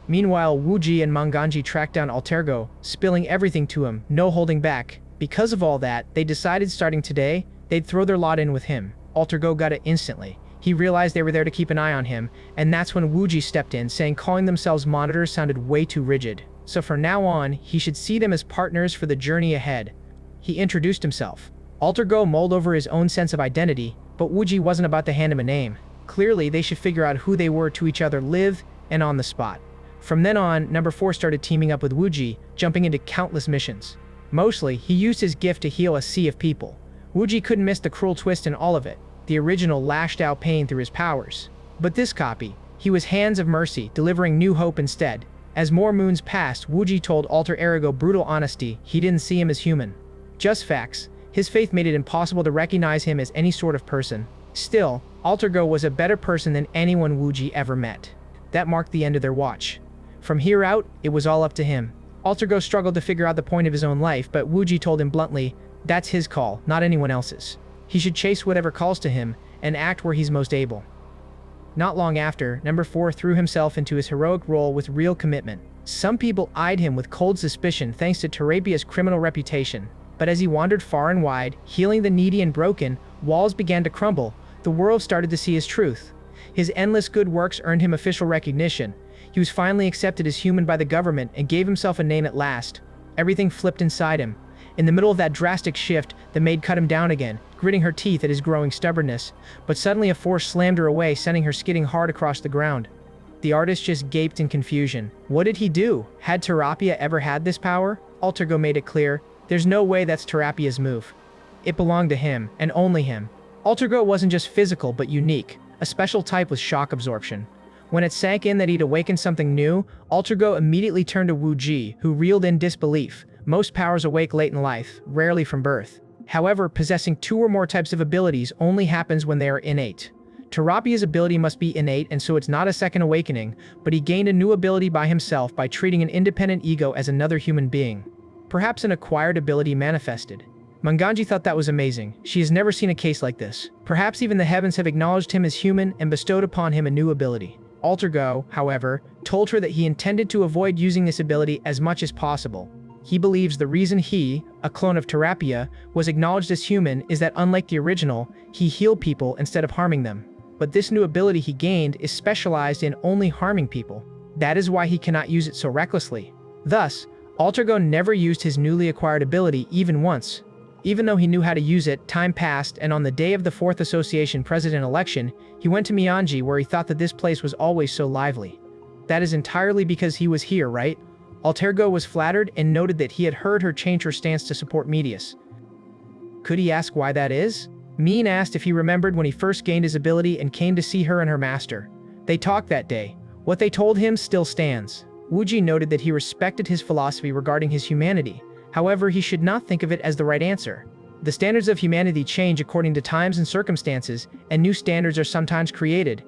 Meanwhile, Wuji and Manganji tracked down Altergo, spilling everything to him, no holding back. Because of all that, they decided starting today, they'd throw their lot in with him. Altergo got it instantly. He realized they were there to keep an eye on him, and that's when Wuji stepped in, saying calling themselves monitors sounded way too rigid. So from now on, he should see them as partners for the journey ahead. He introduced himself. Altergo mulled over his own sense of identity, but Wuji wasn't about to hand him a name. Clearly, they should figure out who they were to each other live and on the spot. From then on, number 4 started teaming up with Wuji, jumping into countless missions. Mostly, he used his gift to heal a sea of people. Wuji couldn't miss the cruel twist in all of it. The original lashed out pain through his powers. But this copy, he was hands of mercy, delivering new hope instead. As more moons passed, Wuji told Alter Ego brutal honesty, he didn't see him as human. Just facts. His faith made it impossible to recognize him as any sort of person. Still, Alter Ego was a better person than anyone Wuji ever met. That marked the end of their watch. From here out, it was all up to him. Alter Ego struggled to figure out the point of his own life, but Wuji told him bluntly, that's his call, not anyone else's. He should chase whatever calls to him, and act where he's most able. Not long after, Number 4 threw himself into his heroic role with real commitment. Some people eyed him with cold suspicion thanks to Terapia's criminal reputation. But as he wandered far and wide, healing the needy and broken, walls began to crumble. The world started to see his truth. His endless good works earned him official recognition. He was finally accepted as human by the government and gave himself a name at last. Everything flipped inside him. In the middle of that drastic shift, the maid cut him down again, gritting her teeth at his growing stubbornness. But suddenly a force slammed her away, sending her skidding hard across the ground. The artist just gaped in confusion. What did he do? Had Terapia ever had this power? Alter Ego made it clear, there's no way that's Terapia's move. It belonged to him, and only him. Alter Ego wasn't just physical, but unique. A special type with shock absorption. When it sank in that he'd awakened something new, Alter Ego immediately turned to Wuji, who reeled in disbelief. Most powers awake late in life, rarely from birth. However, possessing 2 or more types of abilities only happens when they are innate. Terapia's ability must be innate, and so it's not a second awakening, but he gained a new ability by himself by treating an independent ego as another human being. Perhaps an acquired ability manifested. Manganji thought that was amazing. She has never seen a case like this. Perhaps even the heavens have acknowledged him as human and bestowed upon him a new ability. Alter Ego, however, told her that he intended to avoid using this ability as much as possible. He believes the reason he, a clone of Terapia, was acknowledged as human is that unlike the original, he healed people instead of harming them. But this new ability he gained is specialized in only harming people. That is why he cannot use it so recklessly. Thus, Alter Ego never used his newly acquired ability even once. Even though he knew how to use it, time passed, and on the day of the 4th Association president election, he went to Mianji where he thought that this place was always so lively. That is entirely because he was here, right? Alter Ego was flattered and noted that he had heard her change her stance to support Medius. Could he ask why that is? Min asked if he remembered when he first gained his ability and came to see her and her master. They talked that day. What they told him still stands. Wuji noted that he respected his philosophy regarding his humanity. However, he should not think of it as the right answer. The standards of humanity change according to times and circumstances, and new standards are sometimes created.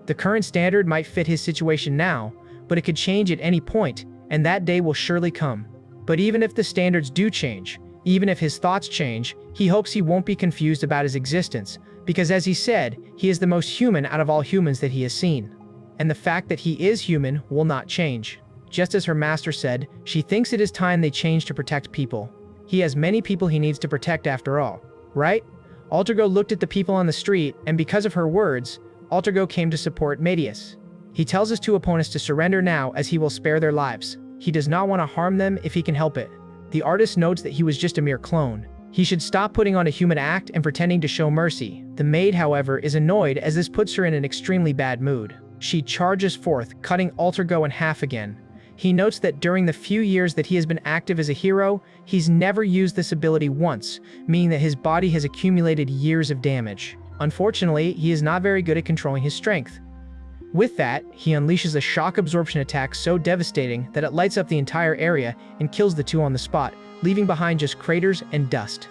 The current standard might fit his situation now, but it could change at any point, and that day will surely come. But even if the standards do change, even if his thoughts change, he hopes he won't be confused about his existence, because as he said, he is the most human out of all humans that he has seen. And the fact that he is human will not change. Just as her master said, she thinks it is time they change to protect people. He has many people he needs to protect after all, right? Alter Ego looked at the people on the street, and because of her words, Alter Ego came to support Medius. He tells his 2 opponents to surrender now as he will spare their lives. He does not want to harm them if he can help it. The artist notes that he was just a mere clone. He should stop putting on a human act and pretending to show mercy. The maid, however, is annoyed as this puts her in an extremely bad mood. She charges forth, cutting Alter Ego in half again. He notes that during the few years that he has been active as a hero, he's never used this ability once, meaning that his body has accumulated years of damage. Unfortunately, he is not very good at controlling his strength. With that, he unleashes a shock absorption attack so devastating that it lights up the entire area and kills the 2 on the spot, leaving behind just craters and dust.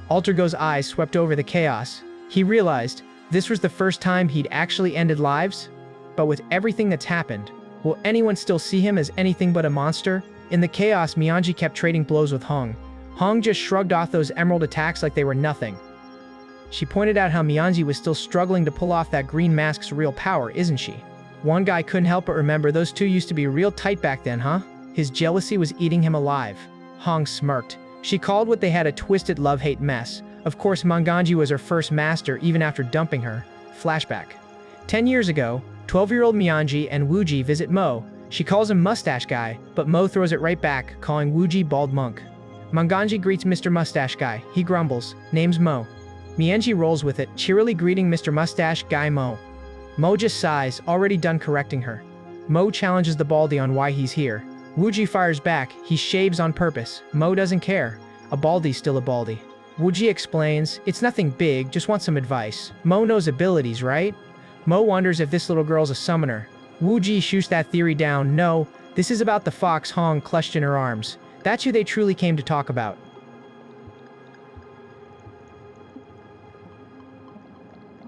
Alter Ego's eyes swept over the chaos. He realized this was the first time he'd actually ended lives. But with everything that's happened, will anyone still see him as anything but a monster? In the chaos, Mianji kept trading blows with Huang. Huang just shrugged off those emerald attacks like they were nothing. She pointed out how Mianji was still struggling to pull off that green mask's real power, isn't she? One guy couldn't help but remember those 2 used to be real tight back then, huh? His jealousy was eating him alive. Huang smirked. She called what they had a twisted love-hate mess. Of course, Manganji was her first master even after dumping her. Flashback. 10 years ago, 12-year-old Mianji and Wuji visit Mo. She calls him Mustache Guy, but Mo throws it right back, calling Wuji Bald Monk. Manganji greets Mr. Mustache Guy. He grumbles, name's Mo. Mianji rolls with it, cheerily greeting Mr. Mustache Guy Mo. Mo just sighs, already done correcting her. Mo challenges the Baldy on why he's here. Wuji fires back, he shaves on purpose. Mo doesn't care. A Baldy's still a Baldy. Wuji explains, it's nothing big, just want some advice. Mo knows abilities, right? Mo wonders if this little girl's a summoner. Wuji shoots that theory down, no, this is about the fox Huang clutched in her arms. That's who they truly came to talk about.